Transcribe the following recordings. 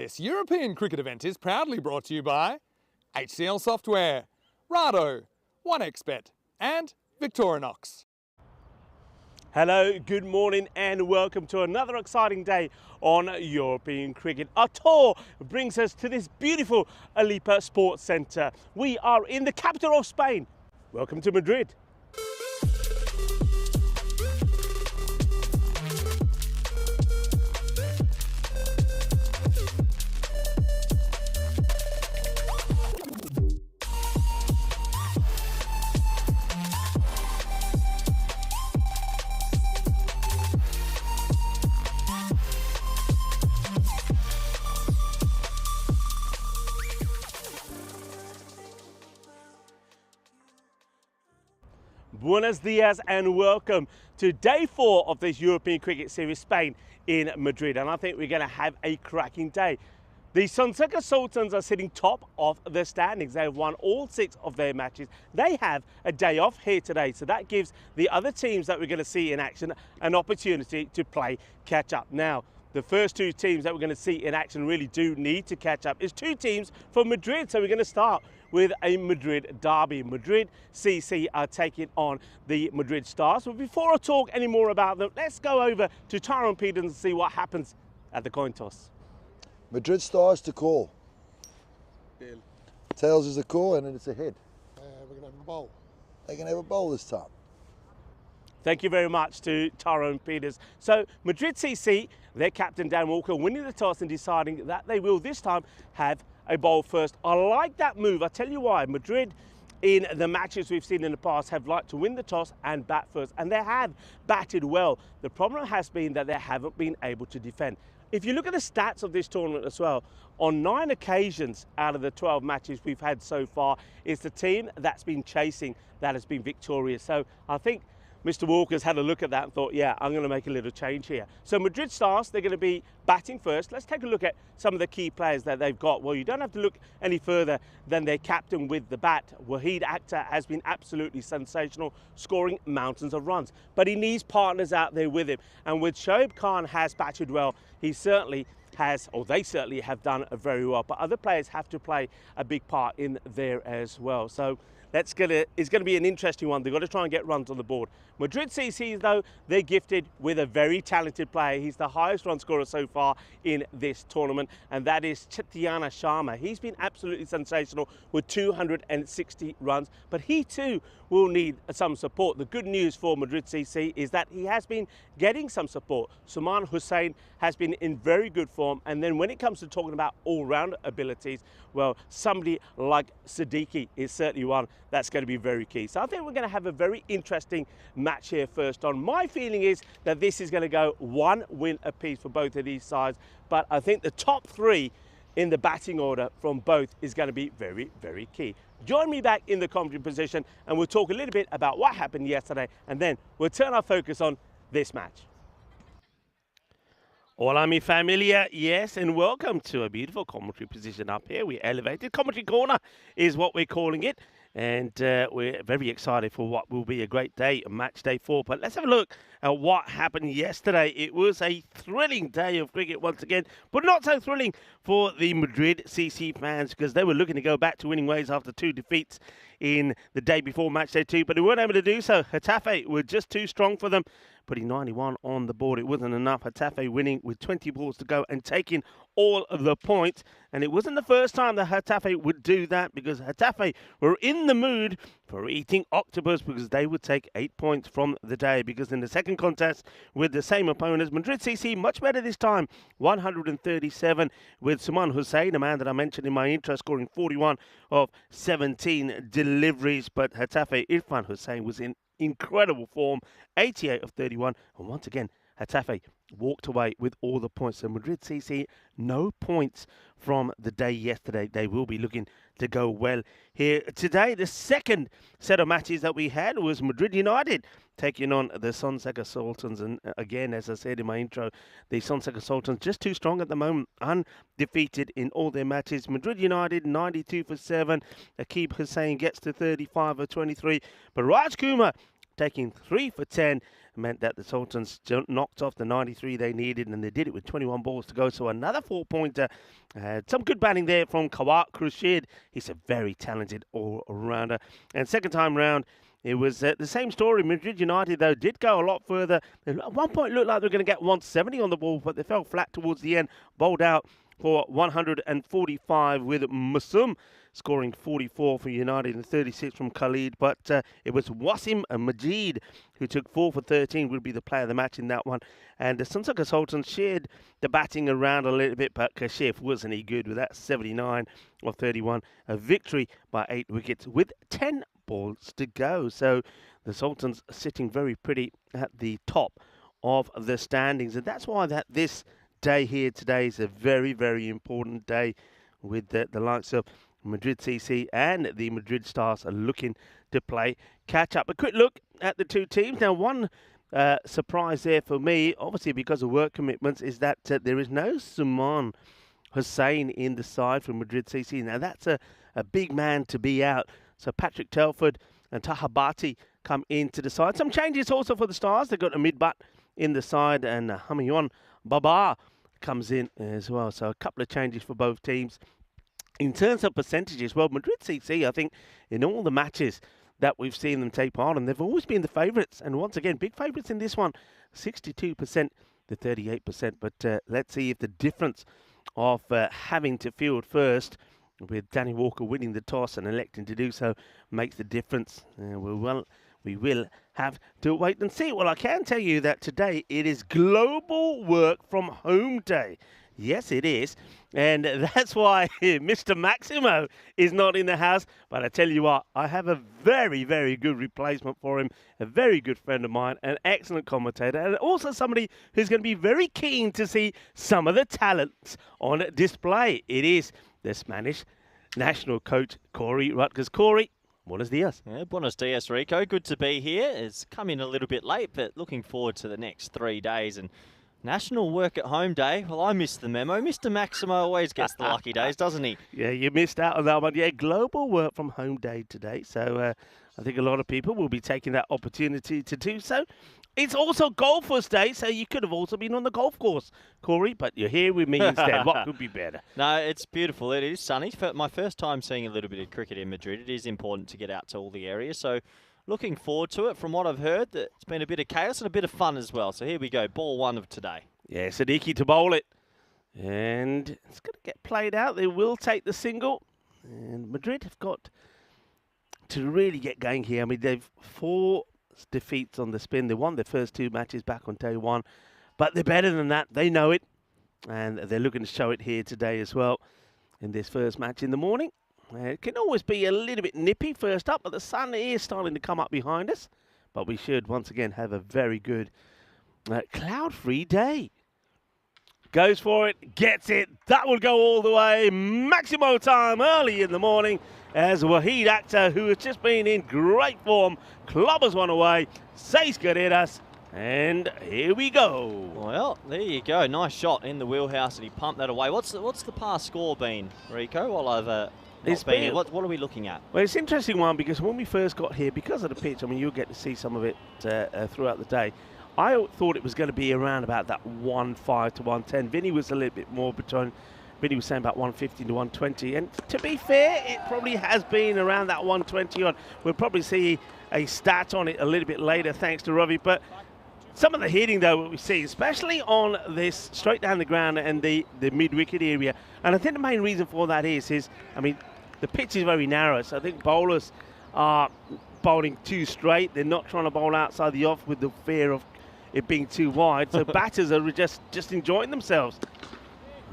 This European cricket event is proudly brought to you by HCL Software, Rado, 1xBet and Victorinox. Hello, good morning and welcome to another exciting day on European cricket. Our tour brings us to this beautiful Alipa Sports Centre. We are in the capital of Spain. Welcome to Madrid. Buenos dias and welcome to day 4 of this European Cricket Series Spain in Madrid, and I think we're going to have a cracking day. The Sonseca Sultans are sitting top of the standings. They have won all 6 of their matches. They have a day off here today, so that gives the other teams that we're going to see in action an opportunity to play catch up. Now, the first 2 teams that we're going to see in action really do need to catch up. It's 2 teams from Madrid, so we're going to start with a Madrid derby. Madrid CC are taking on the Madrid Stars. But before I talk any more about them, let's go over to Tyrone Peters and see what happens at the coin toss. Madrid Stars to call. Deal. Tails is a call and then it's a head. We're going to have a bowl. They're going to have a bowl this time. Thank you very much to Tyrone Peters. So Madrid CC, their captain Dan Walker, winning the toss and deciding that they will this time have a bowl first. I like that move. I tell you why. Madrid, in the matches we've seen in the past, have liked to win the toss and bat first, and they have batted well. The problem has been that they haven't been able to defend. If you look at the stats of this tournament as well, on 9 occasions out of the 12 matches we've had so far, it's the team that's been chasing that has been victorious. So I think Mr. Walker's had a look at that and thought, yeah, I'm going to make a little change here. So Madrid Stars, they're going to be batting first. Let's take a look at some of the key players that they've got. Well, you don't have to look any further than their captain with the bat. Wahid Akhtar has been absolutely sensational, scoring mountains of runs. But he needs partners out there with him. And with Shoaib Khan has batted well, he certainly has, or they certainly have done very well. But other players have to play a big part in there as well. So it's going to be an interesting one. They've got to try and get runs on the board. Madrid CC, though, they're gifted with a very talented player. He's the highest run scorer so far in this tournament, and that is Chaitanya Sharma. He's been absolutely sensational with 260 runs, but he too will need some support. The good news for Madrid CC is that he has been getting some support. Suman Hussain has been in very good form, and then when it comes to talking about all-round abilities, well, somebody like Siddiqui is certainly one that's going to be very key. So I think we're going to have a very interesting match here first on. My feeling is that this is going to go 1 win apiece for both of these sides, but I think the top 3 in the batting order from both is going to be very, very key. Join me back in the commentary position and we'll talk a little bit about what happened yesterday, and then we'll turn our focus on this match. Hola mi familia, yes, and welcome to a beautiful commentary position up here. We're elevated. Commentary corner is what we're calling it. And we're very excited for what will be a great day, match day 4. But let's have a look at what happened yesterday. It was a thrilling day of cricket once again, but not so thrilling for the Madrid CC fans because they were looking to go back to winning ways after 2 defeats in the day before match day 2, but they weren't able to do so. Getafe were just too strong for them, putting 91 on the board. It wasn't enough. Getafe winning with 20 balls to go and taking all of the points. And it wasn't the first time that Getafe would do that, because Getafe were in the mood for eating octopus, because they would take 8 points from the day. Because in the second contest with the same opponents, Madrid CC much better this time, 137 with Suman Hussain, a man that I mentioned in my intro, scoring 41 of 17 deliveries. But Getafe, Irfan Hussain was in incredible form, 88 of 31, and once again Getafe walked away with all the points. So Madrid CC, no points from the day yesterday. They will be looking to go well here today. The second set of matches that we had was Madrid United taking on the Sonseca Sultans. And again, as I said in my intro, the Sonseca Sultans just too strong at the moment, undefeated in all their matches. Madrid United 92 for 7. Aqib Hussain gets to 35 of 23. But Raj Kumar taking 3 for 10 meant that the Sultans knocked off the 93 they needed, and they did it with 21 balls to go. So another 4-pointer. Some good batting there from Kawat Khurshid. He's a very talented all-rounder. And second time round, it was the same story. Madrid United, though, did go a lot further. At one point, it looked like they were going to get 170 on the ball, but they fell flat towards the end, bowled out for 145 with Masum scoring 44 for United and 36 from Khalid. But it was Wasim Majid who took 4 for 13, would be the player of the match in that one. And the Sunsucker Sultans shared the batting around a little bit, but Kashif wasn't he good with that 79 of 31. A victory by 8 wickets with 10 balls to go. So the Sultans sitting very pretty at the top of the standings. And that's why this day here today is a very, very important day, with the likes of Madrid CC and the Madrid Stars are looking to play catch up. A quick look at the two teams. Now, one surprise there for me, obviously because of work commitments, is that there is no Suman Hussain in the side for Madrid CC. Now, that's a big man to be out. So Patrick Telford and Tahabati come into the side. Some changes also for the Stars. They've got a mid-butt in the side, and Hamiyon Baba comes in as well. So a couple of changes for both teams. In terms of percentages, well, Madrid CC, I think, in all the matches that we've seen them take part in, they've always been the favourites. And once again, big favourites in this one, 62% to 38%. But let's see if the difference of having to field first, with Danny Walker winning the toss and electing to do so, makes the difference. We will have to wait and see. Well, I can tell you that today it is Global Work from Home Day. Yes, it is. And that's why Mr. Maximo is not in the house. But I tell you what, I have a very, very good replacement for him. A very good friend of mine, an excellent commentator, and also somebody who's going to be very keen to see some of the talents on display. It is the Spanish national coach, Corey Rutgers. Corey, buenos dias. Yeah, buenos dias, Rico. Good to be here. It's come in a little bit late, but looking forward to the next 3 days. And National Work at Home Day. Well, I missed the memo. Mr. Maximo always gets the lucky days, doesn't he? Yeah, you missed out on that one. Yeah, Global Work from Home Day today. So I think a lot of people will be taking that opportunity to do so. It's also Golfers Day, so you could have also been on the golf course, Corey, but you're here with me instead. What could be better? No, it's beautiful. It is sunny. For my first time seeing a little bit of cricket in Madrid, it is important to get out to all the areas. So looking forward to it. From what I've heard, it's been a bit of chaos and a bit of fun as well. So here we go, ball one of today. Yeah, Siddiqui to bowl it. And it's going to get played out. They will take the single. And Madrid have got to really get going here. I mean, they've 4 defeats on the spin. They won their first 2 matches back on day 1. But they're better than that. They know it. And they're looking to show it here today as well in this first match in the morning. It can always be a little bit nippy first up, but the sun is starting to come up behind us. But we should once again have a very good cloud-free day. Goes for it, gets it. That will go all the way. Maximo time early in the morning as Wahid Akhtar, who has just been in great form, clubbers one away. 6 carreras. And here we go. Well, there you go. Nice shot in the wheelhouse, and he pumped that away. What's the past score been, Rico? While I've what are we looking at? Well, it's an interesting one because when we first got here, because of the pitch, I mean, you'll get to see some of it throughout the day. I thought it was going to be around about that 105 to 110. Vinny was a little bit more between. Vinny was saying about 150 to 120. And to be fair, it probably has been around that 120 on. We'll probably see a stat on it a little bit later, thanks to Ravi. But some of the hitting, though, what we see, especially on this straight down the ground and the mid-wicket area. And I think the main reason for that is, I mean, the pitch is very narrow. So I think bowlers are bowling too straight. They're not trying to bowl outside the off with the fear of it being too wide. So batters are just enjoying themselves.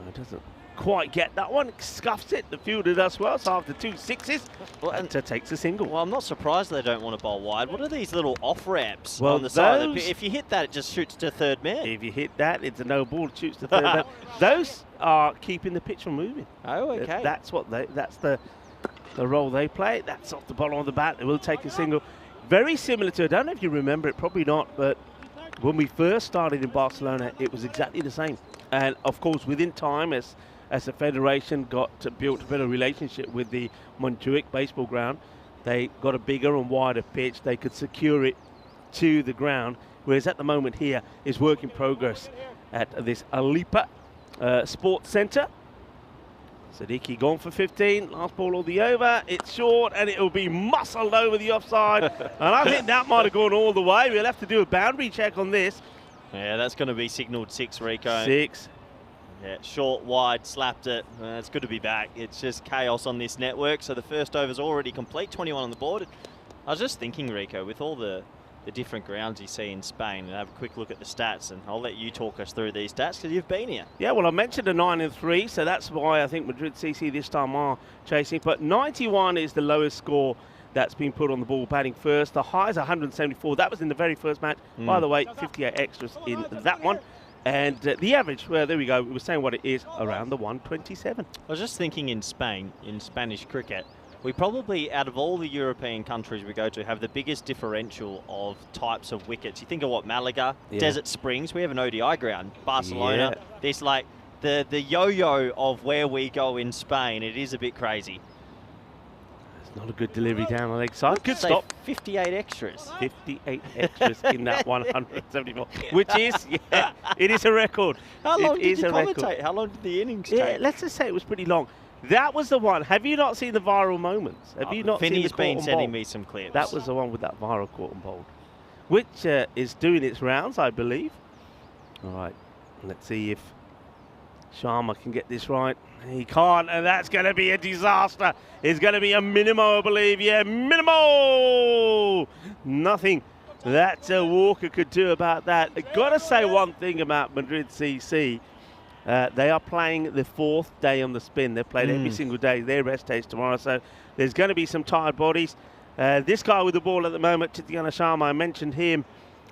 It doesn't quite get that one. Scuffs it. The fielder does well. So after 2 sixes, Akhtar takes a single. Well, I'm not surprised they don't want to bowl wide. What are these little off ramps on the side? If you hit that, it just shoots to third man. If you hit that, it's a no ball. It shoots to third man. Those are keeping the pitch from moving. Oh, okay. That's the role they play. That's off the bottom of the bat. They will take a single. Very similar to, I don't know if you remember it, probably not, but when we first started in Barcelona, it was exactly the same. And of course, within time, as the federation built a better relationship with the Montjuic baseball ground, they got a bigger and wider pitch. They could secure it to the ground. Whereas at the moment here is work in progress at this Alipa Sports Centre. Siddiqui gone for 15. Last ball of the over. It's short and it will be muscled over the offside. And I think that might have gone all the way. We'll have to do a boundary check on this. Yeah, that's going to be signalled 6, Rico. 6. Yeah, short, wide, slapped it. It's good to be back. It's just chaos on this network. So the first over's already complete, 21 on the board. I was just thinking, Rico, with all the different grounds you see in Spain, and have a quick look at the stats, and I'll let you talk us through these stats because you've been here. Yeah, well, I mentioned a 9 and 3, so that's why I think Madrid CC this time are chasing. But 91 is the lowest score that's been put on the ball batting first. The high is 174. That was in the very first match. By the way, 58 extras in that one. And the average, well, there we go. We were saying what it is, around the 127. I was just thinking in Spain, in Spanish cricket, we probably, out of all the European countries we go to, have the biggest differential of types of wickets. You think of what, Malaga, Desert Springs, we have an ODI ground. Barcelona, there's like the yo-yo of where we go in Spain. It is a bit crazy. It's not a good delivery down the leg side. Good stop. 58 extras. 58 extras in that 174, which is, it is a record. How long did you commentate? How long did the innings take? Yeah, let's just say it was pretty long. That was the one. Have you not seen the viral moments? Have you not seen the Finney's been sending bowl? me some clips. That was the one with that viral caught and bowled, which is doing its rounds, I believe. All right, let's see if Sharma can get this right. He can't, and that's going to be a disaster. It's going to be a minimo, I believe. Yeah, minimo! Nothing that Walker could do about that. I've got to say one thing about Madrid CC. They are playing the 4th day on the spin. They've played every single day. Their rest days tomorrow, so there's going to be some tired bodies. This guy with the ball at the moment, Titiana Sharma, I mentioned him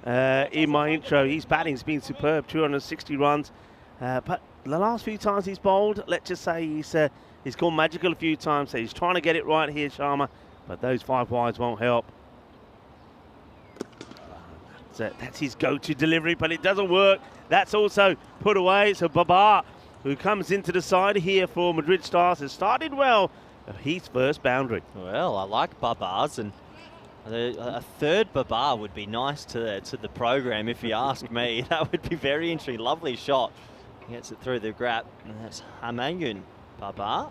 in my intro. His batting's been superb, 260 runs. But the last few times he's bowled, let's just say he's gone magical a few times. So he's trying to get it right here, Sharma, but those 5 wides won't help. That's his go-to delivery, but it doesn't work. That's also put away. So Babar, who comes into the side here for Madrid Stars, has started well. His first boundary. Well, I like Babars, and a third Babar would be nice to the program, if you ask me. That would be very interesting. Lovely shot. He gets it through the grab, and that's Hamayun Babar.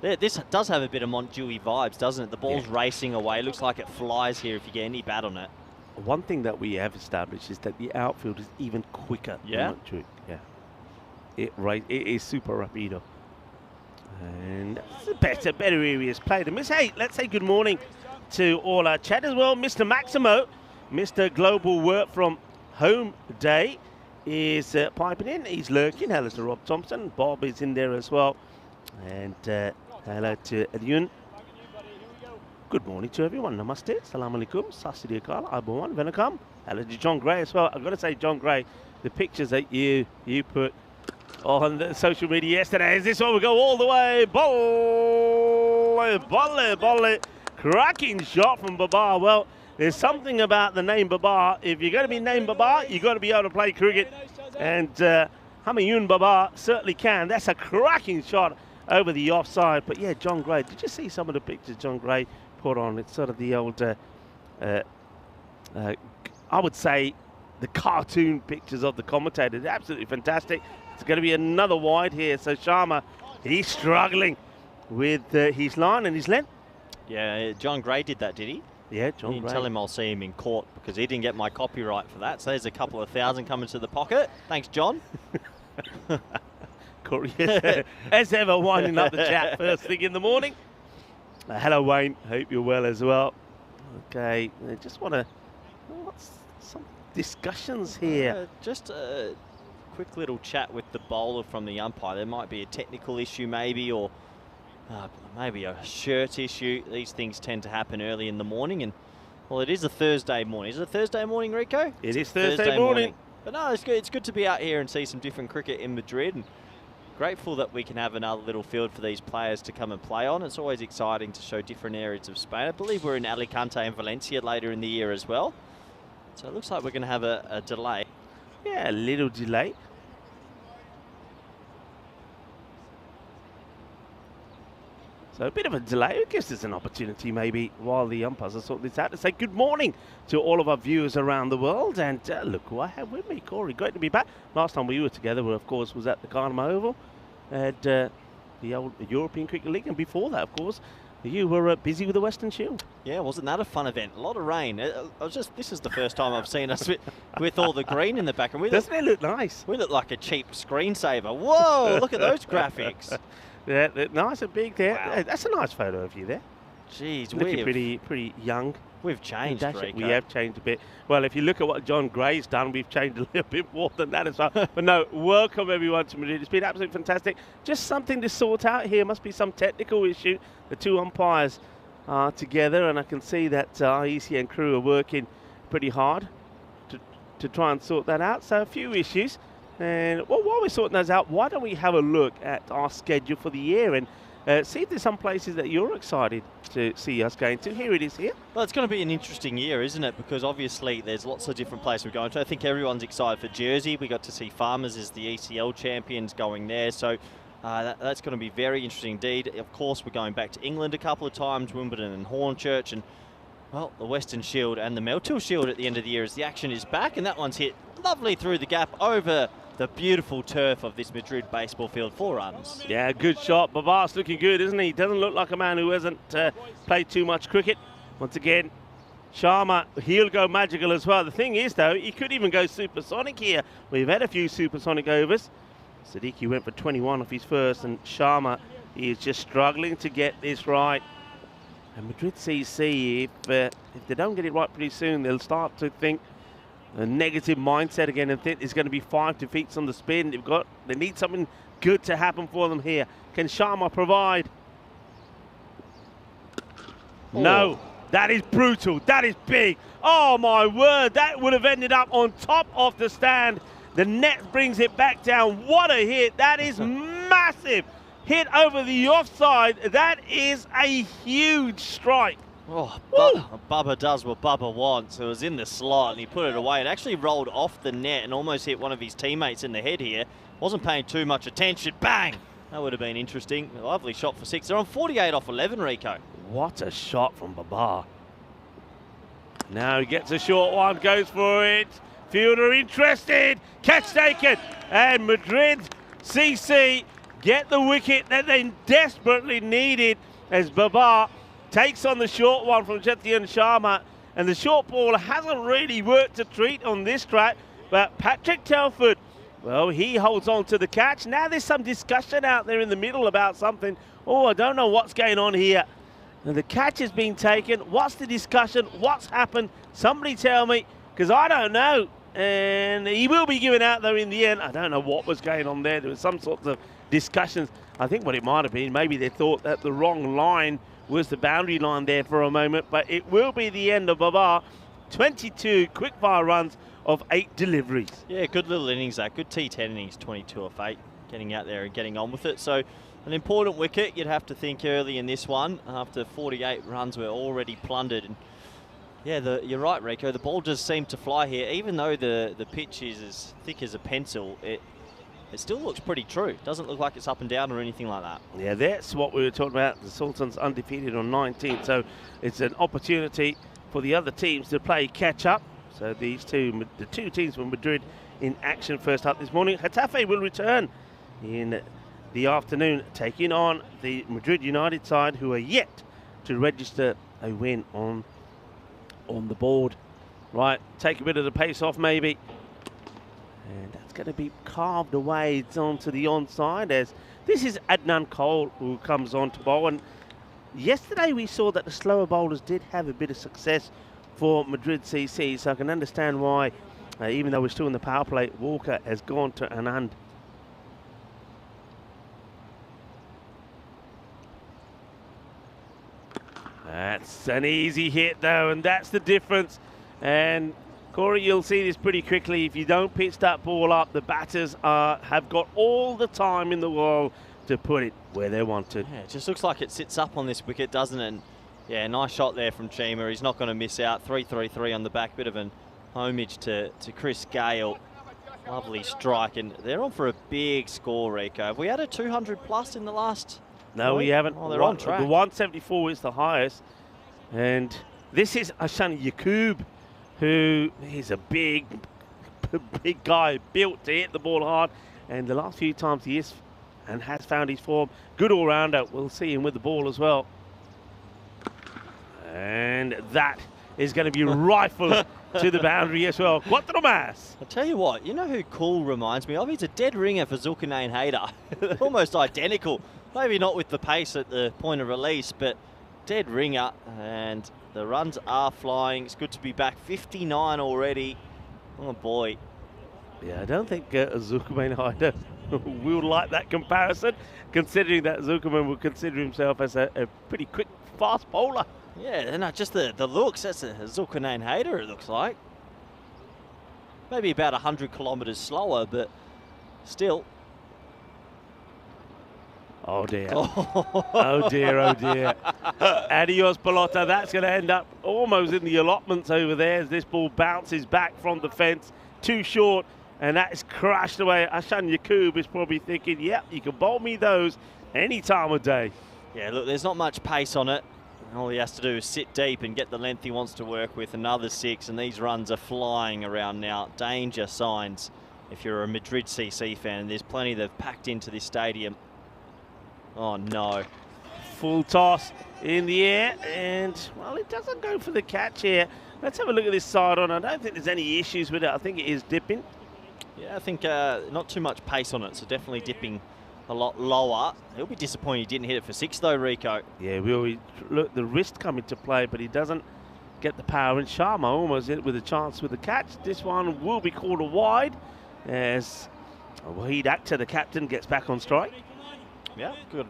This does have a bit of Montjuïc vibes, doesn't it? The ball's racing away. Looks like it flies here if you get any bat on it. One thing that we have established is that the outfield is even quicker than Montjuïc. Yeah. It is super rapido. And better areas played. And hey, let's say good morning to all our chat as well. Mr. Maximo, Mr. Global Work from Home Day is piping in. He's lurking. Hello to Rob Thompson. Bob is in there as well. And hello to Adyun. Good morning to everyone. Namaste. Salam alaikum. Sasri akal. Abuwan. Venakam. Hello to John Gray as well. I've got to say, John Gray, the pictures that you put on the social media yesterday. Is this one? We go all the way. Bolle. Cracking shot from Babar. Well, there's something about the name Babar. If you're going to be named Babar, you've got to be able to play cricket. And Hamayun Babar certainly can. That's a cracking shot over the offside. But yeah, John Gray. Did you see some of the pictures John Gray put on? It's sort of the old, I would say, the cartoon pictures of the commentators. Absolutely fantastic. It's going to be another wide here. So Sharma, he's struggling with his line and his length. Yeah, John Gray did that, did he? Yeah, John You Gray. tell him I'll see him in court because he didn't get my copyright for that. So there's a couple of thousand coming to the pocket. Thanks, John. As ever, winding up the chat first thing in the morning. Hello, Wayne. Hope you're well as well. Okay, I just want to... What's some discussions here? Just a quick little chat with the bowler from the umpire. There might be a technical issue maybe, or maybe a shirt issue. These things tend to happen early in the morning. And well, it is a Thursday morning. Is it a Thursday morning, Rico? It is Thursday morning. But no, it's good. It's good to be out here and see some different cricket in Madrid. And grateful that we can have another little field for these players to come and play on. It's always exciting to show different areas of Spain. I believe we're in Alicante and Valencia later in the year as well. So it looks like we're going to have a delay. Yeah, a little delay. So a bit of a delay. I guess there's an opportunity maybe while the umpires are sorting this out to say good morning to all of our viewers around the world. And look who I have with me, Corey. Great to be back. Last time we were together, of course, was at the Carnum Oval at the old European Cricket League. And before that, of course, you were busy with the Western Shield. Yeah, wasn't that a fun event? A lot of rain. This is the first time I've seen us with all the green in the background. Doesn't it look nice? We look like a cheap screensaver. Whoa, look at those graphics. Yeah, nice and big there. Wow. That's a nice photo of you there. Jeez, Looking pretty young. We've changed, Rico. We have changed a bit. Well, if you look at what John Gray's done, we've changed a little bit more than that as well. But no, welcome everyone to Madrid. It's been absolutely fantastic. Just something to sort out here. Must be some technical issue. The two umpires are together, and I can see that our ECN crew are working pretty hard to try and sort that out. So a few issues. And well, while we're sorting those out, why don't we have a look at our schedule for the year and see if there's some places that you're excited to see us going to. Here it is here. Well, it's going to be an interesting year, isn't it? Because obviously there's lots of different places we're going to. I think everyone's excited for Jersey. We got to see Farmers as the ECL champions going there. So that's going to be very interesting indeed. Of course, we're going back to England a couple of times, Wimbledon and Hornchurch. And, well, the Western Shield and the Meltil Shield at the end of the year as the action is back. And that one's hit lovely through the gap over the beautiful turf of this Madrid baseball field. 4 runs. Yeah, good shot. Babar's looking good, isn't he? Doesn't look like a man who hasn't played too much cricket. Once again, Sharma, he'll go magical as well. The thing is, though, he could even go supersonic here. We've had a few supersonic overs. Siddiqui went for 21 off his first, and Sharma is just struggling to get this right. And Madrid CC, if they don't get it right pretty soon, they'll start to think a negative mindset again and think there's going to be 5 defeats on the spin. They need something good to happen for them here. Can Sharma provide? Oh. No, that is brutal. That is big. Oh my word, that would have ended up on top of the stand. The net brings it back down. What a hit. That is massive. Hit over the offside. That is a huge strike. Oh, Bubba does what Bubba wants. It was in the slot and he put it away. It actually rolled off the net and almost hit one of his teammates in the head here. Wasn't paying too much attention. Bang! That would have been interesting. A lovely shot for 6. They're on 48 off 11, Rico. What a shot from Babar. Now he gets a short one, goes for it. Fielder interested. Catch taken. And Madrid CC get the wicket that they desperately needed as Babar takes on the short one from Jetian Sharma, and the short ball hasn't really worked a treat on this track, but Patrick Telford, well, he holds on to the catch. Now there's some discussion out there in the middle about something. Oh, I don't know what's going on here. And the catch has been taken. What's the discussion? What's happened? Somebody tell me, because I don't know. And he will be given out, though, in the end. I don't know what was going on there. There was some sorts of discussions. I think what it might have been, maybe they thought that the wrong line was the boundary line there for a moment, but it will be the end of Babar. 22 quick-fire runs of 8 deliveries. Yeah, good little innings, that. Good T10 innings, 22 off 8, getting out there and getting on with it. So an important wicket, you'd have to think early in this one. After 48 runs were already plundered. And yeah, you're right, Rico. The ball does seem to fly here. Even though the pitch is as thick as a pencil, it still looks pretty true. Doesn't look like it's up and down or anything like that. Yeah, that's what we were talking about. The Sultans undefeated on 19, so it's an opportunity for the other teams to play catch up. So the two teams from Madrid in action first up this morning. Getafe will return in the afternoon, taking on the Madrid United side, who are yet to register a win on the board. Right, take a bit of the pace off maybe. And that's going to be carved away. It's onto the onside as this is Adnan Cole who comes on to bowl. And yesterday we saw that the slower bowlers did have a bit of success for Madrid CC. So I can understand why, even though we're still in the power play, Walker has gone to Anand. That's an easy hit though, and that's the difference. And Corey, you'll see this pretty quickly. If you don't pitch that ball up, the batters have got all the time in the world to put it where they want to. Yeah, it just looks like it sits up on this wicket, doesn't it? And yeah, nice shot there from Chima. He's not going to miss out. 3-3-3 on the back. Bit of an homage to Chris Gale. Lovely strike. And they're on for a big score, Rico. Have we had a 200 plus in the last No, we haven't. Oh, they're on track. The 174 is the highest. And this is Hassan Yaqub, who is a big guy, built to hit the ball hard. And the last few times he is and has found his form. Good all-rounder. We'll see him with the ball as well. And that is going to be rifled to the boundary as well. Cuatro más. I'll tell you what, you know who Cool reminds me of? He's a dead ringer for Zulkarnain Haider. Almost identical. Maybe not with the pace at the point of release, but dead ringer. And the runs are flying. It's good to be back. 59 already. Oh, boy. Yeah, I don't think Zulkarnain Haider will like that comparison, considering that Zulkarnain will consider himself as a pretty quick, fast bowler. Yeah, no, just the looks. That's a Zulkarnain Haider, it looks like. Maybe about 100 kilometres slower, but still. Oh, dear. Oh, dear, oh, dear. Adios, pelota. That's going to end up almost in the allotments over there as this ball bounces back from the fence. Too short, and that is crashed away. Hassan Yaqub is probably thinking, yep, you can bowl me those any time of day. Yeah, look, there's not much pace on it. All he has to do is sit deep and get the length he wants to work with. Another 6, and these runs are flying around now. Danger signs if you're a Madrid CC fan, and there's plenty that have packed into this stadium. Oh, no. Full toss in the air, and, well, it doesn't go for the catch here. Let's have a look at this side on. I don't think there's any issues with it. I think it is dipping. Yeah, I think not too much pace on it, so definitely dipping a lot lower. He'll be disappointed he didn't hit it for 6 though, Rico. Yeah, we always look the wrist come into play, but he doesn't get the power. And Sharma almost hit it with a chance with the catch. This one will be called a wide as Wahid Akhtar, the captain, gets back on strike. Yeah, good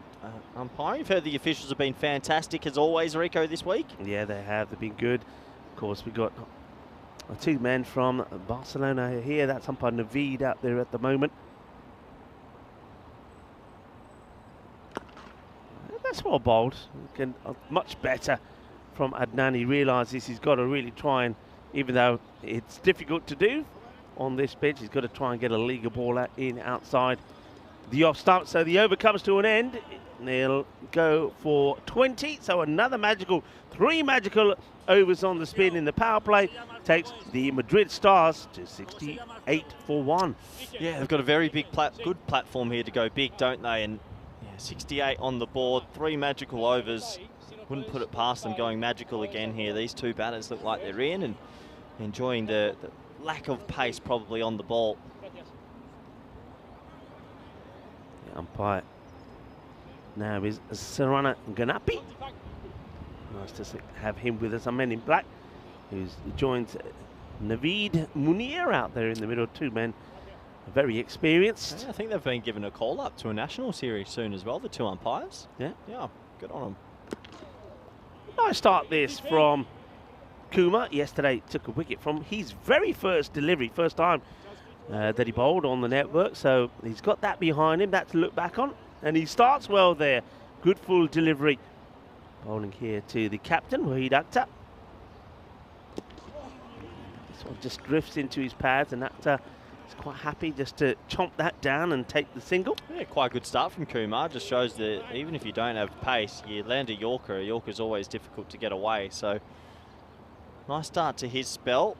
umpire. You've heard the officials have been fantastic as always, Rico, this week. Yeah, they have. They've been good. Of course, we've got 2 men from Barcelona here. That's umpire Naveed out there at the moment. That's well bowled. Much better from Adnan. He realises he's got to really try and, even though it's difficult to do on this pitch, he's got to try and get a leaguer ball in outside the off stump. So the over comes to an end. They'll go for 20. So another magical, 3 magical overs on the spin in the power play takes the Madrid Stars to 68 for 1. Yeah, they've got a very big, good platform here to go big, don't they? And 68 on the board, 3 magical overs. Wouldn't put it past them going magical again here. These 2 batters look like they're in and enjoying the lack of pace probably on the ball. The umpire now is Sarana Ganapi. Nice to have him with us. A man in black who's joined Naveed Munir out there in the middle. 2 men. Very experienced. Yeah, I think they've been given a call up to a national series soon as well, the 2 umpires. Yeah. Yeah, good on them. Nice start this from Kumar. Yesterday took a wicket from his very first delivery, first time that he bowled on the network. So he's got that behind him, that to look back on. And he starts well there. Good full delivery. Bowling here to the captain, Wahid Akhtar. This one just drifts into his pads, and Akhtar is quite happy just to chomp that down and take the single. Yeah, quite a good start from Kumar. Just shows that even if you don't have pace, you land a Yorker. A Yorker's always difficult to get away. So nice start to his spell.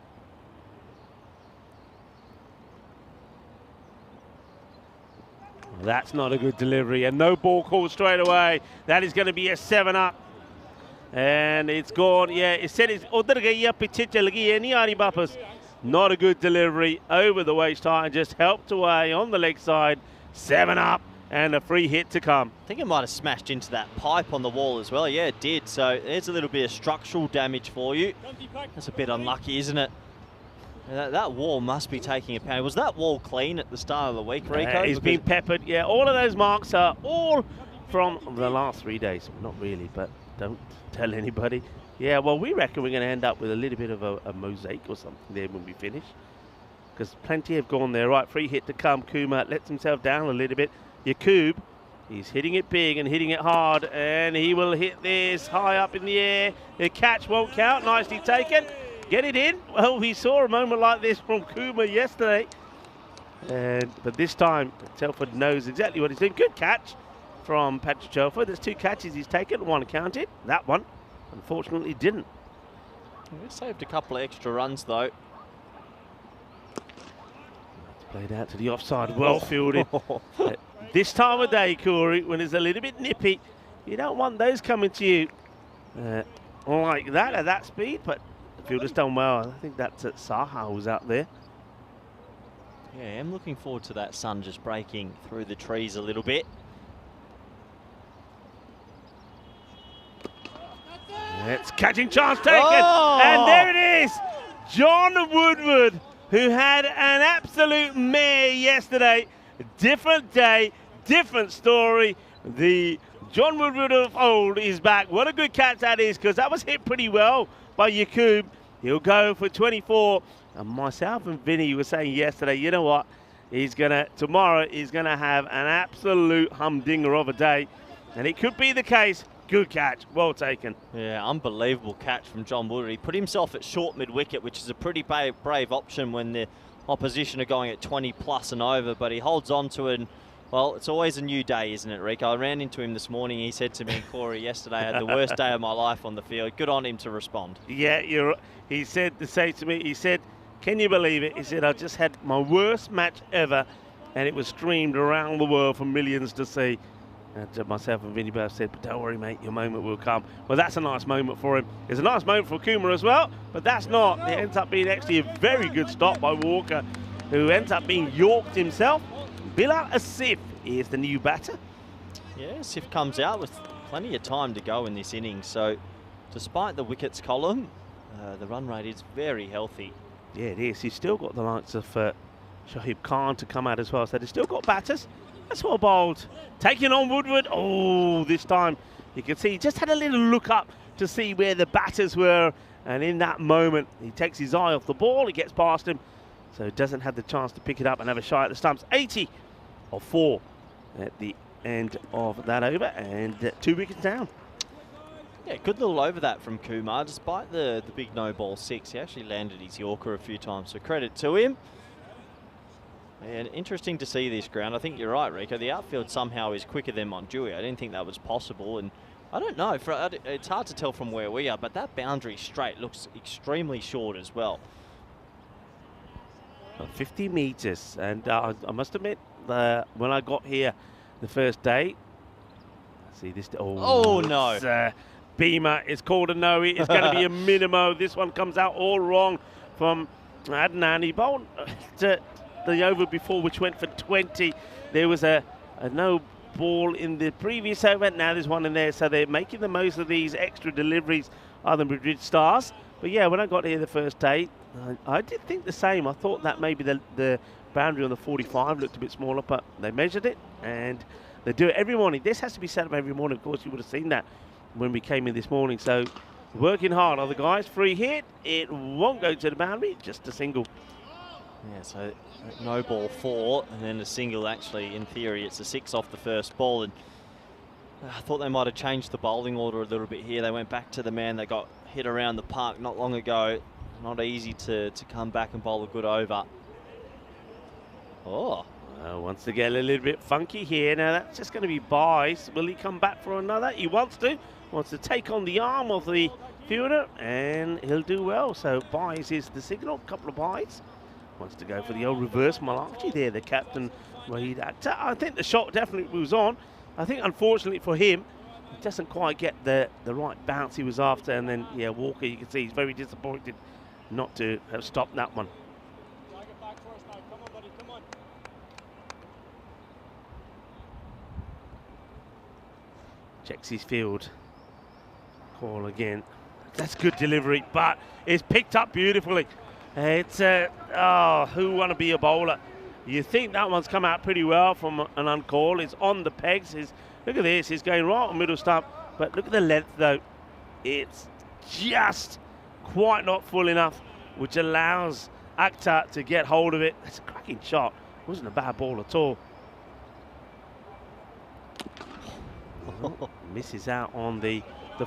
That's not a good delivery, and no ball call straight away. That is going to be a 7-up. And it's gone. Yeah, it said it's not a good delivery over the waist high and just helped away on the leg side. 7-up and a free hit to come. I think it might have smashed into that pipe on the wall as well. Yeah, it did. So there's a little bit of structural damage for you. That's a bit unlucky, isn't it? That wall must be taking a pound. Was that wall clean at the start of the week, Rico? It's been peppered. Yeah, all of those marks are all from the last 3 days. Not really, but don't tell anybody. Yeah, well, we reckon we're going to end up with a little bit of a mosaic or something there when we finish. Because plenty have gone there. Right, free hit to come. Kumar lets himself down a little bit. Yaqub, he's hitting it big and hitting it hard. And he will hit this high up in the air. The catch won't count. Nicely taken. Get it in. Well, we saw a moment like this from Kumar yesterday. But this time, Telford knows exactly what he's doing. Good catch from Patrick Getafe. There's 2 catches he's taken, 1 counted. That one, unfortunately, didn't. We saved a couple of extra runs though. Played out to the offside, well fielded. This time of day, Corey, when it's a little bit nippy, you don't want those coming to you like that at that speed, but the fielder's done well. I think that's at Saha was out there. Yeah, I'm looking forward to that sun just breaking through the trees a little bit. It's catching chance taken, Oh! and there it is. John Woodward, who had an absolute mare yesterday. Different day, different story. The John Woodward of old is back. What a good catch that is, because that was hit pretty well by Yakub. He'll go for 24. And myself and Vinny were saying yesterday, you know what? Tomorrow he's gonna have an absolute humdinger of a day. And it could be the case. Good catch, well taken. Yeah, unbelievable catch from John Woodward. He put himself at short mid-wicket, which is a pretty brave option when the opposition are going at 20 plus and over, but he holds on to it. And, well, it's always a new day, isn't it, Rick? I ran into him this morning. He said to me, Corey, yesterday I had the worst day of my life on the field. Good on him to respond. Yeah, he said to say to me, he said, can you believe it? He said, I just had my worst match ever, and it was streamed around the world for millions to see. And myself and Vinny both said, but don't worry, mate, your moment will come. Well, that's a nice moment for him. It's a nice moment for Kumar as well, but that's not. It ends up being actually a very good stop by Walker, who ends up being yorked himself. Bilal Asif is the new batter. Yeah, Asif comes out with plenty of time to go in this inning. So, despite the wickets column, the run rate is very healthy. Yeah, it is. He's still got the likes of Shahib Khan to come out as well. So they've still got batters. That's well bowled. Taking on Woodward. Oh, this time you can see he just had a little look up to see where the batters were. And in that moment, he takes his eye off the ball. He gets past him. So he doesn't have the chance to pick it up and have a shot at the stumps. 80 or 4 at the end of that over. And 2 wickets down. Yeah, good little over that from Kumar. Despite the big no ball 6, he actually landed his Yorker a few times. So credit to him. And interesting to see this ground. I think you're right, Rico. The outfield somehow is quicker than Montjuic. I didn't think that was possible. And I don't know. It's hard to tell from where we are, but that boundary straight looks extremely short as well. 50 metres. And I must admit, when I got here the first day, see this. Oh no. Beamer is called a no. It's going to be a minimo. This one comes out all wrong from Adnan. He bowled the over before, which went for 20. There was a no ball in the previous over. Now there's one in there. So they're making the most of these extra deliveries, are the Madrid Stars. But yeah, when I got here the first day, I did think the same. I thought that maybe the boundary on the 45 looked a bit smaller, but they measured it and they do it every morning. This has to be set up every morning. Of course, you would have seen that when we came in this morning. So working hard are the guys. Free hit. It won't go to the boundary, just a single. Yeah, so no ball 4 and then a single. Actually, in theory, it's a 6 off the first ball. And I thought they might have changed the bowling order a little bit here. They went back to the man that got hit around the park not long ago. Not easy to come back and bowl a good over. Oh. Wants to get a little bit funky here. Now that's just going to be buys. Will he come back for another? He wants to. Wants to take on the arm of the fielder, and he'll do well. So buys is the signal. Couple of buys. Wants to go for the old reverse malarkey there, the captain. I think the shot definitely was on. I think unfortunately for him, he doesn't quite get the right bounce he was after. And then, yeah, Walker, you can see he's very disappointed not to have stopped that one. Checks his field. Call again. That's good delivery, but it's picked up beautifully. It's, who want to be a bowler? You think that one's come out pretty well from an uncall. It's on the pegs. Look at this. He's going right on middle stump, but look at the length, though. It's just quite not full enough, which allows Akhtar to get hold of it. That's a cracking shot. It wasn't a bad ball at all. Misses out on the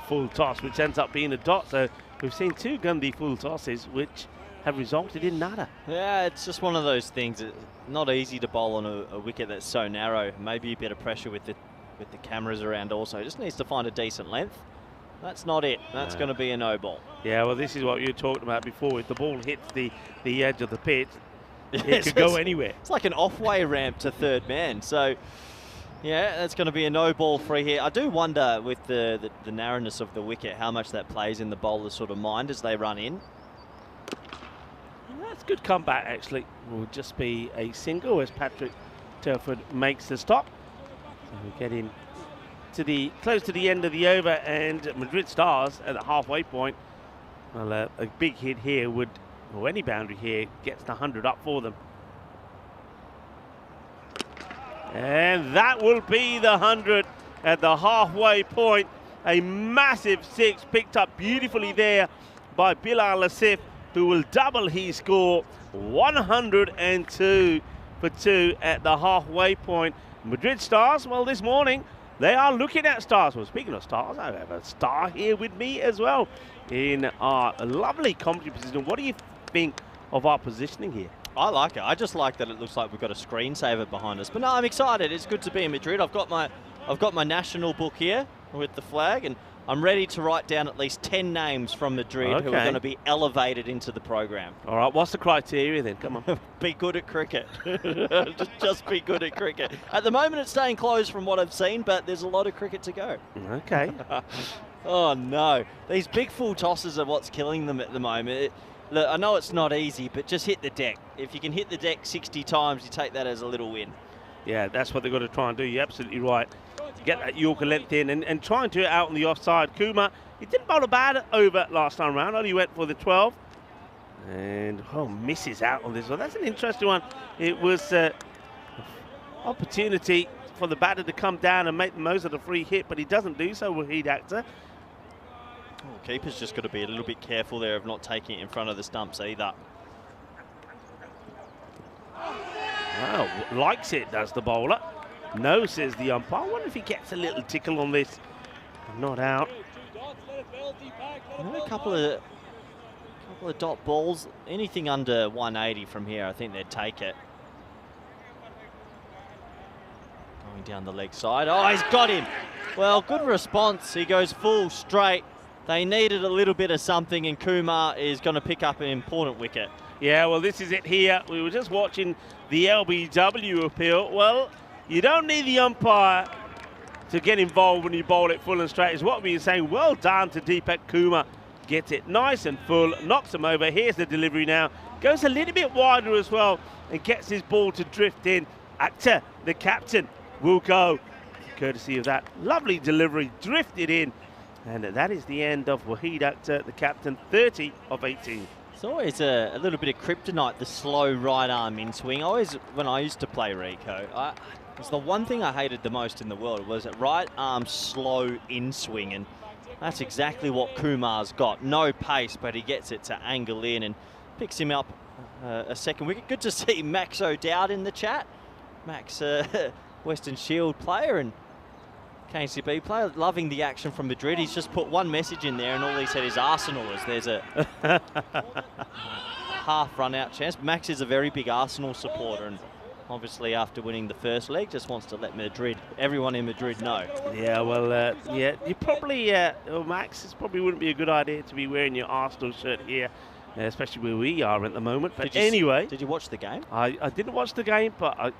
full toss, which ends up being a dot. So we've seen 2 Gundy full tosses, which have resulted in nada. Yeah, it's just one of those things. It's not easy to bowl on a wicket that's so narrow. Maybe a bit of pressure with with the cameras around also. Just needs to find a decent length. That's not it. That's going to be a no ball. Yeah, well, this is what you were talking about before. If the ball hits the edge of the pitch, it could go anywhere. It's like an off-way ramp to third man. So, yeah, that's going to be a no ball free here. I do wonder with the narrowness of the wicket how much that plays in the bowler's sort of mind as they run in. That's a good comeback, actually. Will just be a single as Patrick Telford makes the stop. So we get in to close to the end of the over, and Madrid Stars at the halfway point. Well, a big hit here would, or any boundary here, gets the 100 up for them. And that will be the 100 at the halfway point. A massive six picked up beautifully there by Bilal Asif, who will double his score. 102 for 2 at the halfway point. Madrid Stars, well, this morning they are looking at stars. Well, speaking of stars, I have a star here with me as well in our lovely commentary position. What do you think of our positioning here? I like it. I just like that it looks like we've got a screensaver behind us. But no, I'm excited. It's good to be in Madrid. I've got my national book here with the flag, and I'm ready to write down at least 10 names from Madrid who are going to be elevated into the program. All right, what's the criteria then? Come on. Be good at cricket. just be good at cricket. At the moment, it's staying closed from what I've seen, but there's a lot of cricket to go. Okay. Oh, no. These big full tosses are what's killing them at the moment. Look, I know it's not easy, but just hit the deck. If you can hit the deck 60 times, you take that as a little win. Yeah, that's what they've got to try and do. You're absolutely right. Get that Yorker length in and try and do it out on the offside. Kumar, he didn't bowl a bad over last time round. Only went for the 12. And, misses out on this one. That's an interesting one. It was opportunity for the batter to come down and make the most of the free hit, but he doesn't do so, Wahid Akhtar. Well, keeper's just got to be a little bit careful there of not taking it in front of the stumps either. Wow, likes it, does the bowler. No, says the umpire. I wonder if he gets a little tickle on this. Not out. A couple of dot balls. Anything under 180 from here, I think they'd take it. Going down the leg side. Oh, he's got him. Well, good response. He goes full straight. They needed a little bit of something, and Kumar is going to pick up an important wicket. Yeah, well, this is it here. We were just watching the LBW appeal. Well, you don't need the umpire to get involved when you bowl it full and straight, is what we were saying. Well done to Deepak Kumar. Gets it nice and full, knocks him over. Here's the delivery now. Goes a little bit wider as well and gets his ball to drift in. Akhtar, the captain, will go. Courtesy of that lovely delivery, drifted in. And that is the end of Wahid Akhtar, the captain, 30 of 18. It's always a little bit of kryptonite, the slow right arm in swing. Always, when I used to play Rico, it's the one thing I hated the most in the world was that right arm slow in swing, and that's exactly what Kumar's got. No pace, but he gets it to angle in and picks him up a second wicket. Good to see Max O'Dowd in the chat. Max, Western Shield player and KCB player, loving the action from Madrid. He's just put one message in there and all he said is Arsenal, as there's a half run out chance. Max is a very big Arsenal supporter, and obviously after winning the first leg just wants to let everyone in Madrid know. Yeah, well, yeah, you probably, Max, this probably wouldn't be a good idea to be wearing your Arsenal shirt here, especially where we are at the moment. But anyway. Did you watch the game? I didn't watch the game, but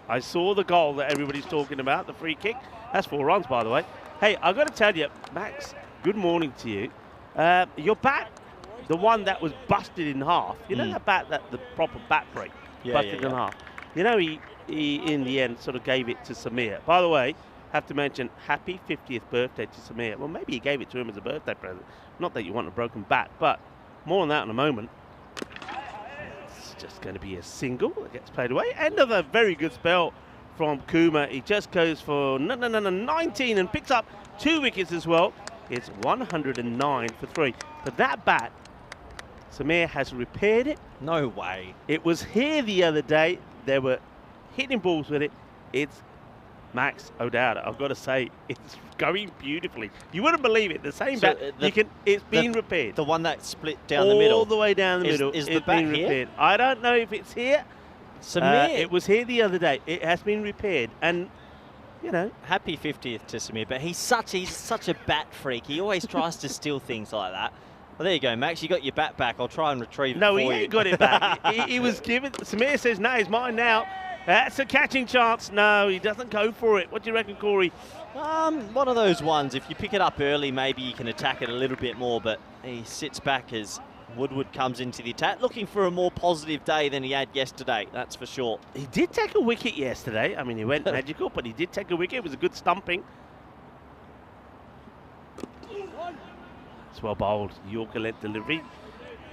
I saw the goal that everybody's talking about, the free kick. That's 4 runs, by the way. Hey, I've got to tell you, Max, good morning to you. Your bat, the one that was busted in half, you know that bat, the proper bat break, busted in half. You know, he in the end sort of gave it to Samir. By the way, have to mention, happy 50th birthday to Samir. Well, maybe he gave it to him as a birthday present. Not that you want a broken bat, but more on that in a moment. It's just going to be a single that gets played away. End of a very good spell from Kumar. He just goes for 19 and picks up 2 wickets as well. It's 109 for 3. But that bat, Samir has repaired it. No way. It was here the other day. They were hitting balls with it. It's Max O'Dowd. I've got to say, it's going beautifully. You wouldn't believe it. The same bat. It's been repaired. The one that split down the middle. All the way down the middle. Is the bat here? Repaired. I don't know if it's here. Samir. It was here the other day. It has been repaired. And you know. Happy 50th to Samir, but he's such a bat freak. He always tries to steal things like that. Well, there you go, Max. You got your bat back. I'll try and retrieve it for you. No, he ain't got it back. he was given. Samir says, no, it's mine now. That's a catching chance. No, he doesn't go for it. What do you reckon, Corey? One of those ones. If you pick it up early, maybe you can attack it a little bit more, but he sits back as Woodward comes into the attack, looking for a more positive day than he had yesterday, that's for sure. He did take a wicket yesterday. I mean, he went magical, but he did take a wicket. It was a good stumping. It's well bowled. Yorker length delivery.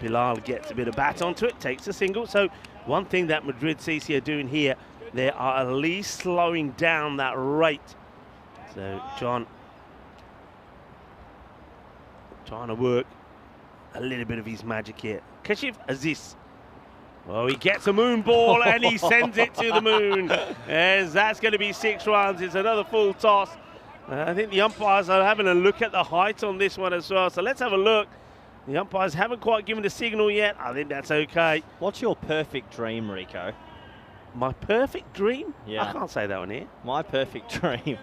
Bilal gets a bit of bat onto it, takes a single. So one thing that Madrid CC are doing here, they are at least slowing down that rate. So John trying to work a little bit of his magic here. Kashif Aziz. Well, he gets a moon ball and he sends it to the moon. As that's going to be 6 runs. It's another full toss. I think the umpires are having a look at the height on this one as well. So let's have a look. The umpires haven't quite given a signal yet. I think that's okay. What's your perfect dream, Rico? My perfect dream? Yeah. I can't say that one here. My perfect dream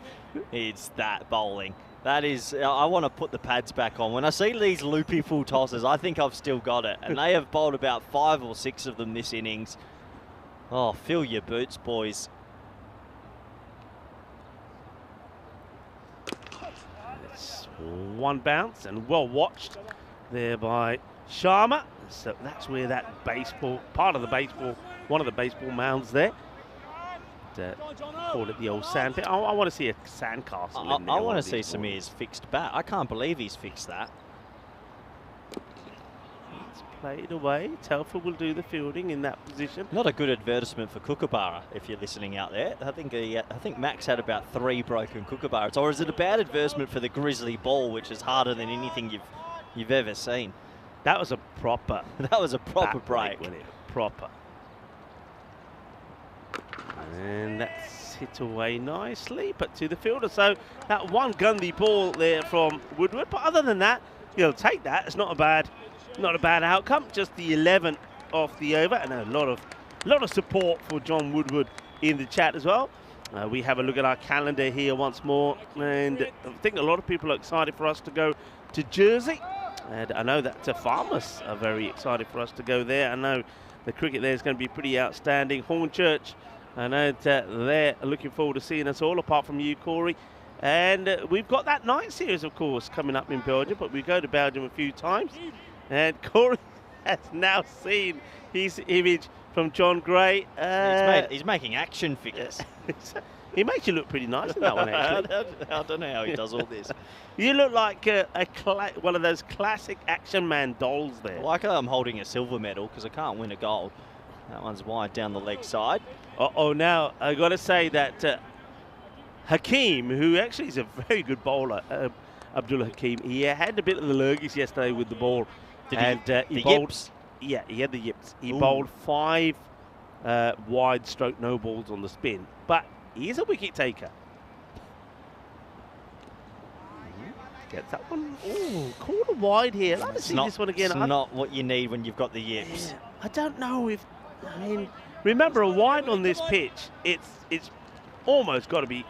is that bowling. That is, I want to put the pads back on. When I see these loopy full tosses, I think I've still got it. And they have bowled about 5 or 6 of them this innings. Oh, fill your boots, boys. It's one bounce and well watched there by Sharma. So that's where that baseball, part of the baseball, one of the baseball mounds there. Call it the old sand pit. I want to see a sandcastle. I want to see Samir's fixed bat. I can't believe he's fixed that. It's played away. Telfer will do the fielding in that position. Not a good advertisement for Kookaburra, if you're listening out there. I think Max had about 3 broken Kookaburras. Or is it a bad advertisement for the Grizzly ball, which is harder than anything you've ever seen? That was a proper. That was a proper break. Proper. And that's hit away nicely, but to the fielder. So that one gundy ball there from Woodward. But other than that, he'll take that. It's not a bad outcome. Just the 11th off the over, and a lot of support for John Woodward in the chat as well. We have a look at our calendar here once more, and I think a lot of people are excited for us to go to Jersey. And I know that farmers are very excited for us to go there. I know the cricket there is going to be pretty outstanding. Hornchurch, I know that they're looking forward to seeing us all, apart from you, Corey. And we've got that night series, of course, coming up in Belgium, but we go to Belgium a few times. And Corey has now seen his image from John Gray. He's making action figures. He makes you look pretty nice in that one, actually. I don't know how he does all this. You look like one of those classic Action Man dolls there. Like I'm holding a silver medal because I can't win a gold. That one's wide down the leg side. Now I got to say that Hakeem, who actually is a very good bowler, Abdullah Hakeem, he had a bit of the lurgies yesterday with the ball. He bowled, yips? Yeah, he had the yips. He bowled 5 wide stroke no balls on the spin, but he is a wicket taker. Gets that one. Oh, corner wide here. I'd like to see this one again. It's not what you need when you've got the yips. Yeah, I don't know if. I mean, remember a wide on this pitch. It's almost got to be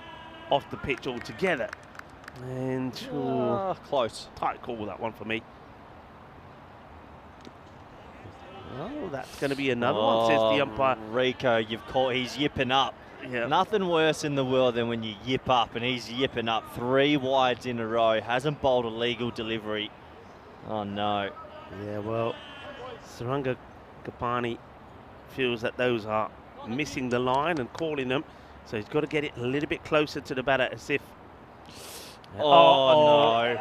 off the pitch altogether. And close. Tight call that one for me. Oh, that's going to be another one, says the umpire. Rico, he's yipping up. Yeah. Nothing worse in the world than when you yip up, and he's yipping up 3 wides in a row. Hasn't bowled a legal delivery. Oh, no. Yeah, well, Saranga Kapani feels that those are missing the line and calling them. So he's got to get it a little bit closer to the batter as if... no.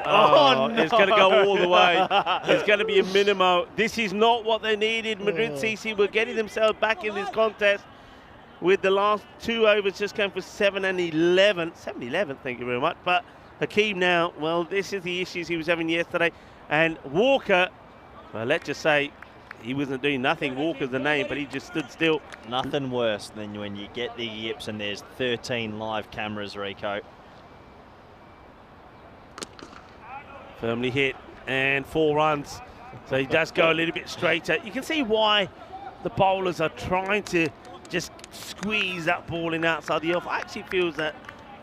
It's going to go all the way. It's going to be a minimo. This is not what they needed. Madrid CC were getting themselves back in this contest with the last 2 overs just going for 7 and 11. 7-11, thank you very much. But Hakeem now, well, this is the issues he was having yesterday. And Walker, well, let's just say he wasn't doing nothing. Walker's the name, but he just stood still. Nothing worse than when you get the yips and there's 13 live cameras, Rico. Firmly hit and 4 runs. So he does go a little bit straighter. You can see why the bowlers are trying to just squeeze that ball in outside the off. I actually feels that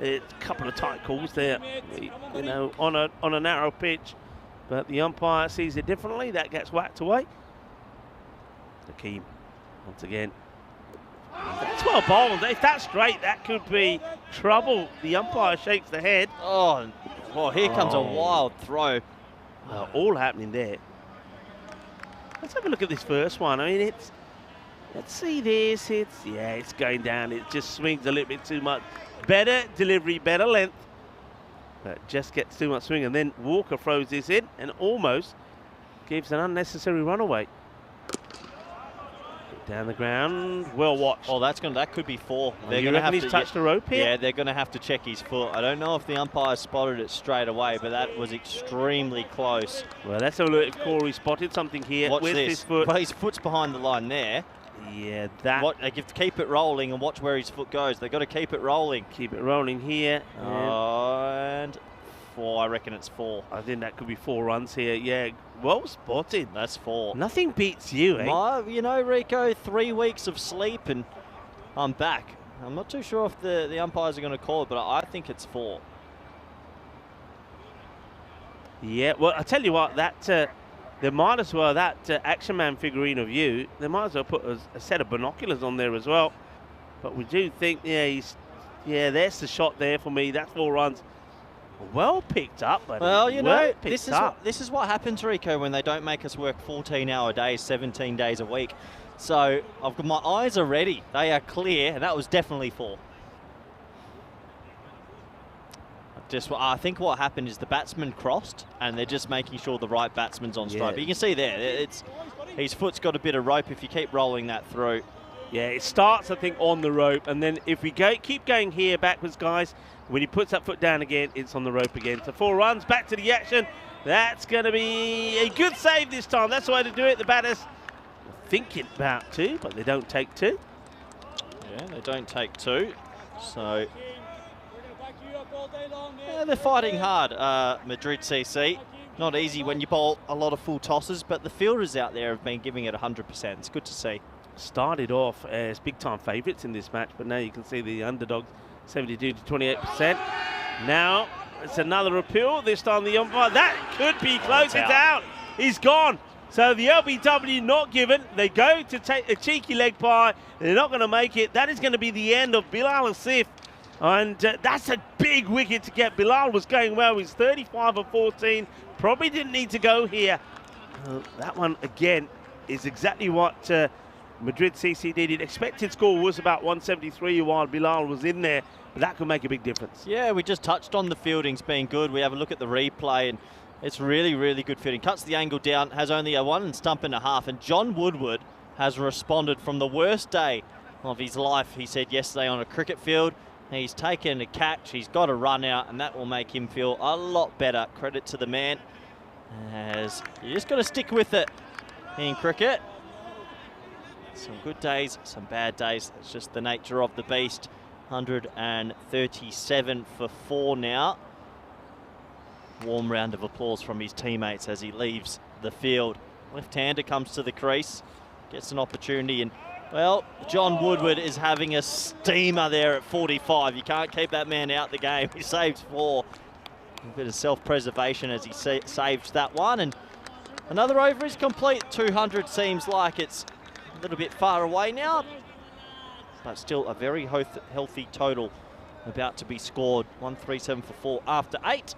A couple of tight calls there, you know, on a narrow pitch, but the umpire sees it differently. That gets whacked away. Hakeem, once again. That's well bowled. If that's straight, that could be trouble. The umpire shakes the head. Oh, well, here comes a wild throw. All happening there. Let's have a look at this first one. I mean, let's see this. It's going down. It just swings a little bit too much. Better delivery, better length. But just gets too much swing. And then Walker throws this in and almost gives an unnecessary run away. Down the ground, well watched. Oh, that could be 4. They're going to have to touch the rope here. Yeah, they're going to have to check his foot. I don't know if the umpire spotted it straight away, but that was extremely close. Well, let's have a look if Corey spotted something here. Watch Where's this. his foot? Well, his foot's behind the line there. Yeah, that. They have to keep it rolling and watch where his foot goes. They've got to keep it rolling. Keep it rolling here. And 4. I reckon it's 4. I think that could be 4 runs here. Yeah, well spotted. That's 4. Nothing beats you, eh? You know, Rico, 3 weeks of sleep and I'm back. I'm not too sure if the umpires are going to call it, but I think it's 4. Yeah, well, I tell you what, they might as well, that Action Man figurine of you, they might as well put a set of binoculars on there as well. But we do think, there's the shot there for me. That's 4 runs. Well picked up, buddy. Well, you know, this is what happens, Rico, when they don't make us work 14-hour days, 17 days a week. So my eyes are ready. They are clear, and that was definitely 4. I think what happened is the batsman crossed, and they're just making sure the right batsman's on strike. But you can see there, his foot's got a bit of rope if you keep rolling that through. Yeah, it starts, I think, on the rope, and then if we keep going here backwards, guys, when he puts that foot down again, it's on the rope again. So 4 runs, back to the action. That's going to be a good save this time. That's the way to do it. The batters are thinking about 2, but they don't take 2. Yeah, they don't take 2. So they're fighting hard, Madrid CC. Not easy when you bowl a lot of full tosses, but the fielders out there have been giving it 100%. It's good to see. Started off as big-time favourites in this match, but now you can see the underdogs 72 to 28%. Now it's another appeal. This time the umpire, that could be close. It's out. He's gone. So the LBW not given. They go to take a cheeky leg pie. They're not going to make it. That is going to be the end of Bilal Asif. And that's a big wicket to get. Bilal was going well. He's 35 of 14. Probably didn't need to go here. That one, again, is exactly what Madrid CC needed. Expected score was about 173 while Bilal was in there. But that could make a big difference. Yeah, we just touched on the fielding's being good. We have a look at the replay, and it's really, really good fielding. Cuts the angle down, has only a 1 stump and a half. And John Woodward has responded from the worst day of his life, he said yesterday on a cricket field. He's taken a catch, he's got a run out, and that will make him feel a lot better. Credit to the man, as you just got to stick with it in cricket. Some good days, some bad days. It's just the nature of the beast. 137 for 4 now. Warm round of applause from his teammates as he leaves the field. Left-hander comes to the crease, gets an opportunity, and well, John Woodward is having a steamer there at 45. You can't keep that man out the game. He saves 4. A bit of self-preservation as he saves that one, and another over is complete. 200 seems like it's a little bit far away now, but still a very healthy total about to be scored. 137 for 4 after 8.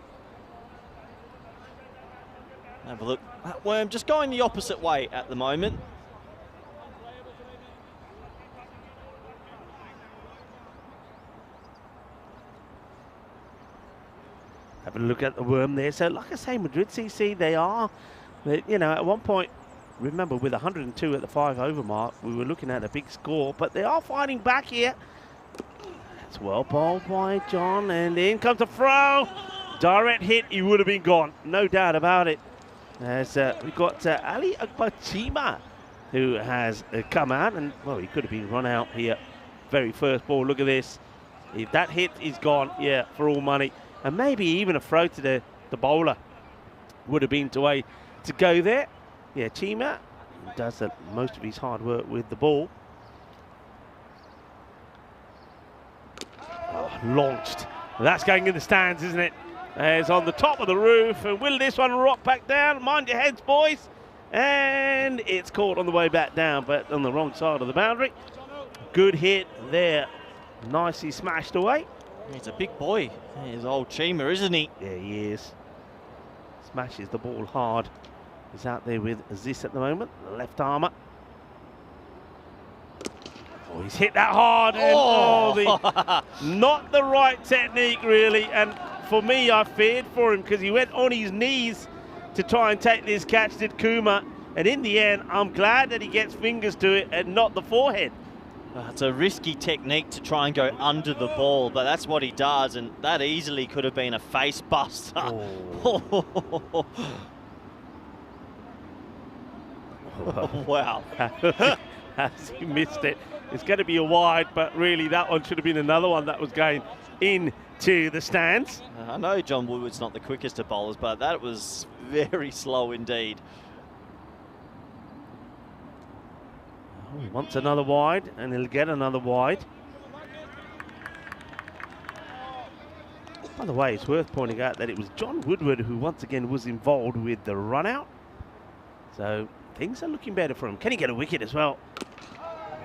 Have a look. That worm just going the opposite way at the moment. Have a look at the worm there. So, like I say, Madrid CC, you know, at one point, remember, with 102 at the 5 over mark, we were looking at a big score, but they are fighting back here. That's well bowled by John, and in comes the throw. Direct hit, he would have been gone, no doubt about it. As we've got Ali Akbachima, who has come out, and, well, he could have been run out here. Very first ball, look at this. If that hit is gone, yeah, for all money. And maybe even a throw to the bowler would have been the way to go there. Yeah, Chima does most of his hard work with the ball. Oh, launched That's going in the stands, isn't it? It's on the top of the roof, and will this one rock back down? Mind your heads, boys. And it's caught on the way back down, but on the wrong side of the boundary. Good hit there. Nicely smashed away. He's a big boy. He's old Chima, isn't he? Yeah, he is. Smashes the ball hard. He's out there with Aziz at the moment, the left armour. Oh, he's hit that hard. And not the right technique, really. And for me, I feared for him because he went on his knees to try and take this catch, did Kuma. And in the end, I'm glad that he gets fingers to it and not the forehead. It's a risky technique to try and go under the ball, but that's what he does, and that easily could have been a face buster. Oh. Wow. Has he missed it? It's going to be a wide, but really that one should have been another one that was going into the stands. I know John Woodward's not the quickest of bowlers, but that was very slow indeed. He wants another wide, and he'll get another wide. By the way, it's worth pointing out that it was John Woodward who once again was involved with the run out. So things are looking better for him. Can he get a wicket as well?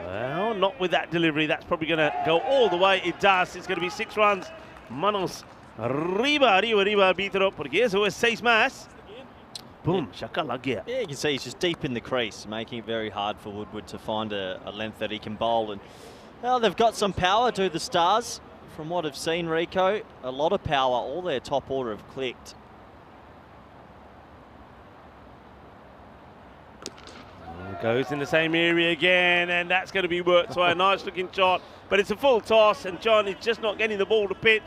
Well, not with that delivery. That's probably going to go all the way. It does. It's going to be 6 runs. Manos arriba, arbitro, porque eso es 6 más. Boom, shaka lag gaya. Yeah, you can see he's just deep in the crease, making it very hard for Woodward to find a length that he can bowl. And well, they've got some power, do the Stars. From what I've seen, Rico, a lot of power. All their top order have clicked. Goes in the same area again, and that's going to be worked. So a nice looking shot, but it's a full toss, and John is just not getting the ball to pitch.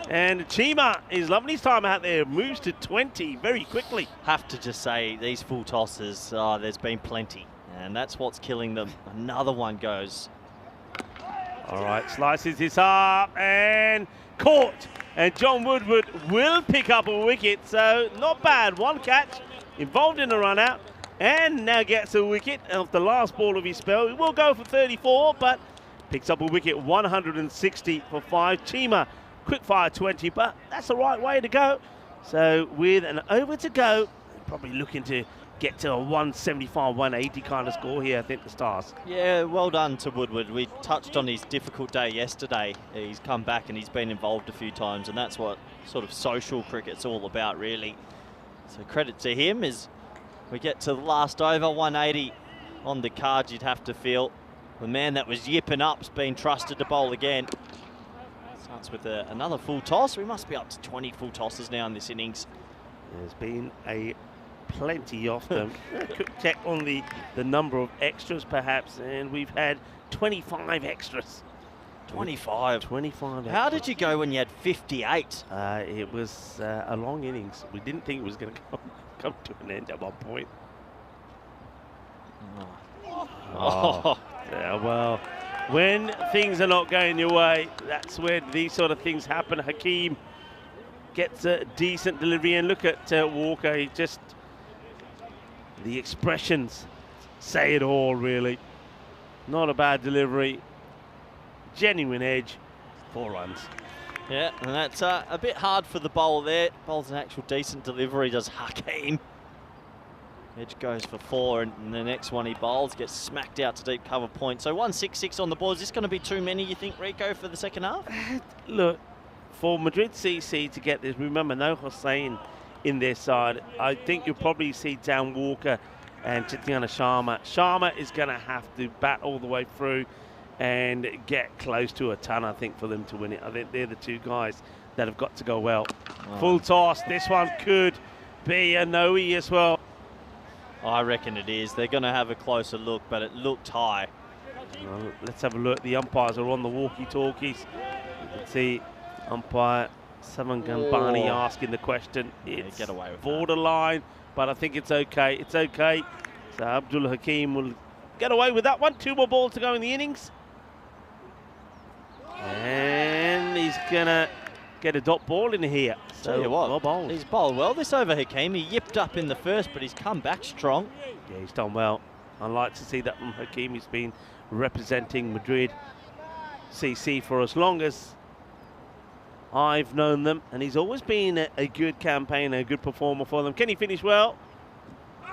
And Chima is loving his time out there, moves to 20 very quickly. Have to just say, these full tosses, there's been plenty, and that's what's killing them. Another one goes. All right, slices this up and caught. And John Woodward will pick up a wicket, so not bad. One catch, involved in a run out, and now gets a wicket off the last ball of his spell. He will go for 34, but picks up a wicket, 160 for 5. Chima, quick fire 20, but that's the right way to go. So with an over to go, probably looking to get to a 175, 180 kind of score here, I think, the Stars. Yeah, well done to Woodward. We touched on his difficult day yesterday. He's come back and he's been involved a few times, and that's what sort of social cricket's all about, really. So credit to him as we get to the last over, 180 on the cards, you'd have to feel. The man that was yipping up's been trusted to bowl again. Starts with another full toss. We must be up to 20 full tosses now in this innings. There's been plenty of them. Quick check on the number of extras, perhaps, and we've had 25 extras. 25. 25 extras. How did you go when you had 58? It was a long innings. We didn't think it was going to come to an end at one point. Oh. Yeah, well, when things are not going your way, that's where these sort of things happen. Hakeem gets a decent delivery, and look at Walker. He just, the expressions say it all, really. Not a bad delivery, genuine edge, 4 runs. Yeah, and that's a bit hard for the bowler there. Bowls an actual decent delivery, does Hakeem. Edge goes for 4, and the next one he bowls gets smacked out to deep cover point. So 166 on the board. Is this going to be too many, you think, Rico, for the second half? Look, for Madrid CC to get this, remember, no Hussain in their side. I think you'll probably see Dan Walker and Jitiana Sharma. Sharma is going to have to bat all the way through and get close to a ton, I think, for them to win it. I think they're the 2 guys that have got to go well. Oh. Full toss. This one could be a no-e as well. I reckon it is. They're going to have a closer look, but it looked high. Well, let's have a look. The umpires are on the walkie-talkies. You can see umpire Saman Gambani asking the question. It's get away with borderline, but I think it's okay. It's okay. So Abdul Hakeem will get away with that one. 2 more balls to go in the innings. And he's going to get a dot ball in here. So Tell you what, well bowled. He's bowled well this over, Hakeem. He yipped up in the first, but he's come back strong. Yeah, he's done well. I'd like to see that from Hakeem. He's been representing Madrid CC for as long as I've known them, and he's always been a good campaigner, a good performer for them. Can he finish well?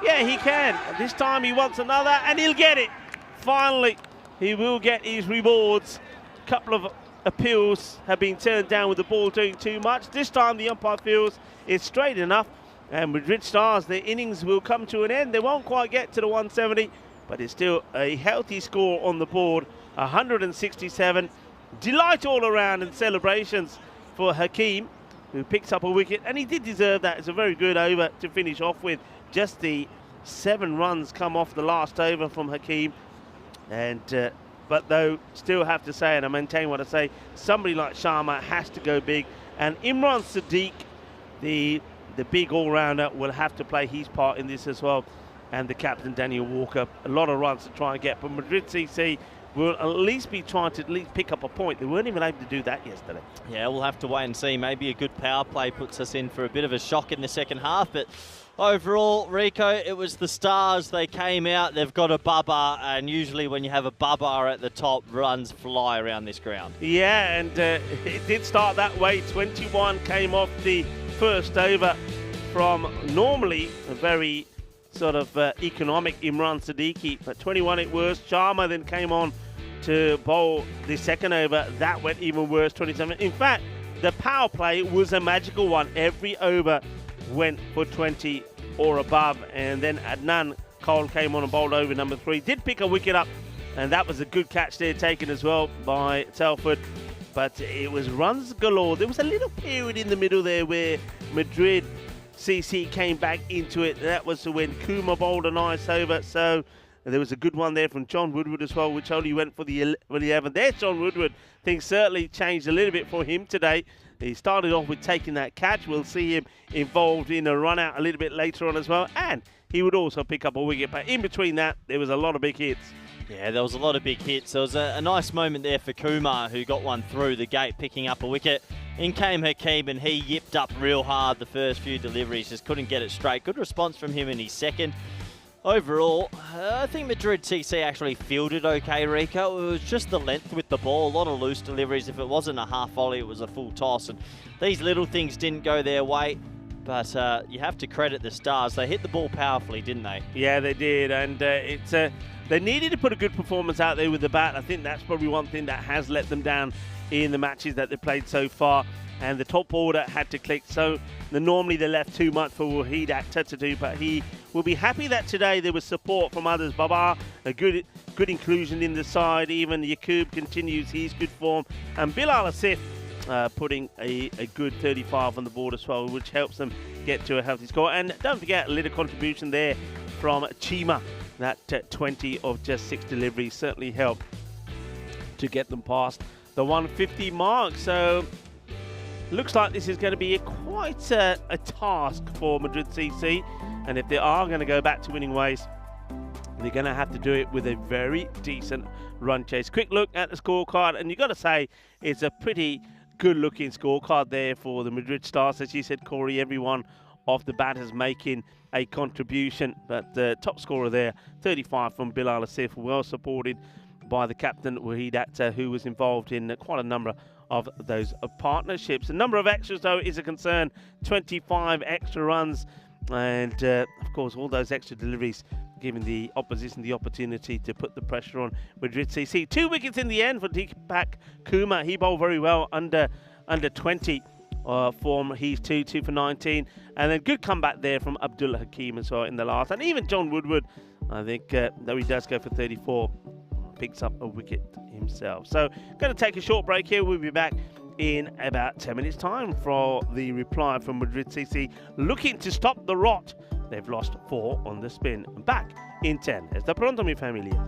Yeah, he can. This time he wants another, and he'll get it. Finally, he will get his rewards. A couple of appeals have been turned down with the ball doing too much. This time the umpire feels it's straight enough, and Madrid Stars, their innings will come to an end. They won't quite get to the 170, but it's still a healthy score on the board, 167. Delight all around and celebrations for Hakeem, who picks up a wicket, and he did deserve that. It's a very good over to finish off with. Just the 7 runs come off the last over from Hakeem, and but though, still have to say, and I maintain what I say, somebody like Sharma has to go big, and Imran Sadiq, the big all-rounder, will have to play his part in this as well, and the captain Daniel Walker. A lot of runs to try and get, but Madrid CC will at least be trying to at least pick up a point. They weren't even able to do that yesterday. Yeah, we'll have to wait and see. Maybe a good power play puts us in for a bit of a shock in the second half, but overall, Rico, it was the Stars. They came out, they've got a bubba, and usually when you have a bubba at the top, runs fly around this ground. Yeah, and it did start that way. 21 came off the first over from normally a very sort of economic Imran Siddiqui, but 21 it was. Sharma then came on to bowl the second over. That went even worse, 27. In fact, the power play was a magical one. Every over went for 20 or above, and then Adnan Cole came on and bowled over number 3. Did pick a wicket up, and that was a good catch there taken as well by Telford, but it was runs galore. There was a little period in the middle there where Madrid CC came back into it. That was when Kuma bowled a nice over, so there was a good one there from John Woodward as well, which only went for the 11. There's John Woodward. Things certainly changed a little bit for him today. He started off with taking that catch. We'll see him involved in a run out a little bit later on as well, and he would also pick up a wicket, but in between that there was a lot of big hits. Yeah, there was a lot of big hits. There was a nice moment there for Kumar, who got one through the gate, picking up a wicket. In came Hakeem, and he yipped up real hard the first few deliveries, just couldn't get it straight. Good response from him in his second. Overall, I think Madrid CC actually fielded okay, Rico. It was just the length with the ball, a lot of loose deliveries. If it wasn't a half volley, it was a full toss, and these little things didn't go their way. But you have to credit the Stars. They hit the ball powerfully, didn't they? Yeah, they did, and they needed to put a good performance out there with the bat. I think that's probably one thing that has let them down in the matches that they've played so far. And the top order had to click, so normally they left too much for Wahid Akhtar to do, but he will be happy that today there was support from others. Baba, a good inclusion in the side. Even Yaqub continues his good form, and Bilal Asif putting a good 35 on the board as well, which helps them get to a healthy score. And don't forget a little contribution there from Chima. That 20 of just 6 deliveries certainly helped to get them past the 150 mark. So looks like this is going to be quite a task for Madrid CC, and if they are going to go back to winning ways, they're going to have to do it with a very decent run chase. Quick look at the scorecard, and you've got to say it's a pretty good-looking scorecard there for the Madrid Stars. As you said, Corey, everyone off the batters making a contribution, but the top scorer there, 35 from Bilal Asif, well supported by the captain Wahid Akhtar, who was involved in quite a number of those partnerships. The number of extras, though, is a concern. 25 extra runs, and of course all those extra deliveries giving the opposition the opportunity to put the pressure on Madrid CC. 2 wickets in the end for Deepak Kumar. He bowled very well under 20 from his 2 for 19, and then good comeback there from Abdul Hakeem as well in the last. And even John Woodward, I think, though he does go for 34, picks up a wicket himself. So going to take a short break here. We'll be back in about 10 minutes time for the reply from Madrid CC, looking to stop the rot. They've lost 4 on the spin. Back in 10. Hasta pronto, mi familia.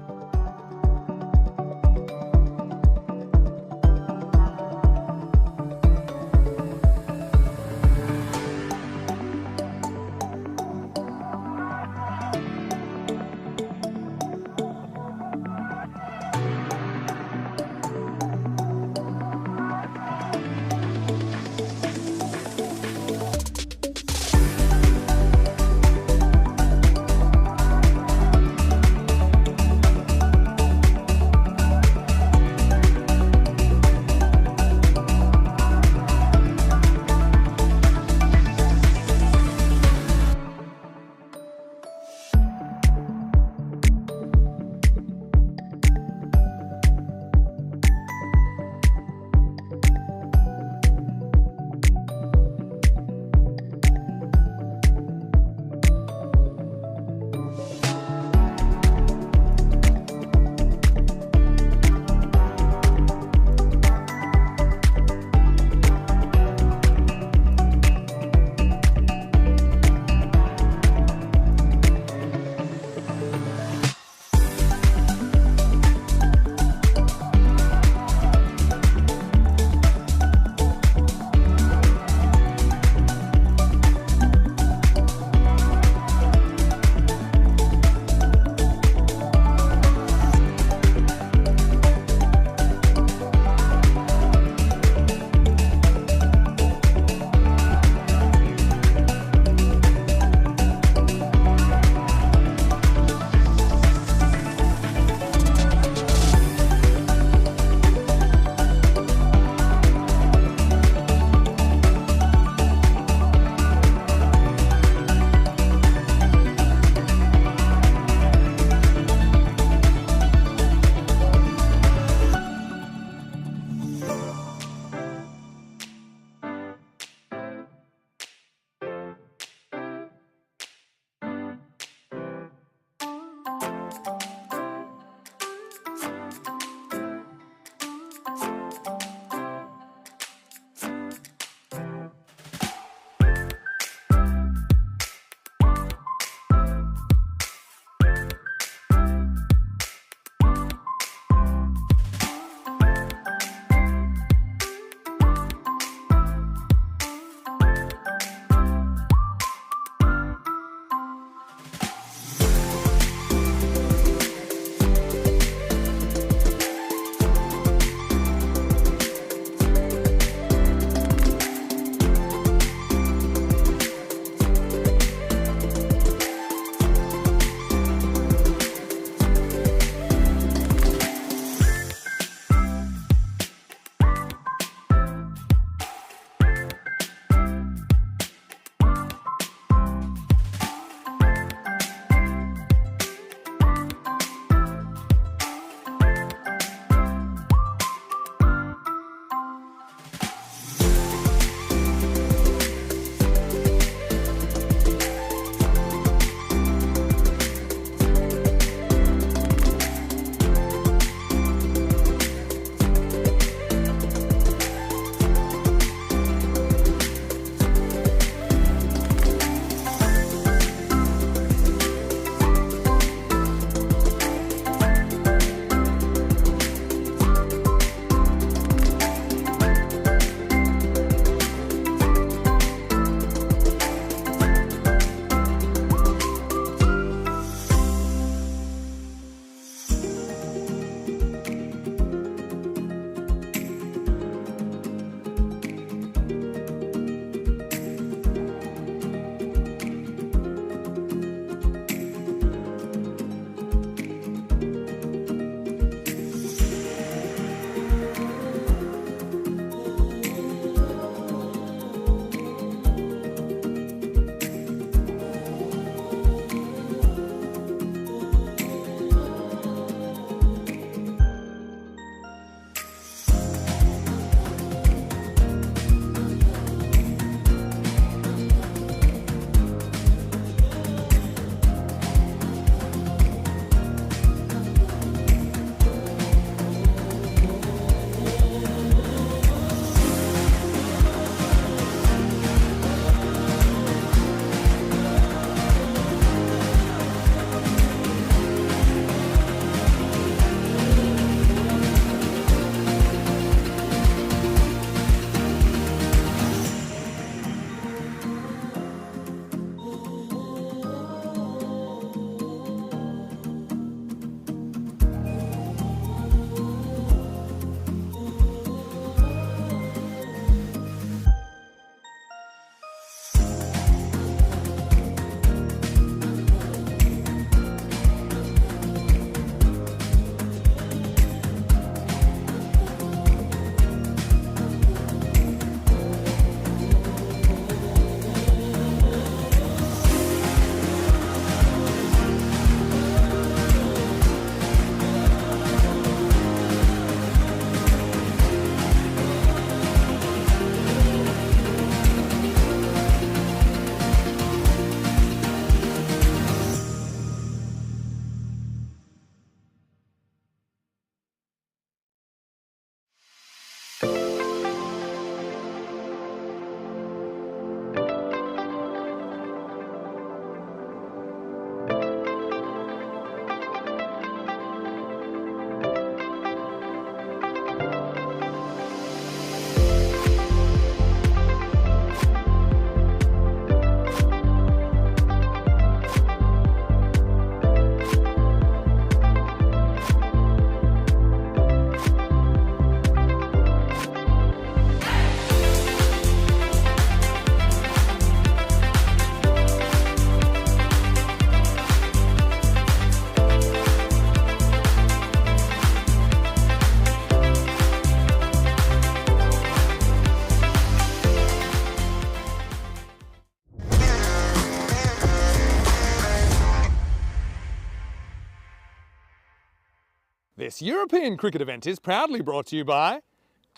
This European cricket event is proudly brought to you by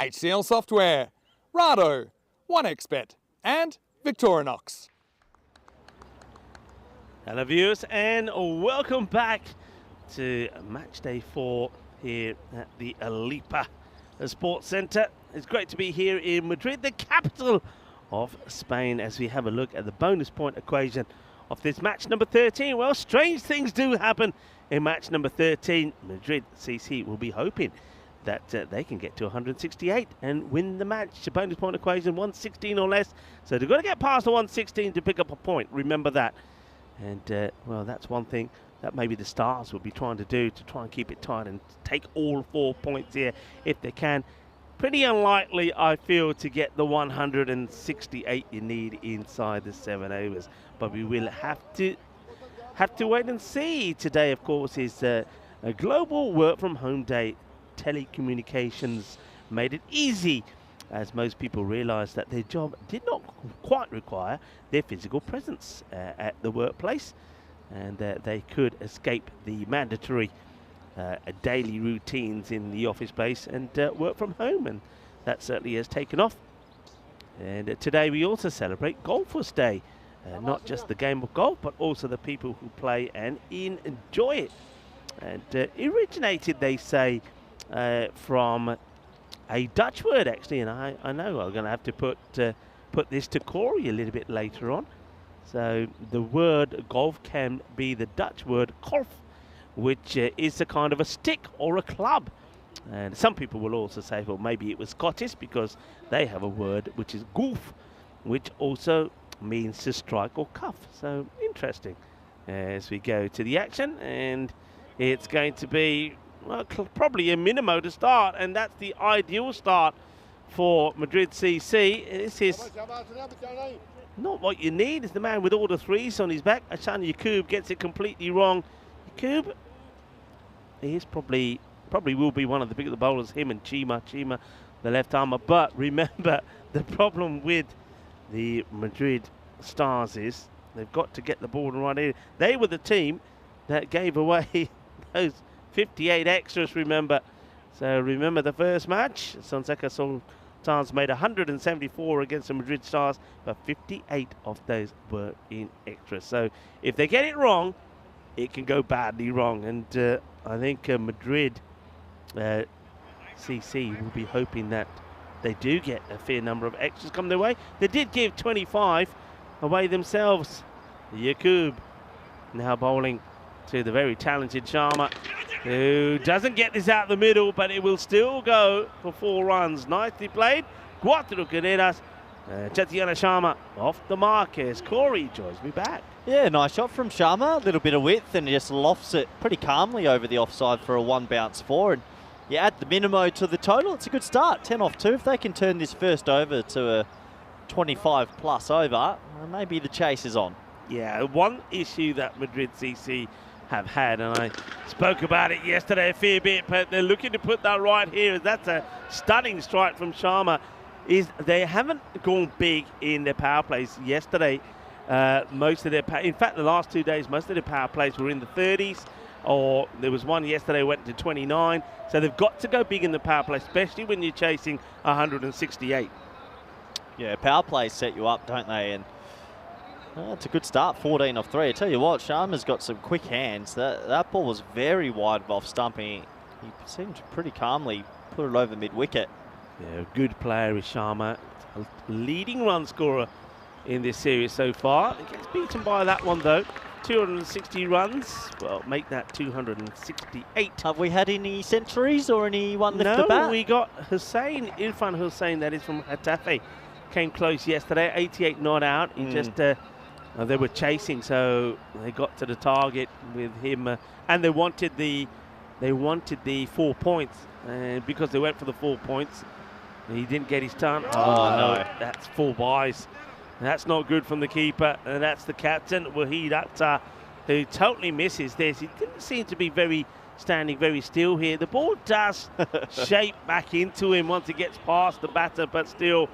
HCL Software, Rado, 1xBet and Victorinox. Hello viewers and welcome back to match day 4 here at the Alipa Sports Centre. It's great to be here in Madrid, the capital of Spain, as we have a look at the bonus point equation of this match number 13. Well, strange things do happen in match number 13. Madrid CC will be hoping that they can get to 168 and win the match. The bonus point equation 116 or less, so they've got to get past the 116 to pick up a point. Remember that. And well, that's one thing that maybe the Stars will be trying to do, to try and keep it tight and take all 4 points here if they can. Pretty unlikely, I feel, to get the 168 you need inside the 7 overs, but we will have to wait and see. Today, of course, is a global work from home day. Telecommunications made it easy, as most people realised that their job did not quite require their physical presence at the workplace, and they could escape the mandatory daily routines in the office place and work from home, and that certainly has taken off. And today we also celebrate Golfers Day, not just the game of golf, but also the people who play and enjoy it. And originated, they say, from a Dutch word, actually, and I know I'm going to have to put this to Corey a little bit later on. So the word golf can be the Dutch word golf, which is a kind of a stick or a club. And some people will also say, well, maybe it was Scottish, because they have a word which is golf, which also means to strike or cuff. So interesting as we go to the action, and it's going to be, well, probably a minimo to start, and that's the ideal start for Madrid CC. This is not what you need. It's the man with all the threes on his back. Hassan Yaqub gets it completely wrong. Yaqub, he is probably will be one of the bigger bowlers, him and Chima, the left armour. But remember, the problem with the Madrid Stars is they've got to get the ball right in. They were the team that gave away those 58 extras, remember. So remember the first match, Sonseca Sultans made 174 against the Madrid Stars, but 58 of those were in extras. So if they get it wrong, it can go badly wrong. And I think Madrid CC will be hoping that they do get a fair number of extras come their way. They did give 25 away themselves. Yaqub now bowling to the very talented Sharma, who doesn't get this out the middle, but it will still go for 4 runs. Nicely played. Cuatro carreras. Tatiana Sharma off the mark as Corey joins me back. Yeah, nice shot from Sharma. A little bit of width, and he just lofts it pretty calmly over the offside for a 1 bounce 4. And you add the minimo to the total, it's a good start. 10 off 2. If they can turn this first over to a 25 plus over, maybe the chase is on. Yeah, one issue that Madrid CC have had, and I spoke about it yesterday a fair bit, but they're looking to put that right here. That's a stunning strike from Sharma. Is they haven't gone big in their power plays. Yesterday, most of their in fact the last 2 days, most of their power plays were in the 30s, or there was one yesterday went to 29. So they've got to go big in the power play, especially when you're chasing 168. Yeah, power plays set you up, don't they? And it's a good start, 14 off 3. I tell you what, Sharma's got some quick hands. That ball was very wide off stumping. He seemed to pretty calmly put it over mid-wicket. Yeah, good player is Sharma. A leading run scorer in this series so far. He gets beaten by that one though. 260 runs. Well, make that 268. Have we had any centuries or anyone lift the bat? No, we got Hussein, Irfan Hussein, that is from Getafe. Came close yesterday, 88 not out. He just, they were chasing, so they got to the target with him. And they wanted the 4 points. And because they went for the 4 points, he didn't get his turn. Oh no. That's 4 byes. That's not good from the keeper, and that's the captain, Wahid Akhtar, who totally misses this. He didn't seem to be standing very still here. The ball does shape back into him once it gets past the batter, but still,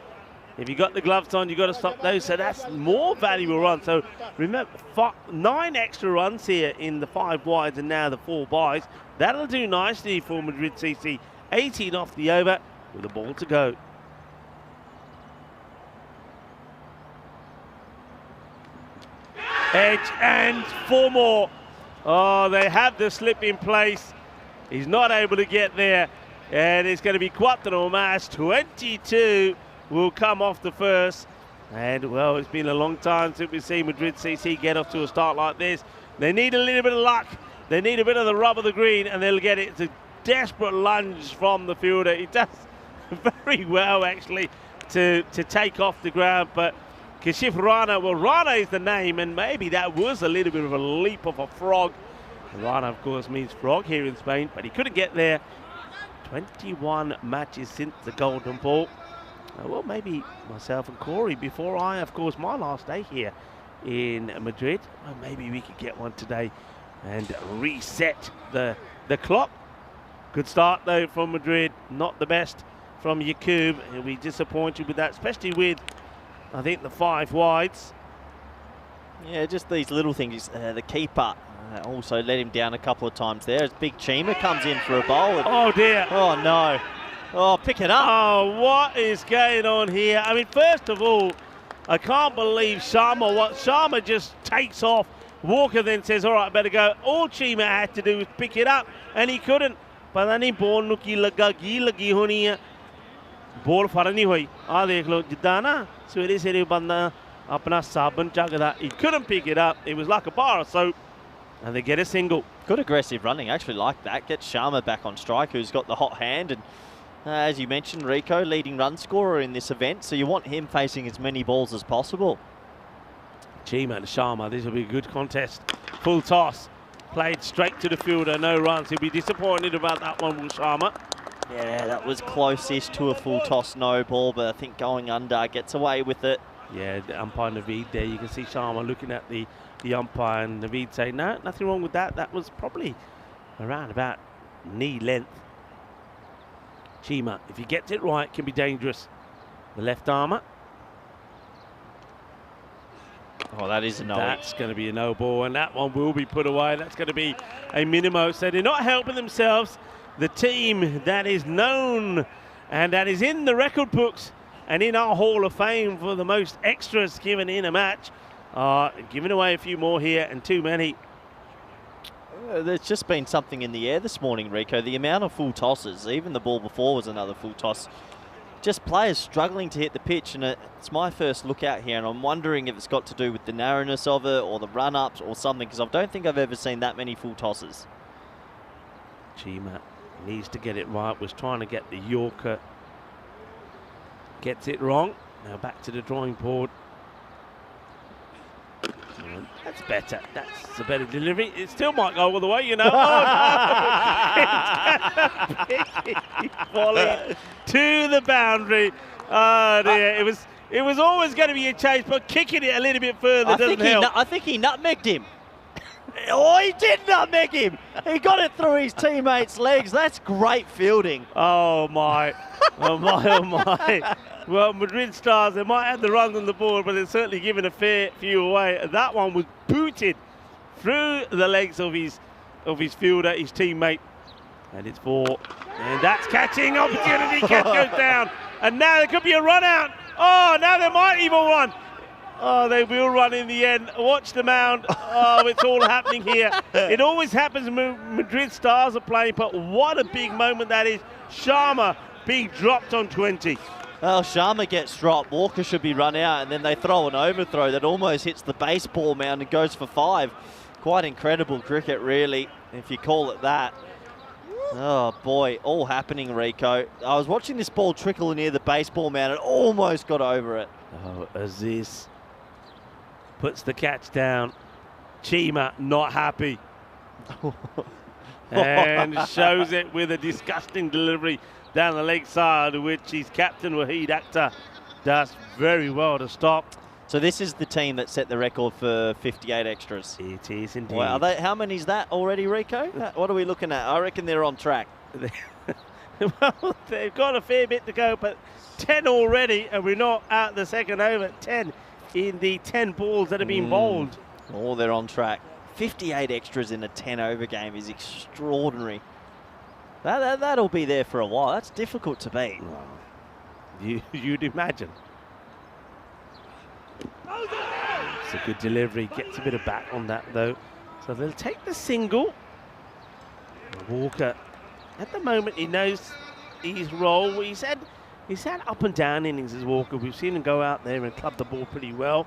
If you got the gloves on, you got to stop those. So that's more valuable runs. So remember, 9 extra runs here in the 5 wides and now the 4 byes. That'll do nicely for Madrid CC. 18 off the over with a ball to go. Edge and 4 more. Oh, they have the slip in place. He's not able to get there. And it's going to be Cuatro más. 22 will come off the first. And, well, it's been a long time since we've seen Madrid CC get off to a start like this. They need a little bit of luck. They need a bit of the rub of the green, and they'll get it. It's a desperate lunge from the fielder. He does very well, actually, to take off the ground. But Kashif Rana, well, Rana is the name, and maybe that was a little bit of a leap of a frog. Rana, of course, means frog here in Spain, but he couldn't get there. 21 matches since the golden ball. Well, maybe myself and Corey, before of course, my last day here in Madrid, well, maybe we could get one today and reset the clock. Good start, though, from Madrid. Not the best from Yakub. He'll be disappointed with that, especially with, I think, the 5 wides. Yeah, just these little things. The keeper also let him down a couple of times there. As Big Chima comes in for a bowl. And, oh, dear. Oh, no. Oh, pick it up. Oh, what is going on here? I mean, first of all, I can't believe Sharma just takes off. Walker then says, all right, I better go. All Chima had to do was pick it up, and he couldn't. पता नहीं ball नु की लगी होनी है ball फर नहीं हुई आ देख लो जिद्दां ना सवेरे सवेरे बंदा अपना साबन Chakda. He couldn't pick it up. It was like a bar of soap, and they get a single. Good aggressive running, actually like that. Gets Sharma back on strike, who's got the hot hand, and as you mentioned, Rico, leading run scorer in this event, so you want him facing as many balls as possible. Chima and Sharma, this will be a good contest. Full toss. Played straight to the fielder, no runs. He'll be disappointed about that one with Sharma. Yeah, that was closest to a full toss no ball, but I think going under gets away with it. Yeah, the umpire Naveed there, you can see Sharma looking at the umpire, and Naveed saying, no, nothing wrong with that. That was probably around about knee length. Chima, if he gets it right, can be dangerous. The left armour. Oh, that is a no. That's going to be a no ball, and that one will be put away. That's going to be a minimo. So they're not helping themselves. The team that is known and that is in the record books and in our Hall of Fame for the most extras given in a match are giving away a few more here, and too many. There's just been something in the air this morning, Rico. The amount of full tosses, even the ball before was another full toss. Just players struggling to hit the pitch, and it's my first look out here, and I'm wondering if it's got to do with the narrowness of it or the run-ups or something, because I don't think I've ever seen that many full tosses. Chima needs to get it right, was trying to get the Yorker. Gets it wrong. Now back to the drawing board. That's better. That's a better delivery. It still might go all the way, you know. Oh, no. It's volley to the boundary. Oh, dear. It was always going to be a chase, but kicking it a little bit further doesn't help. I think he nutmegged him. Oh, he did nutmeg him. He got it through his teammates' legs. That's great fielding. Oh, my. Oh, my, oh, my. Well, Madrid Stars, they might have the runs on the board, but they're certainly given a fair few away. That one was booted through the legs of his fielder, his teammate. And it's 4. And that's catching opportunity. Catch goes down. And now there could be a run out. Oh, now they might even run. Oh, they will run in the end. Watch the mound. Oh, it's all happening here. It always happens when Madrid Stars are playing, but what a big moment that is. Sharma being dropped on 20. Well, Sharma gets dropped. Walker should be run out, and then they throw an overthrow that almost hits the baseball mound and goes for 5. Quite incredible cricket, really, if you call it that. Oh, boy, all happening, Rico. I was watching this ball trickle near the baseball mound and almost got over it. Oh, Aziz puts the catch down. Chima not happy. And shows it with a disgusting delivery down the leg side, which his captain Wahid Akhtar does very well to stop. So this is the team that set the record for 58 extras. It is indeed. Well, how many is that already, Rico? What are we looking at? I reckon they're on track. Well, they've got a fair bit to go, but 10 already, and we're not at the second over. 10 in the 10 balls that have been bowled. Oh, they're on track. 58 extras in a 10-over game is extraordinary. That'll be there for a while. That's difficult to beat. You'd imagine. It's a good delivery. Gets a bit of bat on that, though. So they'll take the single. Walker, at the moment, he knows his role. He's had up and down innings as Walker. We've seen him go out there and club the ball pretty well.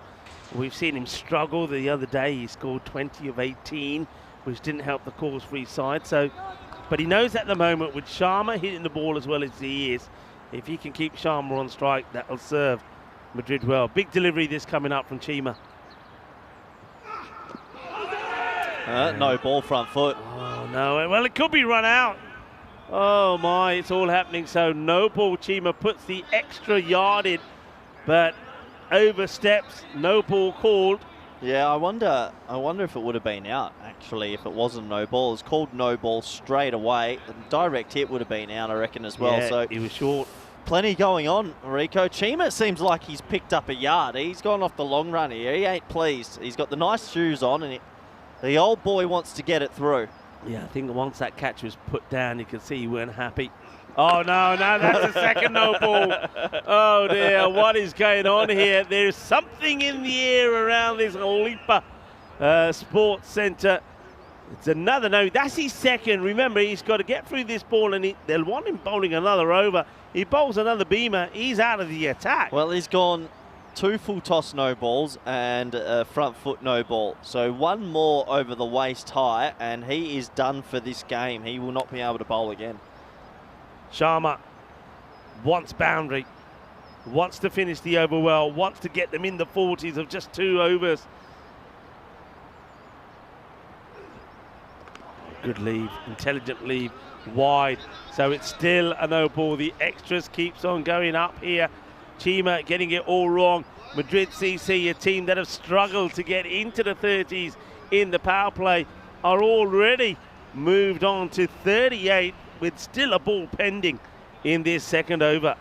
We've seen him struggle. The other day he scored 20 of 18, which didn't help the cause-free side. So, but he knows at the moment with Sharma hitting the ball as well as he is, if he can keep Sharma on strike, that'll serve Madrid well. Big delivery this coming up from Chima. No ball front foot. Oh no, well it could be run out. Oh my, it's all happening. So no ball. Chima puts the extra yard in, but oversteps, no ball called. Yeah, I wonder if it would have been out, actually, if it wasn't no ball. It's called no ball straight away. The direct hit would have been out, I reckon, as well. Yeah, so he was short. Plenty going on, Rico. Chima, it seems like he's picked up a yard. He's gone off the long run here. He ain't pleased. He's got the nice shoes on, and the old boy wants to get it through. Yeah, I think once that catch was put down, you could see he weren't happy. Oh, no, that's a second no ball. Oh, dear, what is going on here? There's something in the air around this Lipa Sports Centre. It's another no. That's his second. Remember, he's got to get through this ball, and they'll want him bowling another over. He bowls another beamer. He's out of the attack. Well, he's gone 2 full toss no balls and a front foot no ball. So 1 more over the waist high, and he is done for this game. He will not be able to bowl again. Sharma wants boundary, wants to finish the over well, wants to get them in the 40s of just 2 overs. Good leave, intelligent leave, wide. So it's still a no ball. The extras keeps on going up here. Chima getting it all wrong. Madrid CC, a team that have struggled to get into the 30s in the power play, are already moved on to 38 with still a ball pending in this second over.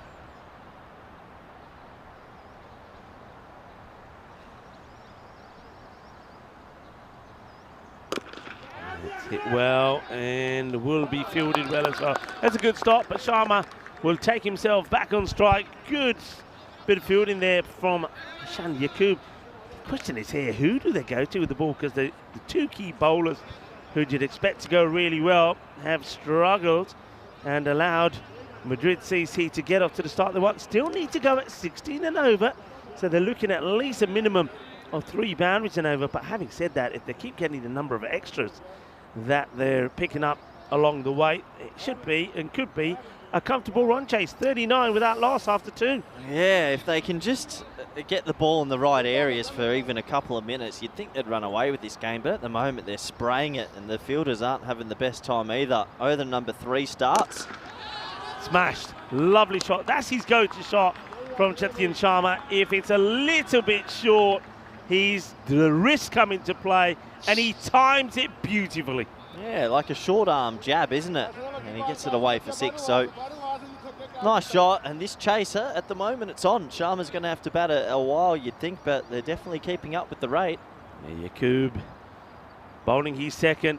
It's hit well and will be fielded well as well. That's a good stop, but Sharma will take himself back on strike. Good bit of fielding there from Shan Yaqub. The question is here, who do they go to with the ball? Because the 2 key bowlers who you'd expect to go really well have struggled and allowed Madrid CC to get off to the start they want. Still need to go at 16 and over, so they're looking at least a minimum of 3 boundaries and over. But having said that, if they keep getting the number of extras that they're picking up along the way, it should be and could be a comfortable run chase. 39 without loss after 2. Yeah, if they can just get the ball in the right areas for even a couple of minutes, you'd think they'd run away with this game. But at the moment, they're spraying it, and the fielders aren't having the best time either. Over number 3 starts. Smashed. Lovely shot. That's his go-to shot from Chetyan Sharma. If it's a little bit short, he's the risk come into play, and he times it beautifully. Yeah, like a short arm jab, isn't it? And he gets it away for 6. So nice shot. And this chaser, at the moment, it's on. Sharma's going to have to bat a while, you'd think, but they're definitely keeping up with the rate. Yaqub bowling his second.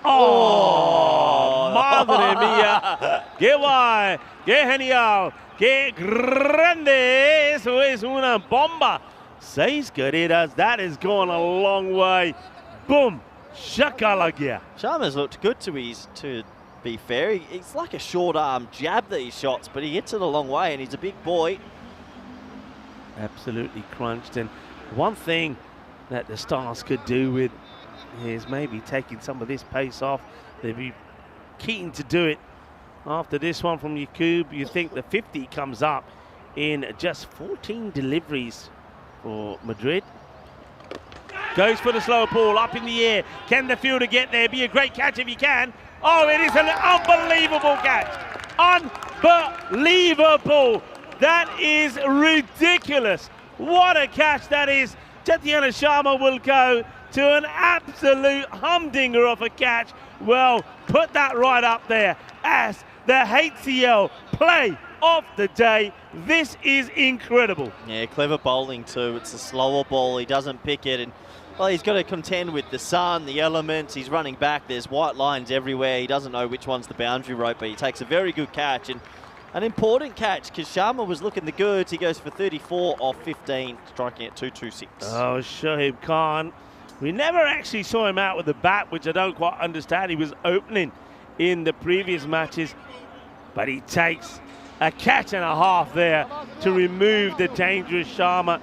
Oh, madre mía. Qué guay, qué genial, qué grande. Eso es una bomba. 6 carreras. That has gone a long way. Boom. Shakalagia. Sharma's looked good to be fair. It's like a short arm jab that he shots, but he hits it a long way, and he's a big boy. Absolutely crunched. And one thing that the Stars could do with is maybe taking some of this pace off. They'd be keen to do it after this one from Yaqub. You think the 50 comes up in just 14 deliveries for Madrid. Goes for the slow ball up in the air. Can the fielder get there? Be a great catch if he can. Oh, it is an unbelievable catch. Unbelievable. That is ridiculous. What a catch that is. Chetyan Sharma will go to an absolute humdinger of a catch. Well, put that right up there as the HCL play of the day. This is incredible. Yeah, clever bowling too. It's a slower ball. He doesn't pick it, and well, he's got to contend with the sun, the elements. He's running back. There's white lines everywhere. He doesn't know which one's the boundary rope, but he takes a very good catch, and an important catch because Sharma was looking the goods. He goes for 34 off 15, striking at 226. Oh, Shoaib Khan. We never actually saw him out with the bat, which I don't quite understand. He was opening in the previous matches, but he takes a catch and a half there to remove the dangerous Sharma.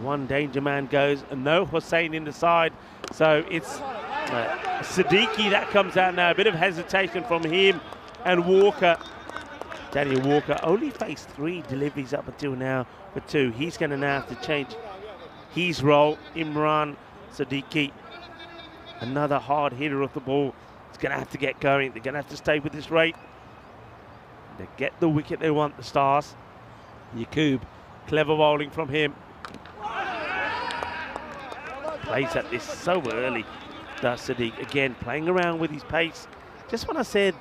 One danger man goes, and no Hussain in the side. So it's Siddiqui that comes out now. A bit of hesitation from him and Walker. Daniel Walker only faced 3 deliveries up until now for 2. He's going to now have to change his role. Imran Siddiqui, another hard hitter of the ball. He's going to have to get going. They're going to have to stay with this rate. They get the wicket they want, the Stars. Yaqub, clever bowling from him. Plays at this so early, does Sadiq. Again, playing around with his pace. Just what I said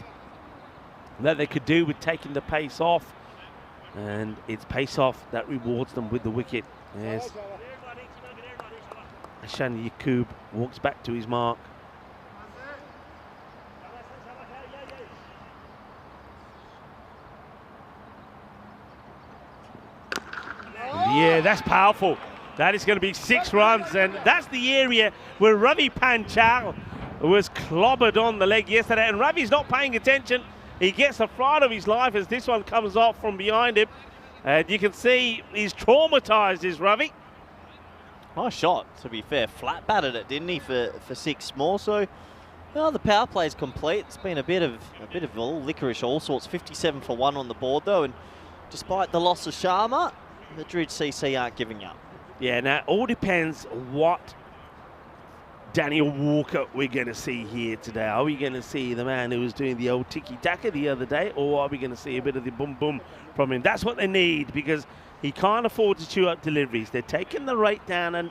that they could do with taking the pace off. And it's pace off that rewards them with the wicket. Yes. Ashan Yaqub walks back to his mark. Yeah, that's powerful. That is going to be 6 runs, and that's the area where Ravi Panchal was clobbered on the leg yesterday, and Ravi's not paying attention. He gets the fright of his life as this one comes off from behind him, and you can see he's traumatized, is Ravi. Nice shot, to be fair. Flat batted it, didn't he, for 6 more? So, well, the power play's complete. It's been a bit of all licorice, all sorts. 57 for 1 on the board, though, and despite the loss of Sharma, Madrid CC aren't giving up. Yeah, now it all depends what Daniel Walker we're going to see here today. Are we going to see the man who was doing the old tiki-taka the other day, or are we going to see a bit of the boom-boom from him? That's what they need, because he can't afford to chew up deliveries. They're taking the rate down and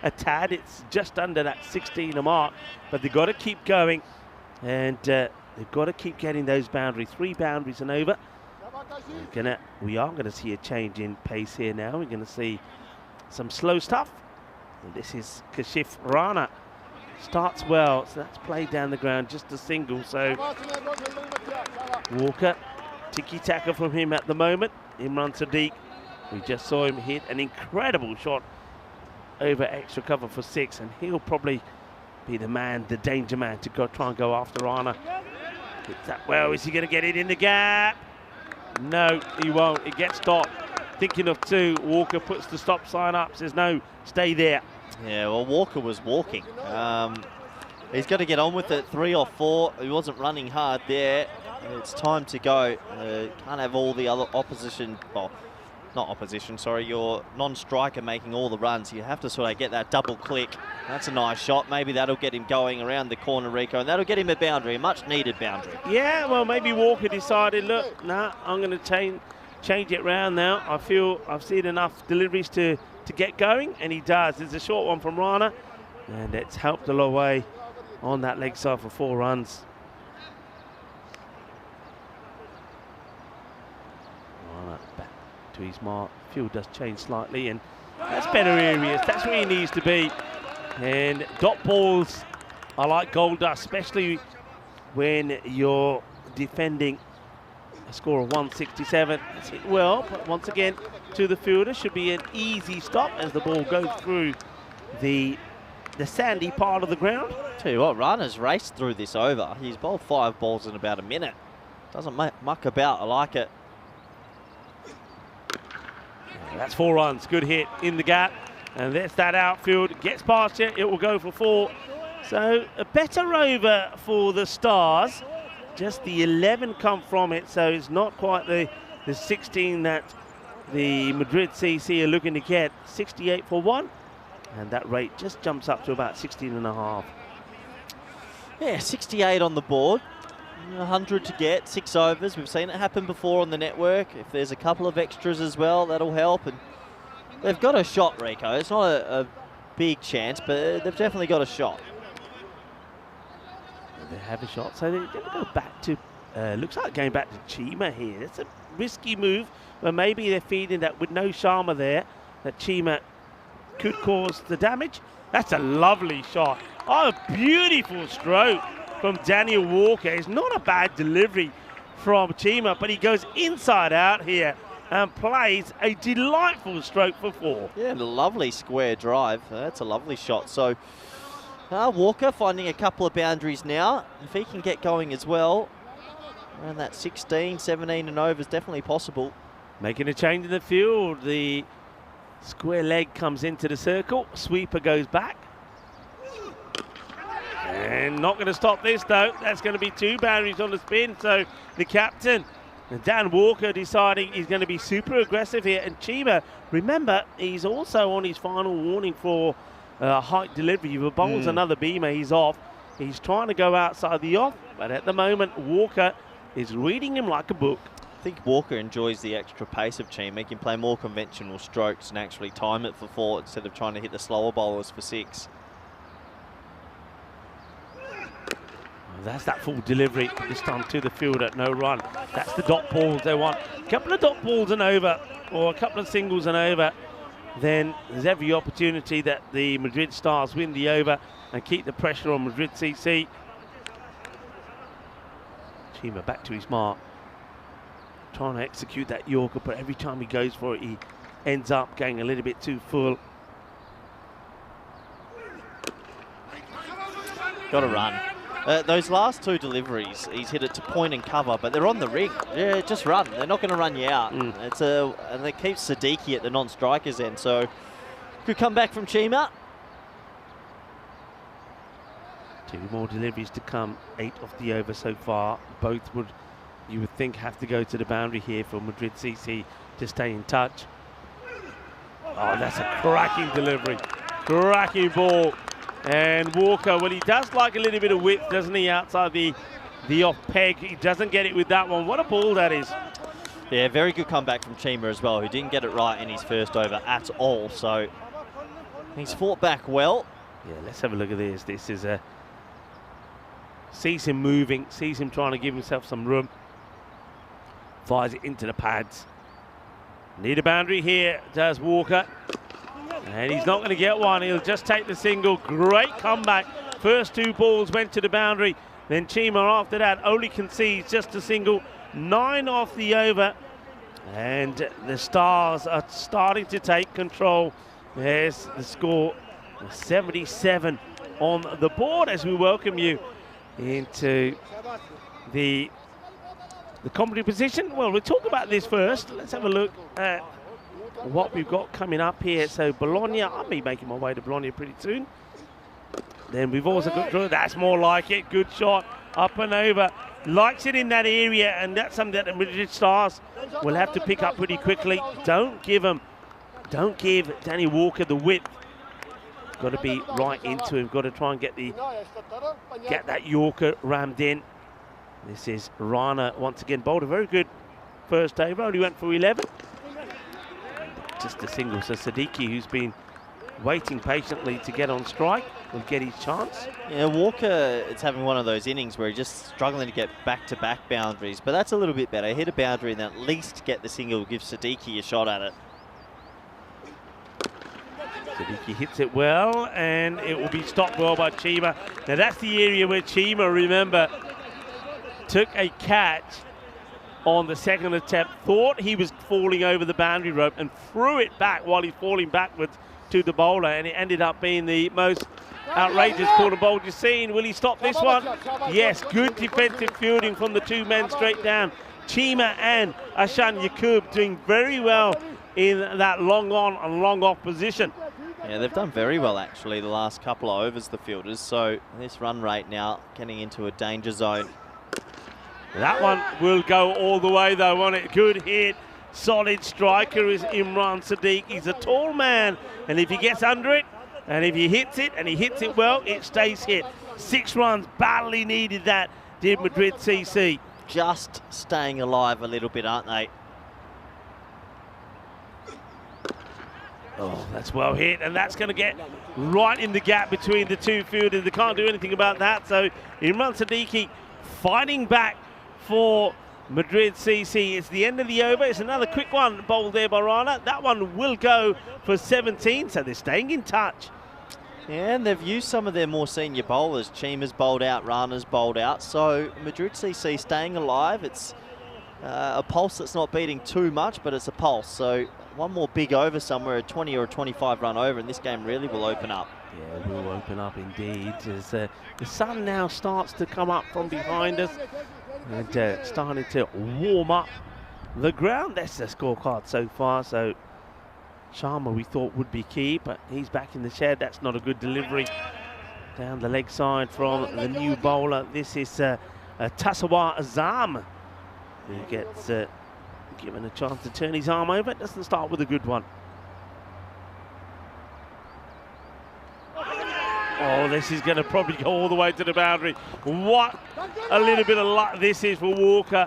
a tad. It's just under that 16 mark, but they've got to keep going, and they've got to keep getting those boundaries. 3 boundaries and over. We are going to see a change in pace here now. We're going to see some slow stuff. And this is Kashif Rana. Starts well, so that's played down the ground, just a single. So Walker, tiki-taka from him at the moment. Imran Sadiq, we just saw him hit an incredible shot over extra cover for 6, and he'll probably be the man, the danger man, to try and go after Rana. Hits that well. Is he going to get it in the gap? No, he won't. It gets stopped. Thinking of 2, Walker puts the stop sign up, says no, stay there. Yeah, well, Walker was walking. He's got to get on with it. 3 or 4. He wasn't running hard there. It's time to go. Can't have all the other opposition, well, not opposition, sorry, your non-striker making all the runs. You have to sort of get that double click. That's a nice shot. Maybe that'll get him going around the corner, Rico, and that'll get him a boundary, a much-needed boundary. Yeah, well, maybe Walker decided, look, nah, I'm going to change it round now. I feel I've seen enough deliveries to get going, and he does. There's a short one from Rana, and it's helped a long way on that leg side for 4 runs. Rana back to his mark. Field does change slightly, and that's better areas. That's where he needs to be. And dot balls are like gold dust, especially when you're defending a score of 167. It's hit well, but once again to the fielder. Should be an easy stop as the ball goes through the sandy part of the ground. Tell you what, Rana's raced through this over. He's bowled 5 balls in about a minute. Doesn't muck about. I like it. That's 4 runs. Good hit in the gap. And there's that outfield. Gets past it. It will go for 4. So a better over for the Stars. Just the 11 come from it. So it's not quite the 16 that the Madrid CC are looking to get. 68 for 1. And that rate just jumps up to about 16.5. Yeah, 68 on the board. 100 to get, 6 overs. We've seen it happen before on the network. If there's a couple of extras as well, that'll help. And they've got a shot, Rico. It's not a big chance, but they've definitely got a shot. They have a shot, so they're going to go back to, looks like going back to Chima here. It's a risky move, but maybe they're feeling that with no Sharma there, that Chima could cause the damage. That's a lovely shot. Oh, a beautiful stroke from Daniel Walker. It's not a bad delivery from Chima, but he goes inside out here and plays a delightful stroke for 4. Yeah, and a lovely square drive. That's a lovely shot. So Walker finding a couple of boundaries now. If he can get going as well, around that 16, 17 and over is definitely possible. Making a change in the field. The square leg comes into the circle. Sweeper goes back. And not going to stop this though. That's going to be 2 boundaries on the spin. So the captain, Dan Walker, deciding he's going to be super aggressive here. And Chima, remember, he's also on his final warning for height delivery. If he bowls another beamer, he's off. He's trying to go outside the off, but at the moment, Walker is reading him like a book. I think Walker enjoys the extra pace of Chima. He can play more conventional strokes and actually time it for 4 instead of trying to hit the slower bowlers for 6. That's that full delivery, this time to the fielder, no run. That's the dot balls they want. A couple of dot balls and over, or a couple of singles and over, then there's every opportunity that the Madrid Stars win the over and keep the pressure on Madrid CC. Chima back to his mark, trying to execute that Yorker, but every time he goes for it, he ends up getting a little bit too full. Got to run. Those last 2 deliveries, he's hit it to point and cover, but they're on the ring. Yeah, just run. They're not going to run you out. And it keeps Siddiqui at the non-strikers end, so could come back from Chima. 2 more deliveries to come, 8 off the over so far. Both you would think, have to go to the boundary here for Madrid CC to stay in touch. Oh, that's a cracking delivery. Cracking ball. And Walker, well, he does like a little bit of width, doesn't he, outside the off peg. He doesn't get it with that one. What a ball that is. Yeah, very good comeback from Chima as well, who didn't get it right in his first over at all. So he's fought back well. Yeah, let's have a look at this. This is sees him moving, sees him trying to give himself some room. Fires it into the pads. Need a boundary here, does Walker. And he's not going to get one. He'll just take the single. Great comeback. First 2 balls went to the boundary. Then Chima after that only concedes just a single. 9 off the over. And the Stars are starting to take control. There's the score. 77 on the board as we welcome you into the commentary position. Well, we'll talk about this first. Let's have a look at what we've got coming up here. So Bologna, I'll be making my way to Bologna pretty soon. Then we've also got Drew. That's more like it. Good shot, up and over. Likes it in that area, and that's something that the Madrid Stars will have to pick up pretty quickly. Don't give Danny Walker the width. Got to be right into him. Got to try and get that Yorker rammed in. This is Rana once again bowled a very good first over. Only went for 11. Just a single. So Siddiqui, who's been waiting patiently to get on strike, will get his chance. Yeah, Walker is having one of those innings where he's just struggling to get back-to-back boundaries, but that's a little bit better. Hit a boundary and at least get the single, give Siddiqui a shot at it. Siddiqui hits it well, and it will be stopped well by Chima. Now that's the area where Chima, remember, took a catch on the second attempt, thought he was falling over the boundary rope and threw it back while he's falling backwards to the bowler, and it ended up being the most outrageous corner bowl you've seen. Will he stop this one? Yes, good defensive fielding from the 2 men straight down. Chima and Ashan Yaqub doing very well in that long on and long off position. Yeah, they've done very well actually the last couple of overs, the fielders. So this run rate now getting into a danger zone. That one will go all the way though, won't it? Good hit. Solid striker is Imran Sadiq. He's a tall man, and if he gets under it, and if he hits it, and he hits it well, it stays hit. 6 runs, badly needed that, did Madrid CC. Just staying alive a little bit, aren't they? Oh, that's well hit, and that's going to get right in the gap between the 2 fielders. They can't do anything about that, so Imran Siddiqui fighting back for Madrid CC. It's the end of the over. It's another quick one bowled there by Rana. That one will go for 17, so they're staying in touch. Yeah, and they've used some of their more senior bowlers. Chima's bowled out, Rana's bowled out. So Madrid CC staying alive. It's a pulse that's not beating too much, but it's a pulse. So one more big over somewhere, a 20 or a 25 run over, and this game really will open up. Yeah, it will open up indeed. As the sun now starts to come up from behind us and starting to warm up the ground. That's the scorecard so far. So Sharma we thought would be key, but he's back in the shed. That's not a good delivery down the leg side from the new bowler. This is Tasawa Azam, who gets given a chance to turn his arm over. It doesn't start with a good one. Oh, this is going to probably go all the way to the boundary. What a little bit of luck this is for Walker.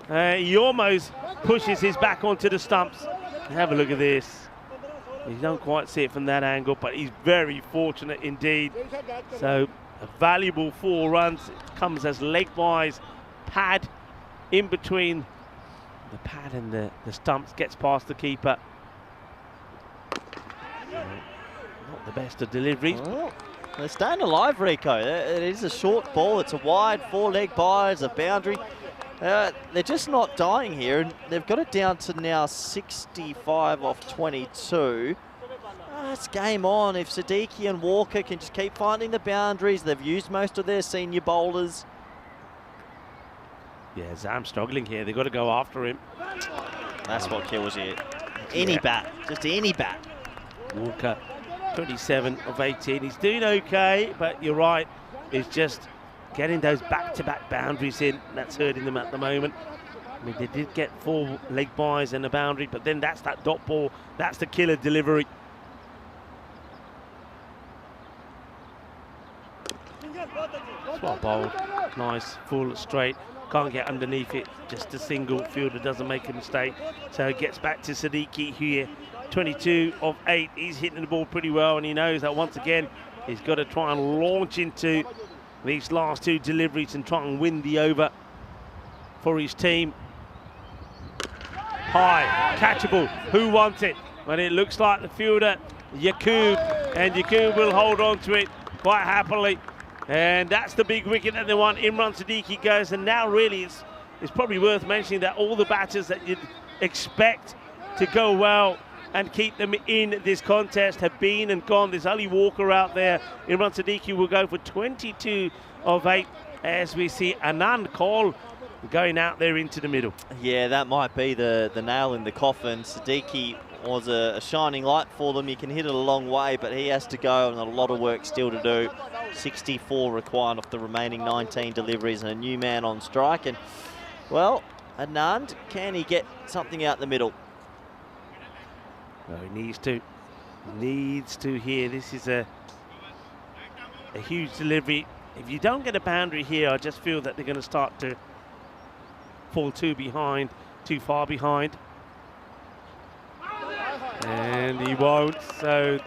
He almost pushes his back onto the stumps. Have a look at this. You don't quite see it from that angle, but he's very fortunate indeed. So a valuable 4 runs. It comes as leg-wise pad in between the pad and the stumps, gets past the keeper. Not the best of deliveries. Oh, they're staying alive, Rico. It is a short ball. It's a wide 4-leg by. It's a boundary. They're just not dying here, and they've got it down to now 65 off 22. It's game on. If Siddiqui and Walker can just keep finding the boundaries, they've used most of their senior bowlers. Yeah, Zam's struggling here. They've got to go after him. That's what kills you. Any bat, just any bat. Walker, 27 of 18. He's doing okay, but you're right. It's just getting those back-to-back boundaries in. That's hurting them at the moment. I mean, they did get 4 leg buys and a boundary, but then that's that dot ball. That's the killer delivery. Well bowled. Nice, full, straight. Can't get underneath it. Just a single. Fielder doesn't make a mistake. So it gets back to Siddiqui here. 22 of 8. He's hitting the ball pretty well, and he knows that once again he's got to try and launch into these last 2 deliveries and try and win the over for his team. High, catchable. Who wants it? But it looks like the fielder, Yaqub, and Yaqub will hold on to it quite happily. And that's the big wicket that they want. Imran Siddiqui goes, and now really it's probably worth mentioning that all the batters that you'd expect to go well and keep them in this contest have been and gone. There's only Walker out there. Imran Siddiqui will go for 22 of 8 as we see Anand Kaul going out there into the middle. Yeah, that might be the nail in the coffin. Siddiqui was a shining light for them. He can hit it a long way, but he has to go, and a lot of work still to do. 64 required off the remaining 19 deliveries, and a new man on strike. And, well, Anand, can he get something out the middle? No, he needs to. Needs to here. This is a huge delivery. If you don't get a boundary here, I just feel that they're going to start to fall too far behind. And he won't. So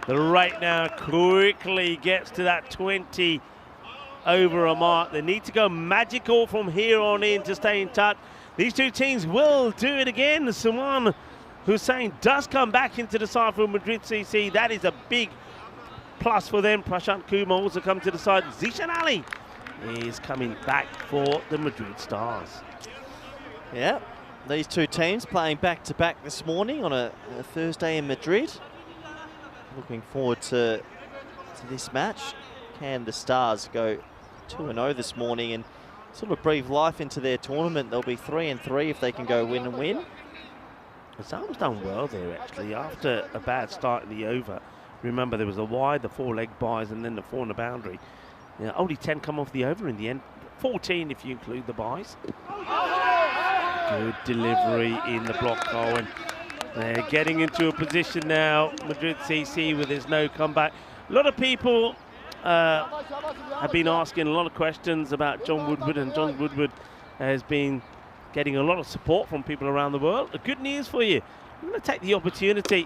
the rate now quickly gets to that 20 over a mark. They need to go magical from here on in to stay in touch. These 2 teams will do it again. Suman Hussain does come back into the side for Madrid CC. That is a big plus for them. Prashant Kumar also comes to the side. Zishan Ali is coming back for the Madrid Stars. Yeah, these 2 teams playing back-to-back this morning on a Thursday in Madrid. Looking forward to this match. Can the Stars go 2-0 this morning and sort of breathe life into their tournament? They'll be 3-3 if they can go win and win. Sam's done well there actually after a bad start in the over. Remember, there was a wide, the 4 leg buys, and then the 4 on the boundary. Only 10 come off the over in the end. 14 if you include the buys. Good delivery in the block, Cohen. They're getting into a position now, Madrid CC, where there's no comeback. A lot of people have been asking a lot of questions about John Woodward, and John Woodward has been getting a lot of support from people around the world. Good news for you. I'm going to take the opportunity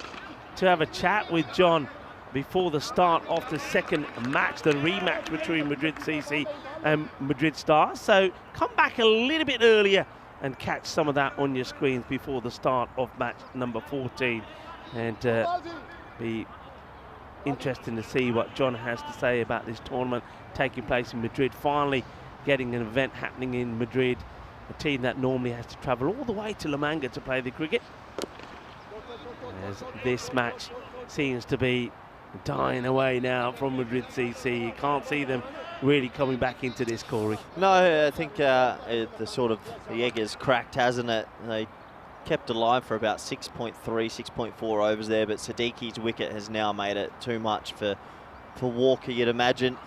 to have a chat with John before the start of the second match, the rematch between Madrid CC and Madrid Stars. So come back a little bit earlier and catch some of that on your screens before the start of match number 14. And be interesting to see what John has to say about this tournament taking place in Madrid. Finally getting an event happening in Madrid, a team that normally has to travel all the way to La Manga to play the cricket. As this match seems to be dying away now from Madrid CC. You can't see them really coming back into this, Corey. No, I think the egg has cracked, hasn't it? They kept alive for about 6.3, 6.4 overs there, but Sadiqi's wicket has now made it too much for Walker, you'd imagine.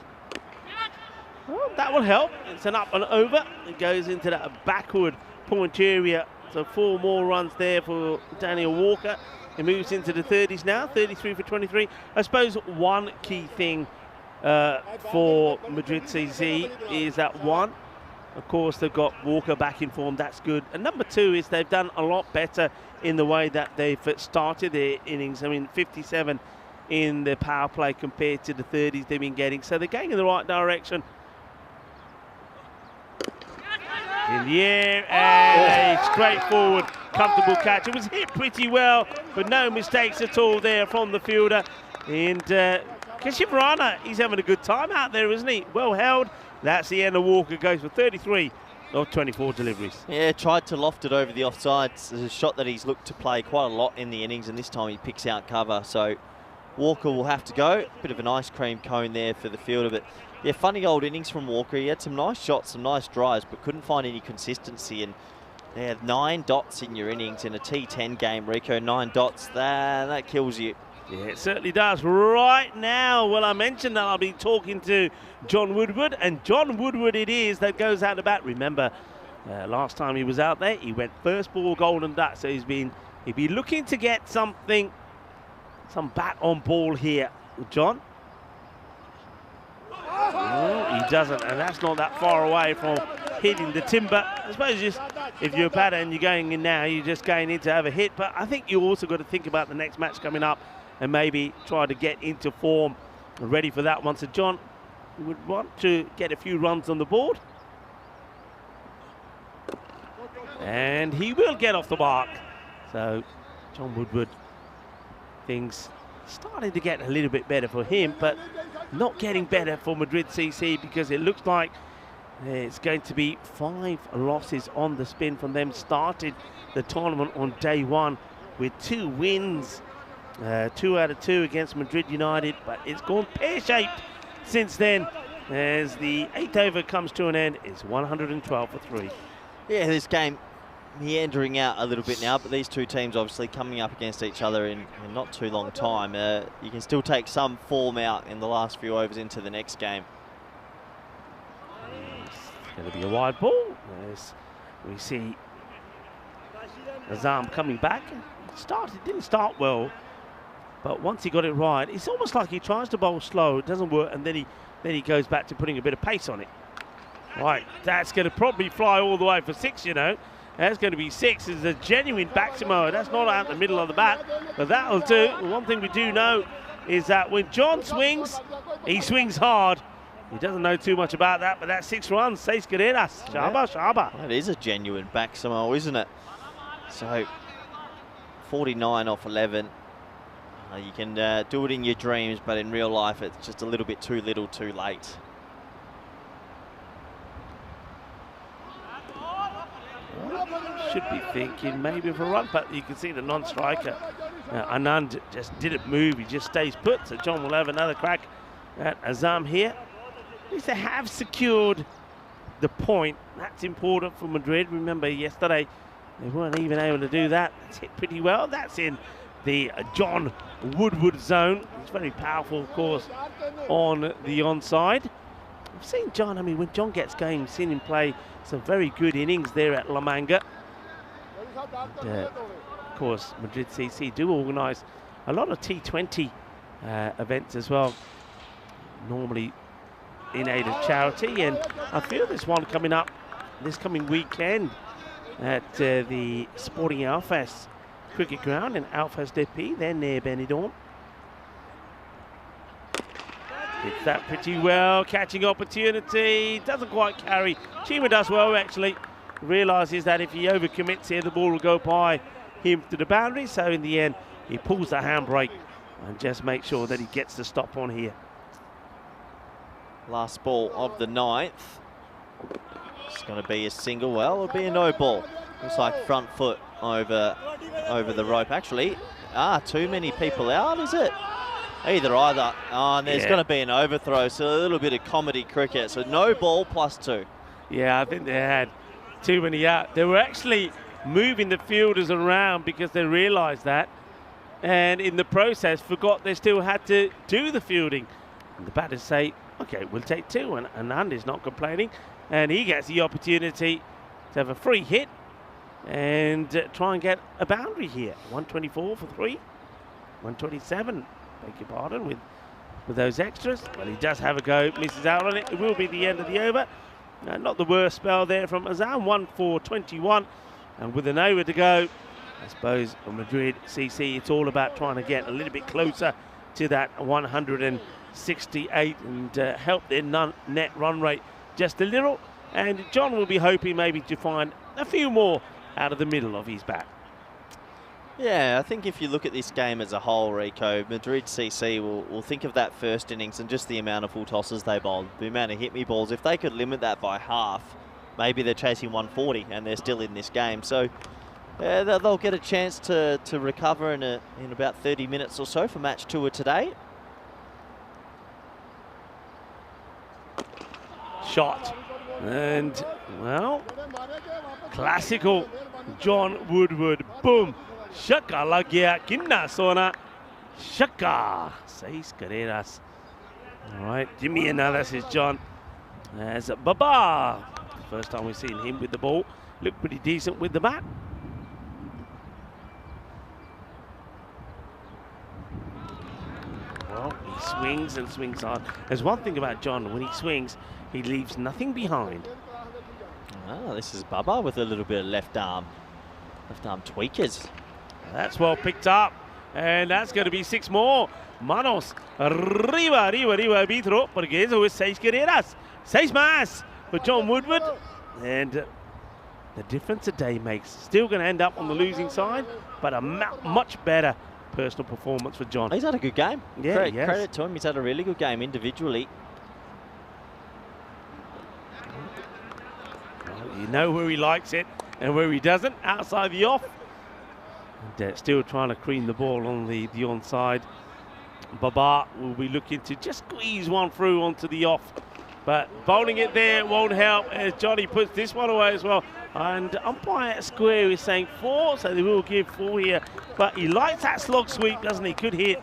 Well, that will help. It's an up and over. It goes into that backward point area. So 4 more runs there for Daniel Walker. He moves into the 30s now, 33 for 23. I suppose one key thing for Madrid CC is that one, of course, they've got Walker back in form. That's good. And number 2 is they've done a lot better in the way that they've started their innings. I mean, 57 in the power play compared to the 30s they've been getting. So they're going in the right direction. In the air, and a straightforward, comfortable catch. It was hit pretty well, but no mistakes at all there from the fielder. And Keshivarana, he's having a good time out there, isn't he? Well held. That's the end of Walker, goes for 33 of 24 deliveries. Yeah, tried to loft it over the offsides. There's a shot that he's looked to play quite a lot in the innings, and this time he picks out cover. So Walker will have to go. Bit of an ice cream cone there for the fielder, but yeah, funny old innings from Walker. He had some nice shots, some nice drives, but couldn't find any consistency. And yeah, 9 dots in your innings in a T10 game, Rico. 9 dots, that kills you. Yeah, it certainly does. Right now, well, I mentioned that I'll be talking to John Woodward, and John Woodward it is that goes out the bat. Remember, last time he was out there, he went first ball golden duck, so he'd be looking to get some bat on ball here. John? Oh, he doesn't, and that's not that far away from hitting the timber. I suppose just if you're a batter and you're going in now, you're just going in to have a hit. But I think you also got to think about the next match coming up and maybe try to get into form and ready for that one. So John would want to get a few runs on the board. And he will get off the mark. So John Woodward, things starting to get a little bit better for him, but not getting better for Madrid CC, because it looks like it's going to be 5 losses on the spin from them. Started the tournament on day 1 with 2 wins, 2 out of 2 against Madrid United, but it's gone pear-shaped since then as the 8th over comes to an end. It's 112 for 3. Yeah, this game meandering out a little bit now, but these two teams obviously coming up against each other in not too long time. You can still take some form out in the last few overs into the next game. It's going to be a wide ball as we see Azam coming back. Didn't start well, but once he got it right, it's almost like he tries to bowl slow, it doesn't work, and then he goes back to putting a bit of pace on it. Right, that's going to probably fly all the way for 6, you know. That's going to be 6. It's a genuine back to mower. That's not out the middle of the bat, but that'll do. One thing we do know is that when John swings, he swings hard. He doesn't know too much about that, but that's 6 runs. 6 carreras. Shaba, shaba. That is a genuine back Samoa, isn't it? So 49 off 11. You can do it in your dreams, but in real life, it's just a little bit too little, too late. Should be thinking maybe of a run, but you can see the non-striker Anand just didn't move. He just stays put. So John will have another crack at Azam here. At least they have secured the point. That's important for Madrid. Remember yesterday they weren't even able to do that. That's hit pretty well. That's in the John Woodward zone. It's very powerful, of course, on the onside. I've seen John, I mean, when John gets going, we've seen him play some very good innings there at La Manga. And, of course, Madrid CC do organise a lot of T20 events as well, normally in aid of charity. And I feel there's one coming up this coming weekend at the Sporting Alfas cricket ground in Alfas DP. They're near Benidorm. Hits that pretty well, catching opportunity, doesn't quite carry. Chima does well actually, realises that if he overcommits here, the ball will go by him to the boundary. So in the end, he pulls the handbrake and just makes sure that he gets the stop on here. Last ball of the 9th. It's going to be a single. Well, it'll be a no ball. Looks like front foot over the rope. Actually, too many people out, is it? Either. Oh, and there's going to be an overthrow, so a little bit of comedy cricket. So no ball +2. Yeah, I think they had too many out. They were actually moving the fielders around because they realised that, and in the process forgot they still had to do the fielding. And the batters say, okay, we'll take 2, and Andy's not complaining, and he gets the opportunity to have a free hit and try and get a boundary here. 124 for 3, 127, beg your pardon, with those extras. Well, he does have a go, misses out on it. It will be the end of the over. Not the worst spell there from Azam, 1 for 21, and with an over to go, I suppose on Madrid CC, it's all about trying to get a little bit closer to that 168 and help their net run rate just a little. And John will be hoping maybe to find a few more out of the middle of his bat. Yeah, I think if you look at this game as a whole, Rico, Madrid CC will think of that first innings and just the amount of full tosses they bowled, the amount of hit-me balls. If they could limit that by half, maybe they're chasing 140 and they're still in this game. So yeah, they'll get a chance to recover in about 30 minutes or so for match 2 of today. Shot. And, well, classical John Woodward. Boom. Shaka lag gaya, kinna sona. Shaka. 6 carreras. All right, give me another, says John. As Baba. First time we've seen him with the ball. Looked pretty decent with the bat. Well, he swings and swings hard. There's one thing about John, when he swings, he leaves nothing behind. Oh, this is Baba with a little bit of left arm tweakers. That's well picked up, and that's going to be 6 more. Manos, arriba, arbitro, porque eso es 6 carreras. 6 más for John Woodward, and the difference a day makes. Still going to end up on the losing side, but a much better personal performance for John. He's had a good game. Yeah, credit to him. He's had a really good game individually. Well, you know where he likes it and where he doesn't, outside the off. And still trying to cream the ball on the onside. Baba will be looking to just squeeze one through onto the off. But bowling it there won't help as Johnny puts this one away as well. And umpire square is saying 4, so they will give 4 here. But he likes that slog sweep, doesn't he? Good hit.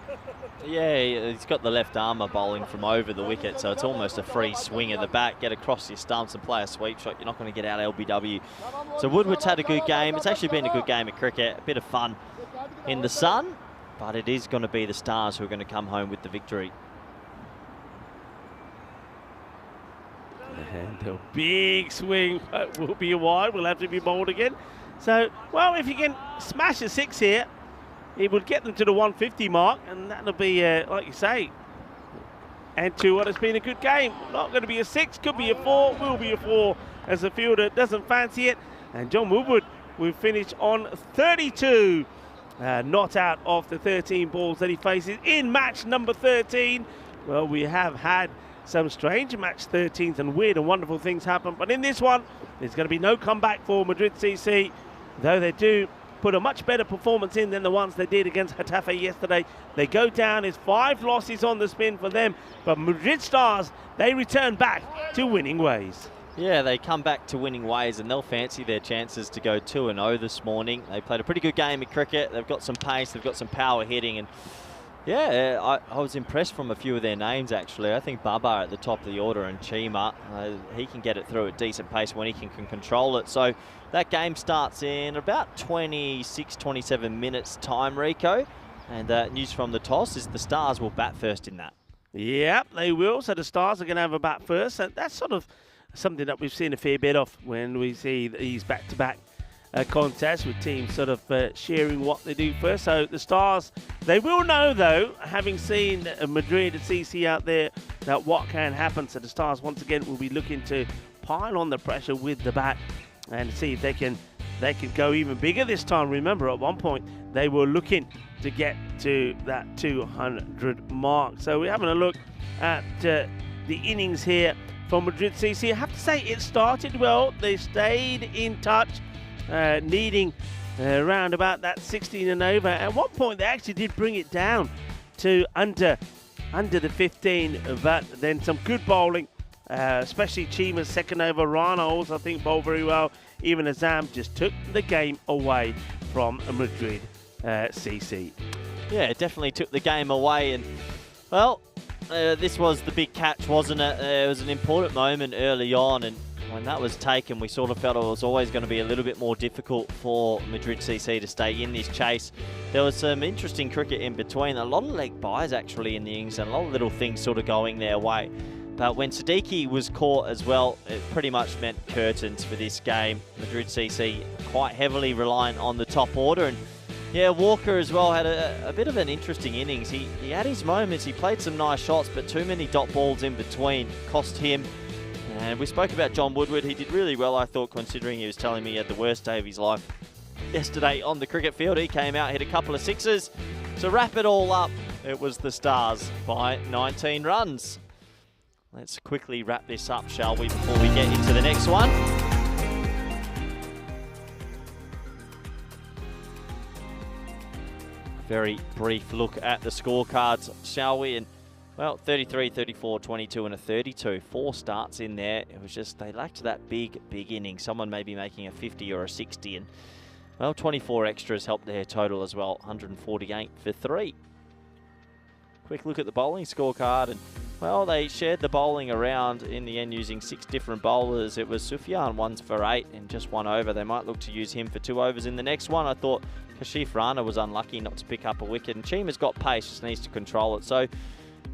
Yeah, he's got the left armour bowling from over the wicket, so it's almost a free swing at the bat. Get across your stumps and play a sweep shot. You're not going to get out LBW. So Woodward's had a good game. It's actually been a good game of cricket. A bit of fun in the sun, but it is going to be the Stars who are going to come home with the victory. And a big swing will be wide. Will have to be bowled again. So, well, if you can smash a 6 here, it would get them to the 150 mark, and that'll be, like you say, and to what has been a good game. Not going to be a 6, could be a 4, will be a 4 as the fielder doesn't fancy it. And John Woodward will finish on 32, not out of the 13 balls that he faces in match number 13. Well, we have had some strange match 13s and weird and wonderful things happen, but in this one, there's going to be no comeback for Madrid CC, though they do put a much better performance in than the ones they did against Getafe yesterday. They go down as 5 losses on the spin for them, but Madrid Stars, they return back to winning ways. Yeah, they come back to winning ways, and they'll fancy their chances to go 2-0 this morning. They played a pretty good game of cricket. They've got some pace, they've got some power hitting, and yeah, I was impressed from a few of their names, actually. I think Baba at the top of the order and Chima, he can get it through at decent pace when he can control it. So that game starts in about 26, 27 minutes time, Rico. And news from the toss is the Stars will bat first in that. Yep, they will. So the Stars are going to have a bat first. And that's sort of something that we've seen a fair bit of when we see these back-to-back contests with teams sort of sharing what they do first. So the Stars, they will know though, having seen Madrid and CC out there, that what can happen. So the Stars once again will be looking to pile on the pressure with the bat and see if they can go even bigger this time. Remember, at one point they were looking to get to that 200 mark. So we're having a look at the innings here from Madrid CC. I have to say it started well. They stayed in touch, needing around about that 16 and over. At one point they actually did bring it down to under the 15, but then some good bowling, especially Chima's second over. Rana also, I think, bowled very well. Even Azam just took the game away from Madrid CC. Yeah, it definitely took the game away, and well, this was the big catch, wasn't it? It was an important moment early on, and when that was taken, we sort of felt it was always going to be a little bit more difficult for Madrid CC to stay in this chase. There was some interesting cricket in between, a lot of leg byes actually in the innings, and a lot of little things sort of going their way. But when Siddiqui was caught as well, it pretty much meant curtains for this game. Madrid CC quite heavily reliant on the top order, and yeah, Walker as well had a bit of an interesting innings. He had his moments, he played some nice shots, but too many dot balls in between cost him. And we spoke about John Woodward. He did really well, I thought, considering he was telling me he had the worst day of his life yesterday on the cricket field. He came out, hit a couple of sixes. To wrap it all up, it was the Stars by 19 runs. Let's quickly wrap this up, shall we, before we get into the next one. Very brief look at the scorecards, shall we? And well, 33, 34, 22 and a 32. 4 starts in there. It was just, they lacked that big inning. Someone maybe making a 50 or a 60. And well, 24 extras helped their total as well. 148 for 3. Quick look at the bowling scorecard. And well, they shared the bowling around in the end using 6 different bowlers. It was Sufyan 1 for 8 and just 1 over. They might look to use him for 2 overs in the next one. I thought Kashif Rana was unlucky not to pick up a wicket. And Chima's got pace, just needs to control it. So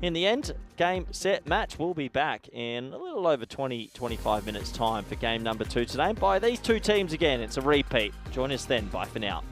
in the end, game, set, match. We'll be back in a little over 20-25 minutes time for game number 2 today. And by these 2 teams again, it's a repeat. Join us then. Bye for now.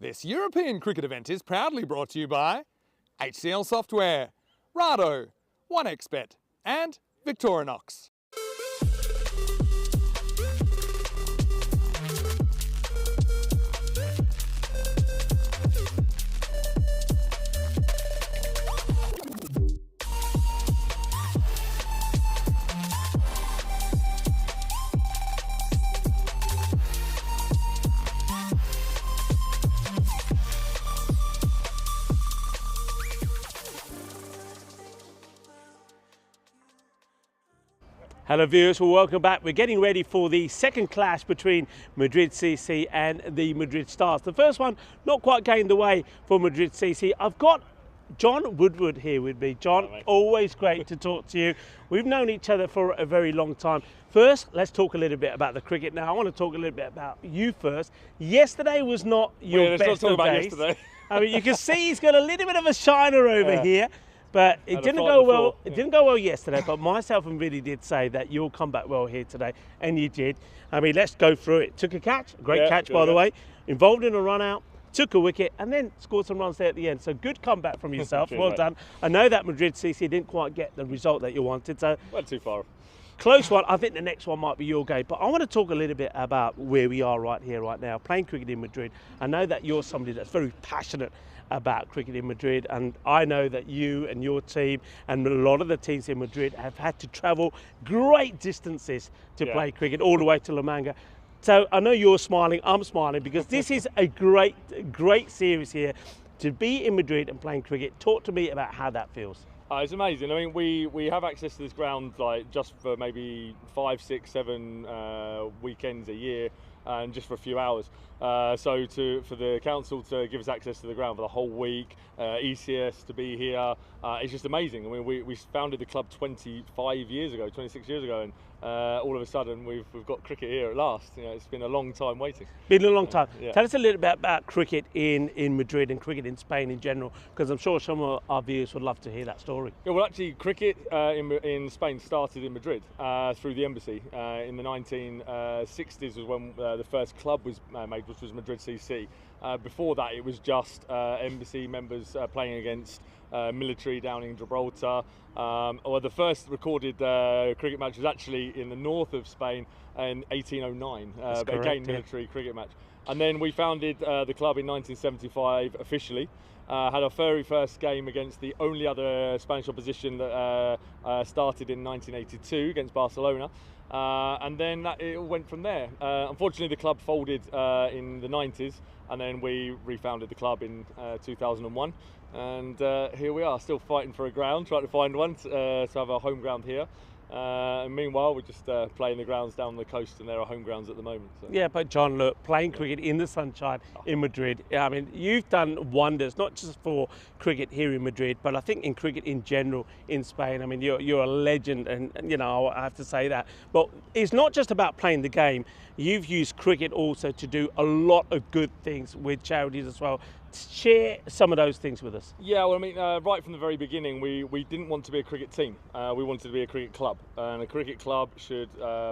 This European cricket event is proudly brought to you by HCL Software, Rado, 1xBet and Victorinox. Hello viewers, well welcome back. We're getting ready for the second clash between Madrid CC and the Madrid Stars. The first one not quite going the way for Madrid CC. I've got John Woodward here with me. John, always great to talk to you. We've known each other for a very long time. First, let's talk a little bit about the cricket now. I want to talk a little bit about you first. Yesterday was not your best of days. I mean, you can see he's got a little bit of a shiner over here. But it didn't go well. It didn't go well yesterday. But myself and Vinny did say that you'll come back well here today, and you did. I mean, let's go through it. Took a catch, great catch by the way. Involved in a run out, took a wicket, and then scored some runs there at the end. So good comeback from yourself. Well done. I know that Madrid CC didn't quite get the result that you wanted. So went too far. Close one. I think the next one might be your game. But I want to talk a little bit about where we are right here, right now, playing cricket in Madrid. I know that you're somebody that's very passionate about cricket in Madrid, and I know that you and your team and a lot of the teams in Madrid have had to travel great distances to play cricket, all the way to La Manga. So I know you're smiling, I'm smiling, because this is a great series here to be in Madrid and playing cricket. Talk to me about how that feels. It's amazing. I mean, we have access to this ground like just for maybe 5, 6, 7 weekends a year, and just for a few hours. So for the council to give us access to the ground for the whole week, ECS to be here, it's just amazing. I mean, we founded the club 26 years ago, and all of a sudden we've got cricket here at last. You know, it's been a long time waiting. Been a long time. Tell us a little bit about cricket in Madrid and cricket in Spain in general, because I'm sure some of our viewers would love to hear that story. Yeah, well, actually, cricket in Spain started in Madrid through the embassy. In the 1960s was when the first club was made, which was Madrid CC. Before that, it was just embassy members playing against military down in Gibraltar. Or the first recorded cricket match was actually in the north of Spain in 1809, but again military cricket match. And then we founded the club in 1975 officially. Had our very first game against the only other Spanish opposition that started in 1982 against Barcelona. And then it went from there. Unfortunately, the club folded in the 90s, and then we refounded the club in 2001. And here we are, still fighting for a ground, trying to find one to have a home ground here. And meanwhile, we're just playing the grounds down the coast, and there are home grounds at the moment. So. Yeah, but John, look, playing cricket in the sunshine in Madrid, I mean, you've done wonders, not just for cricket here in Madrid, but I think in cricket in general in Spain. I mean, you're a legend, and you know, I have to say that. But it's not just about playing the game. You've used cricket also to do a lot of good things with charities as well. Share some of those things with us. Yeah, well, I mean, right from the very beginning, we didn't want to be a cricket team. We wanted to be a cricket club, and a cricket club should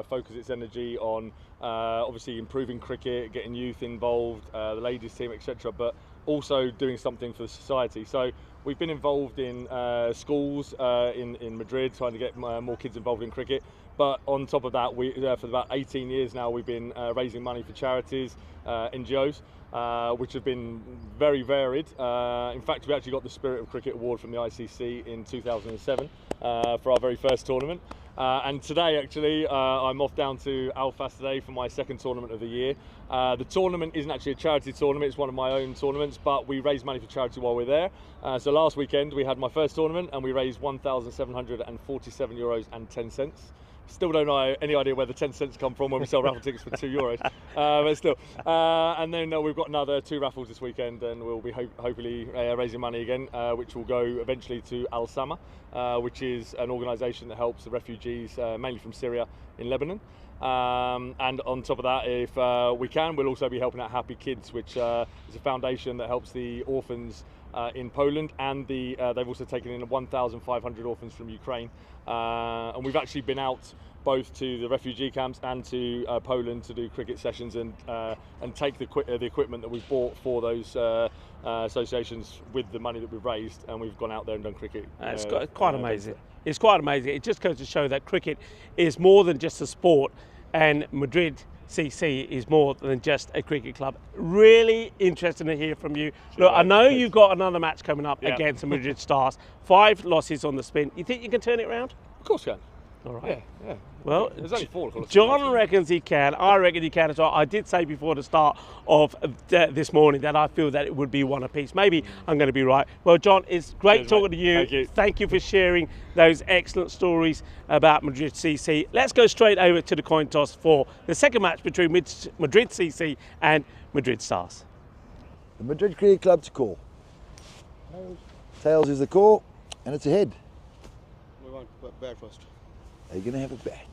focus its energy on obviously improving cricket, getting youth involved, the ladies team, etc., but also doing something for the society. So we've been involved in schools in Madrid, trying to get more kids involved in cricket. But on top of that, for about 18 years now, we've been raising money for charities, NGOs, which have been very varied. In fact, we actually got the Spirit of Cricket Award from the ICC in 2007 for our very first tournament. And today, actually, I'm off down to Alfas today for my second tournament of the year. The tournament isn't actually a charity tournament, it's one of my own tournaments, but we raise money for charity while we're there. So last weekend, we had my first tournament, and we raised €1,747.10. Still don't know any idea where the 10 cents come from when we sell raffle tickets for €2, but still. And then we've got another 2 raffles this weekend, and we'll be hopefully raising money again, which will go eventually to Al Sama, which is an organisation that helps the refugees, mainly from Syria, in Lebanon. And on top of that, if we can, we'll also be helping out Happy Kids, which is a foundation that helps the orphans in Poland, and they've also taken in 1,500 orphans from Ukraine. And we've actually been out both to the refugee camps and to Poland to do cricket sessions and take the equipment that we've bought for those associations with the money that we've raised, and we've gone out there and done cricket. It's quite amazing. It's quite amazing. It just goes to show that cricket is more than just a sport, and Madrid CC is more than just a cricket club. Really interesting to hear from you. Look, I know you've got another match coming up against the Madrid Stars. 5 losses on the spin. You think you can turn it around? Of course you can. All right. Yeah. Well, there's only 4 of us. John reckons he can. I reckon he can as well. I did say before the start of this morning that I feel that it would be 1 apiece. Maybe I'm going to be right. Well, John, it's great talking to you. Thank you. Thank you for sharing those excellent stories about Madrid CC. Let's go straight over to the coin toss for the second match between Madrid CC and Madrid Stars. The Madrid Cricket Club to call. Tails is the call, and it's a head. We want bat first. Are you going to have a bat?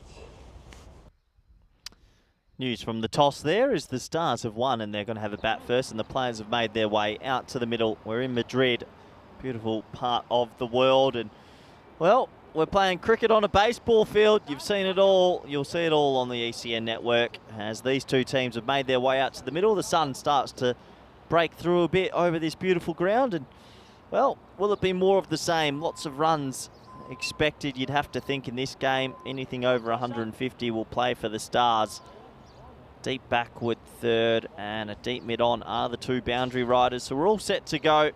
News from the toss there is the Stars have won and they're going to have a bat first, and the players have made their way out to the middle. We're in Madrid, beautiful part of the world, and well, we're playing cricket on a baseball field. You've seen it all. You'll see it all on the ECN network as these two teams have made their way out to the middle. The sun starts to break through a bit over this beautiful ground, and well, will it be more of the same? Lots of runs expected, you'd have to think, in this game. Anything over 150 will play for the Stars. Deep backward third and a deep mid on are the 2 boundary riders, so we're all set to go.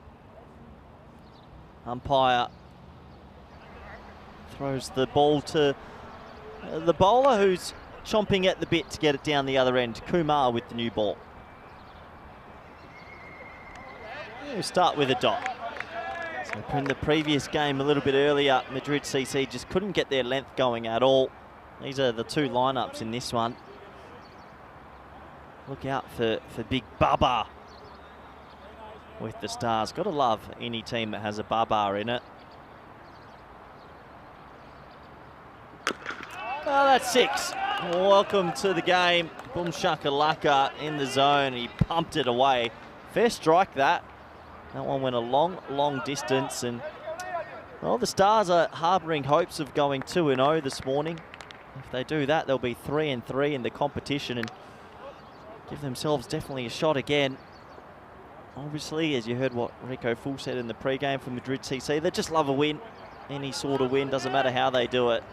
Umpire throws the ball to the bowler, who's chomping at the bit to get it down the other end. Kumar with the new ball. We'll start with a dot. So in the previous game a little bit earlier, Madrid CC just couldn't get their length going at all. These are the 2 lineups in this one. Look out for Big Baba with the Stars. Got to love any team that has a Baba in it. Oh, that's 6. Welcome to the game. Boom shakalaka in the zone. He pumped it away. Fair strike that. That one went a long, long distance, and well, the Stars are harbouring hopes of going 2-0 this morning. If they do that, they'll be 3-3 in the competition and give themselves definitely a shot again. Obviously, as you heard what Rico Full said in the pre-game for Madrid CC, they just love a win. Any sort of win, doesn't matter how they do it.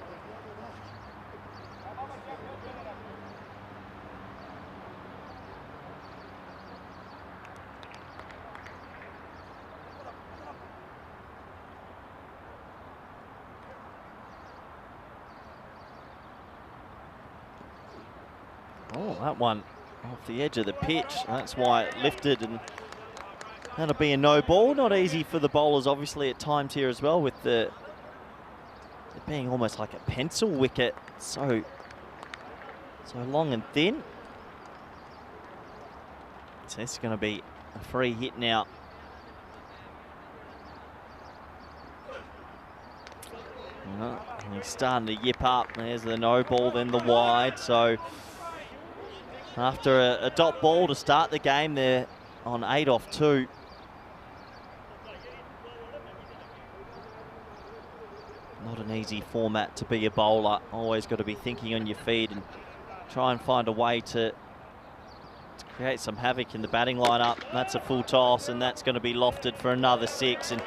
Oh, that one off the edge of the pitch. That's why it lifted, and that'll be a no ball. Not easy for the bowlers, obviously, at times here as well, with it being almost like a pencil wicket. So long and thin. So it's going to be a free hit now. And he's starting to yip up. There's the no ball, then the wide. So after a dot ball to start the game, they're on 8 off 2. Not an easy format to be a bowler. Always got to be thinking on your feet and try and find a way to create some havoc in the batting lineup. That's a full toss, and that's going to be lofted for another 6. And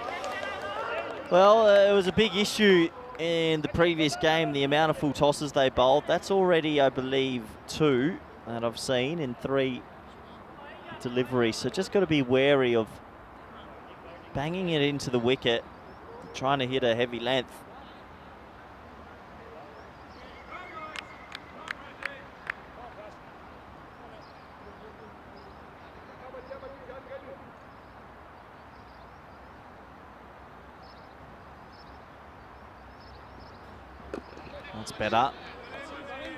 well, it was a big issue in the previous game, the amount of full tosses they bowled. That's already, I believe, 2 that I've seen in 3 deliveries. So just got to be wary of banging it into the wicket, trying to hit a heavy length. That's better.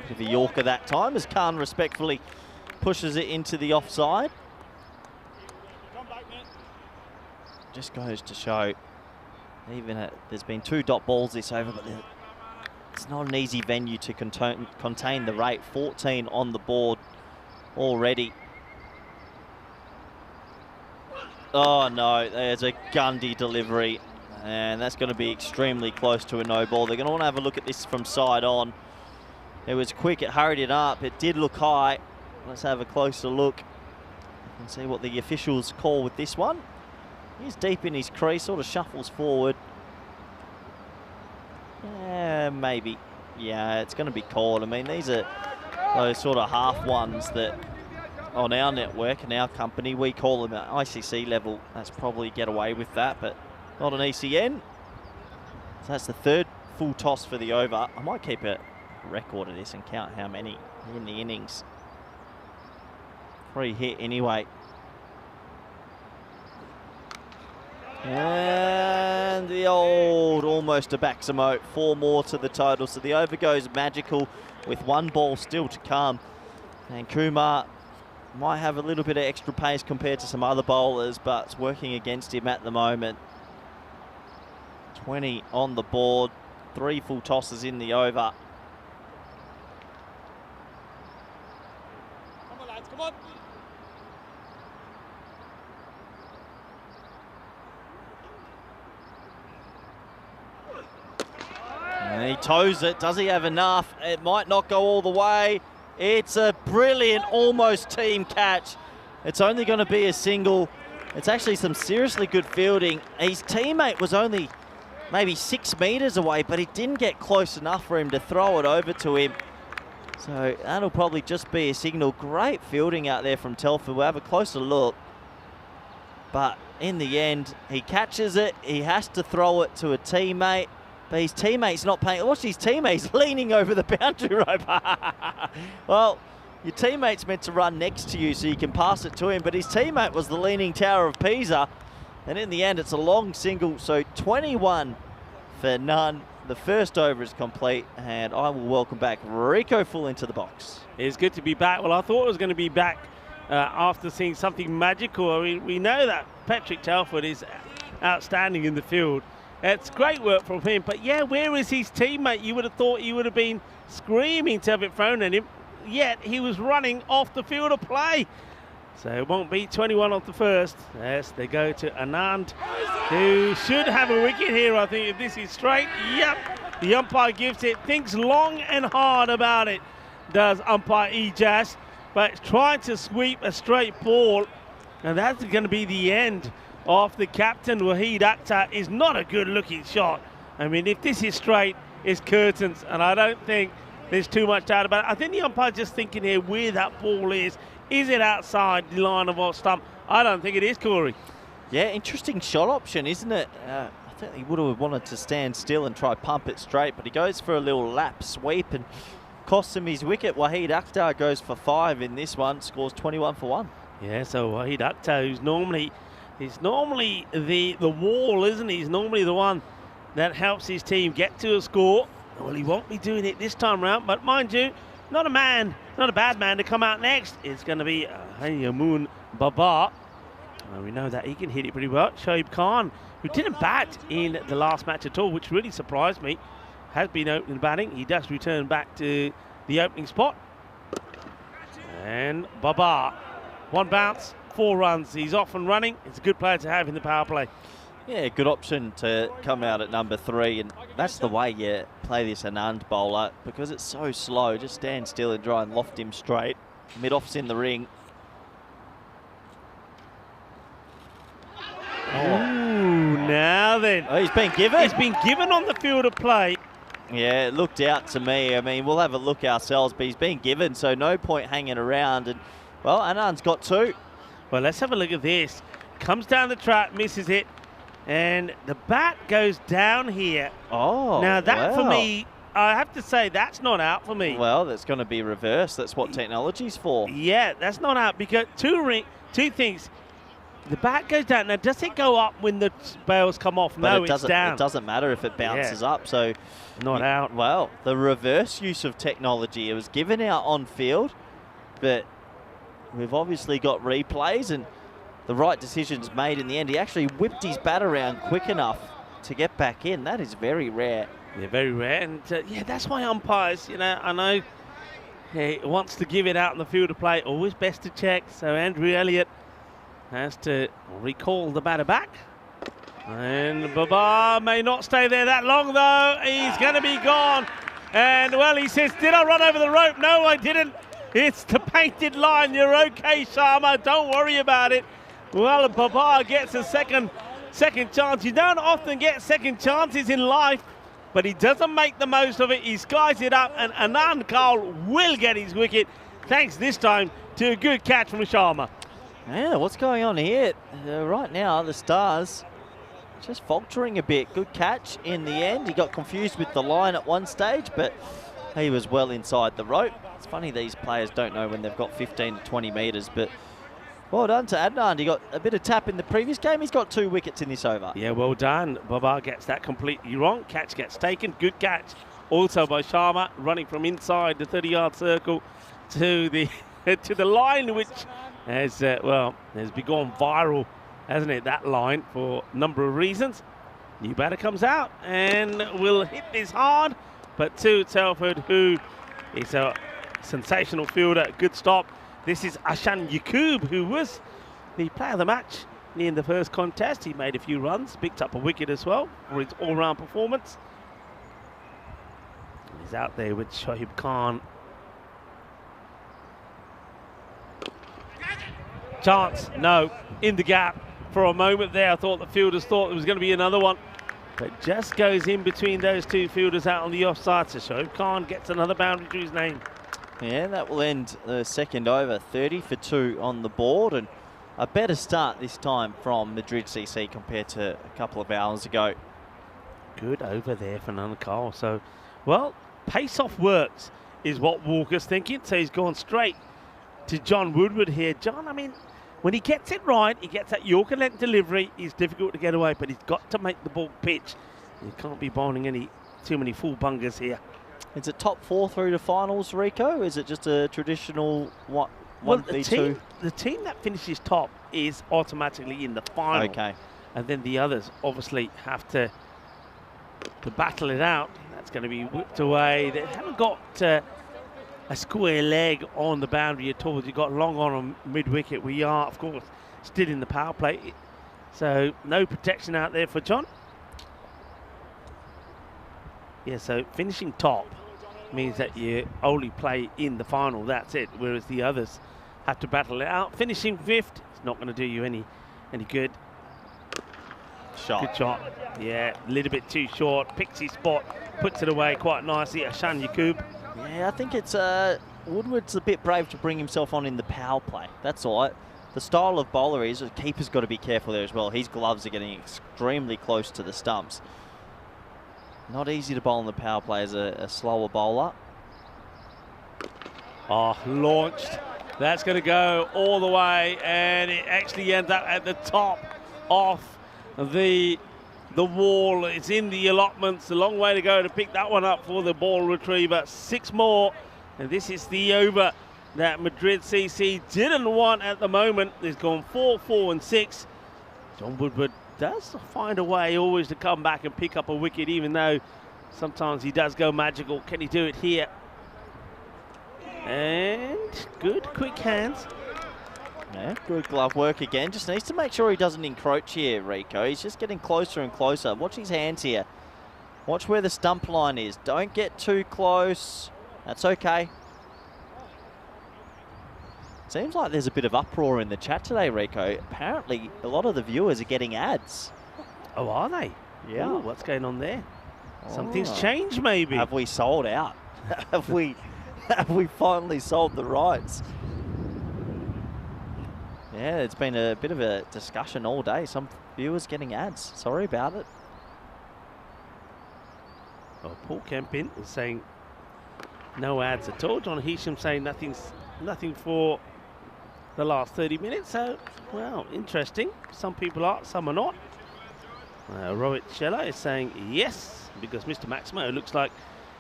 Bit of a Yorker that time as Khan respectfully pushes it into the offside. Just goes to show, even there's been 2 dot balls this over, but it's not an easy venue to contain the rate. 14 on the board already. Oh no, there's a Gundy delivery, and that's going to be extremely close to a no ball. They're going to want to have a look at this from side on. It was quick, it hurried it up, it did look high. Let's have a closer look and see what the officials call with this one. He's deep in his crease, sort of shuffles forward. Maybe. Yeah, it's going to be called. I mean, these are those sort of half ones that on our network and our company, we call them at ICC level. That's probably get away with that, but not an ECN. So that's the third full toss for the over. I might keep a record of this and count how many in the innings. Free hit anyway. And the old almost a Baximo, 4 more to the total. So the over goes magical with 1 ball still to come. And Kumar might have a little bit of extra pace compared to some other bowlers, but it's working against him at the moment. 20 on the board, 3 full tosses in the over. Come on, lads, come on. And he toes it. Does he have enough? It might not go all the way. It's a brilliant, almost team catch. It's only going to be a single. It's actually some seriously good fielding. His teammate was only maybe 6 meters away, but he didn't get close enough for him to throw it over to him. So that'll probably just be a signal. Great fielding out there from Telford. We'll have a closer look. But in the end, he catches it. He has to throw it to a teammate. But his teammate's not paying. Watch his teammate's leaning over the boundary rope. Well, your teammate's meant to run next to you so you can pass it to him, but his teammate was the Leaning Tower of Pisa. And in the end, it's a long single. So 21 for none. The first over is complete, and I will welcome back Rico Full into the box. It's good to be back. Well, I thought it was going to be back after seeing something magical. I mean, we know that Patrick Telford is outstanding in the field. It's great work from him, but yeah, where is his teammate? You would have thought he would have been screaming to have it thrown at him, yet he was running off the field of play. So it won't be 21 off the first. Yes, they go to Anand, who should have a wicket here, I think, if this is straight. Yep, the umpire gives it, thinks long and hard about it, does umpire Ejaz, but trying to sweep a straight ball, and that's going to be the end of the captain. Waheed Akhtar is not a good looking shot. I mean, if this is straight, it's curtains, and I don't think there's too much doubt about it. I think the umpire's just thinking here where that ball is. Is it outside the line of off stump? I don't think it is, Corey. Yeah, interesting shot option, isn't it? I think he would have wanted to stand still and try pump it straight, but he goes for a little lap sweep and costs him his wicket. Waheed Akhtar goes for 5 in this one, scores 21 for 1. Yeah, so Waheed Akhtar, who's normally the wall, isn't he? He's normally the one that helps his team get to a score. Well, he won't be doing it this time round, but mind you, not a bad man to come out next. It's going to be Hayamun Babar. We know that he can hit it pretty well. Shoaib Khan, who didn't bat in the last match at all, which really surprised me, has been opening batting. He does return back to the opening spot. And Babar, 1 bounce, 4 runs. He's off and running. It's a good player to have in the power play. Yeah, good option to come out at number 3, and that's the way you play this Anand bowler, because it's so slow. Just stand still and try and loft him straight. Mid-off's in the ring. Ooh, now then. Oh, he's been given. He's been given on the field of play. Yeah, it looked out to me. I mean, we'll have a look ourselves, but he's been given, so no point hanging around. And, well, Anand's got 2. Well, let's have a look at this. Comes down the track, misses it. And the bat goes down here. Oh, now that for me, I have to say that's not out for me. Well, that's going to be reversed. That's what technology's for. Yeah, that's not out because two things. The bat goes down. Now, does it go up when the bails come off? But no, it's down. It doesn't matter if it bounces up. So not out. Well, the reverse use of technology. It was given out on field, but we've obviously got replays and the right decisions made in the end. He actually whipped his bat around quick enough to get back in. That is very rare. Yeah, very rare. And yeah, that's why umpires, I know he wants to give it out in the field of play. Always best to check. So Andrew Elliott has to recall the batter back. And Babar may not stay there that long, though. He's going to be gone. And, well, he says, did I run over the rope? No, I didn't. It's the painted line. You're okay, Sharma. Don't worry about it. Well, Babar gets a second chance. You don't often get second chances in life, but he doesn't make the most of it. He skies it up, and Anand Kaul will get his wicket, thanks this time to a good catch from Sharma. Yeah, what's going on here? Right now, the Stars just faltering a bit. Good catch in the end. He got confused with the line at one stage, but he was well inside the rope. It's funny these players don't know when they've got 15 to 20 metres, but well done to Adnan. He got a bit of tap in the previous game. He's got 2 wickets in this over. Yeah, well done. Babar gets that completely wrong. Catch gets taken. Good catch also by Sharma, running from inside the 30-yard circle to the to the line, which has has gone viral, hasn't it, that line, for a number of reasons. New batter comes out and will hit this hard, but to Telford, who is a sensational fielder. Good stop. This is Ashan Yaqub, who was the player of the match in the first contest. He made a few runs, picked up a wicket as well for his all-round performance. He's out there with Shoaib Khan. Chance, no, in the gap. For a moment there, I thought the fielders thought there was going to be another one, but just goes in between those two fielders out on the offside. So Shoaib Khan gets another boundary to his name. Yeah, that will end the second over. 30 for 2 on the board, and a better start this time from Madrid CC compared to a couple of hours ago. Good over there for Anand Kaul. So, well, pace off works is what Walker's thinking. So he's gone straight to John Woodward here. John, I mean, when he gets it right, he gets that Yorker length delivery, he's difficult to get away, but he's got to make the ball pitch. He can't be bowling too many full bungers here. Is it top 4 through to finals, Rico? Is it just a traditional 1v2? The team that finishes top is automatically in the final. Okay. And then the others obviously have to battle it out. That's going to be whipped away. They haven't got a square leg on the boundary at all. You've got long on mid-wicket. We are, of course, still in the power play. So no protection out there for John. Yeah, so finishing top means that you only play in the final, that's it, whereas the others have to battle it out. Finishing 5th, it's not going to do you any good. Shot. Good shot. Yeah, a little bit too short. Picks his spot, puts it away quite nicely. Ashan Yaqub. Yeah, I think it's Woodward's a bit brave to bring himself on in the power play. That's all right. The style of bowler is, the keeper's got to be careful there as well. His gloves are getting extremely close to the stumps. Not easy to bowl in the power play as a slower bowler. Oh, launched. That's going to go all the way, and it actually ends up at the top of the wall. It's in the allotments. A long way to go to pick that one up for the ball retriever. 6 more, and this is the over that Madrid CC didn't want at the moment. They've gone 4, 4 and 6. John Woodward does find a way always to come back and pick up a wicket, even though sometimes he does go magical. Can he do it here? And good, quick hands. Yeah, good glove work again. Just needs to make sure he doesn't encroach here, Rico. He's just getting closer and closer. Watch his hands here. Watch where the stump line is. Don't get too close. That's okay. Seems like there's a bit of uproar in the chat today, Rico. Apparently, a lot of the viewers are getting ads. Oh, are they? Yeah. Ooh, what's going on there? Something's changed, maybe. Have we sold out? have we finally sold the rights? Yeah, it's been a bit of a discussion all day. Some viewers getting ads. Sorry about it. Well, Paul Kempin is saying no ads at all. John Heasham saying nothing for the last 30 minutes. So, well, interesting. Some people are, some are not. Rohit Chella is saying yes, because Mr. Maximo looks like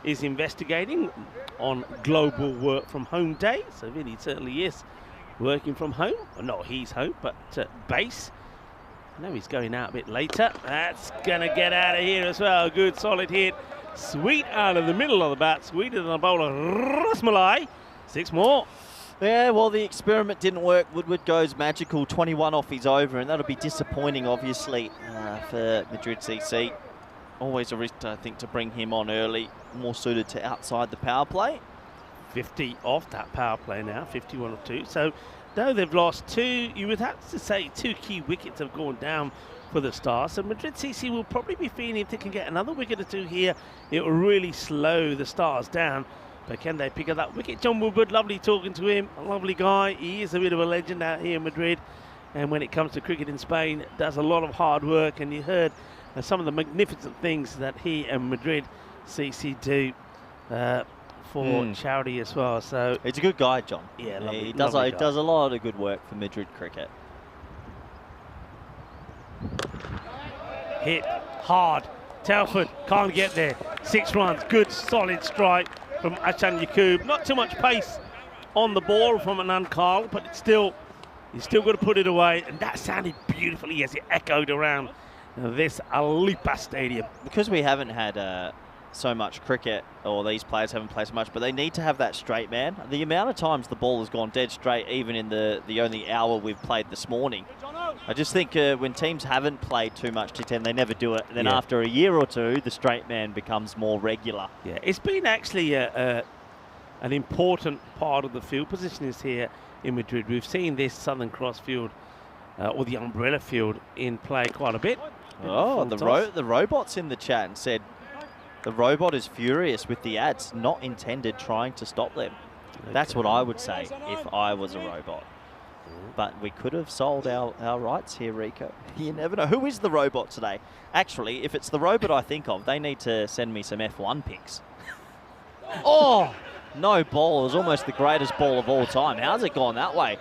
is investigating on global work from home day. So really, it certainly is working from home. Well, not he's home, but base. I know he's going out a bit later. That's going to get out of here as well. Good solid hit. Sweet out of the middle of the bat. Sweeter than a bowler. Rasmalai. 6 more. Yeah, well, the experiment didn't work. Woodward goes magical, 21 off his over, and that'll be disappointing, obviously, for Madrid CC. always a risk, I think, to bring him on early, more suited to outside the power play. 50 off that power play now, 51 or 2. So, though they've lost 2, you would have to say 2 key wickets have gone down for the Stars. So Madrid CC will probably be feeling if they can get another wicket or 2 here, it will really slow the Stars down. But can they pick up that wicket? John Woodward, lovely talking to him, a lovely guy. He is a bit of a legend out here in Madrid. And when it comes to cricket in Spain, does a lot of hard work. And you heard some of the magnificent things that he and Madrid CC do for charity as well. So he's a good guy, John. Yeah, lovely, he does a lot of good work for Madrid cricket. Hit hard. Telford can't get there. 6 runs. Good solid strike from Hassan Yaqub. Not too much pace on the ball from Anand Karl, but it's still, he's still got to put it away. And that sounded beautifully as it echoed around this Alipa Stadium. Because we haven't had so much cricket, or these players haven't played so much, but they need to have that straight man. The amount of times the ball has gone dead straight, even in the only hour we've played this morning. I just think when teams haven't played too much T10, they never do it. And then after a year or 2, the straight man becomes more regular. Yeah, it's been actually an important part of the field positions here in Madrid. We've seen this Southern Cross field, or the umbrella field, in play quite a bit. Oh, the robot's in the chat and said the robot is furious with the ads, not intended trying to stop them. Okay. That's what I would say if I was a robot. But we could have sold our rights here, Rico. You never know. Who is the robot today? Actually, if it's the robot I think of, they need to send me some F1 pics. Oh, no ball. It was almost the greatest ball of all time. How's it gone that way?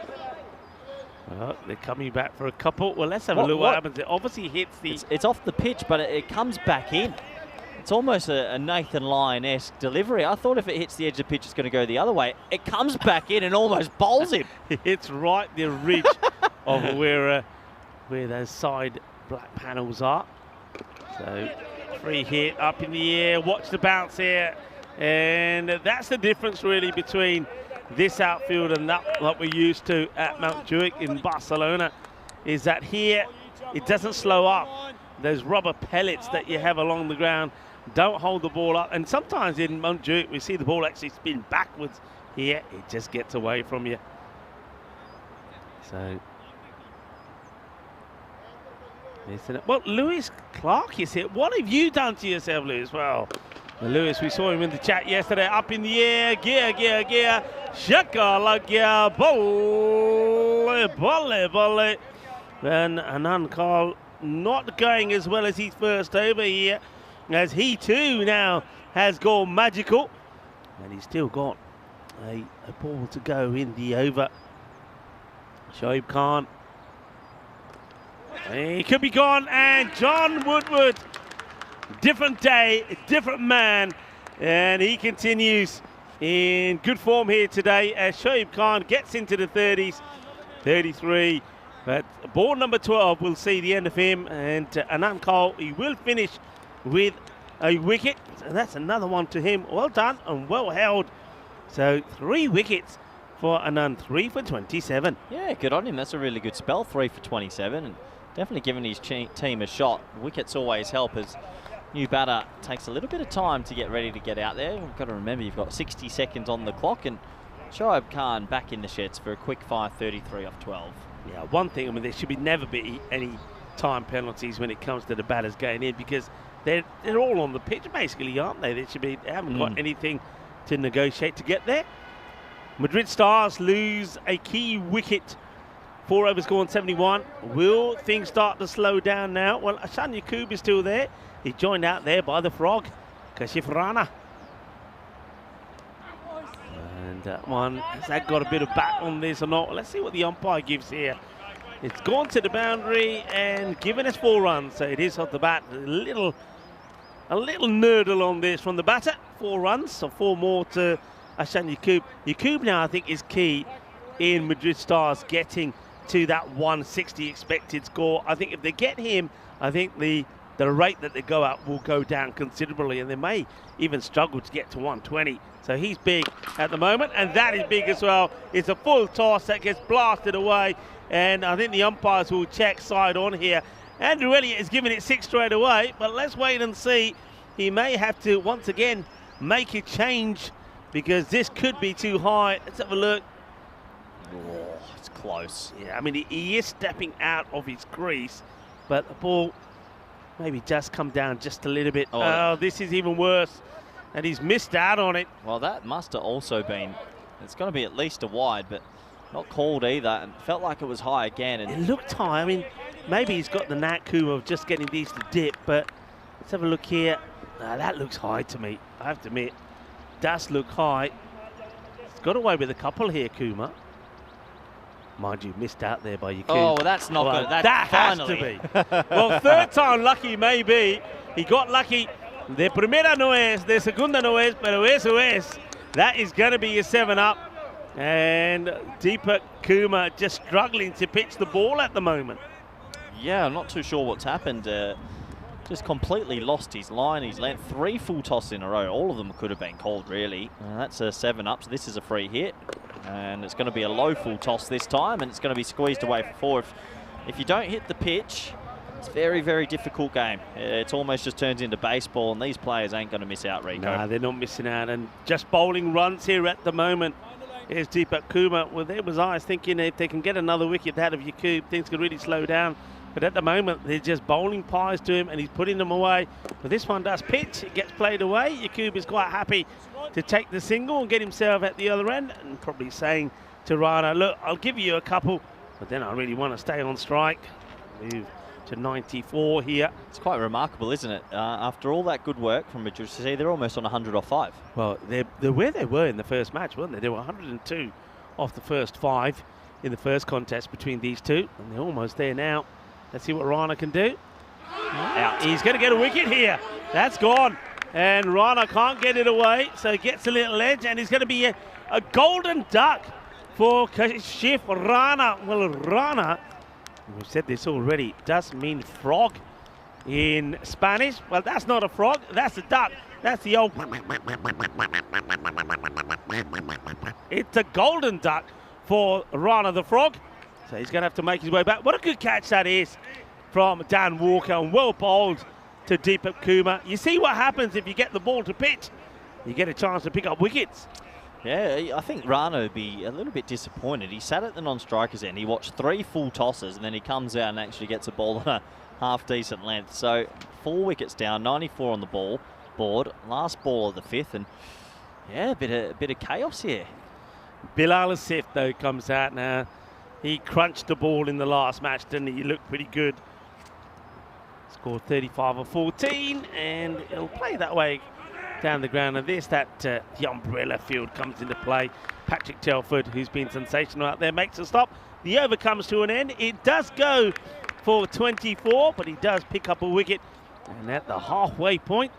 Well, they're coming back for a couple. Well, let's have a look what happens. It obviously hits the... It's off the pitch, but it comes back in. It's almost a Nathan Lyon-esque delivery. I thought if it hits the edge of the pitch, it's going to go the other way. It comes back in and almost bowls him. It's right the ridge of where those side black panels are. So, free hit up in the air. Watch the bounce here. And that's the difference really between this outfield and that we're used to at Montjuic in Barcelona, is that here it doesn't slow up. Those rubber pellets that you have along the ground don't hold the ball up, and sometimes in Montjuic we see the ball actually spin backwards. Here it just gets away from you. So well, Lewis Clark is here. What have you done to yourself, Lewis? Well, Lewis, we saw him in the chat yesterday, up in the air, gear, shakalaka, volley. Then Anand Karl not going as well as his first over here, as he too now has gone magical, and he's still got a ball to go in the over. Shoaib Khan, he could be gone, and John Woodward, different day, different man, and he continues in good form here today as Shoaib Khan gets into the 30s, 33. But ball number 12, we'll see the end of him, and Anand Karl, he will finish with a wicket. So that's another one to him. Well done and well held. So 3 wickets for Anand, 3 for 27. Yeah, good on him. That's a really good spell, 3 for 27, and definitely giving his team a shot. Wickets always help as new batter takes a little bit of time to get ready to get out there. You've got to remember you've got 60 seconds on the clock, and Shoaib Khan back in the sheds for a quick 5:33 off 12. Yeah, one thing, I mean, there should be never be any time penalties when it comes to the batters going in, because they're all on the pitch basically, aren't they? They haven't got anything to negotiate to get there. Madrid Stars lose a key wicket. 4 overs gone, 71. Will things start to slow down now? Well, Hassan Yaqub is still there. He's joined out there by the frog, Kashif Rana. And that one, has that got a bit of bat on this or not? Well, let's see what the umpire gives here. It's gone to the boundary and given us 4 runs, so it is off the bat. A little nerdle on this from the batter. 4 runs, so 4 more to Hassan Yaqub. Yaqub now, I think, is key in Madrid Stars getting to that 160 expected score. I think if they get him, I think the rate that they go out will go down considerably, and they may even struggle to get to 120. So he's big at the moment, and that is big as well. It's a full toss that gets blasted away, and I think the umpires will check side on here Andrew Elliott has given it 6 straight away, but let's wait and see. He may have to, once again, make a change because this could be too high. Let's have a look. Oh, it's close. Yeah, I mean, he is stepping out of his crease, but the ball maybe just come down just a little bit. Oh, this is even worse. And he's missed out on it. Well, that must have also been, it's going to be at least a wide, but not called either. And felt like it was high again. And it looked high. I mean, maybe he's got the knack, Kuma, of just getting these to dip, but let's have a look here. That looks high to me, I have to admit. Does look high. He's got away with a couple here, Kuma. Mind you, missed out there by your cue. Oh, well, that's not good. That finally. has to be. Well, third time lucky maybe. He got lucky. De primera no es, de segunda no es, pero eso es. That is going to be your 7-up. And Deepak Kuma just struggling to pitch the ball at the moment. Yeah, I'm not too sure what's happened. Just completely lost his line, his length. 3 full tosses in a row. All of them could have been called, really. That's a 7-up, so this is a free hit. And it's going to be a low full toss this time, and it's going to be squeezed away for 4. If you don't hit the pitch, it's a very, very difficult game. It's almost just turns into baseball, and these players ain't going to miss out, Rico. Nah, they're not missing out, and just bowling runs here at the moment. Here's Deepak Kuma. Well, there was I thinking if they can get another wicket out of Yakub, things could really slow down. But at the moment, they're just bowling pies to him, and he's putting them away. But this one does pitch. It gets played away. Yakub is quite happy to take the single and get himself at the other end, and probably saying to Rana, look, I'll give you a couple, but then I really want to stay on strike. Move to 94 here. It's quite remarkable, isn't it? After all that good work from Madrid, they're almost on 100 off 5. Well, they're where they were in the first match, weren't they? They were 102 off the first 5 in the first contest between these two, and they're almost there now. Let's see what Rana can do. Out. He's going to get a wicket here. That's gone. And Rana can't get it away, so he gets a little edge, and it's going to be a golden duck for Kashif Rana. Well, Rana, we've said this already, does mean frog in Spanish. Well, that's not a frog, that's a duck. That's the old... It's a golden duck for Rana the frog. So he's going to have to make his way back. What a good catch that is from Dan Walker, and well bowled to Deepak Kuma. You see what happens if you get the ball to pitch. You get a chance to pick up wickets. Yeah, I think Rana would be a little bit disappointed. He sat at the non-strikers end. He watched 3 full tosses, and then he comes out and actually gets a ball on a half-decent length. So 4 wickets down, 94 on the board. Last ball of the 5th, and yeah, a bit of chaos here. Bilal Asif, though, comes out now. He crunched the ball in the last match, didn't he? He looked pretty good. Scored 35 of 14, and he'll play that way down the ground. And the umbrella field comes into play. Patrick Telford, who's been sensational out there, makes a stop. The over comes to an end. It does go for 24, but he does pick up a wicket. And at the halfway point,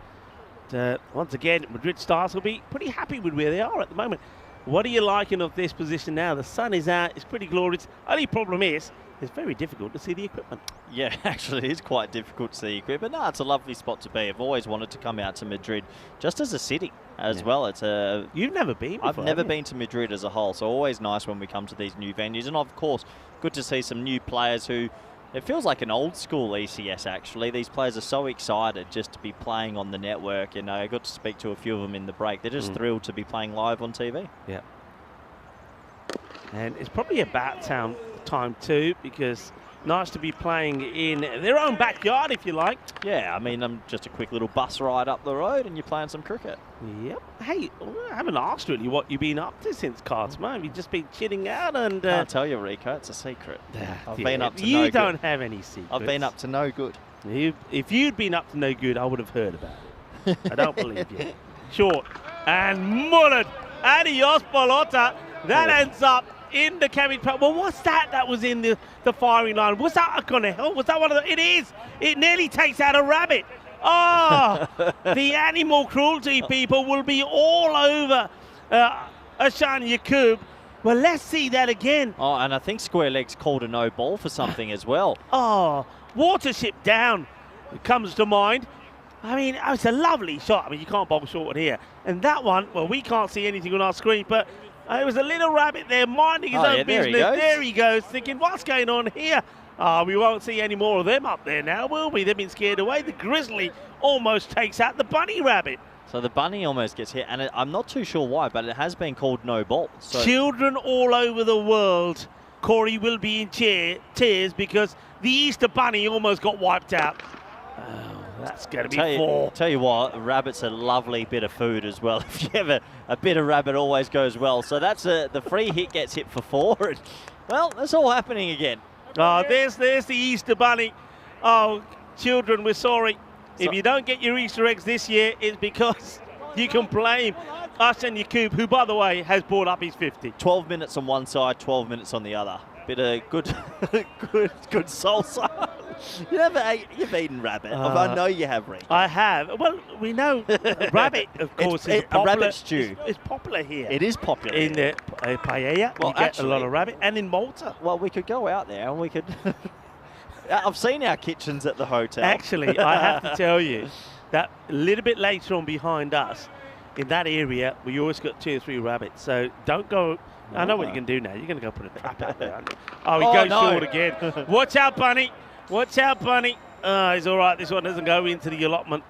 once again, Madrid Stars will be pretty happy with where they are at the moment. What are you liking of this position now? The sun is out, it's pretty glorious. Only problem is, it's very difficult to see the equipment. Yeah, actually it is quite difficult to see the equipment. No, it's a lovely spot to be. I've always wanted to come out to Madrid just as a city as well. You've never been before, I've never been to Madrid as a whole, so always nice when we come to these new venues. And of course, good to see some new players who, it feels like an old school ECS actually. These players are so excited just to be playing on the network. You know, I got to speak to a few of them in the break. They're just thrilled to be playing live on TV. Yeah. And it's probably about time too, because nice to be playing in their own backyard, if you like. Yeah, I mean, I'm just a quick little bus ride up the road and you're playing some cricket. Yep. Hey, I haven't asked really what you've been up to since cards, mate. You've just been chilling out and... Can't tell you, Rico. It's a secret. I've been up to no good. You don't have any secrets. I've been up to no good. If you'd been up to no good, I would have heard about it. I don't believe you. Short. And mullet. Adios, Bolota. That ends up in the cabbage patch. Well, what's that? That was in the firing line. Was that a gun of hell? Was that one of the... It is. It nearly takes out a rabbit. Oh, the animal cruelty people will be all over Ashan Yakub. Well, let's see that again. Oh, and I think Square Legs called a no ball for something as well. Oh, Watership down comes to mind. I mean, it's a lovely shot. I mean, you can't bowl short here. And that one, well, we can't see anything on our screen, but there was a little rabbit there minding his own business. There he goes, thinking, what's going on here? We won't see any more of them up there now, will we? They've been scared away. The grizzly almost takes out the bunny rabbit. So the bunny almost gets hit, and I'm not too sure why, but it has been called no ball. So Children all over the world, Corey, will be in tears because the Easter bunny almost got wiped out. Oh, that's going to be 4. Tell you what, a rabbit's a lovely bit of food as well. If you have a bit of rabbit, always goes well. So that's the free hit gets hit for 4. And, well, that's all happening again. Oh, there's the Easter bunny. Oh, children, we're sorry. If you don't get your Easter eggs this year, it's because you can blame Hassan Yaqub, who, by the way, has brought up his 50. 12 minutes on one side, 12 minutes on the other. Bit of good salsa. You've eaten rabbit. I know you have, Rick. I have. Well, we know rabbit, of course, is popular. A rabbit stew. It's popular here. It is popular. In the paella, you get a lot of rabbit, and in Malta. Well, we could go out there and we could... I've seen our kitchens at the hotel. Actually, I have to tell you that a little bit later on behind us, in that area, we always got 2 or 3 rabbits. So don't go... I know what you can do now. You're going to go put a trap out there, aren't you? Oh, he goes short again. Watch out, bunny. Watch out, bunny. He's all right. This one doesn't go into the allotment.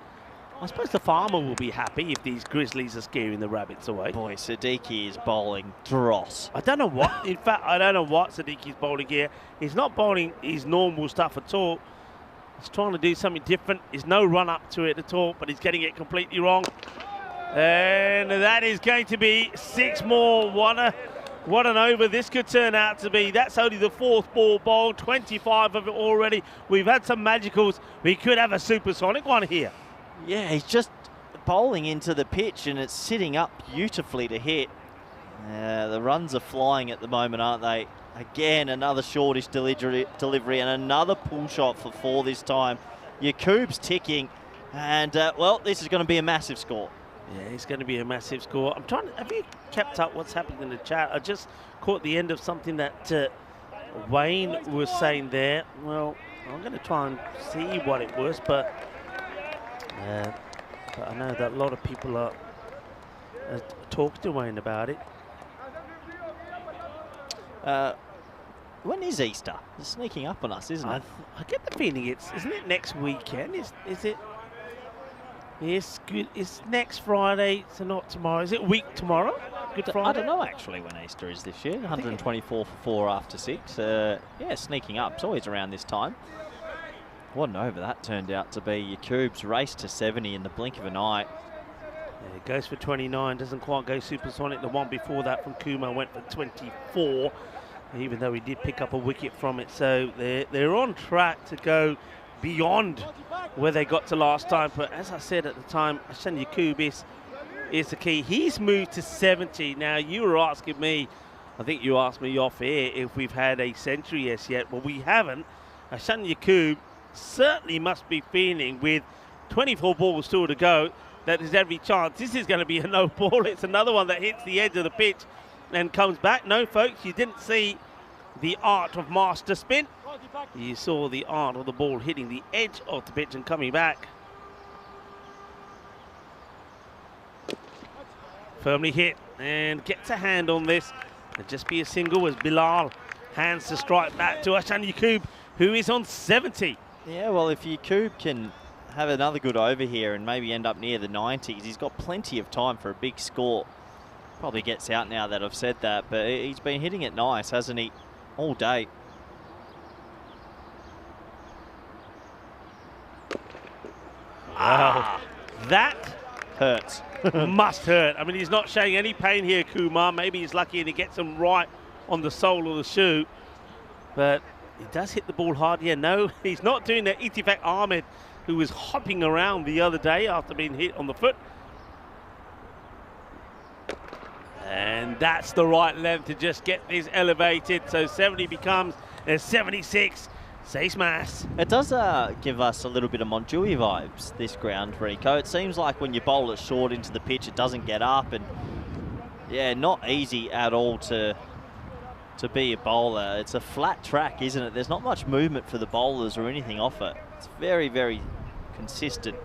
I suppose the farmer will be happy if these grizzlies are scaring the rabbits away. Boy, Siddiqui is bowling dross. I don't know what. In fact, I don't know what Siddiqui's bowling here. He's not bowling his normal stuff at all. He's trying to do something different. There's no run up to it at all, but he's getting it completely wrong. And that is going to be 6 more. What an over this could turn out to be. That's only the 4th ball bowled, 25 of it already. We've had some magicals. We could have a supersonic one here. Yeah, he's just bowling into the pitch and it's sitting up beautifully to hit. The runs are flying at the moment, aren't they? Again, another shortish delivery and another pull shot for 4 this time. Yaqub's ticking and, well, this is going to be a massive score. Yeah, it's going to be a massive score. Have you kept up what's happening in the chat? I just caught the end of something that Wayne was saying there. Well, I'm going to try and see what it was, but I know that a lot of people are talking to Wayne about it. When is Easter? It's sneaking up on us, isn't it? I get the feeling isn't it next weekend? Is it? Yes, good. It's next Friday, so not tomorrow. Is it week tomorrow? Good Friday? I don't know actually when Easter is this year. 124 for 4 after 6. Yeah, sneaking up. It's always around this time. What an over that turned out to be. Yaqub's race to 70 in the blink of an eye. Yeah, it goes for 29, doesn't quite go supersonic. The one before that from Kumar went for 24, even though he did pick up a wicket from it. So they're on track to go beyond where they got to last time. But as I said at the time, Hassan Yaqub is the key. He's moved to 70. Now, you were asking me, I think you asked me off air, if we've had a century yet. Well, we haven't. Hassan Yaqub certainly must be feeling, with 24 balls still to go, that there's every chance this is going to be a no ball. It's another one that hits the edge of the pitch and comes back. No, folks, you didn't see the art of master spin. You saw the art of the ball hitting the edge of the pitch and coming back. Firmly hit and gets a hand on this. It'll just be a single as Bilal hands the strike back to Hassan Yaqub, who is on 70. Yeah, well, if Yaqub can have another good over here and maybe end up near the 90s, he's got plenty of time for a big score. Probably gets out now that I've said that, but he's been hitting it nice, hasn't he, all day. Wow, that hurts. Must hurt. I mean, he's not showing any pain here, Kumar. Maybe he's lucky and he gets him right on the sole of the shoe. But he does hit the ball hard here. No, he's not doing that Getafe Ahmed, who was hopping around the other day after being hit on the foot. And that's the right length to just get this elevated. So 70 becomes a 76. Seis más. It does give us a little bit of Montjuic vibes, this ground, Rico. It seems like when you bowl it short into the pitch, it doesn't get up. And, yeah, not easy at all to be a bowler. It's a flat track, isn't it? There's not much movement for the bowlers or anything off it. It's very, very consistent.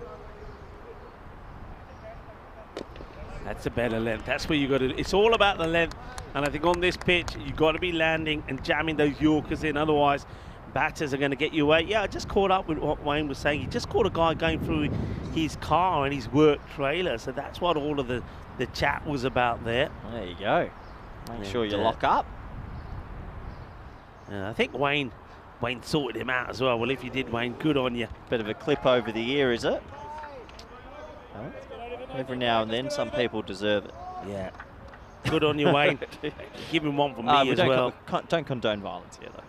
That's a better length. That's where you got to. It's all about the length. And I think on this pitch, you've got to be landing and jamming those Yorkers in. Otherwise, batters are going to get you away. Yeah, I just caught up with what Wayne was saying. He just caught a guy going through his car and his work trailer. So that's what all of the chat was about there. There you go. Make sure you lock up. I think Wayne sorted him out as well. Well, if you did, Wayne, good on you. Bit of a clip over the ear, is it? Well, every now and then, some people deserve it. Yeah. Good on you, Wayne. Give him one for me as well. Don't condone violence here, though.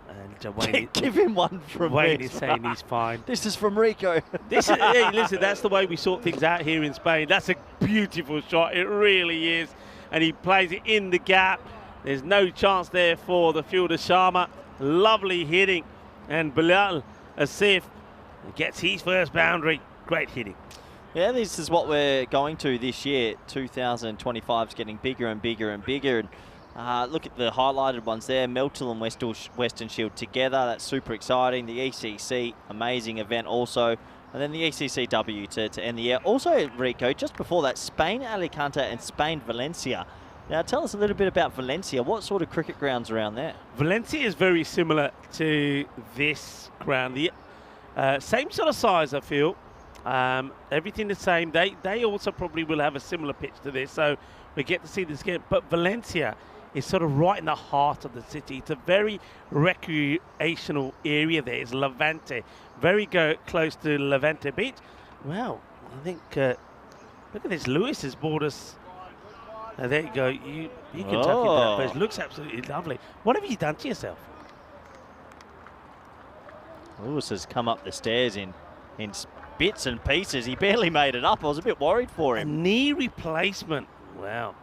And Wayne, give him one from Wayne me. is saying he's fine. This is from Rico. Hey, listen, that's the way we sort things out here in Spain. That's a beautiful shot. It really is. And he plays it in the gap. There's no chance there for the fielder Sharma. Lovely hitting. And Bilal Asif gets his first boundary. Great hitting. Yeah, this is what we're going to this year. 2025 is getting bigger and bigger and bigger. And look at the highlighted ones there. Melton and Western Shield together. That's super exciting. The ECC, amazing event also. And then the ECCW to end the year. Also, Rico, just before that, Spain Alicante and Spain Valencia. Now, tell us a little bit about Valencia. What sort of cricket grounds around there? Valencia is very similar to this ground. The same sort of size, I feel. Everything the same. They also probably will have a similar pitch to this, so we get to see this again. But Valencia is sort of right in the heart of the city. It's a very recreational area there. It's Levante, very close to Levante Beach. Well, I think, look at this. Lewis has bought us. There you go. You can tuck it that place. Looks absolutely lovely. What have you done to yourself? Lewis has come up the stairs in bits and pieces. He barely made it up. I was a bit worried for him. A knee replacement. Wow.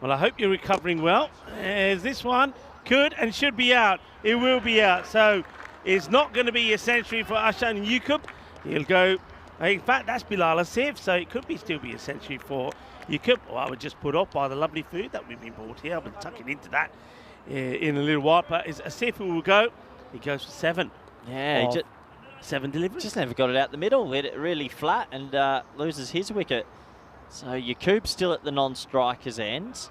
Well, I hope you're recovering well. As this one could and should be out. It will be out. So it's not going to be a century for Ashan Yaqub. He'll go. In fact, that's Bilal Asif. So it could still be a century for Yaqub. Well, I would just put off by the lovely food that we've been brought here. I'll be tucking into that in a little while. But it's Asif who will go. He goes for 7. Yeah, he 7 deliveries. Just never got it out the middle. Hit it really flat and loses his wicket. So Yaqub's still at the non-striker's end.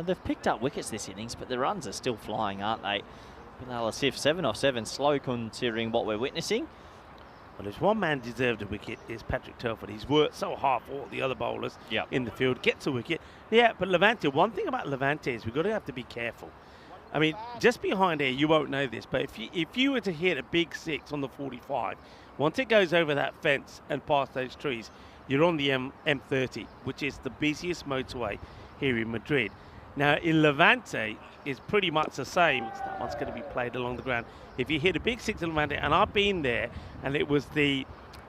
They've picked up wickets this innings, but the runs are still flying, aren't they? Bilal Asif, 7 off 7, slow considering what we're witnessing. Well, if one man deserved a wicket, it's Patrick Telford. He's worked so hard for all the other bowlers in the field, gets a wicket. Yeah, but Levante, one thing about Levante is we've got to have to be careful. I mean, just behind here, you won't know this, but if you were to hit a big 6 on the 45, once it goes over that fence and past those trees, you're on the M30, which is the busiest motorway here in Madrid. Now, in Levante, it's pretty much the same. That one's going to be played along the ground. If you hit a big 6 in Levante, and I've been there, and it was the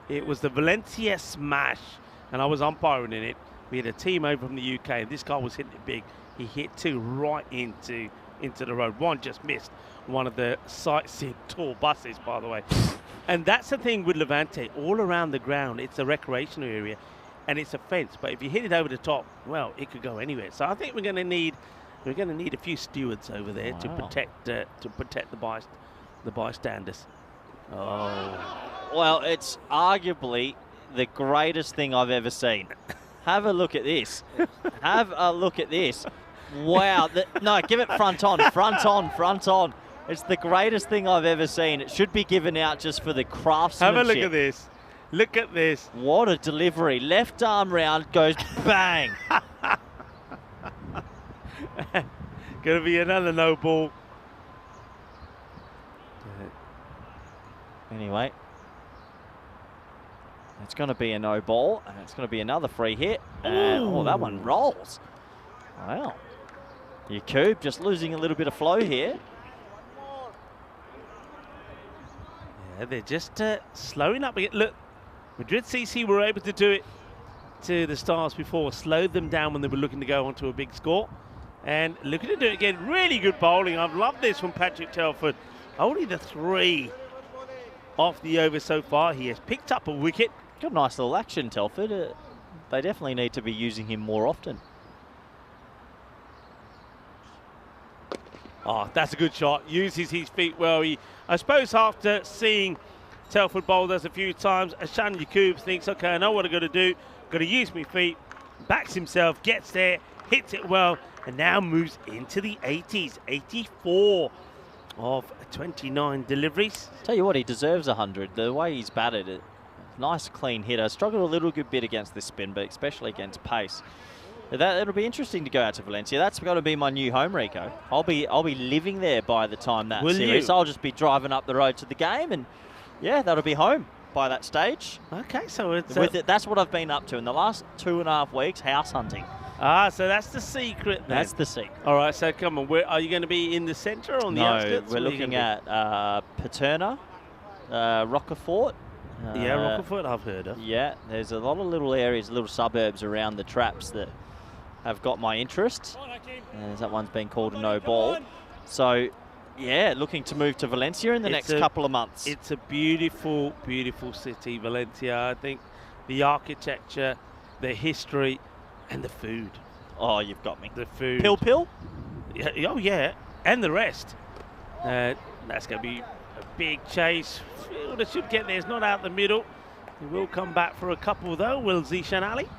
Valencia smash, and I was umpiring in it. We had a team over from the UK, and this guy was hitting it big. He hit 2 right into the road. One just missed one of the sightseeing tall buses, by the way. And that's the thing with Levante. All around the ground, it's a recreational area, and it's a fence. But if you hit it over the top, well, it could go anywhere. So I think we're going to need a few stewards over there to protect the bystanders. Oh, well, it's arguably the greatest thing I've ever seen. Have a look at this. Have a look at this. Wow. No, give it front on, front on, front on. It's the greatest thing I've ever seen. It should be given out just for the craftsmanship. Have a look at this. Look at this. What a delivery. Left arm round, goes bang. Going to be another no ball. Anyway. It's going to be a no ball, and it's going to be another free hit. And, oh, that one rolls. Wow. Yaqub just losing a little bit of flow here. Yeah, they're just slowing up. Look, Madrid CC were able to do it to the Stars before, slowed them down when they were looking to go onto a big score. And looking to do it again. Really good bowling. I've loved this from Patrick Telford. Only the 3 off the over so far. He has picked up a wicket. Got a nice little action, Telford. They definitely need to be using him more often. Oh, that's a good shot. Uses his feet well. I suppose after seeing Telford bowl those a few times, Ashan Yaqub thinks, okay, I know what I've got to do. Got to use my feet. Backs himself, gets there, hits it well, and now moves into the 80s. 84 of 29 deliveries. Tell you what, he deserves 100. The way he's batted it, nice clean hitter. Struggled a little good bit against this spin, but especially against pace. It'll be interesting to go out to Valencia. That's got to be my new home, Rico. I'll be living there by the time that series. I'll just be driving up the road to the game, and yeah, that'll be home by that stage. Okay, so it's that's what I've been up to in the last 2.5 weeks, house hunting. Ah, so that's the secret then. That's the secret. All right, so come on. Are you going to be in the centre or on the outskirts? No, we're looking at Paterna, Rockefort. Yeah, Rockefort I've heard of. Yeah, there's a lot of little areas, little suburbs around the traps that have got my interest. As that one's been called a no ball. So, yeah, looking to move to Valencia in the next couple of months. It's a beautiful, beautiful city, Valencia. I think the architecture, the history, and the food. Oh, you've got me. The food. Pill? Yeah, oh, yeah. And the rest. That's going to be a big chase. Fielder should get there. It's not out the middle. He will come back for a couple, though, will Zishan Ali?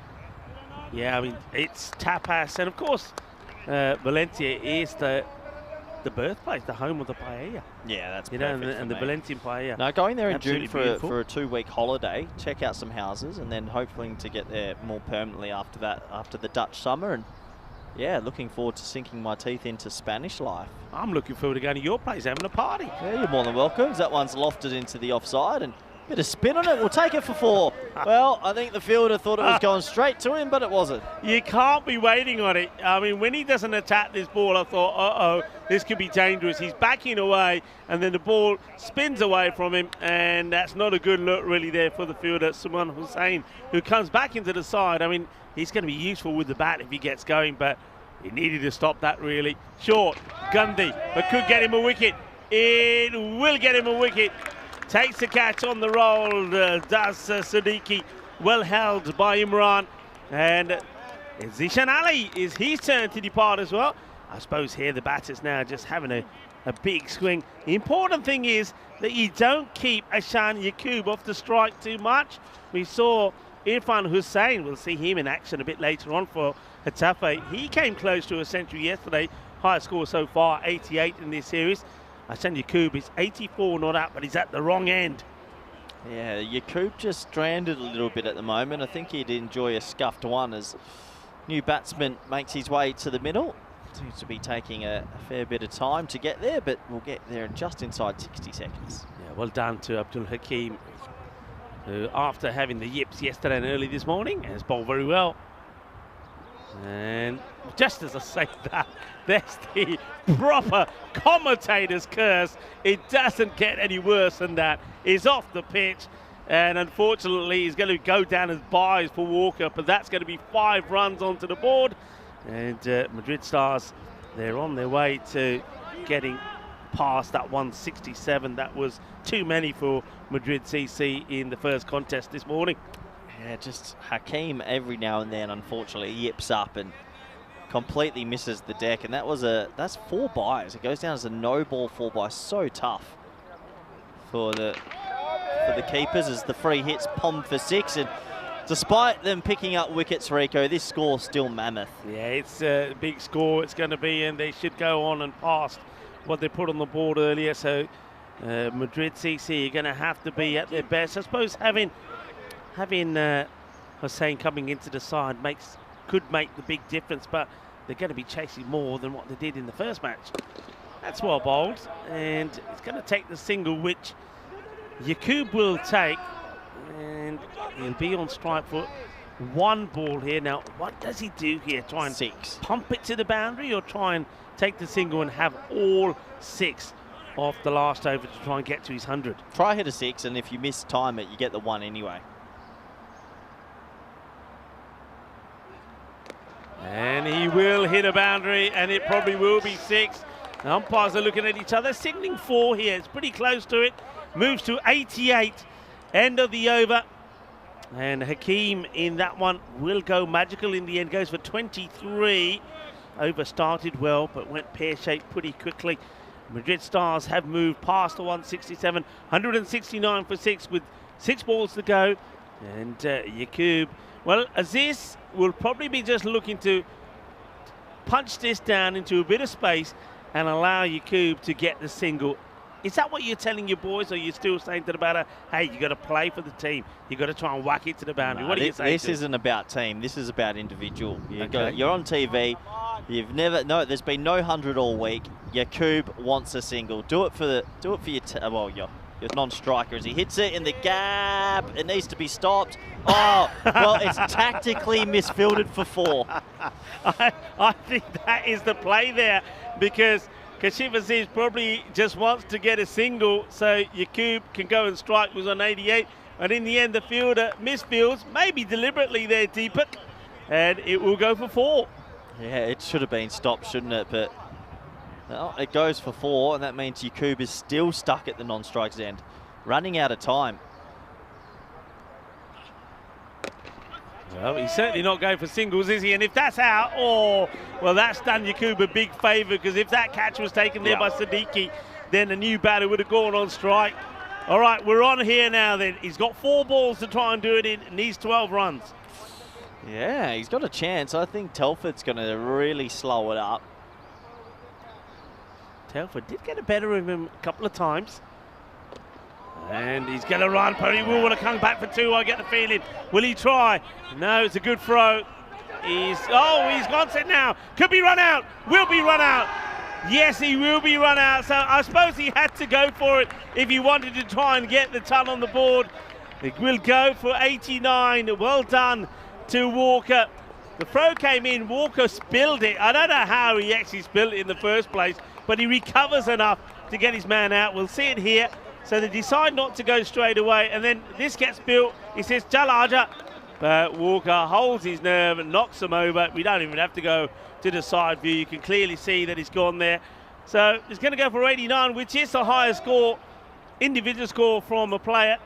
Yeah, I mean, it's tapas. And, of course, Valencia is the birthplace, the home of the paella. Yeah, that's and the Valencian paella. Now, going there in June for a 2-week holiday, check out some houses, and then hoping to get there more permanently after that, after the Dutch summer. And yeah, looking forward to sinking my teeth into Spanish life. I'm looking forward to going to your place, having a party. Yeah, you're more than welcome. That one's lofted into the offside, and bit of spin on it. We'll take it for 4. Well, I think the fielder thought it was going straight to him, but it wasn't. You can't be waiting on it. I mean, when he doesn't attack this ball, I thought, uh-oh, this could be dangerous. He's backing away, and then the ball spins away from him, and that's not a good look really there for the fielder, Suman Hussain, who comes back into the side. I mean, he's going to be useful with the bat if he gets going, but he needed to stop that really. Short, Gundy, but could get him a wicket. It will get him a wicket. Takes the catch on the roll, does Siddiqui. Well held by Imran. And Zishan Ali is his turn to depart as well. I suppose here the batter's now just having a big swing. The important thing is that you don't keep Ashan Yaqub off the strike too much. We saw Irfan Hussain, we'll see him in action a bit later on for Getafe. He came close to a century yesterday. Highest score so far, 88 in this series. Ashan Yaqub is 84 not out, but he's at the wrong end. Yeah, Yaqub just stranded a little bit at the moment. I think he'd enjoy a scuffed one as new batsman makes his way to the middle. Seems to be taking a fair bit of time to get there, but we'll get there in just inside 60 seconds. Yeah, well done to Abdul Hakim, who after having the yips yesterday and early this morning has bowled very well. And just as I say that, there's the proper commentator's curse. It doesn't get any worse than that. He's off the pitch, and unfortunately he's going to go down as buys for Walker, but that's going to be 5 runs onto the board. And Madrid Stars, they're on their way to getting past that 167. That was too many for Madrid CC in the first contest this morning. Yeah, just Hakim every now and then, unfortunately, yips up and completely misses the deck. And that's 4 buys. It goes down as a no ball 4 buy. So tough for the keepers as the free hits pommed for 6. And despite them picking up wickets, Rico, this score's still mammoth. Yeah, it's a big score it's going to be, and they should go on and past what they put on the board earlier. So Madrid CC are going to have to be at their best. I suppose having Hussain coming into the side could make the big difference, but they're going to be chasing more than what they did in the first match. That's well bowled, and it's going to take the single, which Yaqub will take, and he'll be on strike for 1 ball here. Now, what does he do here? Try and 6. Pump it to the boundary, or try and take the single and have all 6 off the last over to try and get to his 100? Try hit a 6, and if you miss time it, you get the 1 anyway. And he will hit a boundary, and it probably will be 6. The umpires are looking at each other, signaling 4 here. It's pretty close to it. Moves to 88. End of the over. And Hakim in that one will go magical in the end. Goes for 23. Over started well, but went pear-shaped pretty quickly. Madrid Stars have moved past the 167. 169 for 6 with 6 balls to go. And Yaqub, well, Aziz will probably be just looking to punch this down into a bit of space and allow Yakub to get the single. Is that what you're telling your boys, or are you still saying to the batter, hey, you got to play for the team, you got to try and whack it to the boundary? No, What are you saying? This isn't about team. This is about individual. Okay. You're on TV. There's been no 100 all week. Yakub wants a single. Do it for your non-striker as he hits it in the gap. It needs to be stopped. Oh, well, it's tactically misfielded for 4. I think that is the play there, because Kashif Aziz probably just wants to get a single so Yakub can go and strike, who's on 88. And in the end, the fielder misfields, maybe deliberately there, Deepak, and it will go for 4. Yeah, it should have been stopped, shouldn't it? But well, it goes for 4, and that means Yakub is still stuck at the non-strikes end, running out of time. Well, he's certainly not going for singles, is he? And if that's out, well, that's done Yakub a big favour, because if that catch was taken there by Siddiqui, then a new batter would have gone on strike. All right, we're on here now then. He's got 4 balls to try and do it in, and needs 12 runs. Yeah, he's got a chance. I think Telford's going to really slow it up. Telford did get a better of him a couple of times. And he's going to run. Perry will want to come back for 2, I get the feeling. Will he try? No, it's a good throw. He's gone set now. Could be run out. Will be run out. Yes, he will be run out. So I suppose he had to go for it if he wanted to try and get the ton on the board. It will go for 89. Well done to Walker. The throw came in. Walker spilled it. I don't know how he actually spilled it in the first place, but he recovers enough to get his man out. We'll see it here. So they decide not to go straight away, and then this gets built. He says, Jalaja. But Walker holds his nerve and knocks him over. We don't even have to go to the side view. You can clearly see that he's gone there. So it's going to go for 89, which is the highest score, individual score from a player.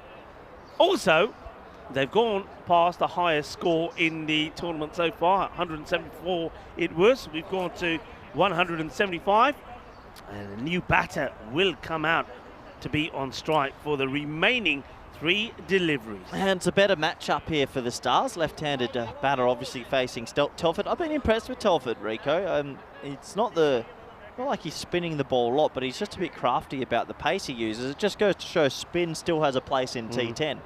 Also, they've gone past the highest score in the tournament so far, 174 it was. We've gone to 175, and a new batter will come out to be on strike for the remaining 3 deliveries. And it's a better matchup here for the Stars. Left-handed batter obviously facing Telford. I've been impressed with Telford, Rico. It's not like he's spinning the ball a lot, but he's just a bit crafty about the pace he uses. It just goes to show spin still has a place in T10.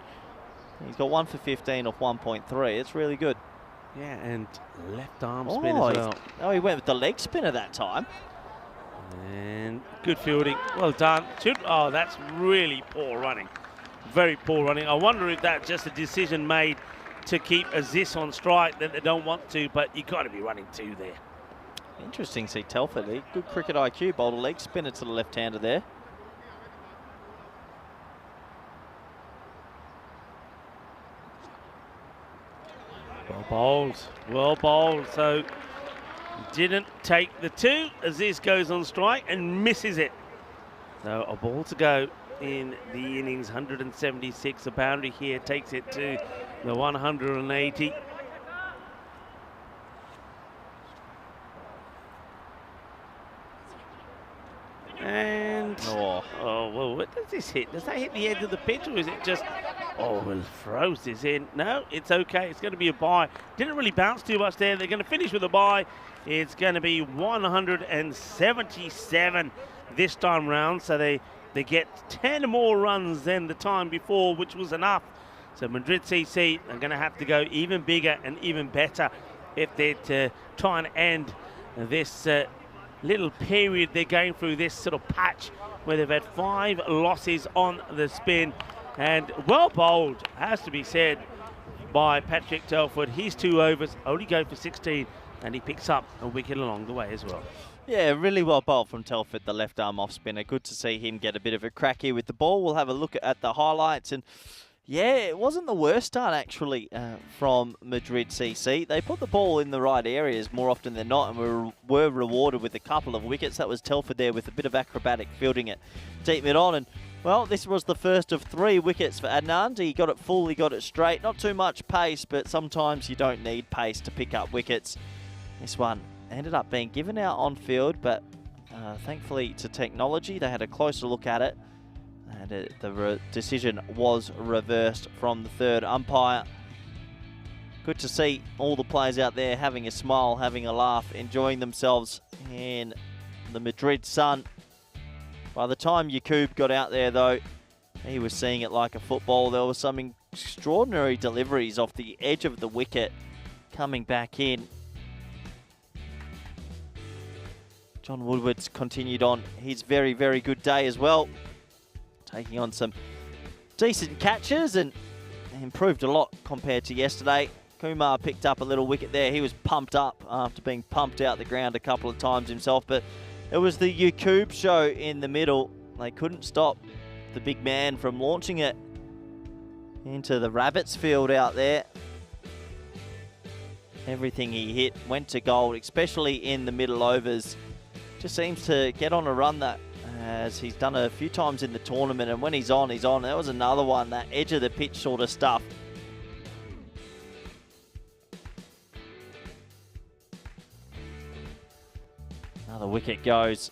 He's got 1 for 15 off 1.3. It's really good. Yeah, and left arm spin as well. He went with the leg spinner that time. And good fielding. Well done. That's really poor running. Very poor running. I wonder if that's just a decision made to keep Aziz on strike that they don't want to, but you got to be running 2 there. Interesting to see Telford. Good cricket IQ. Bowled a leg spinner to the left-hander there. Well bowled. So didn't take the 2. Aziz goes on strike and misses it. So a ball to go in the innings. 176. A boundary here takes it to the 180. And well, what does this hit? Does that hit the edge of the pitch, or is it just throws this in? No, it's okay. It's going to be a bye. Didn't really bounce too much there. They're going to finish with a bye. It's going to be 177 this time round. So they get 10 more runs than the time before, which was enough. So Madrid CC are going to have to go even bigger and even better if they're to try and end this little period they're going through, this sort of patch where they've had 5 losses on the spin. And well bowled, has to be said, by Patrick Telford. His 2 overs only go for 16, and he picks up a wicket along the way as well. Yeah, really well bowled from Telford, the left arm off spinner. Good to see him get a bit of a crack here with the ball. We'll have a look at the highlights, and yeah, it wasn't the worst start actually from Madrid CC. They put the ball in the right areas more often than not, and were rewarded with a couple of wickets. That was Telford there with a bit of acrobatic fielding at deep mid-on, and well, this was the first of 3 wickets for Adnan. He got it full, he got it straight. Not too much pace, but sometimes you don't need pace to pick up wickets. This one ended up being given out on field, but thankfully to technology, they had a closer look at it, and the decision was reversed from the 3rd umpire. Good to see all the players out there having a smile, having a laugh, enjoying themselves in the Madrid sun. By the time Yakub got out there, though, he was seeing it like a football. There were some extraordinary deliveries off the edge of the wicket coming back in. John Woodward's continued on his very, very good day as well, taking on some decent catches and improved a lot compared to yesterday. Kumar picked up a little wicket there. He was pumped up after being pumped out the ground a couple of times himself, but it was the Yakub show in the middle. They couldn't stop the big man from launching it into the rabbits field out there. Everything he hit went to gold, especially in the middle overs. Just seems to get on a run that, as he's done a few times in the tournament, and when he's on, he's on. That was another one, that edge of the pitch sort of stuff. Another wicket goes.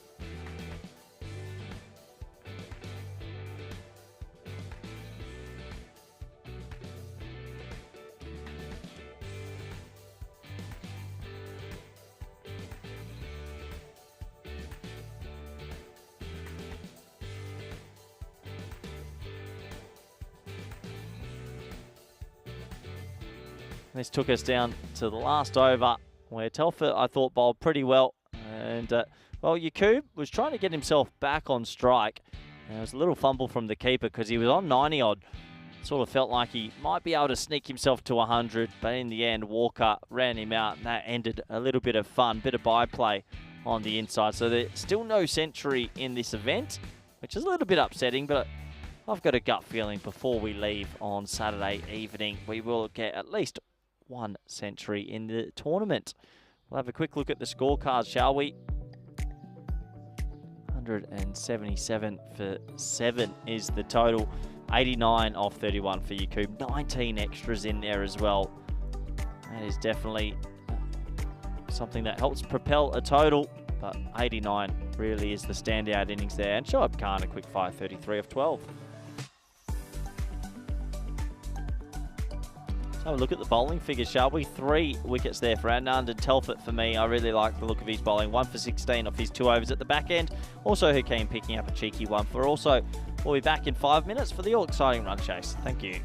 This took us down to the last over, where Telford, I thought, bowled pretty well. And, well, Yakub was trying to get himself back on strike. And it was a little fumble from the keeper because he was on 90-odd. Sort of felt like he might be able to sneak himself to 100, but in the end, Walker ran him out, and that ended a little bit of fun, bit of byplay on the inside. So there's still no century in this event, which is a little bit upsetting, but I've got a gut feeling before we leave on Saturday evening, we will get at least one century in the tournament. We'll have a quick look at the scorecards, shall we? 177 for 7 is the total. 89 off 31 for Yakub. 19 extras in there as well. That is definitely something that helps propel a total, but 89 really is the standout innings there. And Shoaib Khan, a quick fire 33 of 12. So have a look at the bowling figures, shall we? 3 wickets there for Anand and Telford for me. I really like the look of his bowling. 1 for 16 off his 2 overs at the back end. Also Hakeem picking up a cheeky 1 for also. We'll be back in 5 minutes for the all-exciting run chase. Thank you.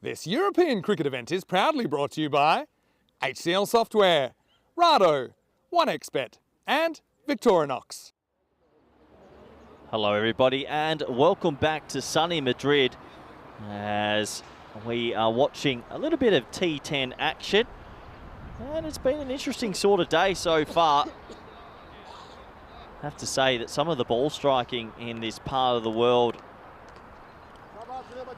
This European cricket event is proudly brought to you by HCL Software, Rado, 1xBet and Victorinox. Hello everybody and welcome back to sunny Madrid as we are watching a little bit of T10 action, and it's been an interesting sort of day so far. I have to say that some of the ball striking in this part of the world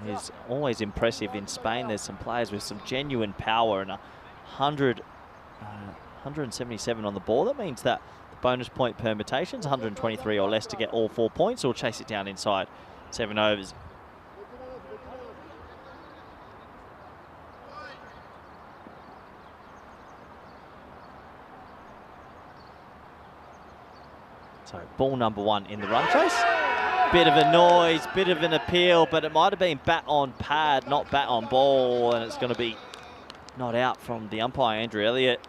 is always impressive. In Spain there's some players with some genuine power, and 177 on the ball. That means that the bonus point permutations 123 or less to get all 4 points, or chase it down inside 7 overs. So ball number 1 in the run chase. Bit of a noise, bit of an appeal, but it might have been bat on pad, not bat on ball, and it's going to be not out from the umpire, Andrew Elliott.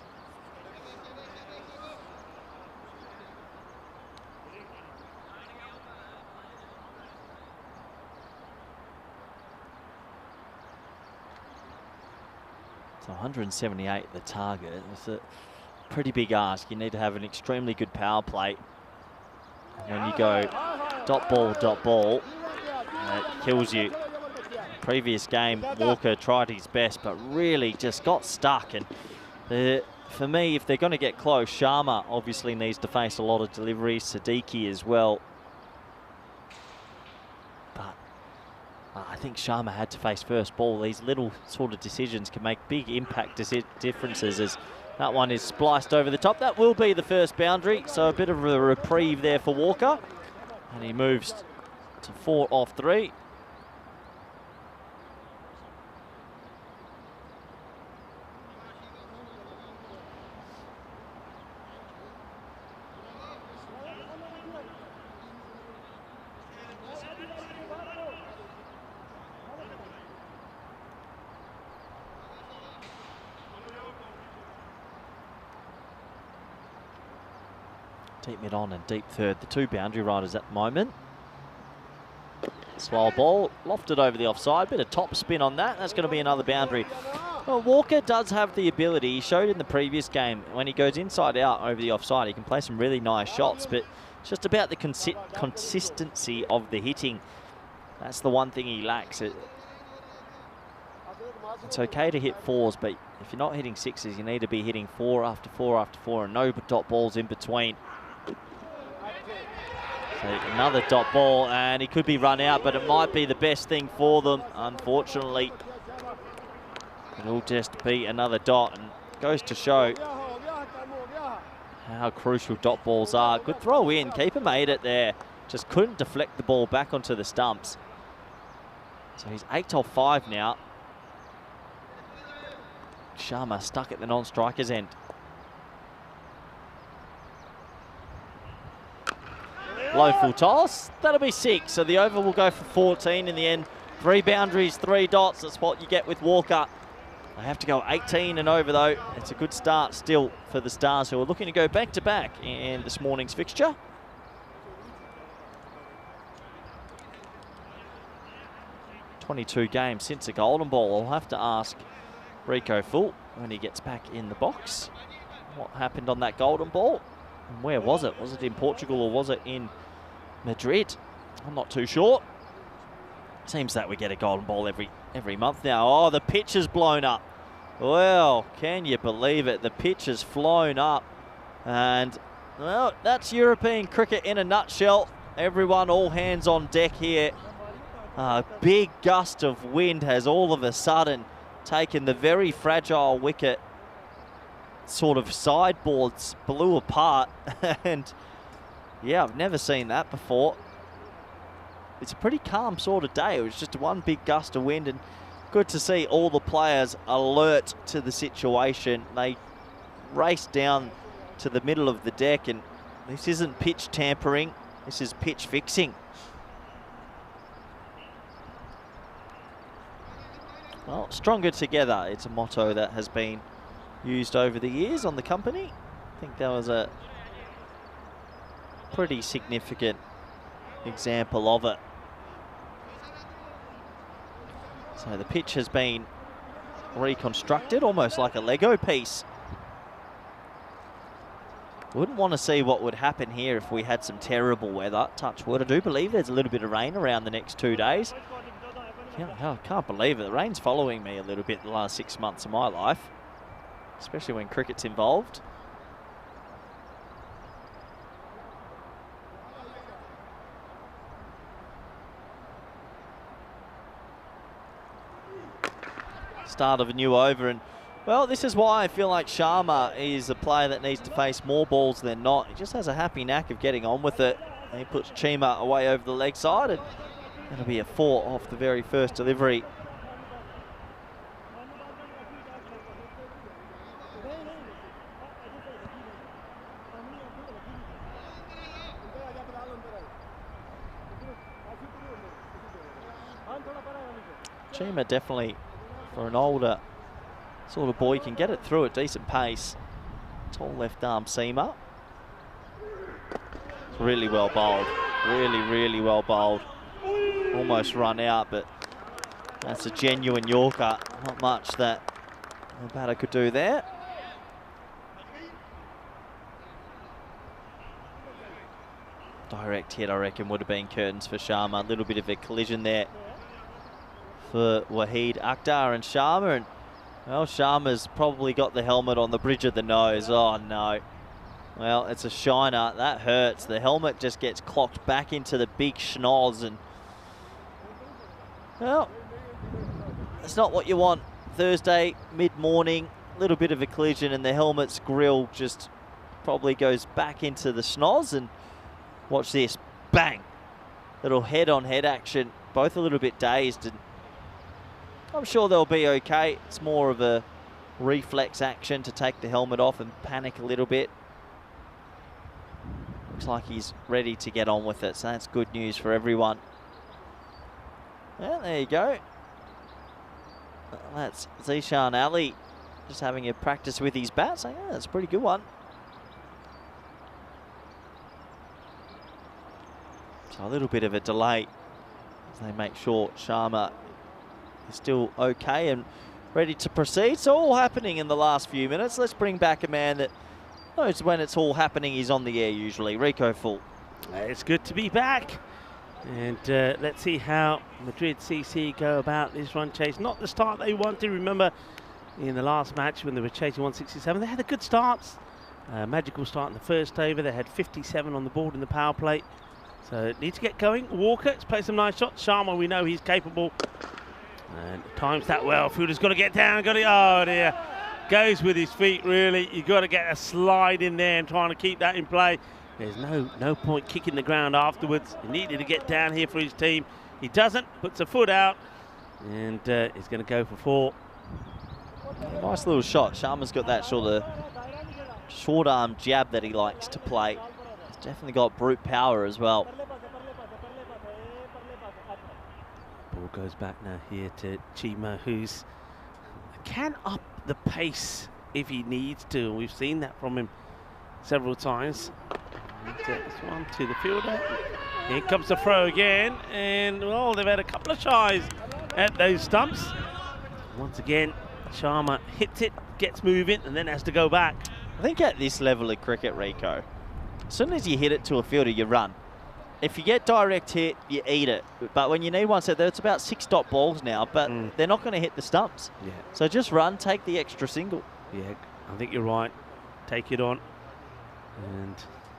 So 178 the target. It's a pretty big ask. You need to have an extremely good power play. And when you go dot ball, it kills you. Previous game, Walker tried his best, but really just got stuck. And for me, if they're going to get close, Sharma obviously needs to face a lot of deliveries, Siddiqui as well. But I think Sharma had to face first ball. These little sort of decisions can make big impact differences, as that one is spliced over the top. That will be the first boundary, so a bit of a reprieve there for Walker. And he moves to 4 off 3. Deep mid on and deep third, the 2 boundary riders at the moment. Slow ball, lofted over the offside, bit of top spin on that. That's going to be another boundary. Well, Walker does have the ability. He showed in the previous game, when he goes inside out over the offside, he can play some really nice shots, but it's just about the consistency of the hitting. That's the one thing he lacks. It's okay to hit 4s, but if you're not hitting 6s, you need to be hitting 4 after 4 after 4, and no dot balls in between. So another dot ball, and he could be run out, but it might be the best thing for them. Unfortunately, it'll just be another dot, and goes to show how crucial dot balls are. Good throw in, keeper made it there, just couldn't deflect the ball back onto the stumps. So he's 8 off 5 now. Sharma stuck at the non-striker's end. Low full toss. That'll be 6. So the over will go for 14 in the end. 3 boundaries, 3 dots. That's what you get with Walker. They have to go 18 and over though. It's a good start still for the Stars, who are looking to go back-to-back in this morning's fixture. "22 games since a golden ball." I'll have to ask Rico Full when he gets back in the box what happened on that golden ball. And where was it? Was it in Portugal or was it in Madrid? I'm not too sure. Seems that we get a golden ball every month now. Oh, the pitch has blown up. Well, can you believe it? The pitch has flown up. And, well, that's European cricket in a nutshell. Everyone, all hands on deck here. A big gust of wind has all of a sudden taken the very fragile wicket. Sort of sideboards blew apart. And, yeah, I've never seen that before. It's a pretty calm sort of day. It was just one big gust of wind, and good to see all the players alert to the situation. They raced down to the middle of the deck, and this isn't pitch tampering, this is pitch fixing. Well, stronger together. It's a motto that has been used over the years on the company. I think that was a pretty significant example of it. So the pitch has been reconstructed almost like a Lego piece. Wouldn't want to see what would happen here if we had some terrible weather. Touch wood. I do believe there's a little bit of rain around the next 2 days. Yeah, I can't believe it. The rain's following me a little bit the last 6 months of my life, especially when cricket's involved. Start of a new over, and well, this is why I feel like Sharma is a player that needs to face more balls than not. He just has a happy knack of getting on with it. And he puts Chima away over the leg side, and that'll be a 4 off the very first delivery. Chima definitely, for an older sort of boy, can get it through at decent pace. Tall left arm seamer. It's really well bowled. Really well bowled. Almost run out, but that's a genuine Yorker. Not much that the batter could do there. Direct hit, I reckon, would have been curtains for Sharma. A little bit of a collision there for Waheed Akhtar and Sharma, and well, Sharma's probably got the helmet on the bridge of the nose. Oh no. Well, it's a shiner. That hurts. The helmet just gets clocked back into the big schnoz, and well, it's not what you want. Thursday, mid-morning, little bit of a collision, and the helmet's grill just probably goes back into the schnoz, and watch this. Bang. Little head-on-head action. Both a little bit dazed, and I'm sure they'll be okay. It's more of a reflex action to take the helmet off and panic a little bit. Looks like he's ready to get on with it, so that's good news for everyone. Well, there you go. That's Zishan Ali just having a practice with his bat, saying, yeah, that's a pretty good one. So a little bit of a delay as they make sure Sharma is still okay and ready to proceed. So all happening in the last few minutes. Let's bring back a man that knows when it's all happening. He's on the air usually. Rico Full. It's good to be back. And let's see how Madrid CC go about this run chase. Not the start they wanted. Remember, in the last match when they were chasing 167, they had a good start. Magical start in the first over. They had 57 on the board in the power play. So need to get going. Walker, let's play some nice shots. Sharma, we know he's capable. And times that well. Fielder's got to get down. Oh dear. Goes with his feet, really. You've got to get a slide in there and trying to keep that in play. There's no point kicking the ground afterwards. He needed to get down here for his team. He doesn't. Puts a foot out. And he's going to go for 4. Nice little shot. Sharma's got that sort of short arm jab that he likes to play. Definitely got brute power as well. Ball goes back now here to Chima, who's can up the pace if he needs to. We've seen that from him several times. This one to the fielder. Here comes the throw again, and well, they've had a couple of tries at those stumps. Once again, Sharma hits it, gets moving, and then has to go back. I think at this level of cricket, Rico, as soon as you hit it to a fielder, you run. If you get direct hit, you eat it. But when you need one, so it's about 6-dot balls now, but they're not going to hit the stumps. Yeah. So just run, take the extra single. Yeah, I think you're right. Take it on. And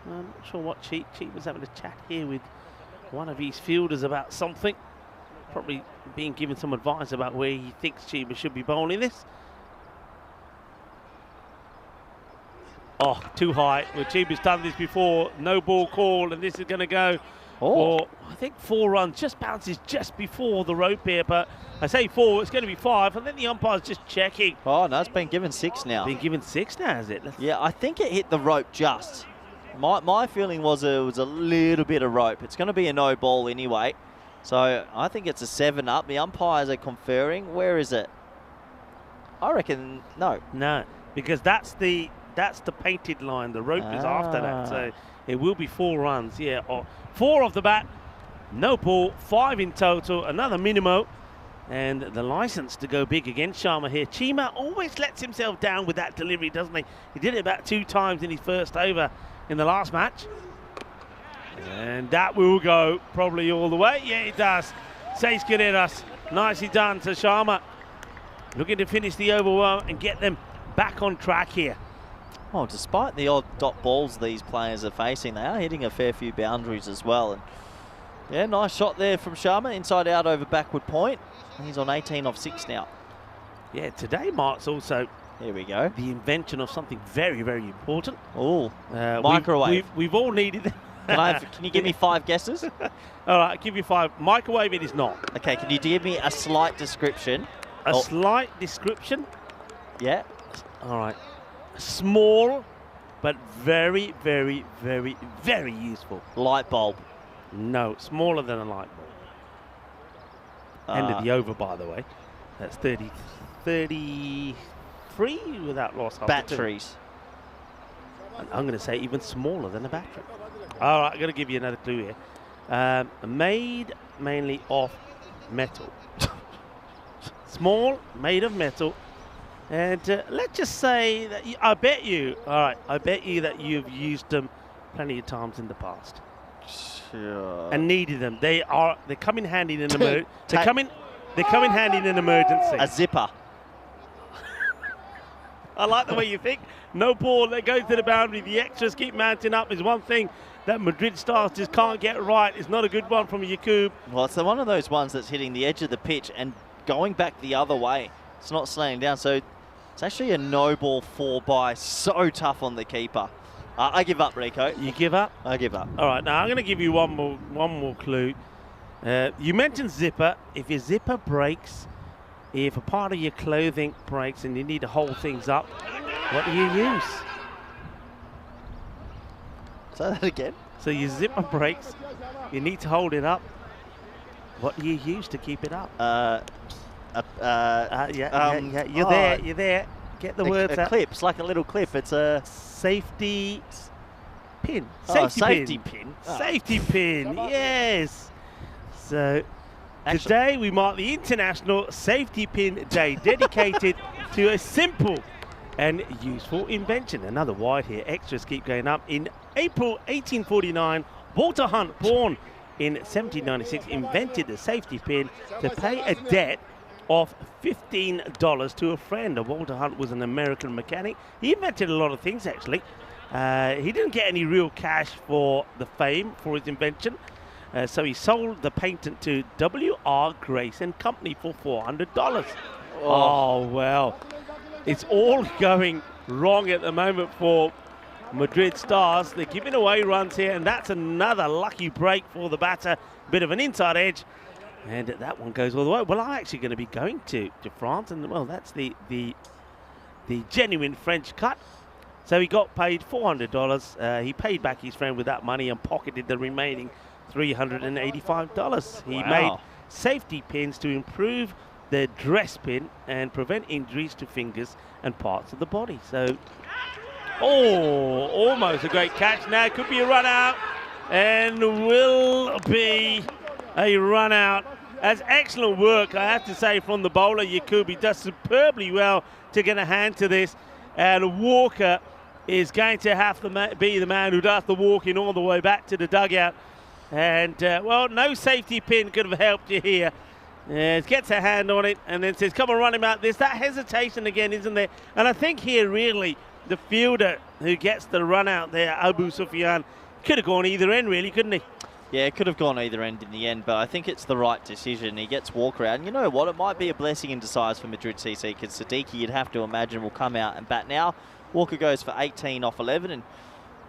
I'm not sure what Cheat was having a chat here with one of his fielders about something. Probably being given some advice about where he thinks Chima should be bowling this. Oh, too high. Well, Chima's done this before. No ball call, and this is going to go for, I think, 4 runs. Just bounces just before the rope here, but I say 4, it's going to be 5, and then the umpire's just checking. Oh, no, it's been given 6 now. Been given 6 now, is it? Yeah, I think it hit the rope just. My feeling was it was a little bit of rope. It's going to be a no ball anyway. So I think it's a 7 up. The umpires are conferring. Where is it? I reckon no. No, because that's the painted line. The rope is after that. So it will be 4 runs. Yeah, 4 off the bat. No ball. 5 in total. Another minimo. And the license to go big against Sharma here. Chima always lets himself down with that delivery, doesn't he? He did it about 2 times in his first over in the last match. And that will go probably all the way. Yeah, it does. 6 carreras. Nicely done to Sharma. Looking to finish the over well and get them back on track here. Oh, despite the odd dot balls these players are facing, they are hitting a fair few boundaries as well. And yeah, nice shot there from Sharma. Inside out over backward point. He's on 18 off 6 now. Yeah, today marks also Here we go. the invention of something very, very important. Oh, microwave. We've all needed them. Can you give me 5 guesses? All right, I'll give you 5. Microwave it is not. Okay, can you give me a slight description? A slight description? Yeah. All right. Small, but very, very, very, very useful. Light bulb. No, smaller than a light bulb. End of the over, by the way. That's 33 without loss. Batteries. I'm going to say even smaller than a battery. All right, I'm going to give you another clue here. Made mainly of metal. Small, made of metal. And let's just say that I bet you that you've used them plenty of times in the past. Sure. And needed them. They come in handy in an emergency. They come in handy in an emergency. A zipper. I like the way you think. No ball that goes to the boundary. The extras keep mounting up is one thing that Madrid Stars just can't get right. It's not a good one from Yaqub. Well, it's one of those ones that's hitting the edge of the pitch and going back the other way. It's not slowing down. So it's actually a no ball 4 by. So tough on the keeper. I give up, Rico. You give up? I give up. All right, now I'm going to give you one more clue. You mentioned zipper. If your zipper breaks, if a part of your clothing breaks and you need to hold things up, what do you use? Say that again. So your zipper breaks, you need to hold it up. What do you use to keep it up? You're there. Get the words out. A clip. It's like a little clip. It's a safety pin. Safety pin. Safety pin. Yes. So today we mark the International Safety Pin Day, dedicated to a simple and useful invention. Another wide here. Extras keep going up. In April 1849, Walter Hunt, born in 1796, invented the safety pin to pay a debt of $15 to a friend. Walter Hunt was an American mechanic. He invented a lot of things, actually. He didn't get any real cash for the fame for his invention, so he sold the patent to W.R. Grace and Company for $400. Oh, well. It's all going wrong at the moment for Madrid Stars. They're giving away runs here, and that's another lucky break for the batter. Bit of an inside edge. And that one goes all the way. Well, I'm actually going to be going to France, and well, that's the genuine French cut. So he got paid $400. He paid back his friend with that money and pocketed the remaining $385. He made safety pins to improve the dress pin and prevent injuries to fingers and parts of the body. So, almost a great catch. Now it could be a run out and will be a run out. That's excellent work, I have to say, from the bowler. Yakubi does superbly well to get a hand to this. And Walker is going to have to be the man who does the walking all the way back to the dugout. And, well, no safety pin could have helped you here. Gets a hand on it and then says, come on, run him out. There's that hesitation again, isn't there? And I think here, really, the fielder who gets the run out there, Abu Sufyan, could have gone either end, really, couldn't he? Yeah, it could have gone either end in the end, but I think it's the right decision. He gets Walker out. And you know what? It might be a blessing in disguise for Madrid CC, because Siddiqui, you'd have to imagine, will come out and bat now. Walker goes for 18 off 11, and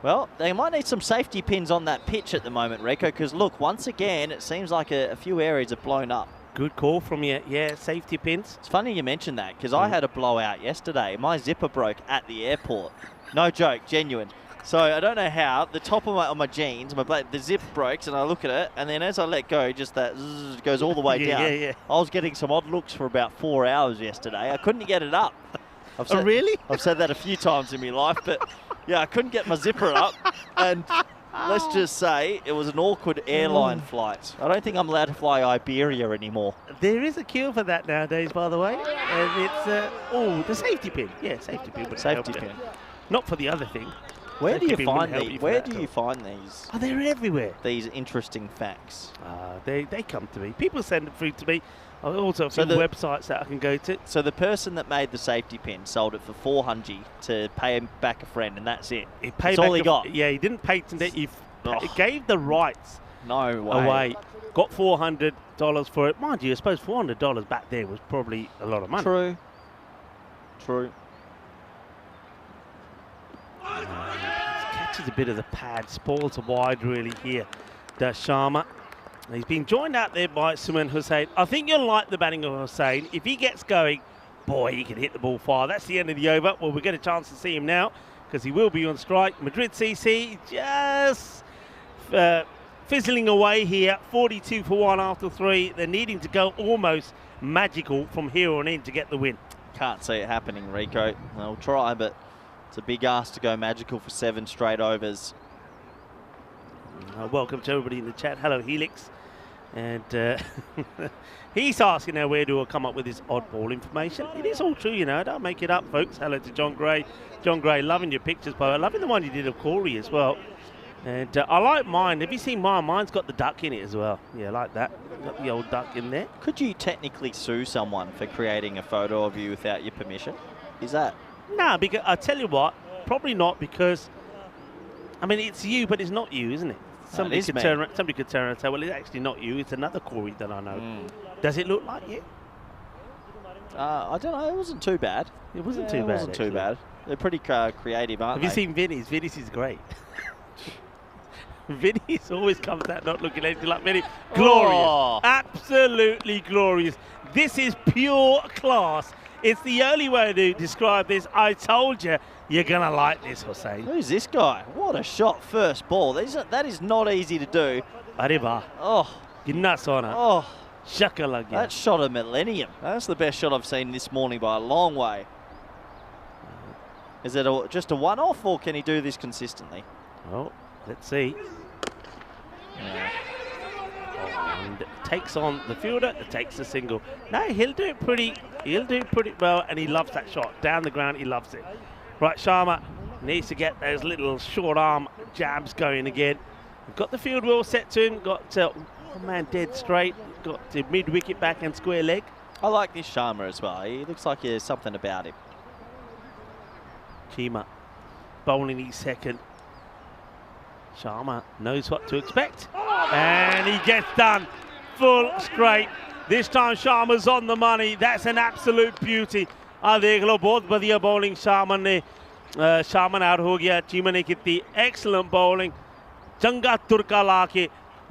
well, they might need some safety pins on that pitch at the moment, Rico, because look, once again, it seems like a few areas have blown up. Good call from you. Yeah, safety pins. It's funny you mentioned that, because I had a blowout yesterday. My zipper broke at the airport. No joke, genuine. So I don't know how, the top of my jeans, the zip breaks, and I look at it, and then as I let go, just that zzz goes all the way down. Yeah. I was getting some odd looks for about 4 hours yesterday. I couldn't get it up. Really? I've said that a few times in my life, but yeah, I couldn't get my zipper up, and let's just say it was an awkward airline flight. I don't think I'm allowed to fly Iberia anymore. There is a cure for that nowadays, by the way, and it's the safety pin. Yeah, safety pin. Safety pin. Not for the other thing. Where do you find these? Where do you find these? Oh, they're everywhere. These interesting facts. They come to me. People send it through to me. I also have websites that I can go to. So the person that made the safety pin sold it for 400 to pay him back a friend, and that's it. That's all he got. Yeah, he didn't patent it. He gave the rights away. Got $400 for it. Mind you, I suppose $400 back then was probably a lot of money. True. Catches a bit of the pad, spoils a wide really here, does Sharma. He's been joined out there by Suman Hussain. I think you'll like the batting of Hussain. If he gets going, boy, he can hit the ball far. That's the end of the over. Well, we get a chance to see him now because he will be on strike. Madrid CC just fizzling away here. 42 for 1 after 3. They're needing to go almost magical from here on in to get the win. Can't see it happening, Rico. They'll try, but it's a big ask to go magical for 7 straight overs. Welcome to everybody in the chat. Hello, Helix. And he's asking now where do I come up with this oddball information. It is all true, you know. Don't make it up, folks. Hello to John Gray. John Gray, loving your pictures, but loving the one you did of Corey as well. And I like mine. Have you seen mine? Mine's got the duck in it as well. Yeah, I like that. Got the old duck in there. Could you technically sue someone for creating a photo of you without your permission? Is that? No, because I tell you what, probably not, because I mean it's you, but it's not you, isn't it? Somebody could turn around and say, well, it's actually not you, it's another Corey that I know. Does it look like you? I don't know, it wasn't too bad. It wasn't too bad. They're pretty creative, aren't they? Have you seen Vinny's? Vinny's is great. Vinny's always comes out not looking anything like Vinny. Glorious. Absolutely glorious. This is pure class. It's the only way to describe this. I told you, you're going to like this, Hussain. Who's this guy? What a shot first ball. That is not easy to do. Arriba. Oh. Ginasona. Oh. Shakalagya. That shot a millennium. That's the best shot I've seen this morning by a long way. Is it just a one-off, or can he do this consistently? Well, let's see. Yeah. And takes on the fielder, takes the single. No, he'll do it pretty well, and he loves that shot. Down the ground, he loves it. Right, Sharma needs to get those little short arm jabs going again. Got the field well set to him, got one man dead straight, got the mid-wicket back and square leg. I like this Sharma as well. He looks like there's something about him. Chima bowling his second. Sharma knows what to expect. And he gets done full straight. This time Sharma's on the money. That's an absolute beauty. देख लो बहुत बढ़िया bowling Sharma ने Sharma out हो गया. चीमा ने कितनी excellent bowling. चंगा तुरका लाके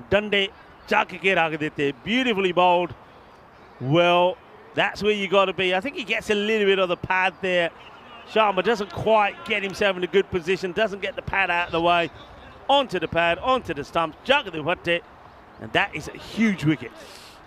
डंडे चाक के रख देते. Beautifully bowled. Well, that's where you got to be. I think he gets a little bit of the pad there. Sharma doesn't quite get himself in a good position, doesn't get the pad out of the way. Onto the pad, onto the stumps, juggle the wicket, and that is a huge wicket.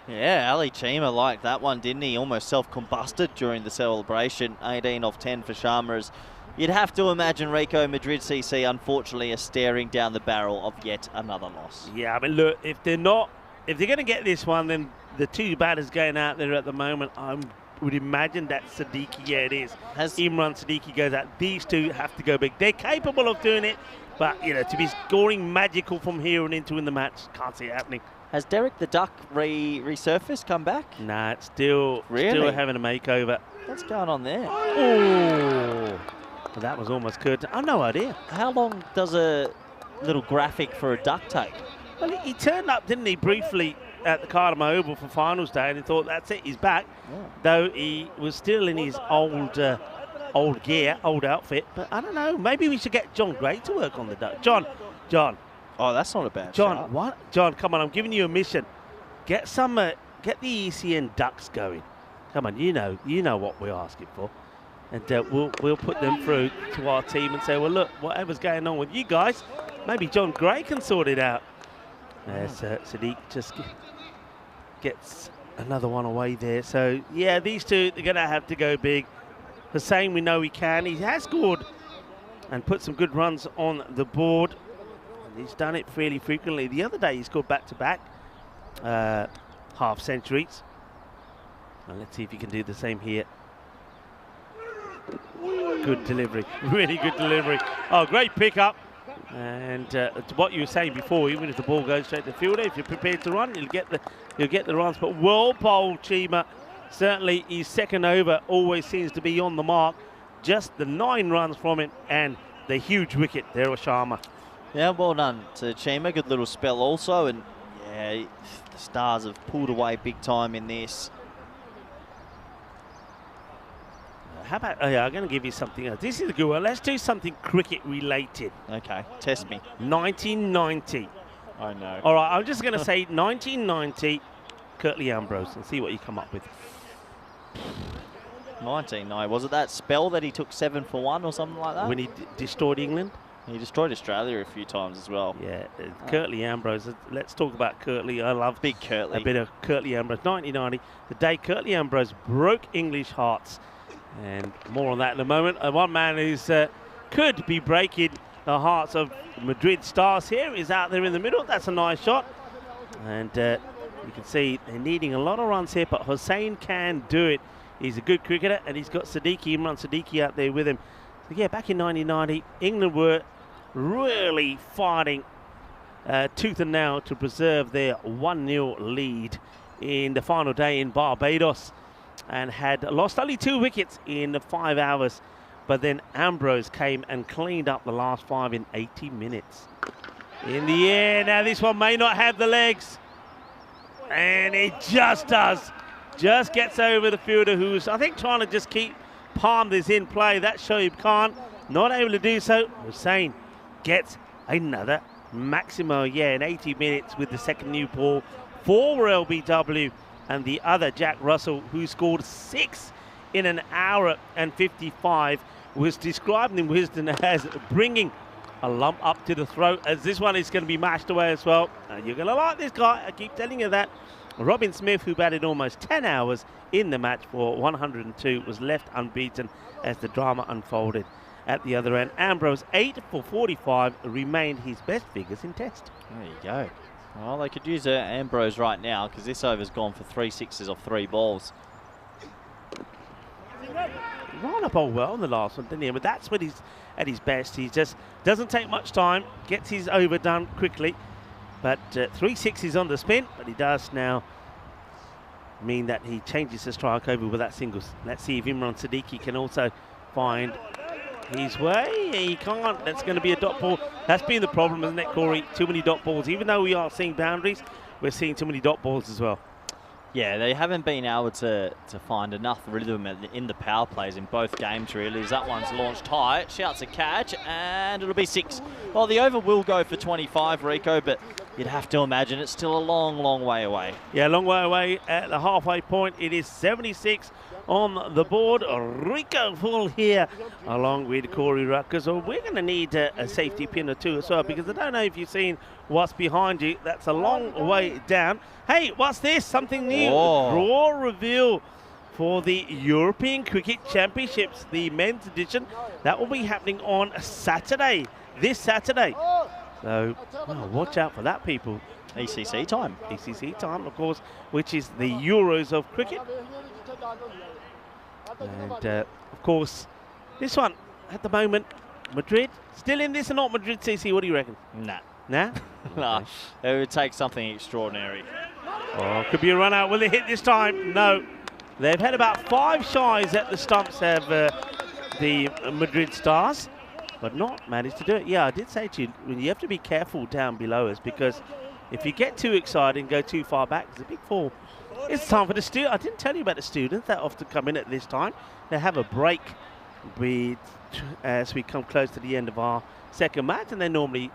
Yeah, Ali Chima liked that one, didn't he? Almost self-combusted during the celebration. 18 off 10 for Sharma. You'd have to imagine Rico Madrid CC, unfortunately, are staring down the barrel of yet another loss. Yeah, I mean, look, if they're going to get this one, then the two batters going out there at the moment, I would imagine that Siddiqui, yeah, it is. As Imran Siddiqui goes out, these two have to go big. They're capable of doing it, but, you know, to be scoring magical from here and into in the match, can't see it happening. Has Derek the Duck resurfaced, come back? Nah, it's still having a makeover. What's going on there? Oh, well, that was almost good. I've no idea. How long does a little graphic for a duck take? Well, he turned up, didn't he, briefly at the Cardamom Oval for finals day, and he thought, that's it, he's back. Yeah. Though he was still in his old gear, old outfit. But I don't know, maybe we should get John Gray to work on the duck. John. Oh, that's not a bad John, shout. what? John, come on, I'm giving you a mission. Get the ECN ducks going. Come on, you know what we're asking for. And we'll put them through to our team and say, well, look, whatever's going on with you guys, maybe John Gray can sort it out. Sadiq just gets another one away there. So, yeah, these two, they're going to have to go big. Hussain, we know he can. He has scored and put some good runs on the board. And he's done it fairly frequently. The other day, he scored back-to-back half centuries. And let's see if he can do the same here. Good delivery, really good delivery. Oh, great pickup. And to what you were saying before, even if the ball goes straight to the fielder, if you're prepared to run, you'll get the runs. But well bowled, Chima. Certainly his second over always seems to be on the mark. Just the 9 runs from it and the huge wicket there with Sharma. Yeah, well done to Chima. Good little spell also. And yeah, the Stars have pulled away big time in this. How about, I'm going to give you something else. This is a good one. Let's do something cricket related. Okay, test me. 1990. I know. All right, I'm just going to say 1990, Curtly Ambrose, and see what you come up with. 1990. Was it that spell that he took 7 for 1 or something like that? When he destroyed England? He destroyed Australia a few times as well. Yeah, Curtly Ambrose. Let's talk about Curtly. I love big Curtly. A bit of Curtly Ambrose. 1990, the day Curtly Ambrose broke English hearts. And more on that in a moment. One man who's could be breaking the hearts of Madrid Stars here is out there in the middle. That's a nice shot. And you can see they're needing a lot of runs here, but Hussain can do it. He's a good cricketer, and he's got Imran Siddiqui out there with him. So yeah, back in 1990, England were really fighting tooth and nail to preserve their 1-0 lead in the final day in Barbados, and had lost only 2 wickets in 5 hours. But then Ambrose came and cleaned up the last 5 in 80 minutes. In the air, now this one may not have the legs. And it just does. Just gets over the fielder, who's, I think, trying to just keep palm this in play. That's Shoaib Khan, not able to do so. Hussain gets another Maximo, in 80 minutes with the second new ball for LBW. And the other, Jack Russell, who scored 6 in an hour and 55, was described in Wisden as bringing a lump up to the throat, as this one is going to be mashed away as well. And you're going to like this guy, I keep telling you that. Robin Smith, who batted almost 10 hours in the match for 102, was left unbeaten as the drama unfolded at the other end. Ambrose, 8 for 45, remained his best figures in Test. There you go. Well, they could use Ambrose right now, because this over's gone for 3 sixes off 3 balls. Ran up all well in the last one, didn't he? But that's when he's at his best. He just doesn't take much time, gets his over done quickly. But 3 sixes on the spin, but he does now mean that he changes the strike over with that singles. Let's see if Imran Siddiqui can also find his way. He can't. That's going to be a dot ball. That's been the problem, isn't it, Corey? Too many dot balls. Even though we are seeing boundaries, we're seeing too many dot balls as well. Yeah, they haven't been able to find enough rhythm in the power plays in both games, really, as that one's launched high. Shouts a catch, and it'll be 6. Well, the over will go for 25, Rico, but you'd have to imagine it's still a long, long way away. Yeah, a long way away at the halfway point. It is 76 on the board. Rico Full here along with Corey Rucker. So we're going to need a safety pin or two as well, because I don't know if you've seen what's behind you. That's a long way down. Hey, what's this? Something new. Oh. Draw reveal for the European Cricket Championships, the men's edition. That will be happening on Saturday, this Saturday. So watch out for that, people. ECC time. ECC time, of course, which is the Euros of cricket. And, of course, this one, at the moment, Madrid, still in this or not, Madrid CC? What do you reckon? Nah. Nah? Nah, it would take something extraordinary. Oh, could be a run out. Will they hit this time? No. They've had about 5 shies at the stumps, have the Madrid Stars, but not managed to do it. Yeah, I did say to you, you have to be careful down below us, because if you get too excited and go too far back, it's a big fall. It's time for the students. I didn't tell you about the students that often come in at this time. They have a break as we come close to the end of our second match, and they normally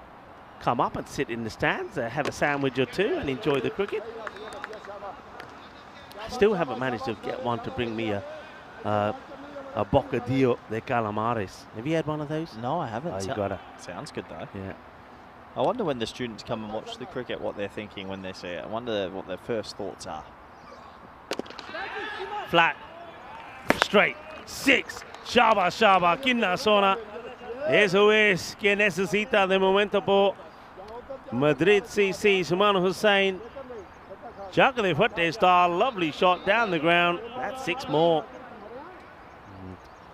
come up and sit in the stands, have a sandwich or two and enjoy the cricket. Still haven't managed to get one to bring me a bocadillo de calamares. Have you had one of those? No, I haven't. Oh, you got it. Sounds good though. Yeah. I wonder when the students come and watch the cricket, what they're thinking when they see it. I wonder what their first thoughts are. Flat, straight, 6. Shaba, Shaba, quinta zona. Eso es que necesita de momento por Madrid CC. Suman Hussain. Chuck the foot there, star. Lovely shot down the ground. That's 6 more.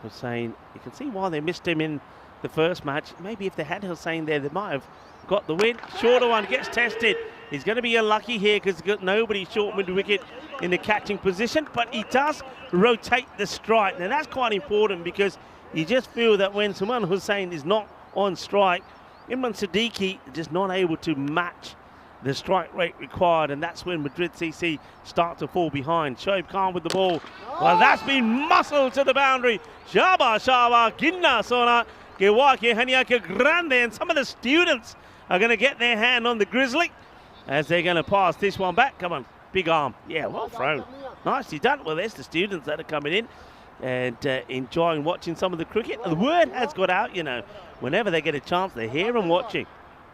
Hussain, you can see why they missed him in the first match. Maybe if they had Hussain there, they might have got the win. Shorter one gets tested. He's going to be unlucky here because he's got nobody short mid-wicket in the catching position, but he does rotate the strike. Now that's quite important, because you just feel that when Suman Hussain is not on strike, Imran Siddiqui is just not able to match the strike rate required, and that's when Madrid CC start to fall behind. Shoaib Khan with the ball. Well, that's been muscled to the boundary. Shaba, Shaba, Ginna Sona, Gewake, Haniake Grande, and some of the students are going to get their hand on the Grizzly as they're going to pass this one back. Come on, big arm. Yeah, well thrown. Nicely done. Well, there's the students that are coming in and enjoying watching some of the cricket. The word has got out, you know, whenever they get a chance, they're here and watching.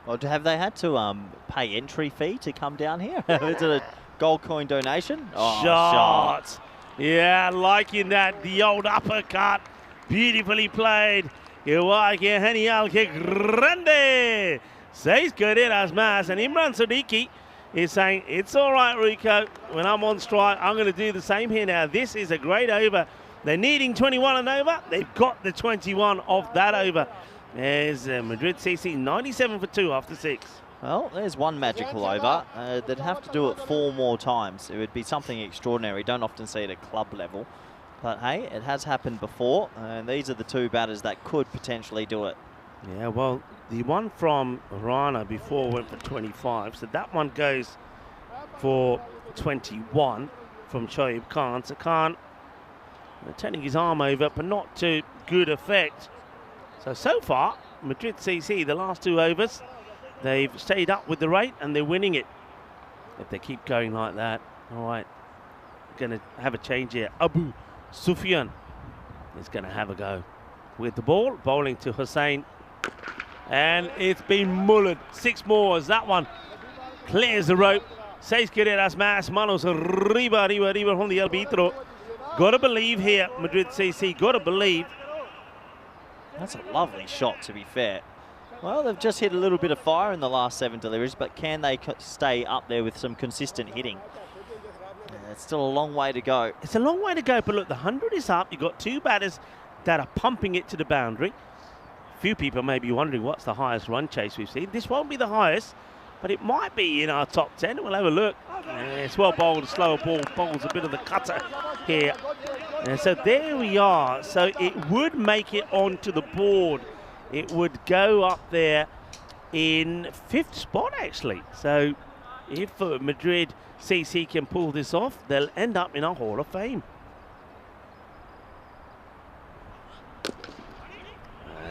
Well, have they had to pay entry fee to come down here? Is it a gold coin donation? Oh, shot. Yeah, liking that. The old uppercut. Beautifully played. Igual que genial, que grande. 6 carreras más. And Imran Siddiqui is saying, it's all right, Rico. When I'm on strike, I'm going to do the same here now. This is a great over. They're needing 21 and over. They've got the 21 of that over. There's Madrid CC 97 for 2 after 6. Well, there's one magical over. They'd have to do it 4 more times. It would be something extraordinary. Don't often see it at club level. But hey, it has happened before, and these are the 2 batters that could potentially do it. Yeah, well, the one from Rana before went for 25, so that one goes for 21 from Shoaib Khan. So Khan turning his arm over, but not to good effect. So far, Madrid CC, the last 2 overs, they've stayed up with the rate and they're winning it. If they keep going like that, all right, going to have a change here. Abu Sufyan is going to have a go with the ball, bowling to Hussain. And it's been mullered. 6 more as that one clears the rope. 6 carreras más, manos arriba, arriba, arriba from the arbitro. Got to believe here, Madrid CC, got to believe. That's a lovely shot, to be fair. Well, they've just hit a little bit of fire in the last 7 deliveries, but can they stay up there with some consistent hitting? It's still a long way to go. It's a long way to go, but look, the 100 is up. You've got 2 batters that are pumping it to the boundary. A few people may be wondering what's the highest run chase we've seen. This won't be the highest, but it might be in our top 10. We'll have a look. It's well bowled, a slower ball, bowls a bit of the cutter here. And so there we are. So it would make it onto the board. It would go up there in 5th spot, actually. So if Madrid CC can pull this off, they'll end up in our Hall of Fame.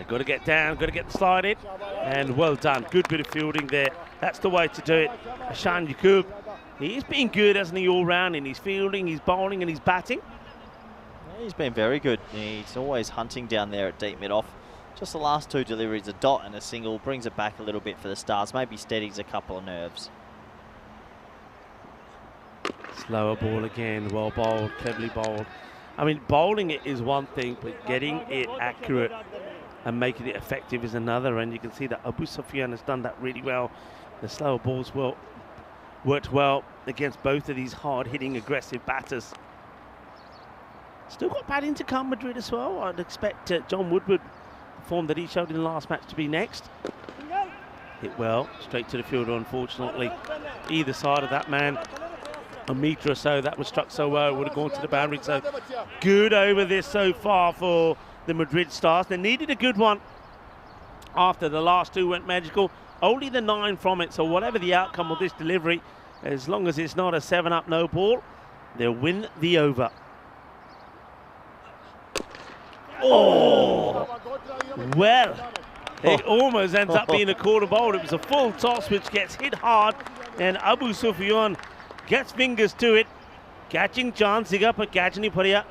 Got to get down, got to get the slide in, and well done. Good bit of fielding there. That's the way to do it. Hashan Yaqub, he's been good, hasn't he, all round in his fielding, his bowling and his batting. He's been very good. He's always hunting down there at deep mid-off. Just the last 2 deliveries, a dot and a single, brings it back a little bit for the Stars. Maybe steadies a couple of nerves. Slower ball again, well bowled, cleverly bowled. I mean, bowling it is one thing, but getting it accurate and making it effective is another. And you can see that Abu Sufyan has done that really well. The slower balls worked well against both of these hard-hitting, aggressive batters. Still got batting to come, Madrid as well. I'd expect John Woodward, the form that he showed in the last match, to be next. Hit well, straight to the fielder, unfortunately. Either side of that man, a metre or so, that was struck so well, it would have gone to the boundary. So good over this so far for the Madrid Stars. They needed a good one after the last 2 went magical. Only the 9 from it, so whatever the outcome of this delivery, as long as it's not a 7-up no ball, they'll win the over. Oh, well, it almost ends up being a quarter bowl. It was a full toss which gets hit hard, and Abu Sufyan gets fingers to it. Catching chance, but catching Paria.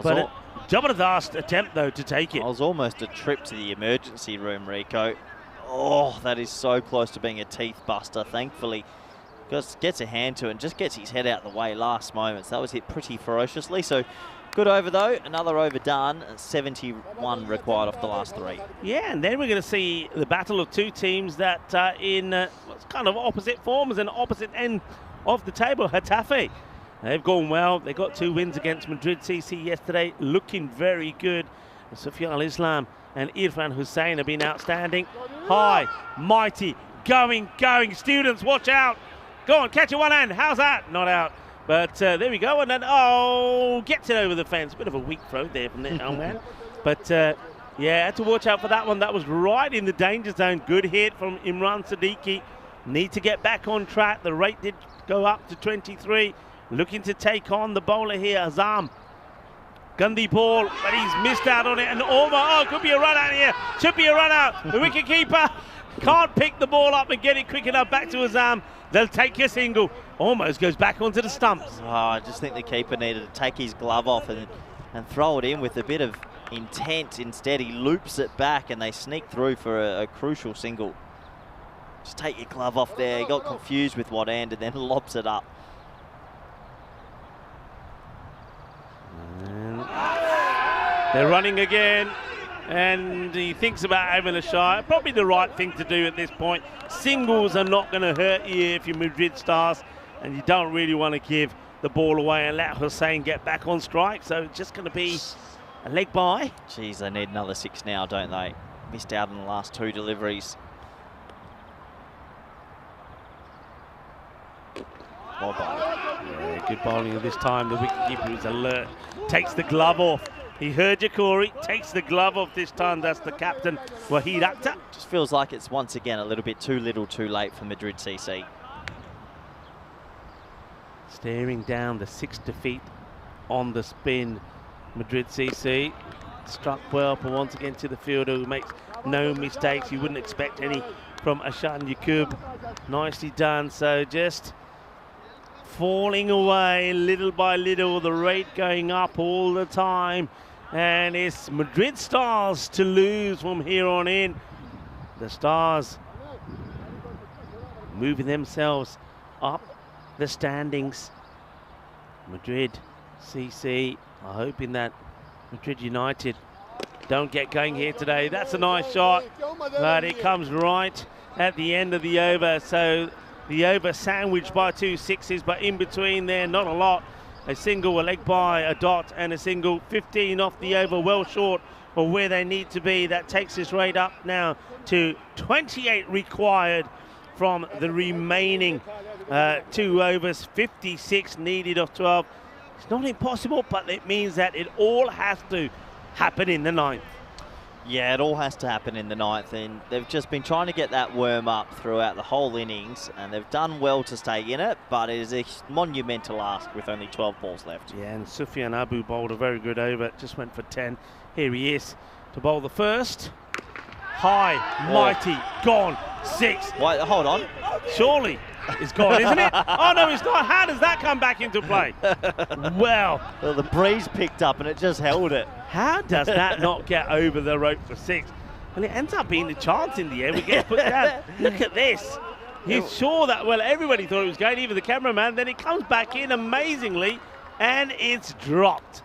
But a Jabardast attempt though to take it. It was almost a trip to the emergency room, Rico. Oh, that is so close to being a teeth buster. Thankfully, just gets a hand to it and just gets his head out of the way last moments. That was hit pretty ferociously. So good over though, another over done. 71 required off the last 3. Yeah, and then we're going to see the battle of 2 teams that are in kind of opposite forms and opposite end of the table. Getafe, they've gone well. They got 2 wins against Madrid CC yesterday, looking very good. Sufyan Al-Islam and Irfan Hussain have been outstanding. High, mighty, going. Students, watch out. Go on, catch it one hand. How's that? Not out. But there we go. And then, gets it over the fence. Bit of a weak throw there from the young man. But, yeah, had to watch out for that one. That was right in the danger zone. Good hit from Imran Siddiqui. Need to get back on track. The rate did go up to 23. Looking to take on the bowler here, Azam. Gandhi ball, but he's missed out on it. And could be a run out here. Should be a run out. The wicket keeper can't pick the ball up and get it quick enough back to Azam. They'll take a single. Almost goes back onto the stumps. Oh, I just think the keeper needed to take his glove off and throw it in with a bit of intent. Instead, he loops it back and they sneak through for a crucial single. Just take your glove off there. He got confused with what end and then lobs it up. And they're running again. And he thinks about having a shot. Probably the right thing to do at this point. Singles are not going to hurt you if you're Madrid Stars. And you don't really want to give the ball away and let Hussain get back on strike. So it's just going to be a leg bye. Geez, they need another 6 now, don't they? Missed out on the last 2 deliveries. Well bowled. Yeah, good bowling at this time. The wicketkeeper is alert. Takes the glove off. He heard you, Corey. Takes the glove off this time. That's the captain, Wahid Akhtar. Just feels like it's once again a little bit too little too late for Madrid CC. Staring down the 6th defeat on the spin. Madrid CC struck well, but once again to the fielder who makes no mistakes. You wouldn't expect any from Ashan Yaqub. Nicely done. So just falling away little by little, the rate going up all the time, and it's Madrid Stars to lose from here on in. The Stars moving themselves up the standings. Madrid CC are hoping that Madrid United don't get going here today. That's a nice shot, but it comes right at the end of the over. So the over sandwiched by 2 sixes, but in between there, not a lot. A single, a leg by, a dot, and a single. 15 off the over, well short of where they need to be. That takes this rate up now to 28 required from the remaining 2 overs. 56 needed off 12. It's not impossible, but it means that it all has to happen in the 9th. Yeah, it all has to happen in the 9th, and they've just been trying to get that worm up throughout the whole innings, and they've done well to stay in it, but it is a monumental ask with only 12 balls left. Yeah, and Sufyan Abu bowled a very good over, just went for 10. Here he is to bowl the first. high, mighty, gone, 6. Wait, hold on. Surely it's gone, isn't it? Oh no, it's not. How does that come back into play? Well, The breeze picked up and it just held it. how does that not get over the rope for 6? Well, it ends up being a chance in the end. We get put down. Look at this. He's sure that, well, everybody thought it was going, even the cameraman. Then it comes back in amazingly, and it's dropped.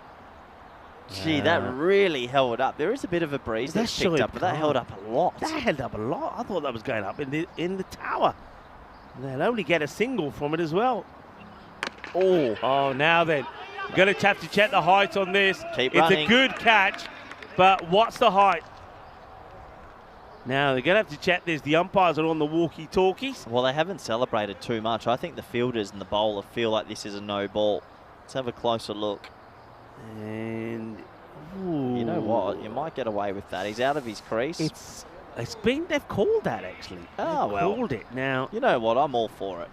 Gee, that really held up. There is a bit of a breeze that's picked up, but that held up a lot. That held up a lot. I thought that was going up in the tower. They'll only get a single from it as well. Oh, now then. You're going to have to check the height on this. Keep it's running. a good catch, but what's the height? Now, they're going to have to check this. The umpires are on the walkie-talkies. Well, they haven't celebrated too much. I think the fielders and the bowler feel like this is a no ball. Let's have a closer look. And you know what? You might get away with that. He's out of his crease. They've called that, actually. Oh, They've well. called it. Now, You know what? I'm all for it.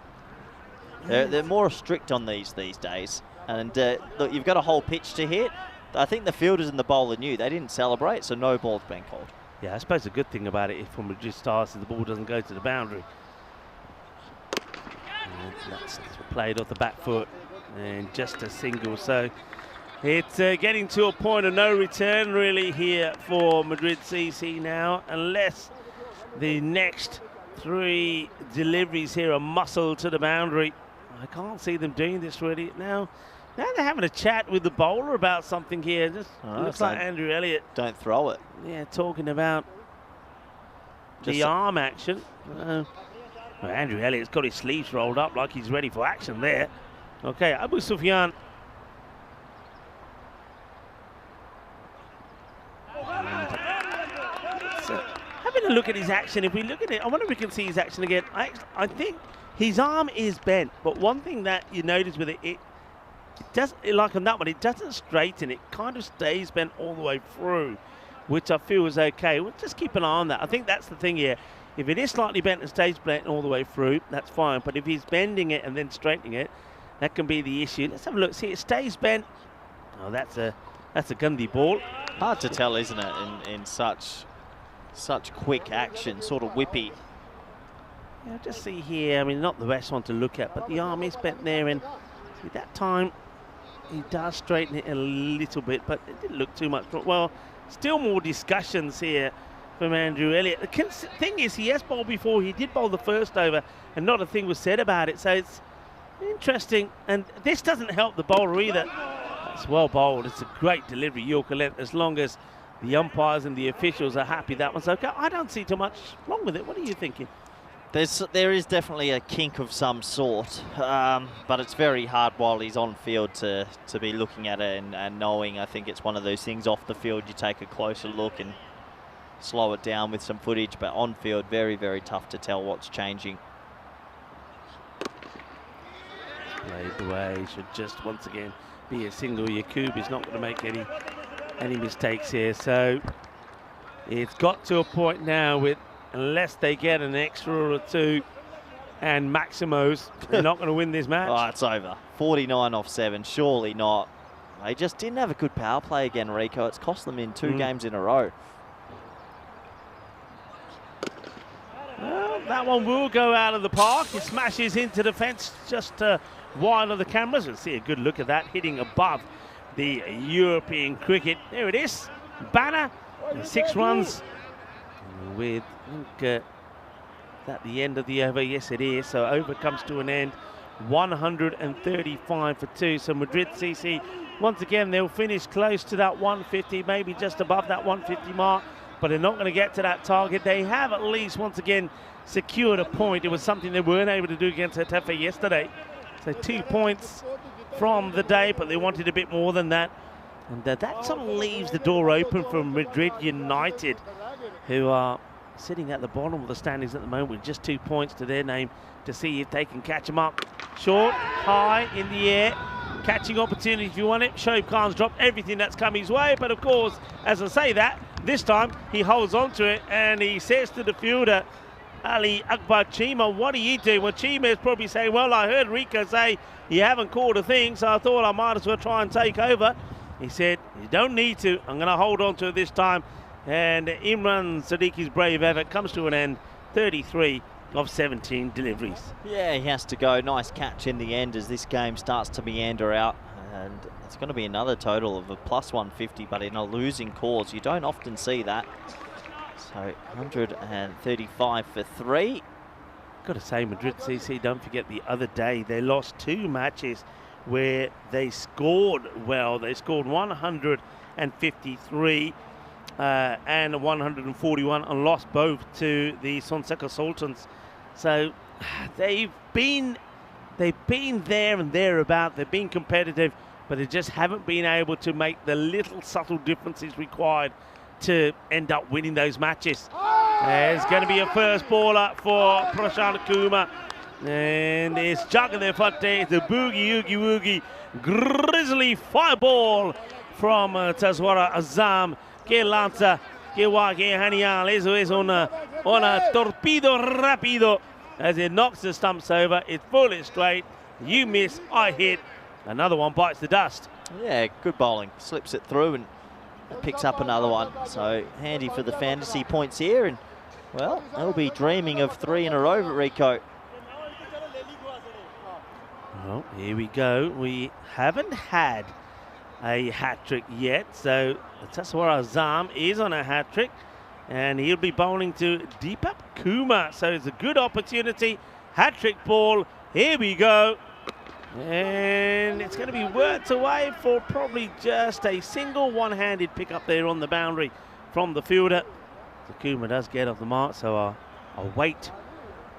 They're more strict on these days. And look, you've got a whole pitch to hit. I think the fielders and the bowler knew. They didn't celebrate, so no ball's been called. yeah, I suppose the good thing about it is from Madrid starts is the ball doesn't go to the boundary. And that's played off the back foot and just a single. So it's getting to a point of no return really here for Madrid CC now, unless the next 3 deliveries here are muscled to the boundary. I can't see them doing this really now. Now they're having a chat with the bowler about something here. Just looks like Andrew Elliott. Don't throw it. Yeah, talking about the arm action. Well, Andrew Elliott's got his sleeves rolled up like he's ready for action there. Okay, Abu Sufyan. Having a look at his action, if we look at it, I wonder if we can see his action again. I think his arm is bent, but one thing that you notice with it does, like on that one, it doesn't straighten. It kind of stays bent all the way through, which I feel is okay. We'll just keep an eye on that. I think that's the thing here. If it is slightly bent and stays bent all the way through, that's fine. But if he's bending it and then straightening it, that can be the issue. Let's have a look. See, it stays bent. Oh, that's a Gundy ball. Hard to tell, isn't it, in such quick action, sort of whippy. Yeah, just see here. I mean, not the best one to look at, but the arm is bent there, and see that time he does straighten it a little bit, but it didn't look too much. Well, still more discussions here from Andrew Elliott. The thing is, he has bowled before. He did bowl the first over, and not a thing was said about it. So it's interesting, and this doesn't help the bowler either. That's well bowled. It's a great delivery, Yorker length, as long as the umpires and the officials are happy that one's okay. I don't see too much wrong with it. What are you thinking? There is definitely a kink of some sort, but it's very hard while he's on field to be looking at it and knowing. I think it's one of those things off the field you take a closer look and slow it down with some footage, but on field very, very tough to tell what's changing. Played the way, should just once again be a single. Yakub is not going to make any mistakes here, so it's got to a point now with, unless they get an extra or 2 and Maximos, they're not going to win this match. Oh, it's over. 49 off 7, surely not. They just didn't have a good power play again, Rico. It's cost them in 2 games in a row. Well, that one will go out of the park. It smashes into the fence just wide of the cameras. We'll see a good look at that, hitting above the European cricket. There it is. Banner, 6 runs with, at the end of the over. Yes, it is. So over comes to an end. 135 for 2. So Madrid CC, once again, they'll finish close to that 150, maybe just above that 150 mark, but they're not going to get to that target. They have at least, once again, secured a point. It was something they weren't able to do against Getafe yesterday. So 2 points from the day, but they wanted a bit more than that. And that sort of leaves the door open for Madrid United, who are sitting at the bottom of the standings at the moment with just 2 points to their name, to see if they can catch them up. Short, high, in the air, catching opportunity if you want it. Shoaib Khan's dropped everything that's come his way, but of course, as I say that, this time he holds on to it and he says to the fielder, Ali Akbar Chima, what are you doing? Well, Chima is probably saying, well, I heard Rico say you haven't called a thing, so I thought I might as well try and take over. He said, you don't need to. I'm going to hold on to it this time. And Imran Sadiqi's brave effort comes to an end, 33 of 17 deliveries. Yeah, he has to go. Nice catch in the end as this game starts to meander out. And it's going to be another total of a plus 150, but in a losing cause. You don't often see that. So 135 for 3. Got to say, Madrid CC, don't forget the other day, they lost 2 matches where they scored well. They scored 153 and 141 and lost both to the Sonseca Sultans. So they've been there and thereabout. They've been competitive, but they just haven't been able to make the little subtle differences required to end up winning those matches. There's going to be a first baller for Prashant Kumar. And it's Jagade Fateh, the boogie, oogie, woogie, grizzly fireball from Tazwara Azam. Que lanza, que va, que genial. Eso es una torpedo rápido. As it knocks the stumps over, it's full, it's straight. You miss, I hit. Another one bites the dust. Yeah, good bowling. Slips it through and picks up another one. So handy for the fantasy points here. And, well, they'll be dreaming of 3 in a row, Rico. Well, here we go. We haven't had a hat-trick yet. So Taswara Azam is on a hat-trick. And he'll be bowling to Deepak Kumar. So it's a good opportunity. Hat-trick ball. Here we go. And it's going to be worked away for probably just a single one-handed pick up there on the boundary from the fielder. So Kumar does get off the mark. So our wait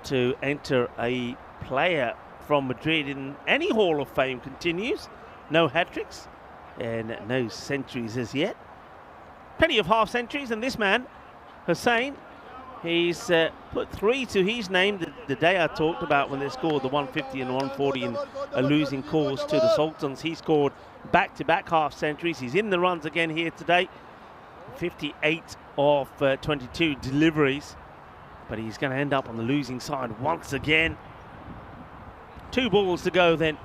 to enter a player from Madrid in any Hall of Fame continues. No hat-tricks and no centuries as yet. Plenty of half-centuries, and this man, Hussain, he's put 3 to his name the day I talked about when they scored the 150 and 140 in a losing cause to the Sultans. He scored back-to-back half-centuries. He's in the runs again here today. 58 of 22 deliveries, but he's going to end up on the losing side once again. 2 balls to go then.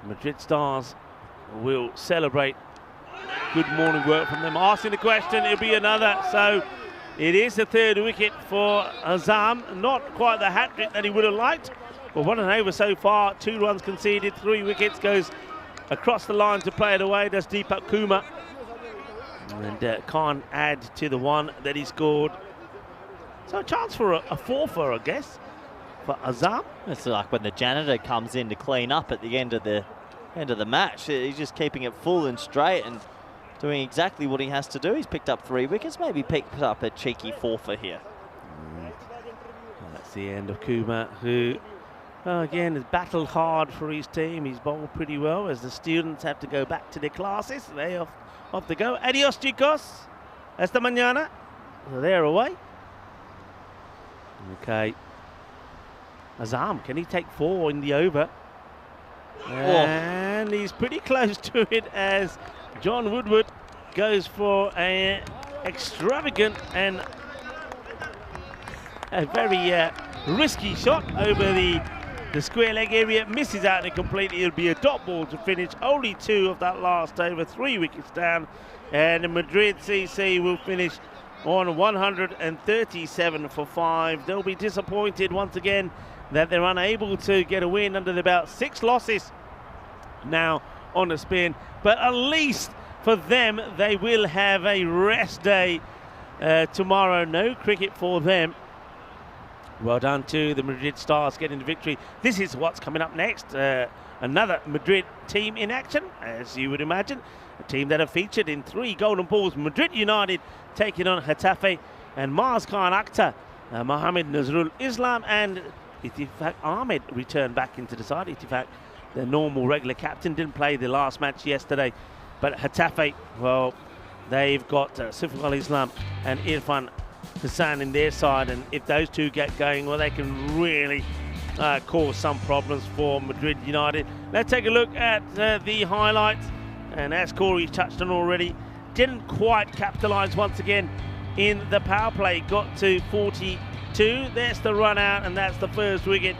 Madrid Stars will celebrate. Good morning work from them. Asking the question, it'll be another. So it is the 3rd wicket for Azam. Not quite the hat-trick that he would have liked, but what an over so far. 2 runs conceded, 3 wickets, goes across the line to play it away. Does Deepak Kumar. And can't add to the 1 that he scored. So a chance for a 4-for, I guess, for Azam. It's like when the janitor comes in to clean up at the end of the match. He's just keeping it full and straight and doing exactly what he has to do. He's picked up 3 wickets, maybe picked up a cheeky 4-for here. That's the end of Kumar, who, well, again, has battled hard for his team. He's bowled pretty well as the students have to go back to their classes. They off to go. Adios, chicos. Hasta mañana. So they're away. Okay. Azam, can he take 4 in the over? And he's pretty close to it as John Woodward goes for an extravagant and a very risky shot over the square leg area. Misses out it completely. It'll be a dot ball to finish. Only 2 of that last over, 3 wickets down. And Madrid CC will finish on 137 for 5. They'll be disappointed once again that they're unable to get a win under the belt. 6 losses now on the spin, but at least for them they will have a rest day tomorrow. No cricket for them. Well done to the Madrid Stars getting the victory. This is what's coming up next. Another Madrid team in action, as you would imagine. A team that have featured in 3 golden balls. Madrid United taking on Getafe, and Mars Khan Akhtar, Mohamed Nazrul Islam and Itifak Ahmed returned back into the side. Itifak, the normal regular captain, didn't play the last match yesterday. But Getafe, well, they've got Sifal Islam and Irfan Hassan in their side. And if those 2 get going, well, they can really cause some problems for Madrid United. Let's take a look at the highlights. And as Corey touched on already, didn't quite capitalise once again in the power play. Got to 42. There's the run out, and that's the 1st wicket.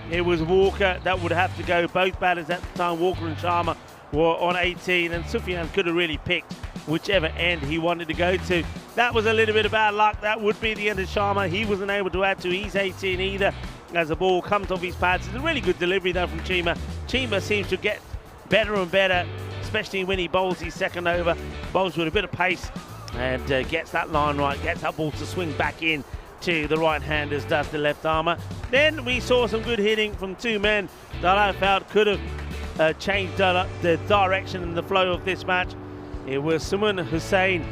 It was Walker that would have to go. Both batters at the time, Walker and Sharma, were on 18, and Sufyan could have really picked whichever end he wanted to go to. that was a little bit of bad luck. That would be the end of Sharma. He wasn't able to add to his 18 either as the ball comes off his pads. It's a really good delivery though from Chima. Chima seems to get better and better, especially when he bowls his second over. Bowls with a bit of pace and gets that line right, gets that ball to swing back in to the right-handers, does the left armour. Then we saw some good hitting from two men that I felt could have changed the direction and the flow of this match. It was Suman Hussain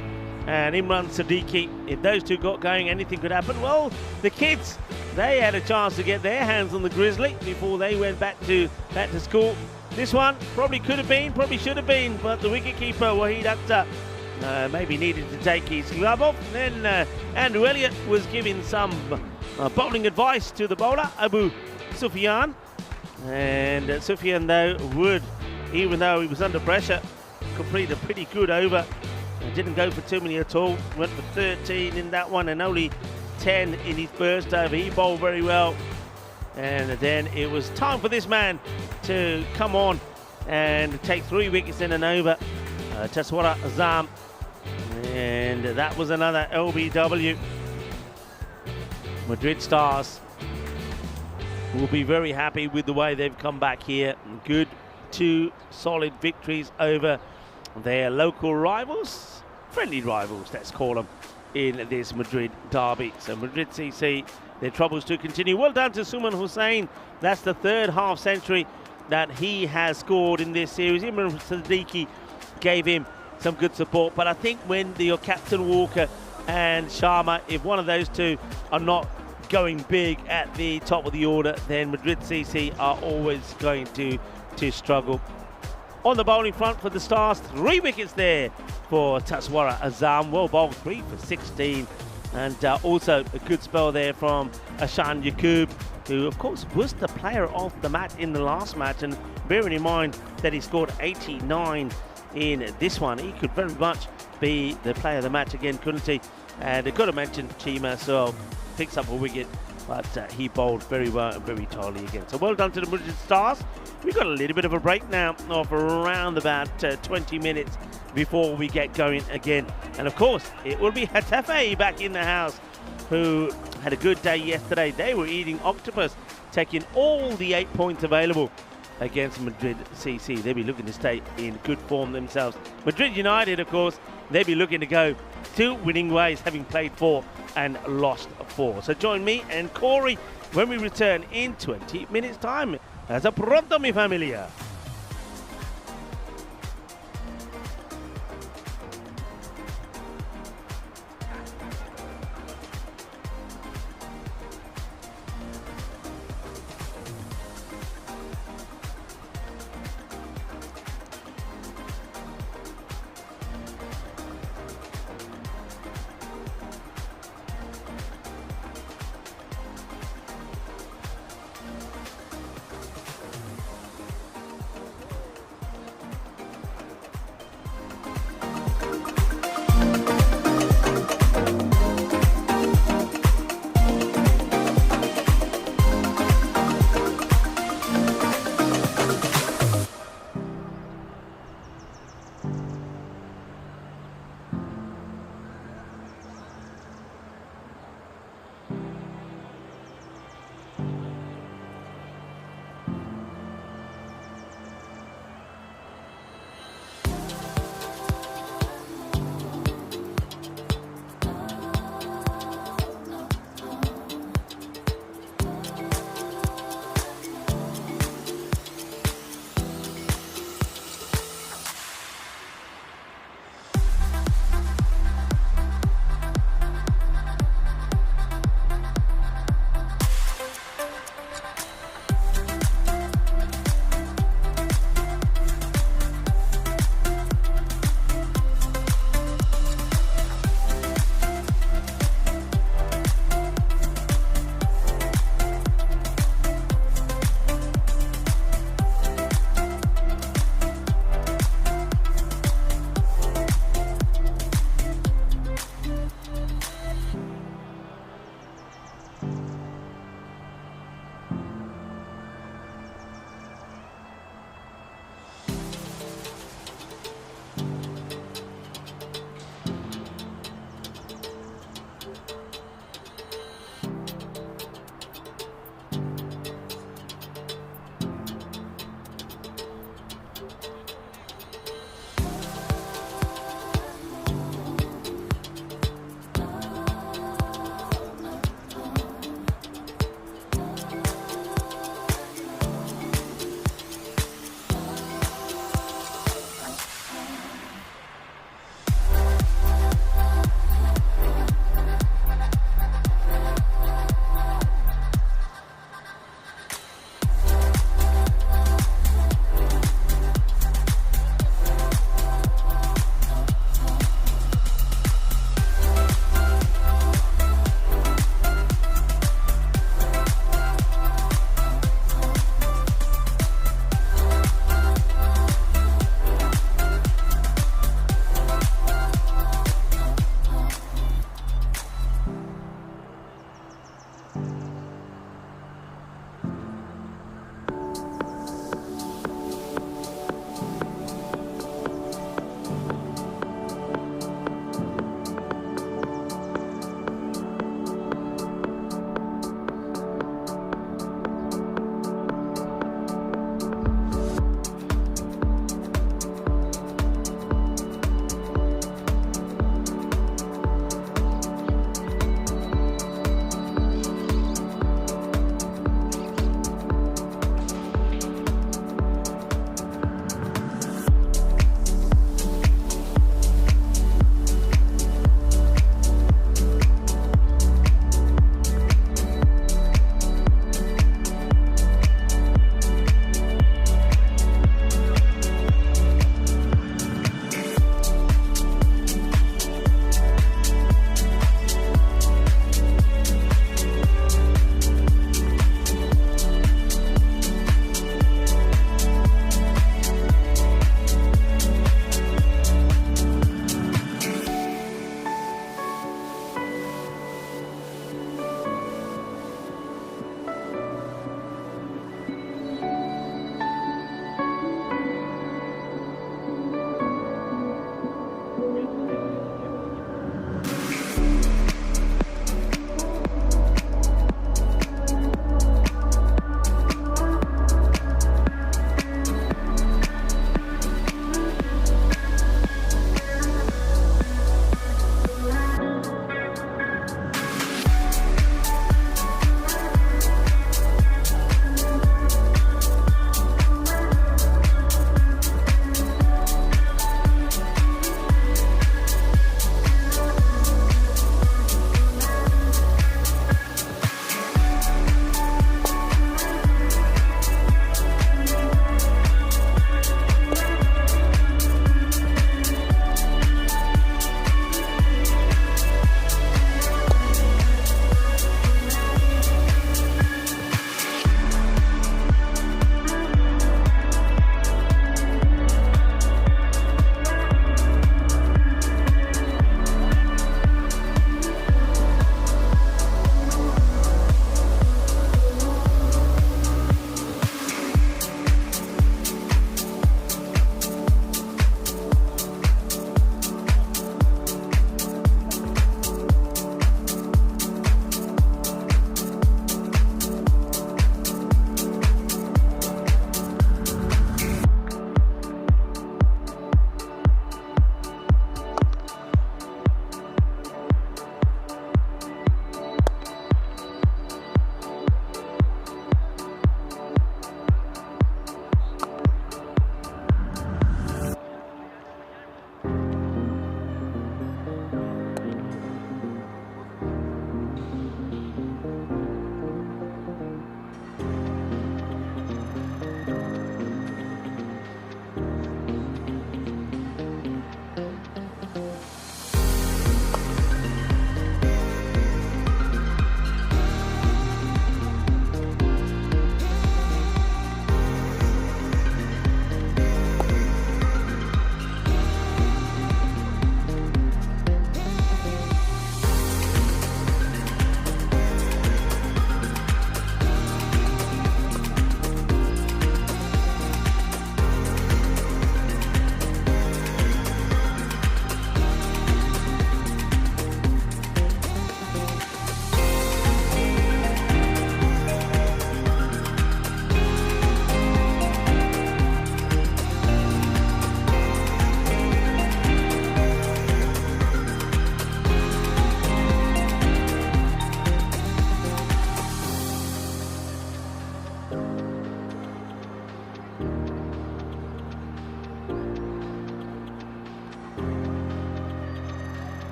and Imran Siddiqui. If those two got going, anything could happen. Well, the kids, they had a chance to get their hands on the Grizzly before they went back to school. This one probably could have been, probably should have been, but the wicketkeeper Waheed Akhtar maybe needed to take his glove off. Then Andrew Elliott was giving some bowling advice to the bowler, Abu Sufyan. And Sufyan, though, would, even though he was under pressure, complete a pretty good over. Didn't go for too many at all. Went for 13 in that one and only 10 in his first over. He bowled very well. And then it was time for this man to come on and take 3 wickets in an over. Taswara Azam. And that was another LBW. Madrid Stars will be very happy with the way they've come back here. Good 2 solid victories over their local rivals, friendly rivals, let's call them, in this Madrid derby. So Madrid CC, their troubles to continue. Well done to Suman Hussain. That's the 3rd half century that he has scored in this series. Imran Siddiqui gave him some good support, but I think when your captain Walker and Sharma, if one of those two are not going big at the top of the order, then Madrid CC are always going to struggle. On the bowling front for the Stars, 3 wickets there for Taswara Azam. Well bowled, 3 for 16. And also a good spell there from Ashan Yaqub, who of course was the player of the match in the last match. And bearing in mind that he scored 89 in this one, he could very much be the player of the match again, couldn't he? And I've got to mention Chima as well, picks up a wicket, but he bowled very well and very tightly again. So well done to the Madrid Stars. We've got a little bit of a break now of around about 20 minutes before we get going again. And of course, it will be Getafe back in the house, who had a good day yesterday. They were eating octopus, taking all the 8 points available against Madrid CC. They'll be looking to stay in good form themselves. Madrid United, of course, they'll be looking to go 2 winning ways, having played 4 and lost 4. So join me and Corey when we return in 20 minutes time. Hasta pronto, mi familia.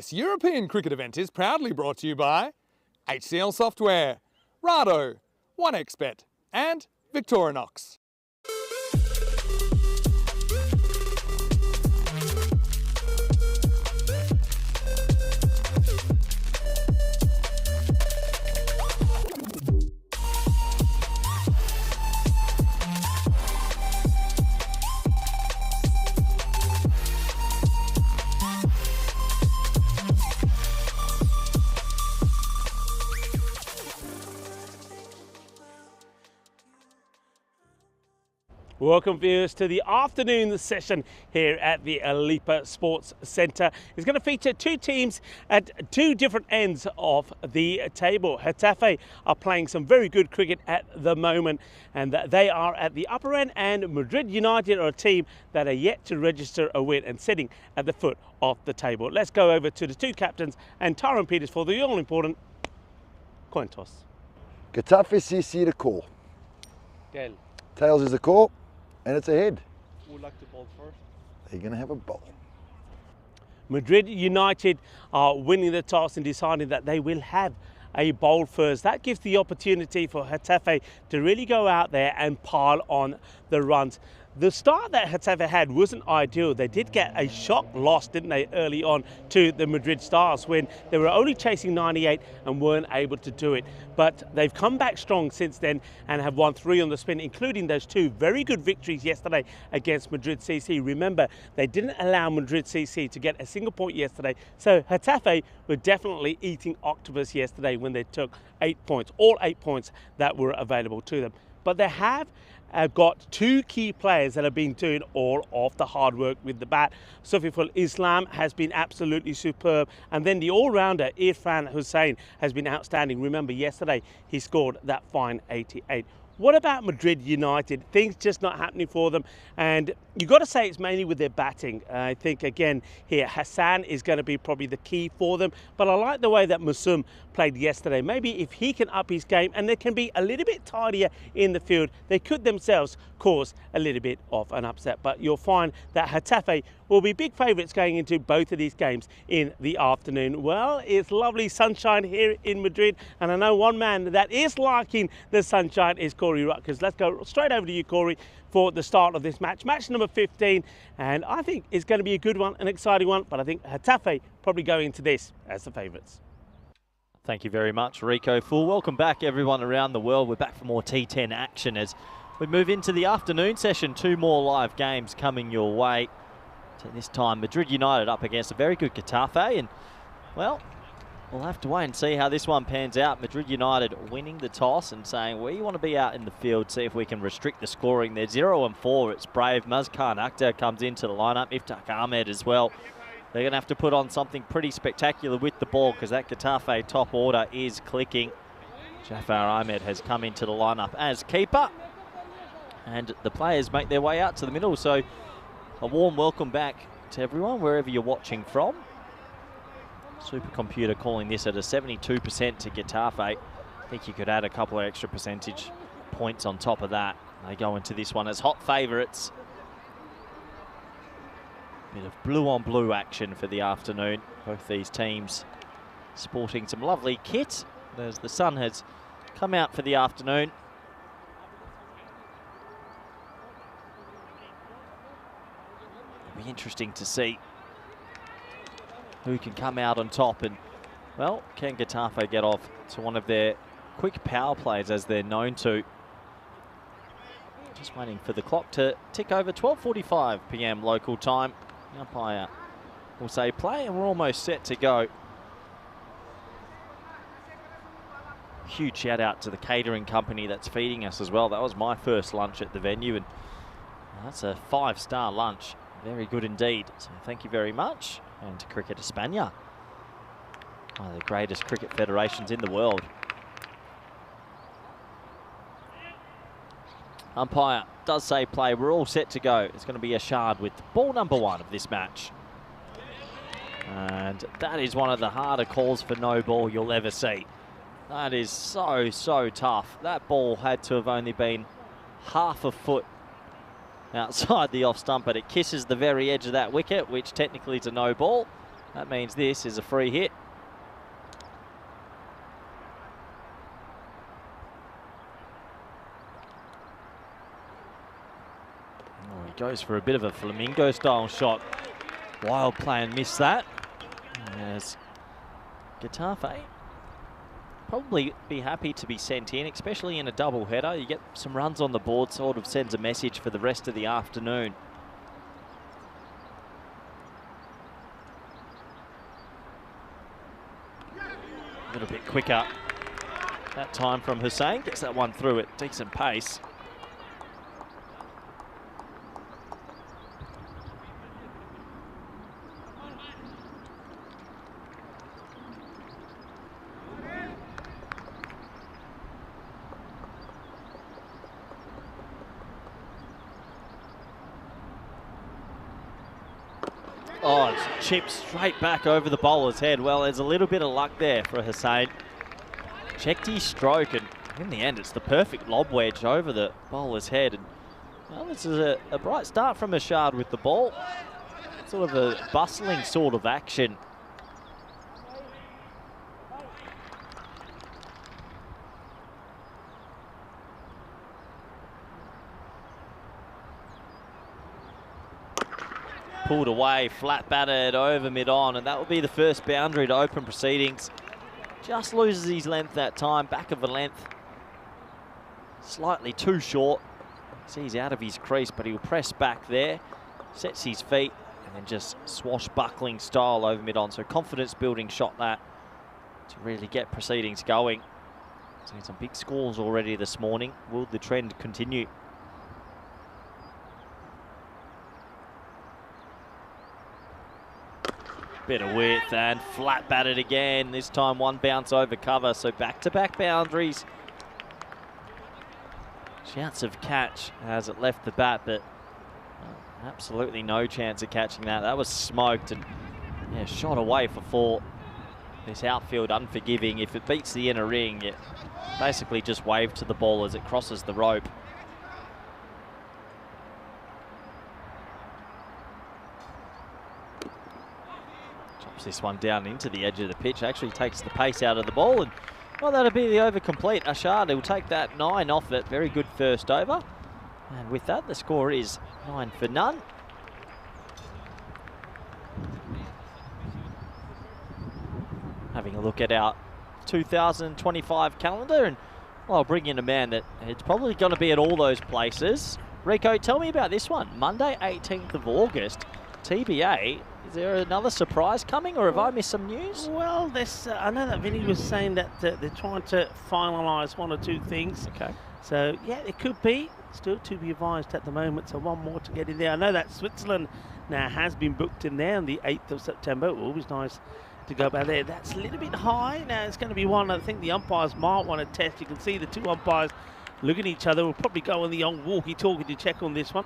This European cricket event is proudly brought to you by HCL Software, Rado, 1xBet and Victorinox. Welcome viewers to the afternoon session here at the Alipa Sports Centre. It's going to feature two teams at two different ends of the table. Getafe are playing some very good cricket at the moment, and they are at the upper end, and Madrid United are a team that are yet to register a win and sitting at the foot of the table. Let's go over to the two captains and Tyrone Peters for the all-important coin toss. Getafe CC to call. Tail. Tails is the call, and it's ahead. Would like to bowl first. They're going to have a bowl. Madrid United are winning the toss and deciding that they will have a bowl first. That gives the opportunity for Getafe to really go out there and pile on the runs. The start that Getafe had wasn't ideal. They did get a shock loss, didn't they, early on to the Madrid Stars when they were only chasing 98 and weren't able to do it. But they've come back strong since then and have won 3 on the spin, including those 2 very good victories yesterday against Madrid CC. Remember, they didn't allow Madrid CC to get a single point yesterday. So Getafe were definitely eating octopus yesterday when they took 8 points, all 8 points that were available to them. But they have got 2 key players that have been doing all of the hard work with the bat. Sufiful Islam has been absolutely superb, and then the all-rounder Irfan Hussain has been outstanding. Remember, yesterday he scored that fine 88. What about Madrid United? Things just not happening for them, and you've got to say it's mainly with their batting. I think, again, here, Hassan is going to be probably the key for them, but I like the way that Musum played yesterday. Maybe if he can up his game and they can be a little bit tidier in the field, they could themselves cause a little bit of an upset. But you'll find that Getafe will be big favourites going into both of these games in the afternoon. Well, it's lovely sunshine here in Madrid, and I know one man that is liking the sunshine is Corey Rutgers. Let's go straight over to you, Corey, for the start of this match. Match number 15, and I think it's going to be a good one, an exciting one, but I think Getafe probably going into this as the favourites. Thank you very much, Rico Full. Welcome back, everyone around the world. We're back for more T10 action as we move into the afternoon session. 2 more live games coming your way. So this time, Madrid United up against a very good Getafe, and, well, we'll have to wait and see how this one pans out. Madrid United winning the toss and saying, we want to be out in the field, see if we can restrict the scoring. They're 0-4. It's brave. Mazkar Akhtar comes into the lineup. Iftaq Ahmed as well. They're going to have to put on something pretty spectacular with the ball because that Getafe top order is clicking. Jafar Ahmed has come into the lineup as keeper, and the players make their way out to the middle. So a warm welcome back to everyone, wherever you're watching from. Supercomputer calling this at a 72% to Getafe. I think you could add a couple of extra percentage points on top of that. They go into this one as hot favourites. Bit of blue on blue action for the afternoon. Both these teams sporting some lovely kit as the sun has come out for the afternoon. It'll be interesting to see who can come out on top, and, well, can Getafe get off to one of their quick power plays as they're known to. Just waiting for the clock to tick over. 12:45 p.m. local time. The umpire will say play, and we're almost set to go. Huge shout out to the catering company that's feeding us as well. That was my first lunch at the venue, and that's a 5-star lunch. Very good indeed. So thank you very much. And to Cricket España, one of the greatest cricket federations in the world. Umpire does say play. We're all set to go. It's going to be a shard with ball number 1 of this match. And that is one of the harder calls for no ball you'll ever see. That is so tough. That ball had to have only been half a foot outside the off stump, but it kisses the very edge of that wicket, which technically is a no ball. That means this is a free hit. Oh, he goes for a bit of a flamingo style shot. Wild play and missed that. As Getafe probably be happy to be sent in, especially in a double header. You get some runs on the board, sort of sends a message for the rest of the afternoon. A little bit quicker that time from Hussain. Gets that one through at decent pace. Oh, it's chipped straight back over the bowler's head. Well, there's a little bit of luck there for Hussain. Checked his stroke, and in the end, it's the perfect lob wedge over the bowler's head. And well, this is a bright start from Ashard with the ball. Sort of a bustling sort of action. Pulled away, flat batted over mid-on, and that will be the first boundary to open proceedings. Just loses his length that time, back of a length. Slightly too short. He's out of his crease, but he'll press back there, sets his feet, and then just swashbuckling style over mid-on. So confidence building shot that to really get proceedings going. Seen some big scores already this morning. Will the trend continue? Bit of width and flat batted again. This time one bounce over cover, so back-to-back boundaries. Chance of catch as it left the bat, but absolutely no chance of catching that. That was smoked and yeah, shot away for 4. This outfield unforgiving. If it beats the inner ring, it basically just waved to the ball as it crosses the rope. This one down into the edge of the pitch, actually takes the pace out of the ball, and well, that'll be the over complete. Ashard will take that 9 off it. Very good first over, and with that the score is 9 for none. Having a look at our 2025 calendar, and well, I'll bring in a man that it's probably going to be at all those places. Rico, tell me about this one. Monday 18th of August, TBA. Is there another surprise coming, or have I missed some news? Well, this I know that Vinny was saying that they're trying to finalise 1 or 2 things. Okay. So, yeah, it could be. Still to be advised at the moment, so 1 more to get in there. I know that Switzerland now has been booked in there on the 8th of September. Always nice to go back there. That's a little bit high. Now, it's going to be one I think the umpires might want to test. You can see the 2 umpires looking at each other. We'll probably go on the young walkie-talkie to check on this one.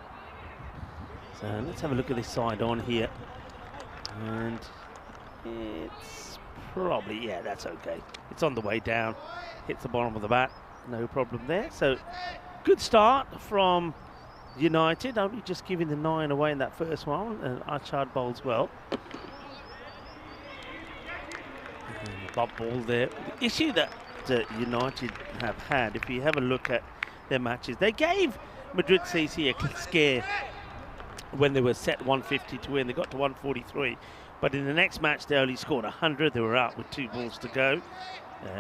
So, let's have a look at this side on here. And it's probably, yeah, that's okay. It's on the way down. Hits the bottom of the bat. No problem there. So, good start from United. Only just giving the 9 away in that first one. And Ashard bowls well. And the bump ball there. The issue that United have had, if you have a look at their matches, they gave Madrid CC a scare when they were set 150 to win. They got to 143, but in the next match they only scored 100. They were out with 2 balls to go.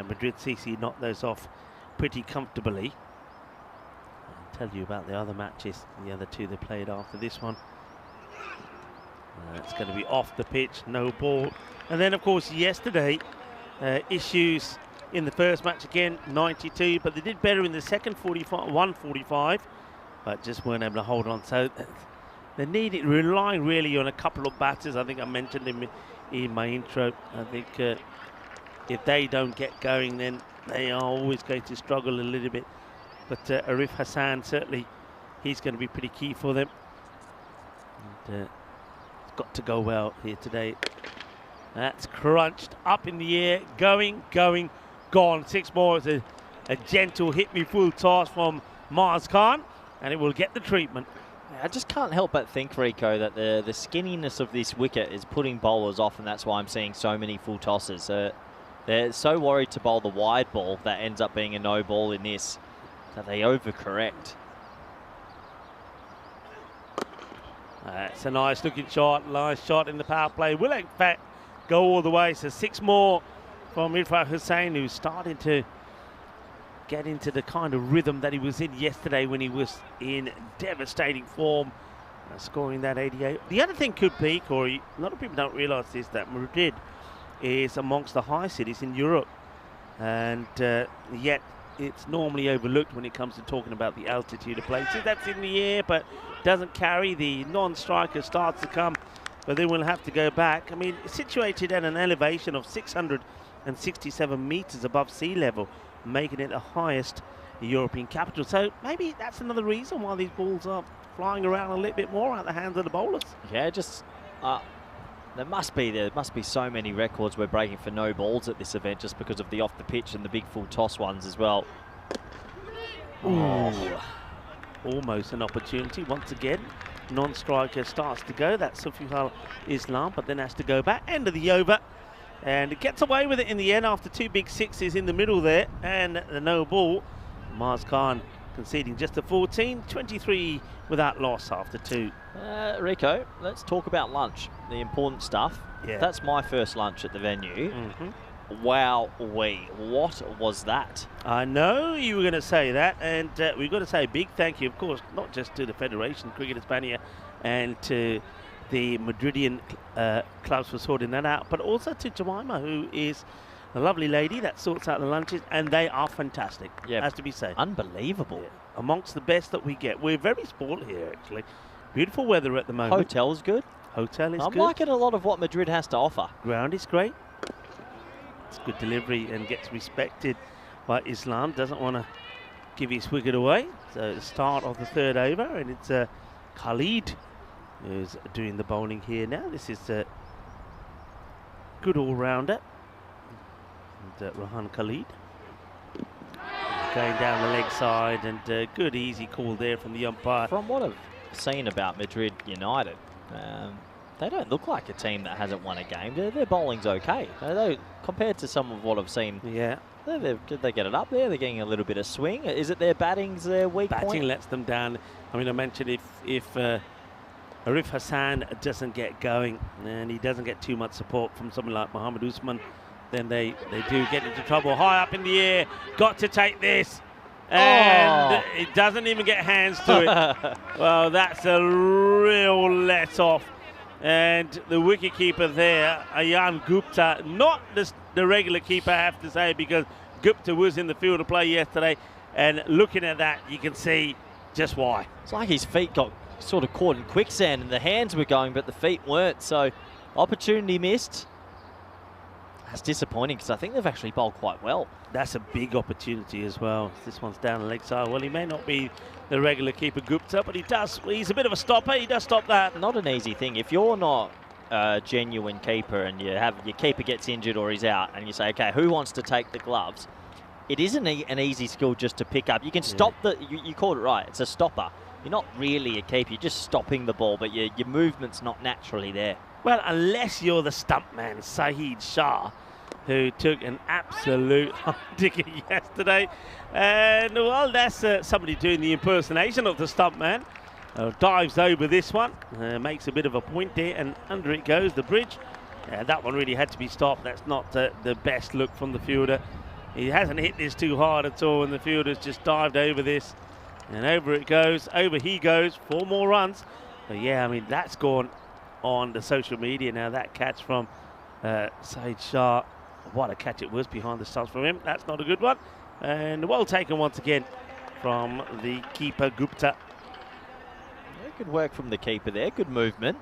Madrid CC knocked those off pretty comfortably. I'll tell you about the other matches, the other 2 they played after this one. It's going to be off the pitch, no ball. And then of course yesterday, issues in the first match again, 92, but they did better in the second 145, but just weren't able to hold on. So they needed, relying really on a couple of batters. I think I mentioned them in my intro. I think if they don't get going, then they are always going to struggle a little bit. But Arif Hassan, certainly, he's going to be pretty key for them. And, it's got to go well here today. That's crunched up in the air, going, gone. 6 more. It's a gentle hit me full toss from Mars Khan, and it will get the treatment. I just can't help but think, Rico, that the skinniness of this wicket is putting bowlers off, and that's why I'm seeing so many full tosses. They're so worried to bowl the wide ball that ends up being a no ball in this, that they overcorrect. It's a nice looking shot, nice shot in the power play. Will in fact go all the way. So 6 more from Irfan Hussain, who's starting to get into the kind of rhythm that he was in yesterday when he was in devastating form, scoring that 88. The other thing could be, Corey, a lot of people don't realise this, that Madrid is amongst the high cities in Europe, and yet it's normally overlooked when it comes to talking about the altitude of places. That's in the air, but doesn't carry. The non-striker starts to come, but then we'll have to go back. I mean, situated at an elevation of 667 metres above sea level, making it the highest European capital. So maybe that's another reason why these balls are flying around a little bit more out of the hands of the bowlers. Yeah, just there must be so many records we're breaking for no balls at this event, just because of the off the pitch and the big full toss ones as well. Ooh. Almost an opportunity once again. Non-striker starts to go. That's Sufihal Islam, but then has to go back. End of the over. And it gets away with it in the end after 2 big sixes in the middle there. And the no ball. Maz Khan conceding just a 14. 23 without loss after 2. Rico, let's talk about lunch. The important stuff. Yeah. That's my first lunch at the venue. Wowee, what was that? I know you were going to say that, and we've got to say a big thank you, of course, not just to the Federation Cricket Hispania and to the Madridian clubs for sorting that out, but also to Jemima, who is a lovely lady that sorts out the lunches, and they are fantastic, has to be said. Unbelievable. Yeah. Amongst the best that we get. We're very spoiled here, actually. Beautiful weather at the moment. Hotel's good. Hotel is good. I'm liking a lot of what Madrid has to offer. Ground is great. It's good delivery and gets respected by Islam. Doesn't want to give his wicket away. So the start of the 3rd over, and it's Khalid who's doing the bowling here now. This is a good all-rounder. And Rahan Khalid going down the leg side, and good easy call there from the umpire. From what I've seen about Madrid United, they don't look like a team that hasn't won a game. Their bowling's okay. Compared to some of what I've seen, did they get it up there? They're getting a little bit of swing. Is it their batting's their weak point? Batting lets them down. I mean, I mentioned if Arif Hassan doesn't get going and he doesn't get too much support from someone like Mohammad Usman, then they do get into trouble. High up in the air, got to take this. And it doesn't even get hands to it. Well, that's a real let-off. And the wicket-keeper there, Ayan Gupta, not the regular keeper, I have to say, because Gupta was in the field of play yesterday. And looking at that, you can see just why. It's like his feet got sort of caught in quicksand and the hands were going, but the feet weren't. So opportunity missed. That's disappointing, because I think they've actually bowled quite well. That's a big opportunity as well. This one's down the leg side. Well, he may not be the regular keeper Gupta, but he's a bit of a stopper. He does stop that. Not an easy thing. If you're not a genuine keeper and your keeper gets injured or he's out, and you say, okay, who wants to take the gloves? It isn't an easy skill just to pick up. You can stop you called it right. It's a stopper. You're not really a keeper. You're just stopping the ball, but your movement's not naturally there. Well, unless you're the stumpman, Saeed Shah, who took an absolute ticket yesterday. And, well, that's somebody doing the impersonation of the stumpman. Dives over this one, makes a bit of a point there, and under it goes, the bridge. That one really had to be stopped. That's not the best look from the fielder. He hasn't hit this too hard at all, and the fielder's just dived over this. And over it goes, over he goes, 4 more runs. But yeah, I mean, that's gone on the social media now, that catch from Saeed Shah. What a catch it was behind the stumps from him. That's not a good one. And well taken once again from the keeper, Gupta. Yeah, good work from the keeper there. Good movement.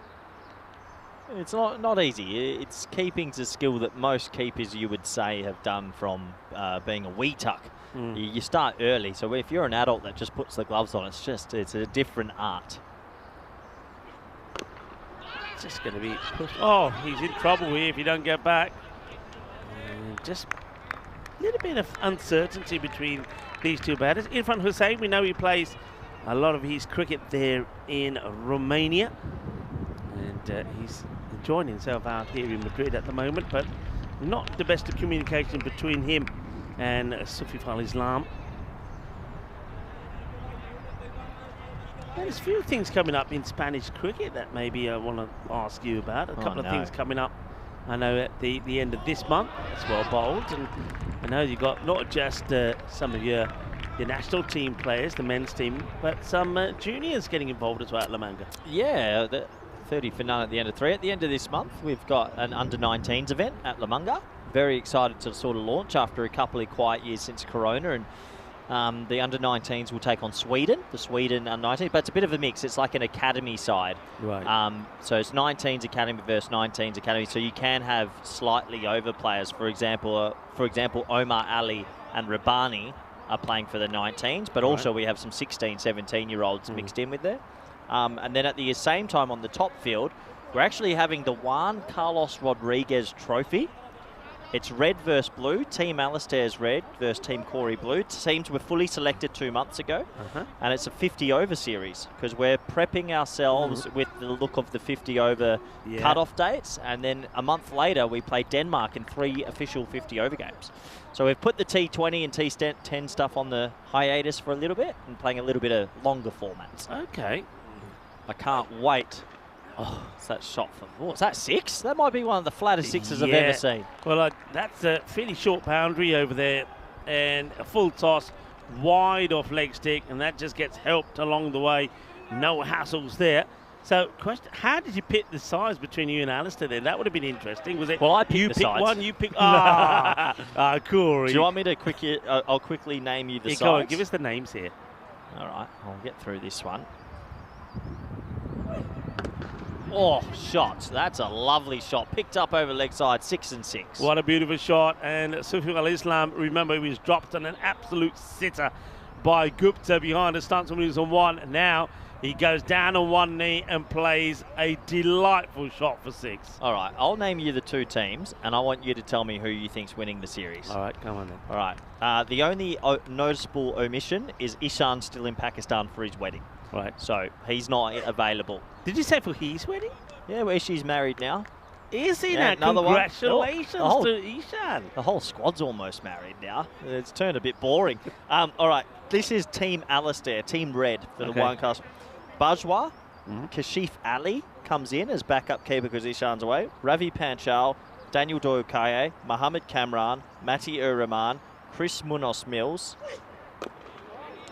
It's not easy. Keeping's a skill that most keepers, you would say, have done from being a wee tuck. You start early, so if you're an adult that just puts the gloves on, it's a different art. It's just going to be pushed. Oh, he's in trouble here if he don't get back. Just a little bit of uncertainty between these two batters. Irfan Hussain, we know he plays a lot of his cricket there in Romania, and he's enjoying himself out here in Madrid at the moment, but not the best of communication between him and Sufif al-Islam. There's a few things coming up in Spanish cricket that maybe I want to ask you about. A couple of things coming up, I know, at the end of this month as well, bowled. And I know you've got not just some of your national team players, the men's team, but some juniors getting involved as well at La Manga. Yeah, the 30 for none at the end of 3. At the end of this month, we've got an under-19s event at La Manga. Very excited to sort of launch after a couple of quiet years since Corona, and the under-19s will take on Sweden, the Sweden under-19s, but it's a bit of a mix. It's like an academy side. Right. So it's 19s academy versus 19s academy. So you can have slightly over players. For example, Omar Ali and Rabani are playing for the 19s, but also we have some 16, 17-year-olds mixed in with there. And then at the same time on the top field, we're actually having the Juan Carlos Rodriguez Trophy. It's red versus blue. Team Alistair's red versus Team Corey blue. Teams were fully selected 2 months ago. And it's a 50-over series because we're prepping ourselves with the look of the 50-over cut-off dates. And then a month later, we play Denmark in 3 official 50-over games. So we've put the T20 and T10 stuff on the hiatus for a little bit and playing a little bit of longer formats. Okay. I can't wait. Oh, it's that shot for, what's that, 6? That might be one of the flattest 6s I've ever seen. Well, that's a fairly short boundary over there, and a full toss wide off leg stick, and that just gets helped along the way. No hassles there. So, question: how did you pick the size between you and Alistair there? That would have been interesting. Was it? Well, I picked you the picked sides. one, you picked. Corey. Do you want me to quickly? I'll quickly name you the sides. Go on, give us the names here. All right, I'll get through this one. Oh, shot. That's a lovely shot. Picked up over leg side, 6 and 6. What a beautiful shot. And Sufif al-Islam, remember, he was dropped on an absolute sitter by Gupta behind the stunts when he was on 1. Now he goes down on 1 knee and plays a delightful shot for 6. All right, I'll name you the 2 teams, and I want you to tell me who you think's winning the series. All right, come on then. All right. The only noticeable omission is Ishan still in Pakistan for his wedding. Right. So he's not available. Did you say for his wedding? Yeah, where she's married now. Is he Yeah, now? another one. Congratulations Oh. to Ishan. The whole squad's almost married now. It's turned a bit boring. All right, this is Team Alistair, Team Red for the one cast. Bajwa, Kashif Ali comes in as backup keeper because Ishan's away. Ravi Panchal, Daniel Doyokaye, Mohammed Kamran, Mati Rahman, Chris Munoz Mills,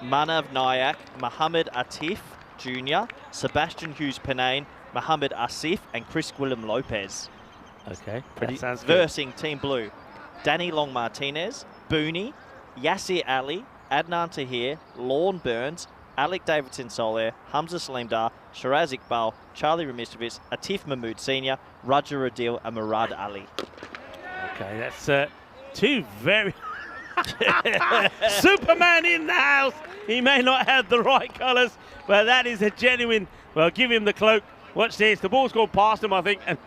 Manav Nayak, Mohammed Atif Jr., Sebastian Hughes Penane, Mohammed Asif, and Chris Willem Lopez. Okay, Pretty that sounds good. versing Team Blue. Danny Long Martinez, Booney, Yasir Ali, Adnan Tahir, Lorne Burns, Alec Davidson Soler, Hamza Salimdar, Shiraz Iqbal, Charlie Ramistovic, Atif Mahmood Sr., Raja Adil, and Murad Ali. Okay, that's 2 very... Superman in the house. He may not have the right colours, but that is a genuine... Well, give him the cloak. Watch this. The ball's gone past him, I think. And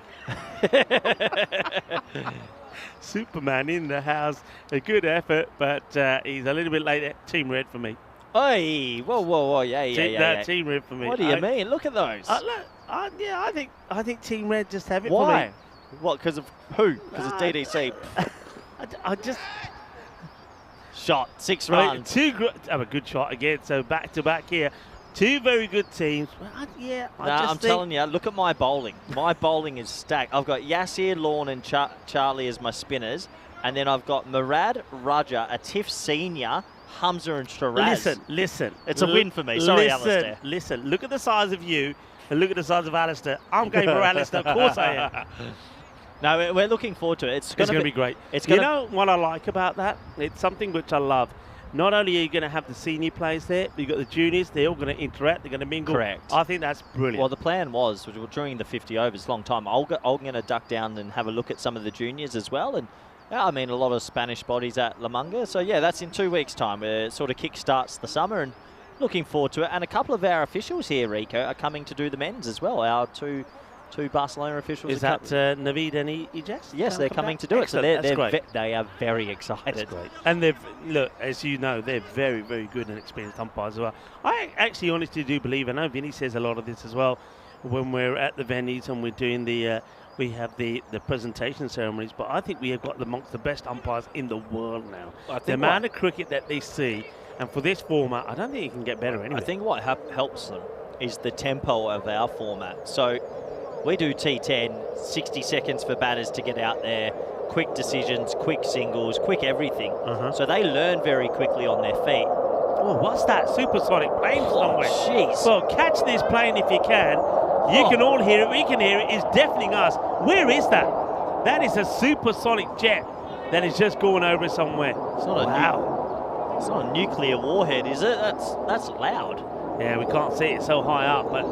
Superman in the house. A good effort, but he's a little bit late. Team Red for me. Hey, whoa, yeah. Team Red for me. What do you mean? Look at those. I think Team Red just have it Why? for me. What, because of who? Because of DDC. I just... Shot, 6 runs. A good shot again, so back-to-back here. 2 very good teams. I'm telling you, look at my bowling. My bowling is stacked. I've got Yasir, Lorne, and Charlie as my spinners. And then I've got Murad, Raja, Atif Senior, Hamza, and Shiraz. Listen. It's a win for me. Sorry, Alistair. Listen, look at the size of you and look at the size of Alistair. I'm going for Alistair. Of course I am. No, we're looking forward to it. It's going to be great. You know what I like about that? It's something which I love. Not only are you going to have the senior players there, but you've got the juniors. They're all going to interact. They're going to mingle. Correct. I think that's brilliant. Well, the plan was during the 50 overs, long time, I'm going to duck down and have a look at some of the juniors as well. And I mean, a lot of Spanish bodies at La Manga. So, yeah, that's in 2 weeks' time. It sort of kick-starts the summer and looking forward to it. And a couple of our officials here, Rico, are coming to do the men's as well. Our two 2 Barcelona officials. Is that Naveed and ECS? Yes, they're coming to do it. So they are very excited. That's great. And look, as you know, they're very, very good and experienced umpires as well. I actually honestly do believe, I know Vinny says a lot of this as well, when we're at the venues and we're doing we have the presentation ceremonies, but I think we have got amongst the best umpires in the world now. The amount of cricket that they see, and for this format, I don't think you can get better anyway. I think what helps them is the tempo of our format. So we do T10, 60 seconds for batters to get out there, quick decisions, quick singles, quick everything. So they learn very quickly on their feet. Oh, what's that? Supersonic plane somewhere. Jeez. Well, catch this plane if you can. You can all hear it. We can hear it. It's deafening us. Where is that? That is a supersonic jet that is just going over somewhere. It's not it's not a nuclear warhead, is it? That's loud. Yeah, we can't see it so high up, but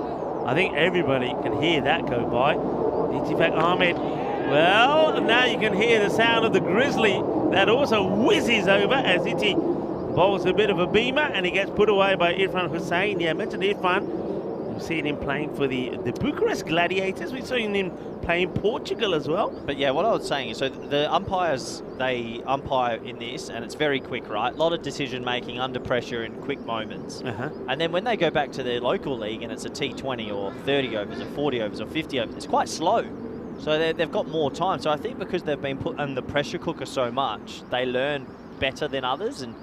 I think everybody can hear that go by. Getafe Ahmed. Well, now you can hear the sound of the Grizzly that also whizzes over as Iti bowls a bit of a beamer, and he gets put away by Irfan Hussain. Yeah, I mentioned Irfan. We've seen him playing for the Bucharest Gladiators. We've seen him playing Portugal as well. But yeah, what I was saying is, so the umpires, they umpire in this, and it's very quick, right? A lot of decision making under pressure in quick moments. And then when they go back to their local league and it's a T20 or 30 overs or 40 overs or 50 overs, it's quite slow. So they've got more time. So I think because they've been put in the pressure cooker so much, they learn better than others. And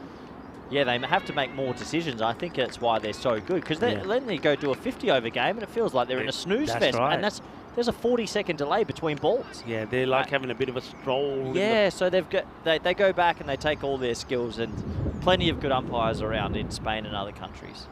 yeah, they have to make more decisions. I think that's why they're so good. Because then they go do a 50-over game and it feels like they're in a snooze fest. Right. And there's a 40-second delay between balls. Yeah, they're like having a bit of a stroll. Yeah, so they go back and they take all their skills, and plenty of good umpires around in Spain and other countries.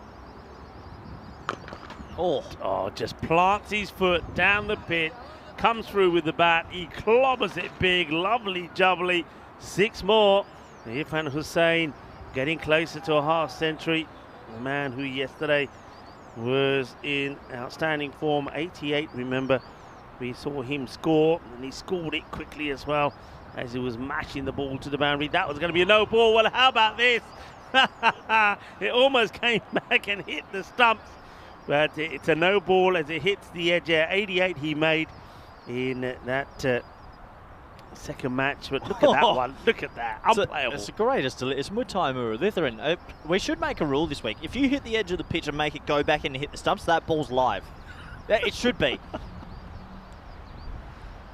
Oh, just plants his foot down the pit, comes through with the bat. He clobbers it big, lovely jubbly. 6 more. Irfan Hussain getting closer to a half century. The man who yesterday was in outstanding form, 88, remember. We saw him score, and he scored it quickly as well as he was mashing the ball to the boundary. That was going to be a no ball. Well, how about this? It almost came back and hit the stumps, but it's a no ball as it hits the edge. 88 he made in that second match, but look at that one. Look at that. Unplayable. It's the greatest. It's Mutaimu Lithuanian. We should make a rule this week. If you hit the edge of the pitch and make it go back and hit the stumps, that ball's live. It should be.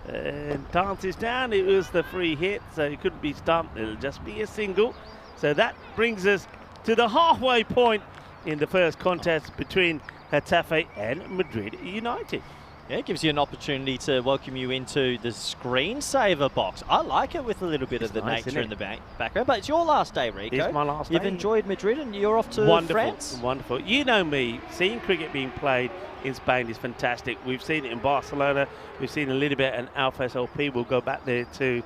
And dances down. It was the free hit, so it couldn't be stumped. It'll just be a single. So that brings us to the halfway point in the first contest between Getafe and Madrid United. Yeah, it gives you an opportunity to welcome you into the screensaver box. I like it with a little bit of the nature in the background, but it's your last day, Rico. It's my last day. You've enjoyed Madrid and you're off to France? Wonderful. You know me, seeing cricket being played in Spain is fantastic. We've seen it in Barcelona. We've seen a little bit in Alfa SLP. We'll go back there to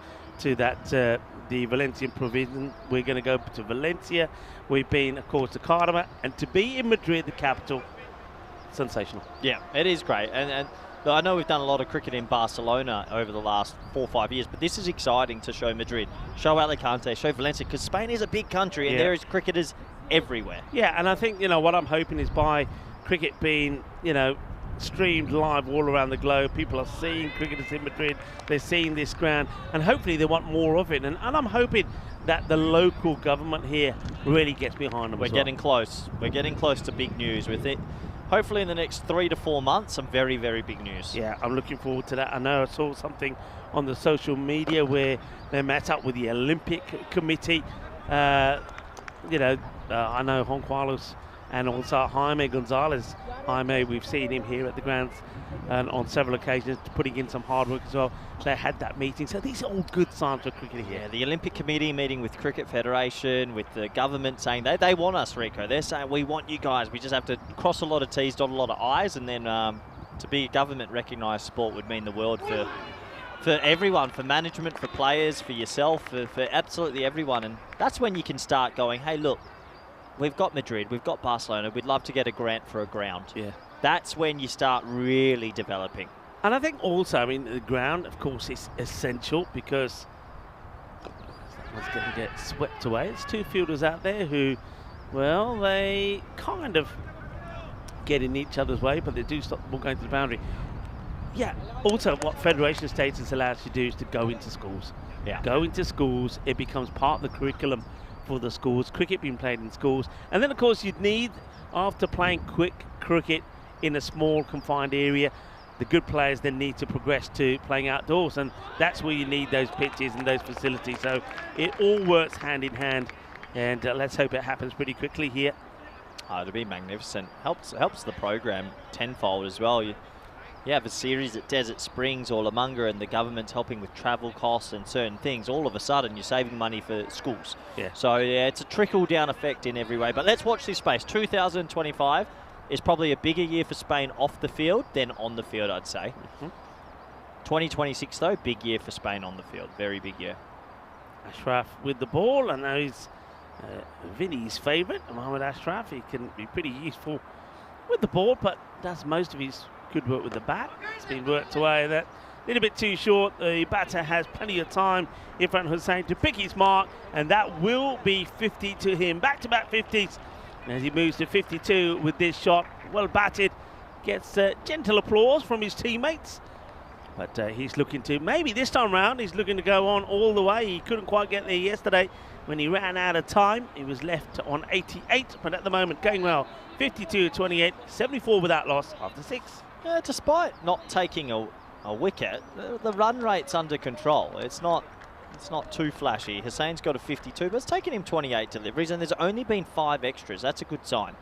that the Valencian provision. We're going to go to Valencia. We've been, of course, to Cardiff, and to be in Madrid, the capital, sensational. Yeah, it is great. And I know we've done a lot of cricket in Barcelona over the last 4 or 5 years, but this is exciting to show Madrid, show Alicante, show Valencia, because Spain is a big country and there is cricketers everywhere. Yeah, and I think, what I'm hoping is by cricket being, streamed live all around the globe, people are seeing cricketers in Madrid, they're seeing this ground, and hopefully they want more of it. And I'm hoping that the local government here really gets behind them. We're getting close. We're getting close to big news with it. Hopefully in the next 3 to 4 months, some very, very big news. Yeah, I'm looking forward to that. I know I saw something on the social media where they met up with the Olympic Committee. I know Juan Carlos and also Jaime Gonzalez. Jaime, we've seen him here at the grounds and on several occasions, putting in some hard work as well. They had that meeting. So these are all good signs for cricket here. Yeah, the Olympic Committee meeting with Cricket Federation, with the government saying they want us, Rico. They're saying we want you guys. We just have to cross a lot of T's, dot a lot of I's, and then to be a government-recognised sport would mean the world for everyone, for management, for players, for yourself, for absolutely everyone. And that's when you can start going, hey, look, we've got Madrid, we've got Barcelona, we'd love to get a grant for a ground. Yeah. That's when you start really developing. And I think also, the ground, of course, is essential because that one's going to get swept away. There's 2 fielders out there who, well, they kind of get in each other's way, but they do stop the ball going to the boundary. yeah, also what federation status allows you to do is to go into schools. Yeah. Go into schools, it becomes part of the curriculum for the schools, cricket being played in schools. And then of course you'd need, after playing quick cricket in a small confined area, the good players then need to progress to playing outdoors, and that's where you need those pitches and those facilities. So it all works hand in hand, and let's hope it happens pretty quickly here. Oh, it'll be magnificent. Helps the program tenfold as well. You have a series at Desert Springs or Lamunga, and the government's helping with travel costs and certain things. All of a sudden, you're saving money for schools. Yeah. So yeah, it's a trickle-down effect in every way. But let's watch this space. 2025 is probably a bigger year for Spain off the field than on the field, I'd say. 2026, though, big year for Spain on the field. Very big year. Ashraf with the ball. I know he's Vinny's favourite, Mohamed Ashraf. He can be pretty useful with the ball, but does most of his good work with the bat. It's been worked away. That a little bit too short. The batter has plenty of time in front of Hussain to pick his mark, and that will be 50 to him. Back-to-back 50s as he moves to 52 with this shot. Well batted. Gets gentle applause from his teammates. But he's looking to, maybe this time round, he's looking to go on all the way. He couldn't quite get there yesterday when he ran out of time. He was left on 88, but at the moment going well. 52-28, 74 without loss after 6. Despite not taking a wicket, the run rate's under control. It's not too flashy. Hussain's got a 52, but it's taken him 28 deliveries, and there's only been 5 extras. That's a good sign.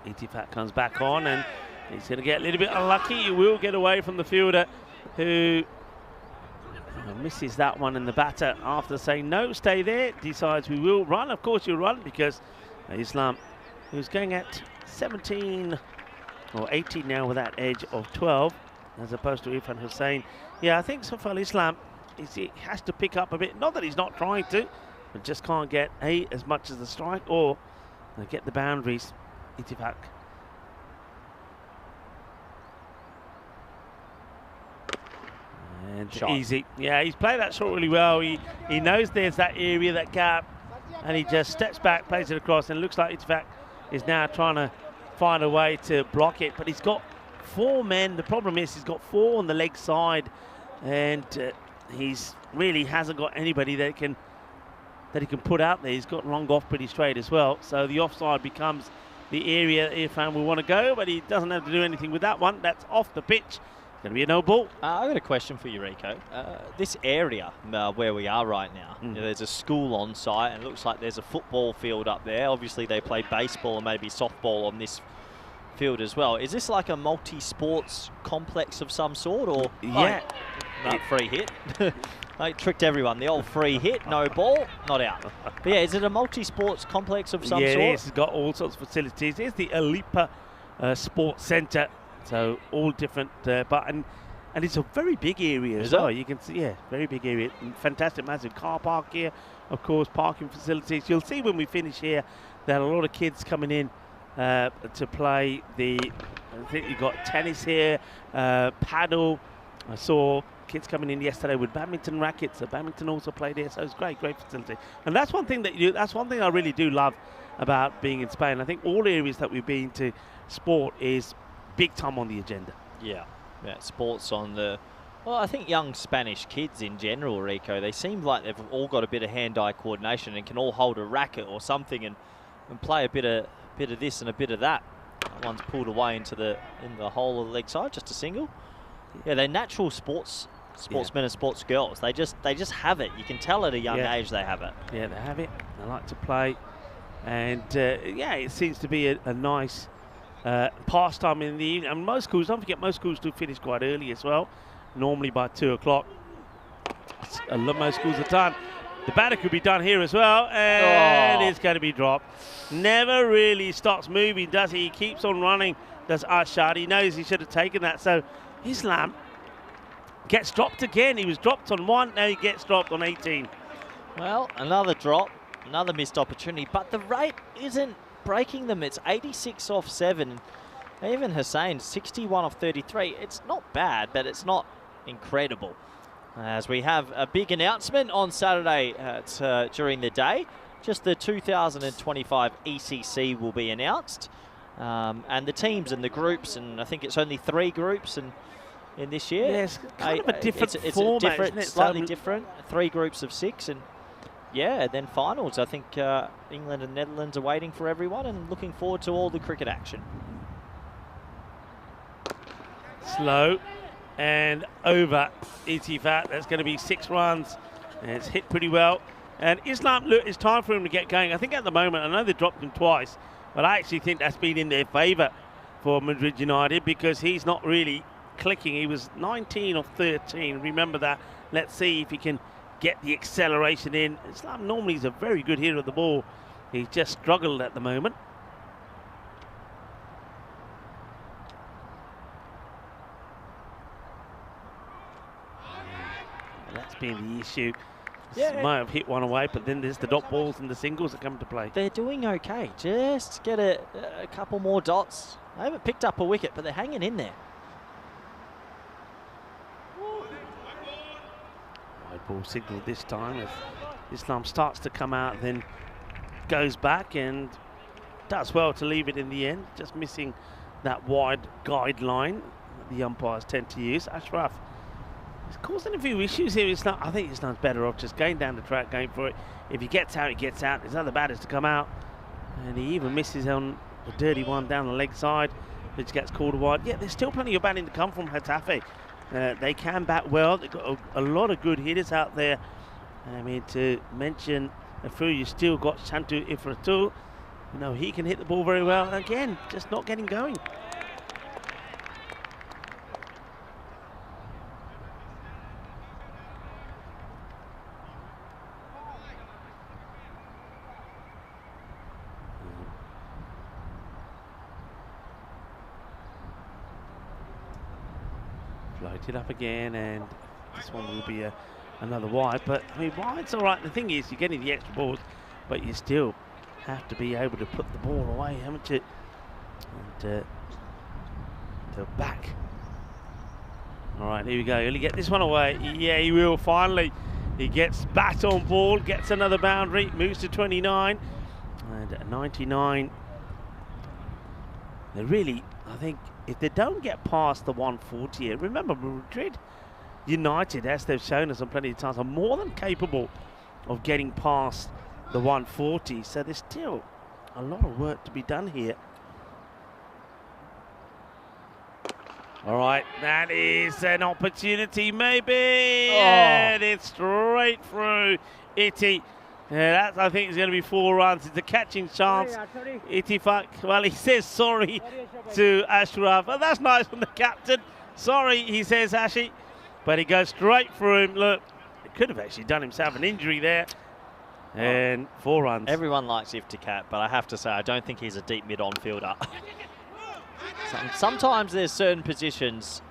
Getafe comes back on, and he's going to get a little bit unlucky. He will get away from the fielder who misses that one, and the batter, after saying no, stay there, decides we will run. Of course you'll run, because Islam, who's going at 17 or 18 now with that edge of 12, as opposed to Irfan Hussain. Yeah, I think Safal Islam, he has to pick up a bit. Not that he's not trying to, but just can't get as much as the strike or get the boundaries. Getafe. And Shot. Easy. Yeah, he's played that shot really well. He knows there's that area, that gap, and he just steps back, plays it across, and it looks like Getafe is now trying to find a way to block it. But he's got 4 men. The problem is he's got 4 on the leg side, and he's really hasn't got anybody that he can put out there. He's got long off pretty straight as well. So the offside becomes the area Irfan will want to go, but he doesn't have to do anything with that one. That's off the pitch. It's going to be a no ball. I've got a question for you, Rico. This area where we are right now, there's a school on site, and it looks like there's a football field up there. Obviously, they play baseball and maybe softball on this field as well. Is this like a multi-sports complex of some sort, or yeah, free hit? I tricked everyone. The old free hit, no ball, not out. But yeah, is it a multi-sports complex of some sort? Yeah, it is. It's got all sorts of facilities. It's the Alipa Sports Centre, so all different. And it's a very big area as well. You can see, yeah, very big area. Fantastic, massive car park here. Of course, parking facilities. You'll see when we finish here that a lot of kids coming in to play I think you've got tennis here, paddle. I saw kids coming in yesterday with badminton rackets. Badminton also played here, so it's great facility. And that's one thing that's one thing I really do love about being in Spain. I think all areas that we've been to, sport is big time on the agenda. Yeah, sports on the. Well, I think young Spanish kids in general, Rico, they seem like they've all got a bit of hand-eye coordination and can all hold a racket or something and play a bit of this and a bit of that. That one's pulled away in the hole of the leg side, just a single. Yeah, they're natural sportsmen and sports girls. They just have it. You can tell at a young age they have it. Yeah, they have it. They like to play, and it seems to be a nice pastime in the evening. And most schools, don't forget, most schools do finish quite early as well. Normally by 2 o'clock. Most schools are done. The batter could be done here as well, and it's going to be dropped. Never really stops moving, does he? He keeps on running. Does Arshad? He knows he should have taken that. So Islam gets dropped again. He was dropped on 1, now he gets dropped on 18. Well, another drop, another missed opportunity, but the rate isn't breaking them. It's 86 off 7. Even Hussain, 61 off 33. It's not bad, but it's not incredible. As we have a big announcement on Saturday during the day, just the 2025 ECC will be announced. And the teams and the groups, and I think it's only 3 groups in this year. Yeah, it's kind of a different it's format, different, isn't it? slightly different. 3 groups of 6, and yeah, then finals. I think England and Netherlands are waiting for everyone and looking forward to all the cricket action. Slow and over Getafe. That's going to be 6 runs. And it's hit pretty well. And Islam, look, it's time for him to get going. I think at the moment, I know they dropped him twice, but I actually think that's been in their favour for Madrid United because he's not really clicking. He was 19 of 13. Remember that. Let's see if he can get the acceleration in. Islam normally is a very good hitter of the ball. He's just struggled at the moment. And that's been the issue. Yeah. Might have hit one away, but then there's the dot balls and the singles that come into play. They're doing okay. Just get a couple more dots. They haven't picked up a wicket, but they're hanging in there. Wide ball signal this time. If Islam starts to come out, then goes back and does well to leave it in the end. Just missing that wide guideline that the umpires tend to use. Ashraf is causing a few issues here. I think Islam's better off just going down the track, going for it. If he gets out, he gets out. There's other batters to come out. And he even misses on a dirty one down the leg side, which gets called a wide. Yeah, there's still plenty of batting to come from Getafe. They can bat well. They've got a lot of good hitters out there. I mean, to mention a few, you still got Shantu Ifratul. You know, he can hit the ball very well. Again, just not getting going. Floated up again, and this one will be another wide. But I mean, wide's all right. The thing is, you're getting the extra balls, but you still have to be able to put the ball away, haven't you? And they're back. All right, here we go. Will he get this one away? Yeah, he will finally. He gets bat on ball, gets another boundary, moves to 29 and 99. They really, I think, if they don't get past the 140 here, remember Madrid United, as they've shown us on plenty of times, are more than capable of getting past the 140. So there's still a lot of work to be done here. All right, that is an opportunity, maybe. And it's straight through Itty. Yeah, that I think is going to be 4 runs. It's a catching chance. Ittifaq, well, he says sorry to Ashraf. But that's nice from the captain. Sorry, he says, Ashi. But he goes straight through him. Look, he could have actually done himself an injury there. And 4 runs. Everyone likes Iftikhar, but I have to say, I don't think he's a deep mid-on fielder. Sometimes there's certain positions,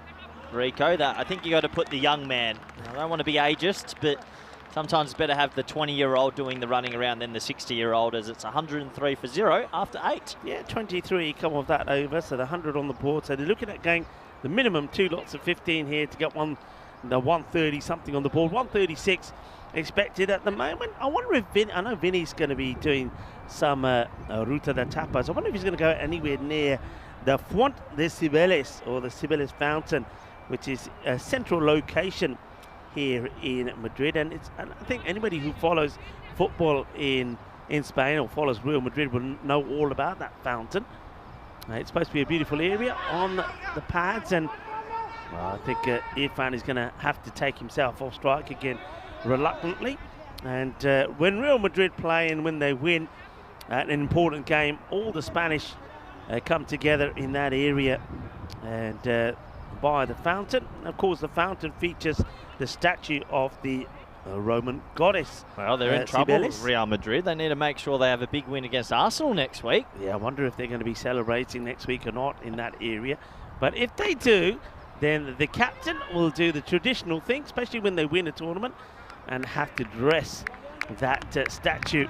Rico, that I think you got to put the young man. I don't want to be ageist, but sometimes it's better have the 20-year-old doing the running around than the 60-year-old, as it's 103 for 0 after 8. Yeah, 23 come off that over, so the 100 on the board. So they're looking at going the minimum 2 lots of 15 here to get the 130 something on the board. 136 expected at the moment. I wonder if I know Vinny's going to be doing some Ruta de Tapas. I wonder if he's going to go anywhere near the Font de Cibeles, or the Cibeles Fountain, which is a central location here in Madrid. And I think anybody who follows football in Spain or follows Real Madrid will know all about that fountain. It's supposed to be a beautiful area on the pads, and I think Irfan is going to have to take himself off strike again reluctantly. And when Real Madrid play and when they win an important game, all the Spanish come together in that area and by the fountain. Of course, the fountain features the statue of the Roman goddess. Well, they're in trouble with Real Madrid. They need to make sure they have a big win against Arsenal next week. Yeah, I wonder if they're going to be celebrating next week or not in that area. But if they do, then the captain will do the traditional thing, especially when they win a tournament, and have to dress that statue,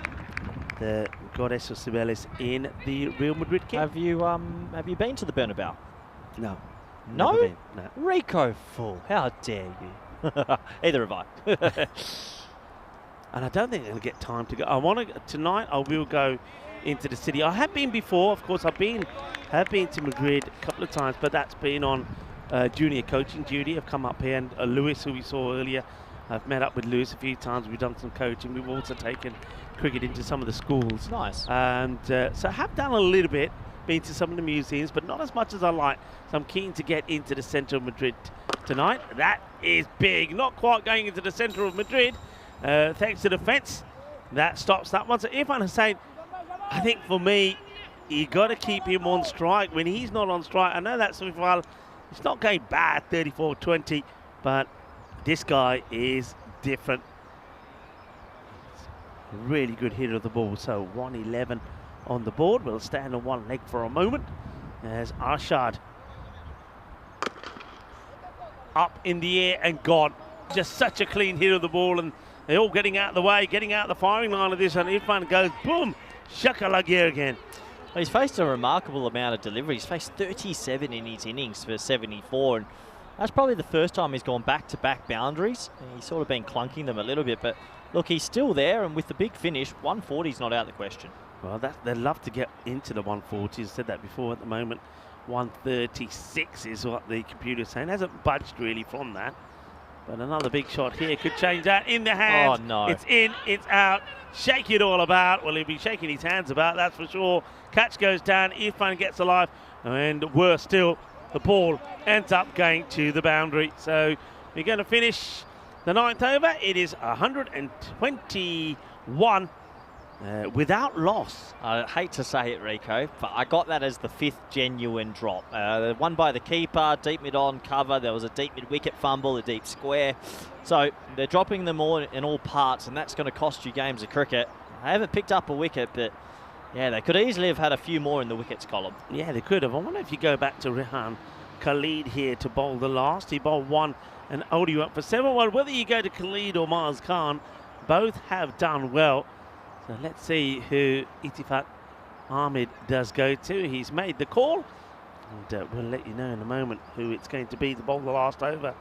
the goddess of Cibeles, in the Real Madrid kit. Have you been to the Bernabeu? No. No? No. Rico fool, how dare you? Either have I. And I don't think they'll get time to go. Tonight I will go into the city. I have been before, of course. Have been to Madrid a couple of times, but that's been on junior coaching duty. I've come up here, and Lewis, who we saw earlier, I've met up with Lewis a few times. We've done some coaching. We've also taken cricket into some of the schools. Nice. And so I have done a little bit, been to some of the museums, but not as much as I like. So I'm keen to get into the centre of Madrid tonight. That is big. Not quite going into the centre of Madrid. Thanks to the fence. That stops that one. So Irfan Hussain, I think for me, you got to keep him on strike. When he's not on strike, I know that's it's not going bad, 34-20, but this guy is different. Really good hit of the ball. So 111 on the board. We'll stand on one leg for a moment as Arshad up in the air and gone. Just such a clean hit of the ball, and they're all getting out of the way, getting out of the firing line of this, and Irfan goes boom, shakalagir again. Well, he's faced a remarkable amount of delivery. He's faced 37 in his innings for 74, and that's probably the first time he's gone back-to-back boundaries. He's sort of been clunking them a little bit, but look, he's still there, and with the big finish, 140 is not out of the question. Well, they'd love to get into the 140s. I said that before. At the moment, 136 is what the computer's saying. Hasn't budged really from that. But another big shot here could change that. In the hands. Oh, no. It's in, it's out. Shake it all about. Well, he'll be shaking his hands about, that's for sure. Catch goes down. Irfan gets alive. And worse still, the ball ends up going to the boundary. So we're going to finish the 9th over. It is 121 without loss. I hate to say it, Rico, but I got that as the 5th genuine drop. One by the keeper, deep mid-on cover. There was a deep mid-wicket fumble, a deep square. So they're dropping them all in all parts, and that's going to cost you games of cricket. I haven't picked up a wicket, but yeah, they could easily have had a few more in the wickets column. Yeah, they could have. I wonder if you go back to Rehan Khalid here to bowl the last. He bowled 1 and Odu up for 7. Well, whether you go to Khalid or Maz Khan, both have done well. So let's see who Itifak Ahmed does go to. He's made the call, and we'll let you know in a moment who it's going to be to bowl the last over.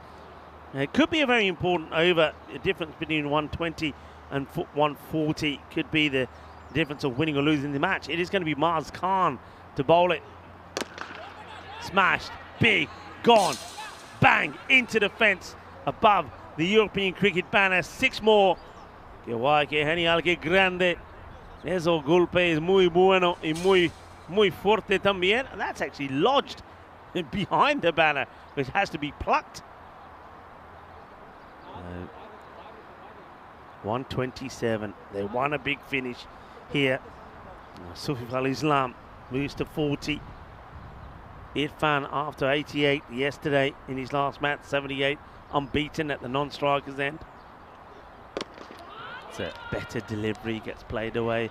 It could be a very important over. The difference between 120 and 140 could be the difference of winning or losing the match. It is going to be Maz Khan to bowl it. Smashed, big, gone, bang, into the fence above the European cricket banner. 6 more. Que guay, que genial, que grande. Eso golpe es muy bueno y muy fuerte también. And that's actually lodged behind the banner, which has to be plucked. 127. They won a big finish here. Sufif al-Islam moves to 40. Irfan after 88 yesterday in his last match, 78, unbeaten at the non-strikers end. It's a better delivery, gets played away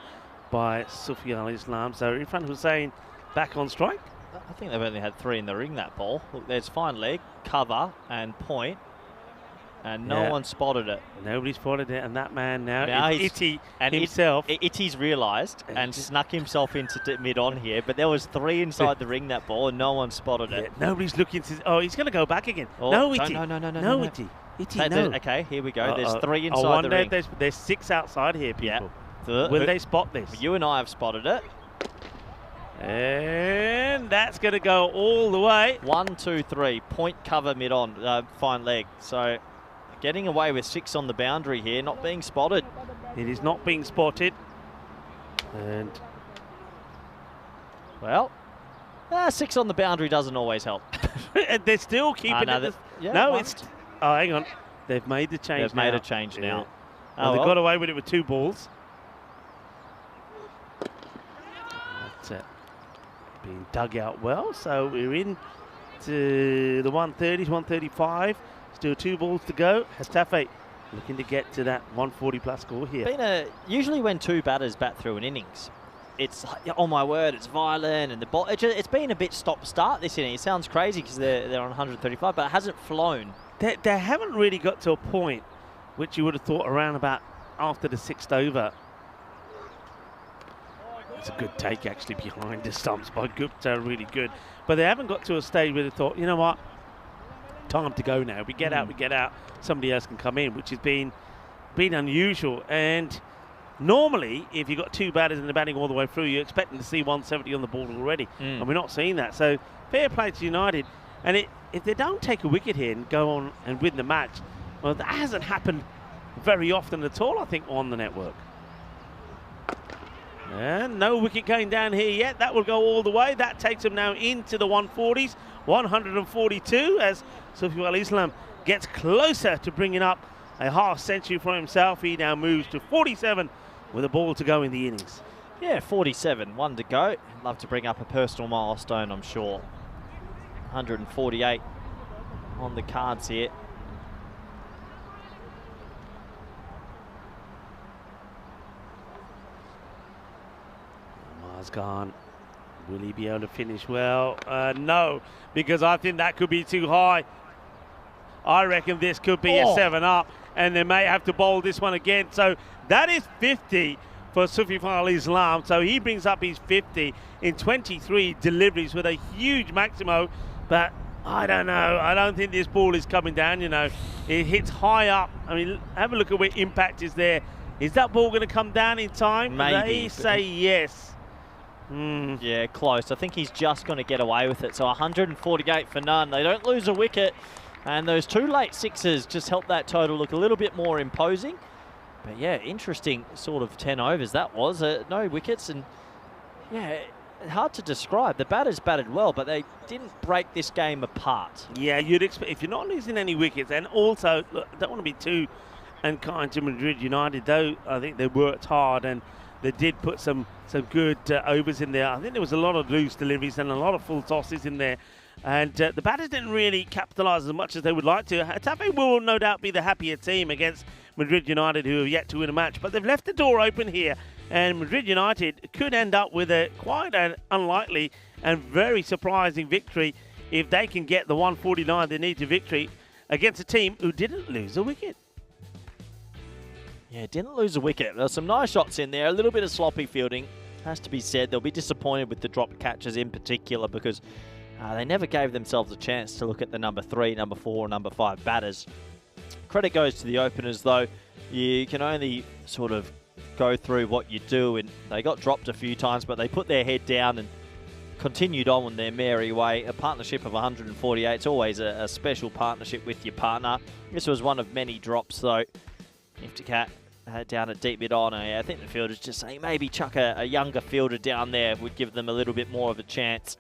by Sufi al-Islam. So Irfan Hussain back on strike. I think they've only had 3 in the ring, that ball. Look, there's fine leg, cover and point, and no one spotted it. Nobody spotted it, and that man now is Itty and himself. Itty's realised and snuck himself into mid-on here, but there was 3 inside the ring, that ball, and no one spotted it. Nobody's looking to... Oh, he's going to go back again. Oh, no, Itty. No, Itty. Itty, no. Okay, here we go. There's 3 inside I wonder the ring. if there's 6 outside here, people. Yeah. Will they spot this? You and I have spotted it. And that's going to go all the way. 1, 2, 3. Point, cover, mid-on, fine leg. So getting away with 6 on the boundary here, not being spotted. It is not being spotted. And well, 6 on the boundary doesn't always help. They're still keeping it. It's... Oh, hang on. They've made the change. They've made a change now. Well, they got away with it with 2 balls. That's being dug out well. So we're in to the 130s, 135. Still 2 balls to go. Getafe looking to get to that 140 plus score here. Usually when 2 batters bat through an innings, it's, oh my word, it's violent, and the ball. It's been a bit stop-start this inning. It sounds crazy because they're on 135, but it hasn't flown. They haven't really got to a point which you would have thought around about after the 6th over. It's a good take actually behind the stumps by Gupta, really good. But they haven't got to a stage where they thought, you know what, time to go now. We get out, somebody else can come in, which has been unusual. And Normally, if you've got two batters and they're batting all the way through, you're expecting to see 170 on the board already. And we're not seeing that. So fair play to United. And if they don't take a wicket here and go on and win the match, well, that hasn't happened very often at all, I think, on the network. And no wicket going down here yet. That will go all the way. That takes him now into the 140s. 142 as Sufi Al-Islam gets closer to bringing up a half century for himself. He now moves to 47 with a ball to go in the innings. Yeah, 47, one to go. Love to bring up a personal milestone, I'm sure. 148 on the cards here. Omar's gone. Will he be able to finish well? No, because I think that could be too high. I reckon this could be a 7-up, and they may have to bowl this one again. So that is 50 for Sufi Al-Islam. So he brings up his 50 in 23 deliveries with a huge maximo. But I don't know. I don't think this ball is coming down, you know. It hits high up. I mean, have a look at where impact is there. Is that ball going to come down in time? Maybe. They say yes. Yeah, close. I think he's just going to get away with it. So 148 for none. They don't lose a wicket. And those two late sixes just help that total look a little bit more imposing. But yeah, interesting sort of 10 overs that was. No wickets, and yeah, hard to describe. The batters batted well, but they didn't break this game apart. Yeah, you'd expect, if you're not losing any wickets, and also, look, I don't want to be too unkind to Madrid United, though I think they worked hard and they did put some good overs in there. I think there was a lot of loose deliveries and a lot of full tosses in there. And the batters didn't really capitalise as much as they would like to. Getafe will no doubt be the happier team against Madrid United, who have yet to win a match. But they've left the door open here. And Madrid United could end up with quite an unlikely and very surprising victory if they can get the 149 they need to victory against a team who didn't lose a wicket. Yeah, didn't lose a wicket. There's some nice shots in there. A little bit of sloppy fielding, has to be said. They'll be disappointed with the dropped catches in particular because they never gave themselves a chance to look at the number 3, number 4, number 5 batters. Credit goes to the openers, though. You can only sort of go through what you do, and they got dropped a few times, but they put their head down and continued on their merry way. A partnership of 148 is always a special partnership with your partner. This was one of many drops, though. Iftikhar down a deep bit on. I think the fielders just saying maybe chuck a younger fielder down there would give them a little bit more of a chance.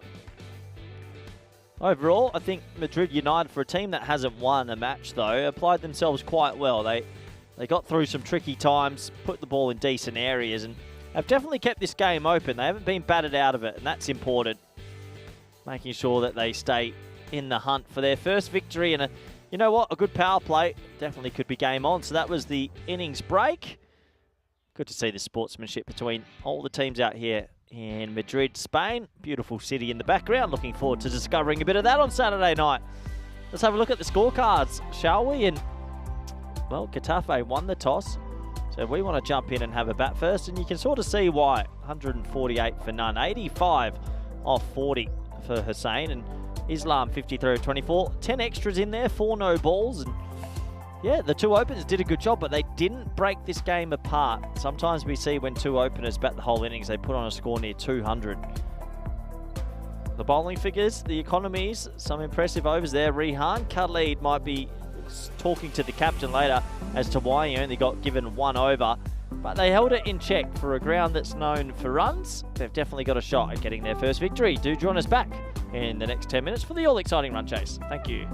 Overall, I think Madrid United, for a team that hasn't won a match, though, applied themselves quite well. They got through some tricky times, put the ball in decent areas, and have definitely kept this game open. They haven't been battered out of it, and that's important. Making sure that they stay in the hunt for their first victory, and you know what? A good power play definitely could be game on. So that was the innings break. Good to see the sportsmanship between all the teams out here in Madrid, Spain. Beautiful city in the background. Looking forward to discovering a bit of that on Saturday night. Let's have a look at the scorecards, shall we? And, well, Getafe won the toss. So we want to jump in and have a bat first, and you can sort of see why. 148 for none. 85 off 40 for Hussein, and Islam 53 of 24. 10 extras in there, 4 no balls. And yeah, the two openers did a good job, but they didn't break this game apart. Sometimes we see when two openers bat the whole innings, they put on a score near 200. The bowling figures, the economies, some impressive overs there. Rehan Khalid might be talking to the captain later as to why he only got given 1 over. But they held it in check for a ground that's known for runs. They've definitely got a shot at getting their first victory. Do join us back in the next 10 minutes for the all-exciting run chase. Thank you.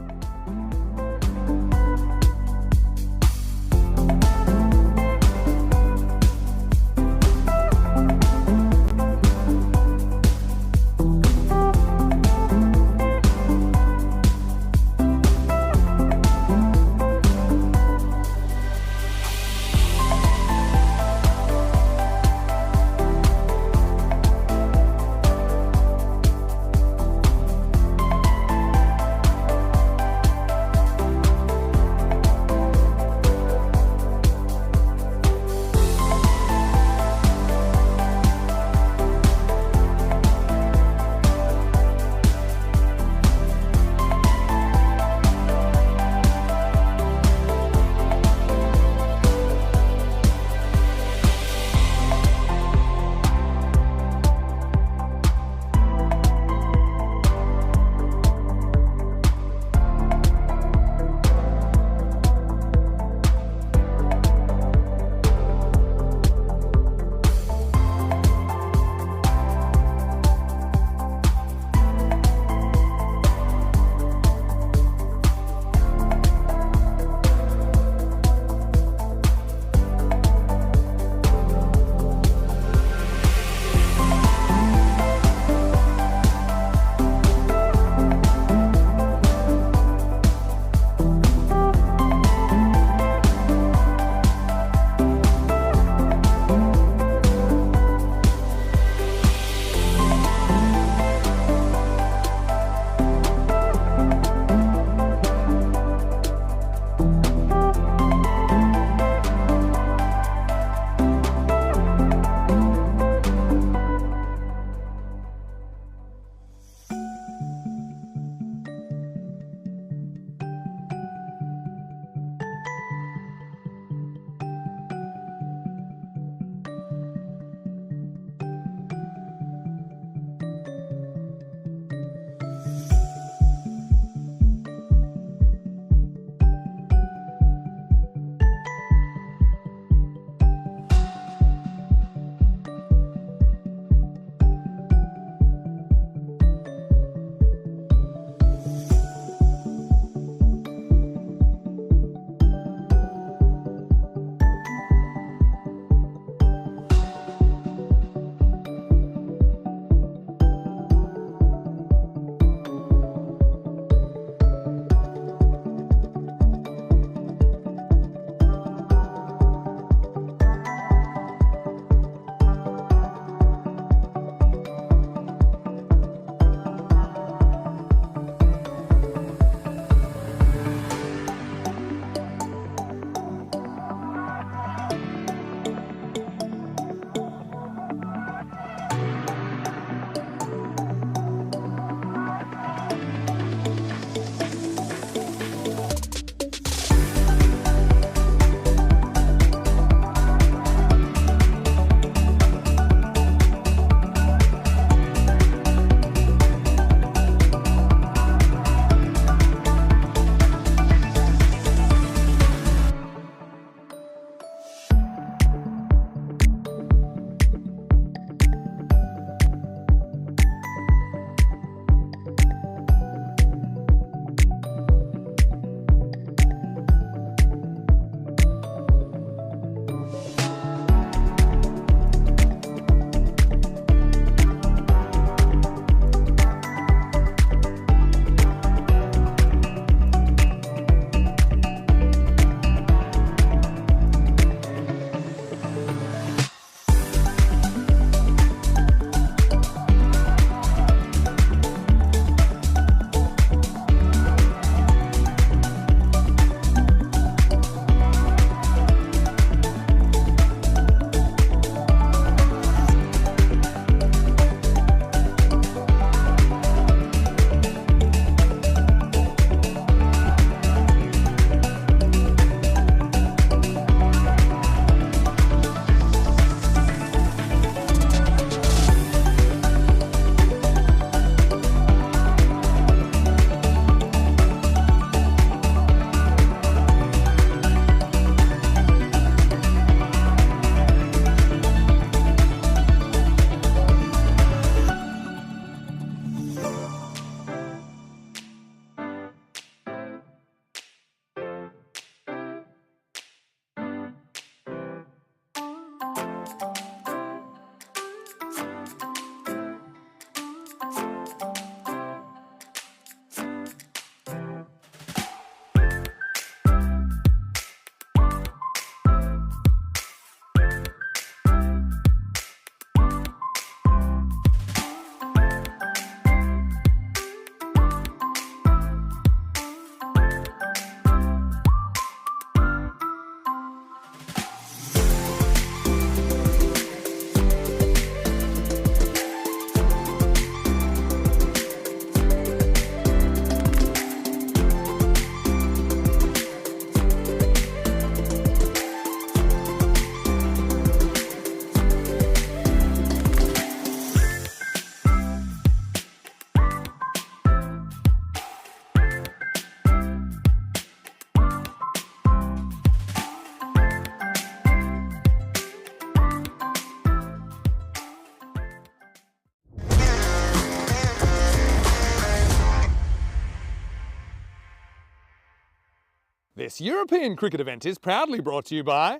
This European cricket event is proudly brought to you by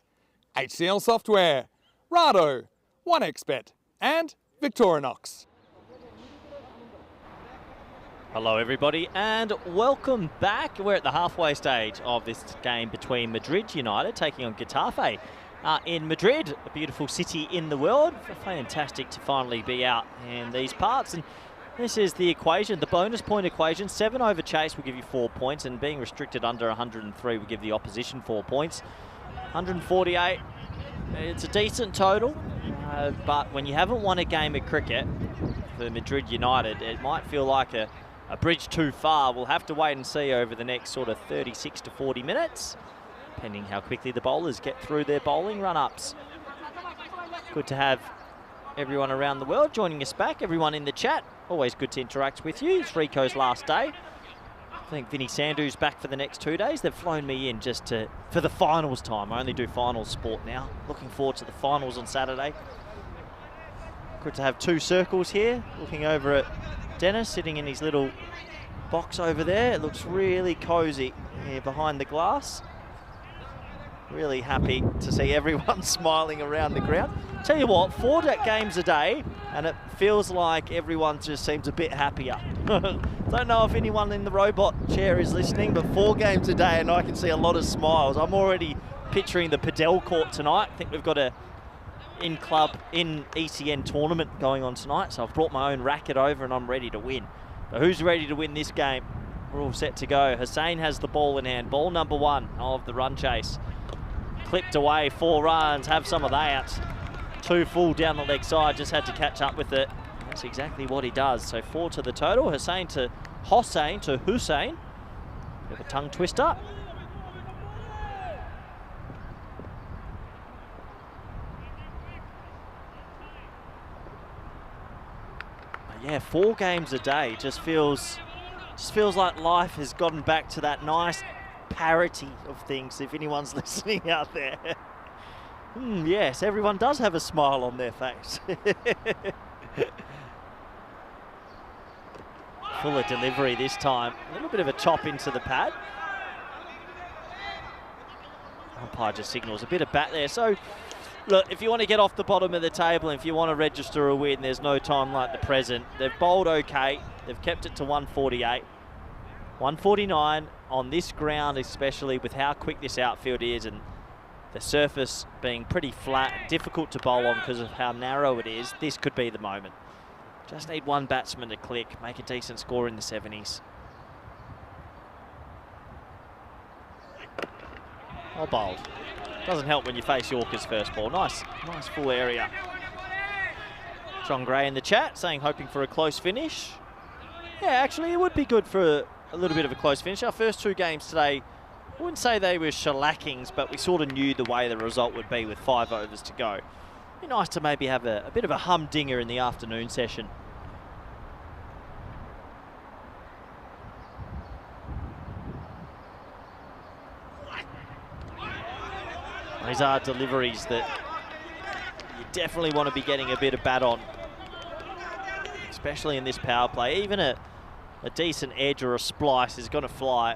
HCL Software, Rado, 1xBet and Victorinox. Hello everybody and welcome back. We're at the halfway stage of this game between Madrid United taking on Getafe in Madrid, a beautiful city in the world. Fantastic to finally be out in these parts. And this is the equation, the bonus point equation. 7 over chase will give you 4 points, and being restricted under 103 will give the opposition 4 points. 148, it's a decent total, but when you haven't won a game of cricket for Madrid United, it might feel like a bridge too far. We'll have to wait and see over the next sort of 36 to 40 minutes, depending how quickly the bowlers get through their bowling run-ups. Good to have everyone around the world joining us back, everyone in the chat. Always good to interact with you. It's Rico's last day. I think Vinny Sandhu's back for the next 2 days. They've flown me in just for the finals time. I only do finals sport now. Looking forward to the finals on Saturday. Good to have 2 circles here, looking over at Dennis sitting in his little box over there. It looks really cozy here behind the glass. Really happy to see everyone smiling around the ground. Tell you what, 4 games a day, and it feels like everyone just seems a bit happier. Don't know if anyone in the robot chair is listening, but 4 games a day, and I can see a lot of smiles. I'm already picturing the Padel court tonight. I think we've got a in-club, in-ECN tournament going on tonight, so I've brought my own racket over and I'm ready to win. But who's ready to win this game? We're all set to go. Hussain has the ball in hand. Ball number 1 of the run chase. Clipped away, 4 runs, have some of that. 2 full down the leg side, just had to catch up with it. That's exactly what he does. So 4 to the total. Hussain to Hossain to Hussain. Bit of a tongue twister. Yeah, 4 games a day just feels like life has gotten back to that nice parity of things, if anyone's listening out there. Yes, everyone does have a smile on their face. Fuller delivery this time. A little bit of a chop into the pad. Umpire just signals a bit of bat there. So, look, if you want to get off the bottom of the table, and if you want to register a win, there's no time like the present. They've bowled okay. They've kept it to 148. 149 on this ground, especially with how quick this outfield is and the surface being pretty flat, difficult to bowl on because of how narrow it is. This could be the moment. Just need one batsman to click, make a decent score in the 70s. Well bowled. Doesn't help when you face Yorker's first ball. Nice full area. John Gray in the chat saying hoping for a close finish. Yeah, actually it would be good for a little bit of a close finish. Our first 2 games today, I wouldn't say they were shellackings, but we sort of knew the way the result would be with 5 overs to go. Be nice to maybe have a bit of a humdinger in the afternoon session. These are deliveries that you definitely want to be getting a bit of bat on, especially in this power play. Even a decent edge or a splice is going to fly.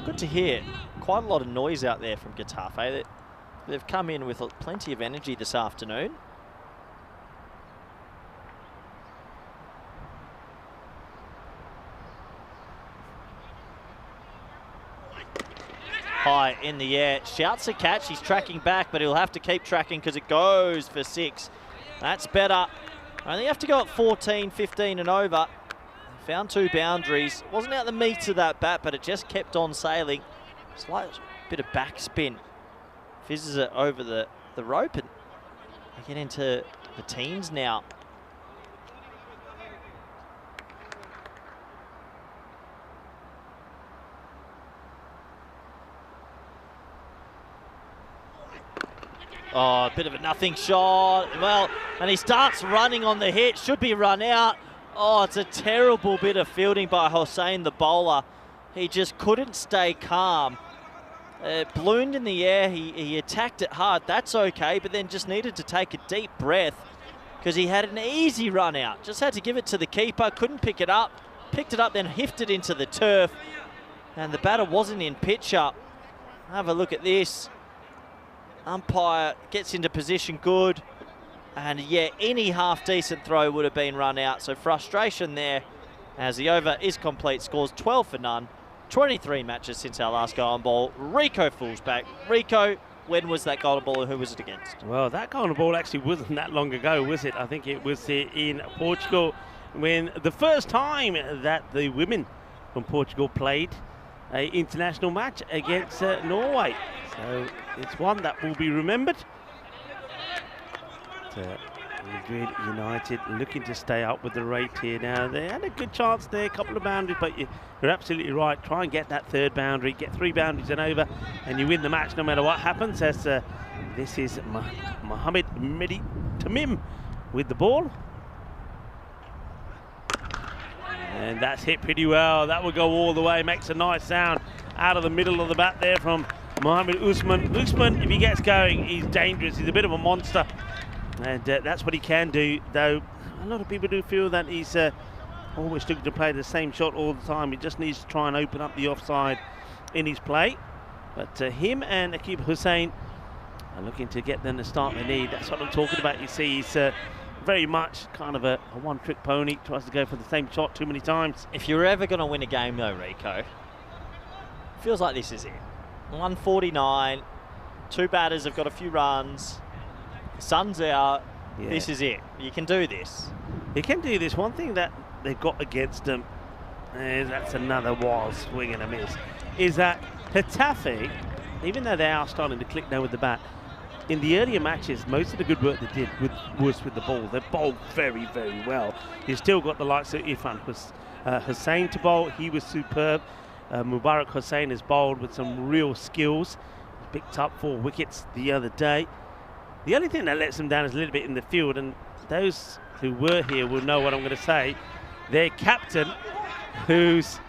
Good to hear. Quite a lot of noise out there from Getafe. They've come in with plenty of energy this afternoon. High in the air, shouts a catch. He's tracking back, but he'll have to keep tracking because it goes for 6. That's better. Only have to go at 14, 15 and over. Found 2 boundaries. Wasn't out the meat of that bat, but it just kept on sailing. Slight bit of backspin. Fizzes it over the rope, and they get into the teens now. Oh, a bit of a nothing shot. Well, and he starts running on the hit. Should be run out. Oh, it's a terrible bit of fielding by Hossain, the bowler. He just couldn't stay calm. Ballooned in the air. He attacked it hard. That's okay, but then just needed to take a deep breath because he had an easy run out. Just had to give it to the keeper. Couldn't pick it up. Picked it up, then hiffed it into the turf. And the batter wasn't in pitch up. Have a look at this. Umpire gets into position good. And yeah, any half-decent throw would have been run out. So frustration there as the over is complete. Scores 12 for none. 23 matches since our last golden ball. Rico falls back. Rico, when was that golden ball and who was it against? Well, that golden ball actually wasn't that long ago, was it? I think it was in Portugal when the first time that the women from Portugal played an international match against Norway. So it's one that will be remembered. Madrid United looking to stay up with the rate here now. They had a good chance there, a couple of boundaries, but you're absolutely right. Try and get that third boundary, get 3 boundaries and over, and you win the match no matter what happens. As this is Mohamed Mehdi Tamim with the ball. And that's hit pretty well. That will go all the way, makes a nice sound out of the middle of the bat there from Mohamed Usman. Usman, if he gets going, he's dangerous. He's a bit of a monster. And that's what he can do, though a lot of people do feel that he's always looking to play the same shot all the time. He just needs to try and open up the offside in his play. But him and Akib Hussain are looking to get them the start they need. That's what I'm talking about. You see, he's very much kind of a one-trick pony. Tries to go for the same shot too many times. If you're ever going to win a game, though, Rico, feels like this is it. 149, 2 batters have got a few runs. Sun's out. Yeah. This is it. You can do this. You can do this. One thing that they've got against them, and that's another wild swing and a miss, is that Getafe, even though they are starting to click now with the bat, in the earlier matches, most of the good work they did was with the ball. They bowled very, very well. You've still got the likes of Irfan Hussain to bowl. He was superb. Mubarak Hussain has bowled with some real skills. Picked up 4 wickets the other day. The only thing that lets them down is a little bit in the field, and those who were here will know what I'm going to say. Their captain, who's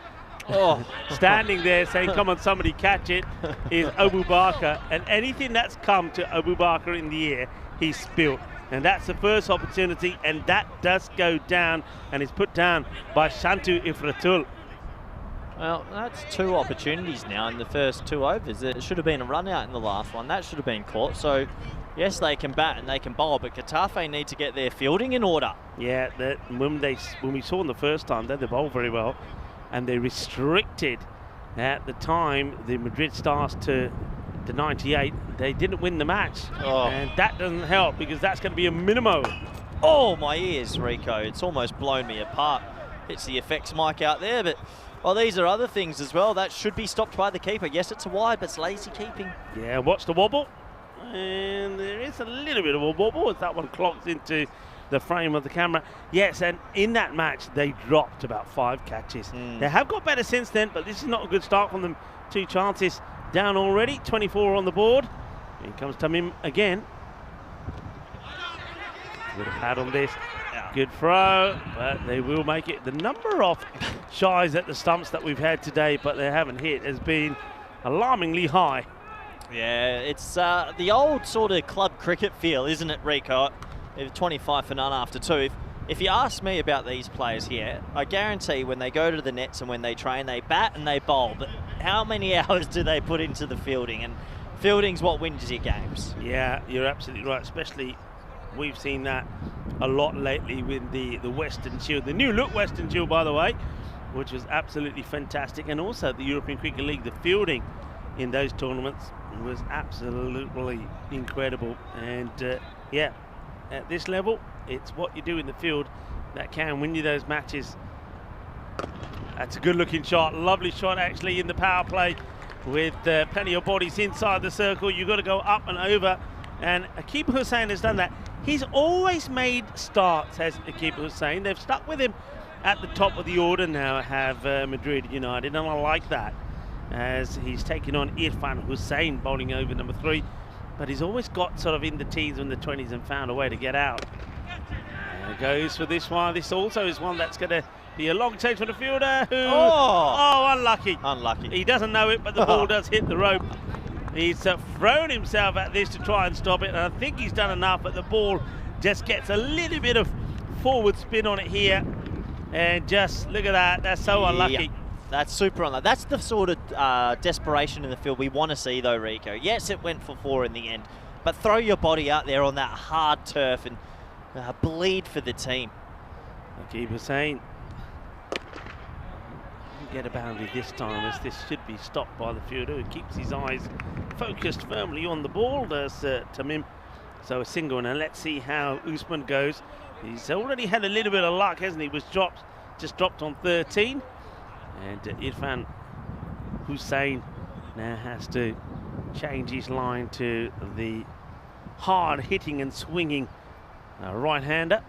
standing there saying, come on, somebody catch it, is Abu Bakr. And anything that's come to Abu Bakr in the air, he's spilt. And that's the first opportunity, and that does go down, and is put down by Shantu Ifratul. Well, that's 2 opportunities now in the first 2 overs. There should have been a run out in the last one. That should have been caught. So, yes, they can bat and they can bowl, but Getafe need to get their fielding in order. Yeah, when we saw them the first time, they bowled very well, and they restricted at the time the Madrid Stars to 98. They didn't win the match, and that doesn't help because that's going to be a minimo. Oh, my ears, Rico. It's almost blown me apart. It's the effects mic out there, but these are other things as well. That should be stopped by the keeper. Yes, it's a wide, but it's lazy keeping. Yeah, watch the wobble. And there is a little bit of a wobble as that one clocks into the frame of the camera. Yes, and in that match, they dropped about 5 catches. They have got better since then, but this is not a good start from them. 2 chances down already, 24 on the board. Here comes Tamim again. With a pad on this. Good throw, but they will make it. The number of shies at the stumps that we've had today, but they haven't hit, has been alarmingly high. Yeah, it's the old sort of club cricket feel, isn't it, Rico? 25 for none after 2. If you ask me about these players here, I guarantee when they go to the nets and when they train, they bat and they bowl. But how many hours do they put into the fielding? And fielding's what wins you games. Yeah, you're absolutely right. Especially, we've seen that a lot lately with the Western Shield, the new look Western Shield, by the way, which was absolutely fantastic. And also the European Cricket League, the fielding in those tournaments was absolutely incredible. And yeah, at this level, it's what you do in the field that can win you those matches. That's a good looking shot, lovely shot actually in the power play with plenty of bodies inside the circle. You've got to go up and over, and Akib Hussain has done that. He's always made starts, has Akib Hussain. They've stuck with him at the top of the order now, have Madrid United, and I like that, as he's taken on Irfan Hussain bowling over number 3, but he's always got sort of in the teens and the 20s and found a way to get out. There goes for this one. This also is one that's going to be a long take for the fielder who... unlucky. Unlucky. He doesn't know it, but the ball does hit the rope. He's thrown himself at this to try and stop it, and I think he's done enough, but the ball just gets a little bit of forward spin on it here. And just look at that, that's so unlucky. That's super unlucky. That's the sort of desperation in the field we want to see, though, Rico. Yes, it went for 4 in the end, but throw your body out there on that hard turf and bleed for the team. Like he was saying, get a boundary this time, as this should be stopped by the fielder who keeps his eyes focused firmly on the ball. There's Tamim. So a single, and let's see how Usman goes. He's already had a little bit of luck, hasn't he? Was just dropped on 13. And Irfan Hussain now has to change his line to the hard hitting and swinging right-hander.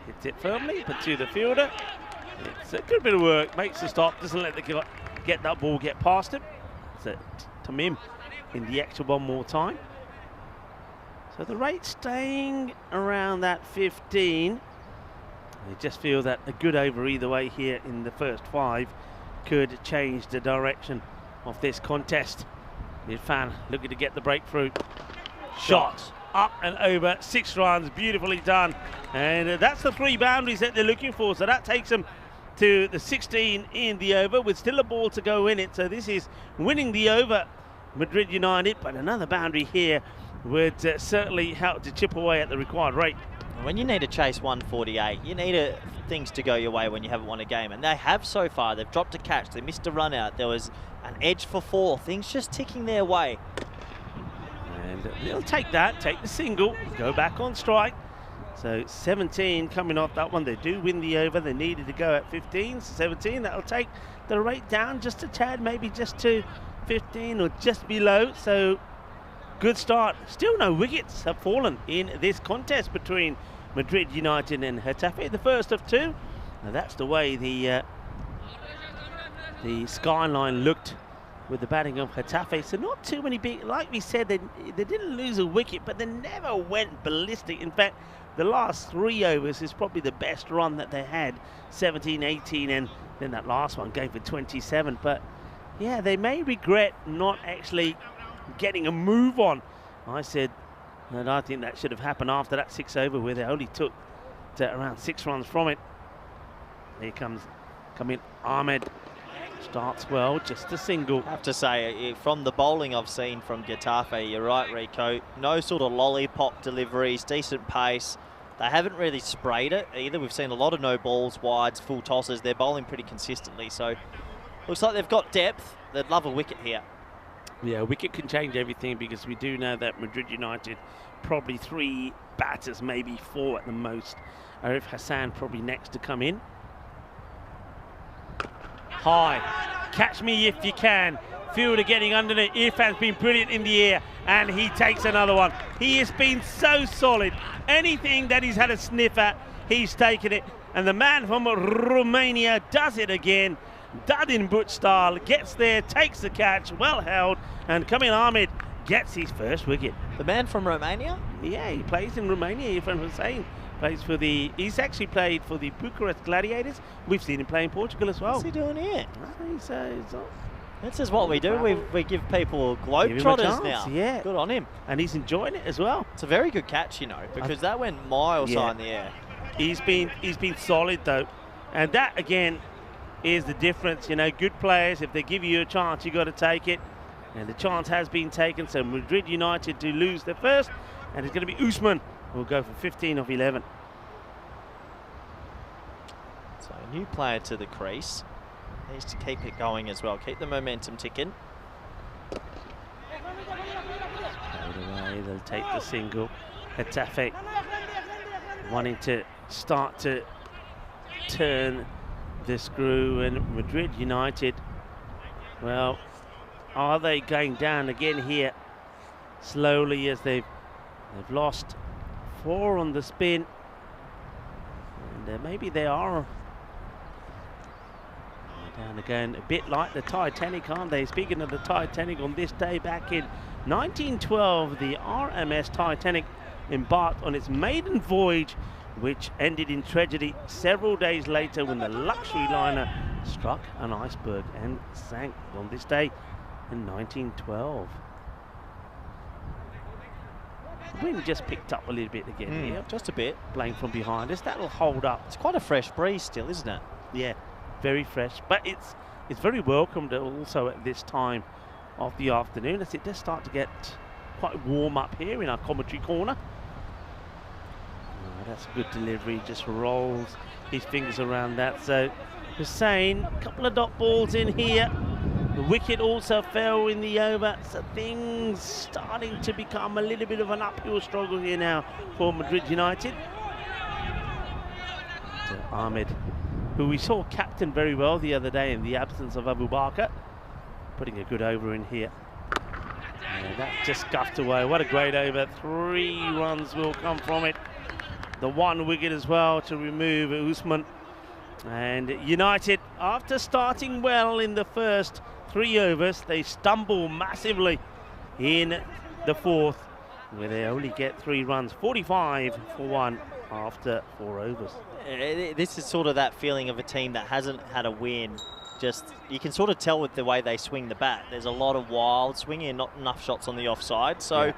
Hits it firmly, but to the fielder. It's a good bit of work, makes the stop, doesn't let the guy get that ball get past him. So Tamim in the extra one more time. So the rate staying around that 15. I just feel that a good over either way here in the first 5 could change the direction of this contest. Irfan looking to get the breakthrough. Shot up and over, 6 runs, beautifully done. And that's the 3 boundaries that they're looking for. So that takes them to the 16 in the over with still a ball to go in it. So this is winning the over, Madrid United, but another boundary here would certainly help to chip away at the required rate. When you need to chase 148, you need things to go your way when you haven't won a game, and they have so far. They've dropped a catch, they missed a run out, there was an edge for 4, things just ticking their way. And they'll take that, take the single, go back on strike. So 17 coming off that one. They do win the over. They needed to go at 15, so 17. That'll take the rate down just a tad, maybe just to 15 or just below. So good start. Still no wickets have fallen in this contest between Madrid United and Getafe, the first of 2. Now that's the way the skyline looked with the batting of Getafe. So not too many big, like we said, they didn't lose a wicket, but they never went ballistic. In fact, the last 3 overs is probably the best run that they had, 17, 18, and then that last one going for 27. But yeah, they may regret not actually getting a move on. I said that I think that should have happened after that 6 over where they only took around 6 runs from it. Here comes Ahmed. Starts well, just a single. I have to say, from the bowling I've seen from Getafe, you're right, Rico. No sort of lollipop deliveries, decent pace. They haven't really sprayed it either. We've seen a lot of no balls, wides, full tosses. They're bowling pretty consistently, so looks like they've got depth. They'd love a wicket here. Yeah, a wicket can change everything, because we do know that Madrid United, probably 3 batters, maybe 4 at the most. Arif Hassan probably next to come in. High, catch me if you can. Fielder getting underneath. Irfan's been brilliant in the air, and he takes another one. He has been so solid. Anything that he's had a sniff at, he's taken it. And the man from Romania does it again. Dadin But style, gets there, takes the catch, well held, and Kamil Ahmed gets his first wicket. The man from Romania? Yeah, he plays in Romania. Irfan Hussain plays for he's actually played for the Bucharest Gladiators. We've seen him play in Portugal as well. What's he doing here? This is what we do. We give people globetrotters now. Yeah. Good on him. And he's enjoying it as well. It's a very good catch, you know, because that went miles high in the air. He's been solid though. And that again is the difference. You know, good players, if they give you a chance, you got to take it. And the chance has been taken. So Madrid United do lose their first, and it's going to be Usman who will go for 15 of 11. So a new player to the crease. Needs to keep it going as well. Keep the momentum ticking. Away, they'll take the single. Getafe wanting to start to turn the screw, and Madrid United, well, are they going down again here slowly, as they've lost 4 on the spin, and maybe they are down again, a bit like the Titanic, aren't they? Speaking of the Titanic, on this day back in 1912, the RMS Titanic embarked on its maiden voyage, which ended in tragedy several days later when the luxury liner struck an iceberg and sank on this day in 1912. Wind just picked up a little bit again here. Just a bit. Blowing from behind us. That'll hold up. It's quite a fresh breeze still, isn't it? Yeah. very fresh, but it's very welcomed also at this time of the afternoon, as it does start to get quite warm up here in our commentary corner. Oh, that's a good delivery, just rolls his fingers around that. So Hussain, a couple of dot balls in here. The wicket also fell in the over, so things starting to become a little bit of an uphill struggle here now for Madrid United. So Ahmed, who we saw captain very well the other day in the absence of Abu Bakr, putting a good over in here. And that just scuffed away. What a great over. 3 runs will come from it. The 1 wicket as well to remove Usman. And United, after starting well in the first 3 overs, they stumble massively in the 4th, where they only get 3 runs, 45 for 1 after 4 overs. This is sort of that feeling of a team that hasn't had a win. Just, you can sort of tell with the way they swing the bat. There's a lot of wild swinging and not enough shots on the offside. So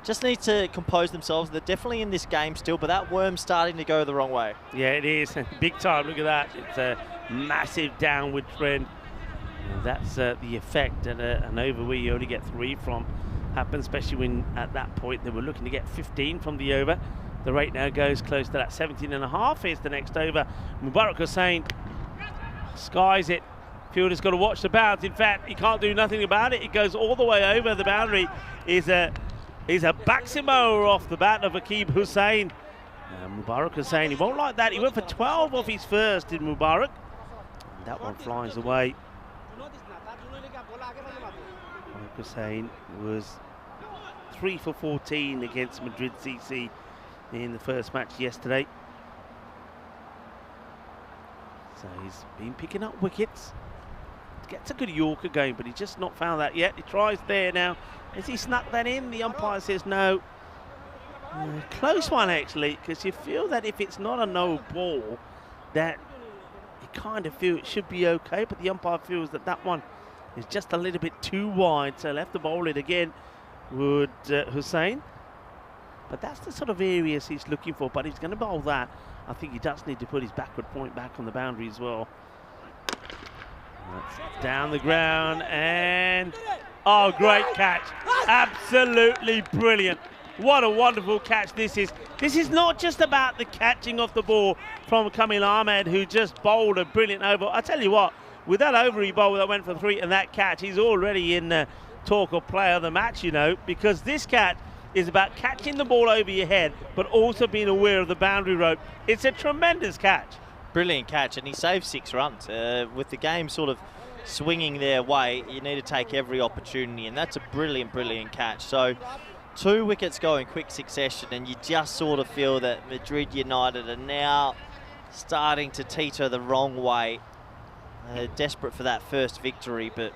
just need to compose themselves. They're definitely in this game still, but that worm's starting to go the wrong way. Yeah, it is. Big time. Look at that. It's a massive downward trend. And that's the effect that an over where you only get 3 from happens, especially when at that point they were looking to get 15 from the over. The rate now goes close to that 17.5. Here's the next over. Mubarak Hussain skies it. Fielder's got to watch the bounce. In fact, he can't do nothing about it. It goes all the way over the boundary. Is a backsimower off the bat of Aqib Hussain. Mubarak Hussain, he won't like that. He went for 12 off his first, did Mubarak. And that one flies away. Mubarak Hussain was 3 for 14 against Madrid CC in the first match yesterday. So he's been picking up wickets. Gets a good Yorker going, but he's just not found that yet. He tries there now. Has he snuck that in? The umpire says no. Close one, actually, because you feel that if it's not a no ball, that you kind of feel it should be okay, but the umpire feels that that one is just a little bit too wide, so left to bowl it again would Hussain. But that's the sort of areas he's looking for, but he's going to bowl that. I think he does need to put his backward point back on the boundary as well. That's down the ground, and oh, great catch. Absolutely brilliant. What a wonderful catch this is. This is not just about the catching of the ball from Kamil Ahmed, who just bowled a brilliant over. I tell you what, with that over he bowled that went for 3 and that catch, he's already in talk of player of the match, you know, because this catch is about catching the ball over your head, but also being aware of the boundary rope. It's a tremendous catch. Brilliant catch, and he saved 6 runs. With the game sort of swinging their way, you need to take every opportunity, and that's a brilliant, brilliant catch. So 2 wickets go in quick succession, and you just sort of feel that Madrid United are now starting to teeter the wrong way. Desperate for that first victory, but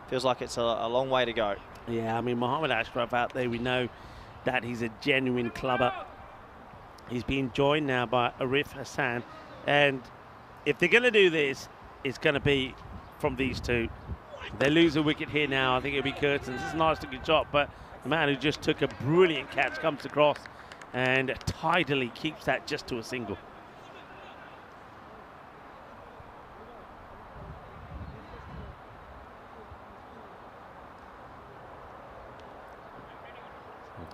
feels like it's a long way to go. Yeah, I mean, Mohammad Ashraf out there, we know that he's a genuine clubber. He's being joined now by Arif Hassan, and if they're going to do this, it's going to be from these 2. They lose a wicket here now. I think it'll be Curtins. It's a nice looking shot, but the man who just took a brilliant catch comes across and tidily keeps that just to a single.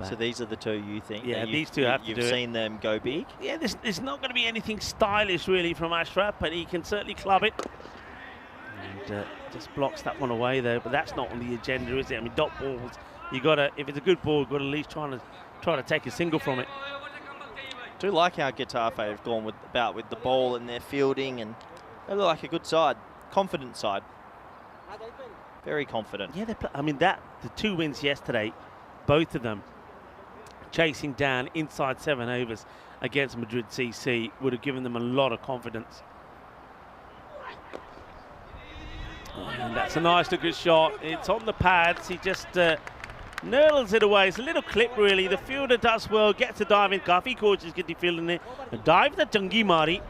So these are the 2 you think? Yeah, these 2 have to do it. You've seen them go big? Yeah, there's not going to be anything stylish really from Ashraf, but he can certainly club it. And just blocks that one away though, but that's not on the agenda, is it? I mean, dot balls, you got to, if it's a good ball, you've got to at least try to take a single from it. I do like how Getafe have gone with the ball and their fielding, and they look like a good side, confident side. Very confident. Yeah, I mean, the 2 wins yesterday, both of them chasing down inside 7 overs against Madrid CC would have given them a lot of confidence. And that's a nice looking shot. It's on the pads. He just nurls it away. It's a little clip really. The fielder does well, gets a dive in. Kafi coaches get the field in there. A dive the Changi Mari.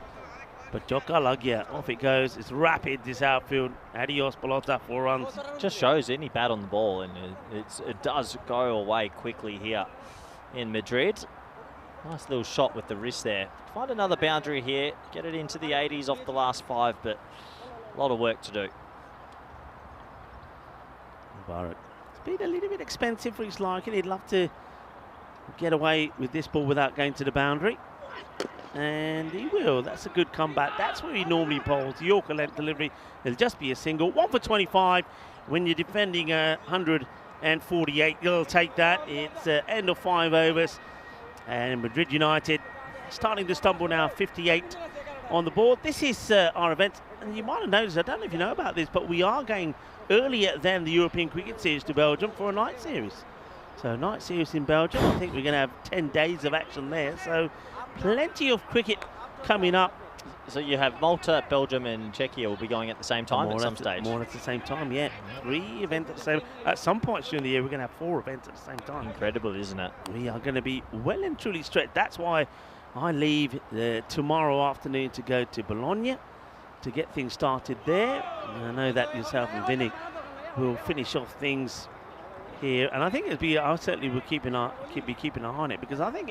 But Joka lag gaya. Off it goes. It's rapid, this outfield. Adios Pelota, 4 runs. Just shows any bat on the ball, and it does go away quickly here in Madrid. Nice little shot with the wrist there. Find another boundary here, get it into the 80s off the last 5, but a lot of work to do. Mubarak. It's been a little bit expensive for his liking. He'd love to get away with this ball without going to the boundary. And he will. That's a good comeback. That's where he normally bowls. The Yorker length delivery. It'll just be a single. 1 for 25. When you're defending 148, you'll take that. It's end of 5 overs. And Madrid United starting to stumble now, 58 on the board. This is our event. And you might have noticed, I don't know if you know about this, but we are going earlier than the European Cricket Series to Belgium for a night series. So night series in Belgium. I think we're going to have 10 days of action there. So plenty of cricket coming up. So you have Malta, Belgium and Czechia will be going at the same time at some stage. More at the same time, yeah. 3 events at the same. At some points during the year, we're going to have 4 events at the same time. Incredible, isn't it? We are going to be well and truly stretched. That's why I leave tomorrow afternoon to go to Bologna to get things started there. And I know that yourself and Vinny will finish off things here, and I think it'll be. I certainly will keep an eye on it, because I think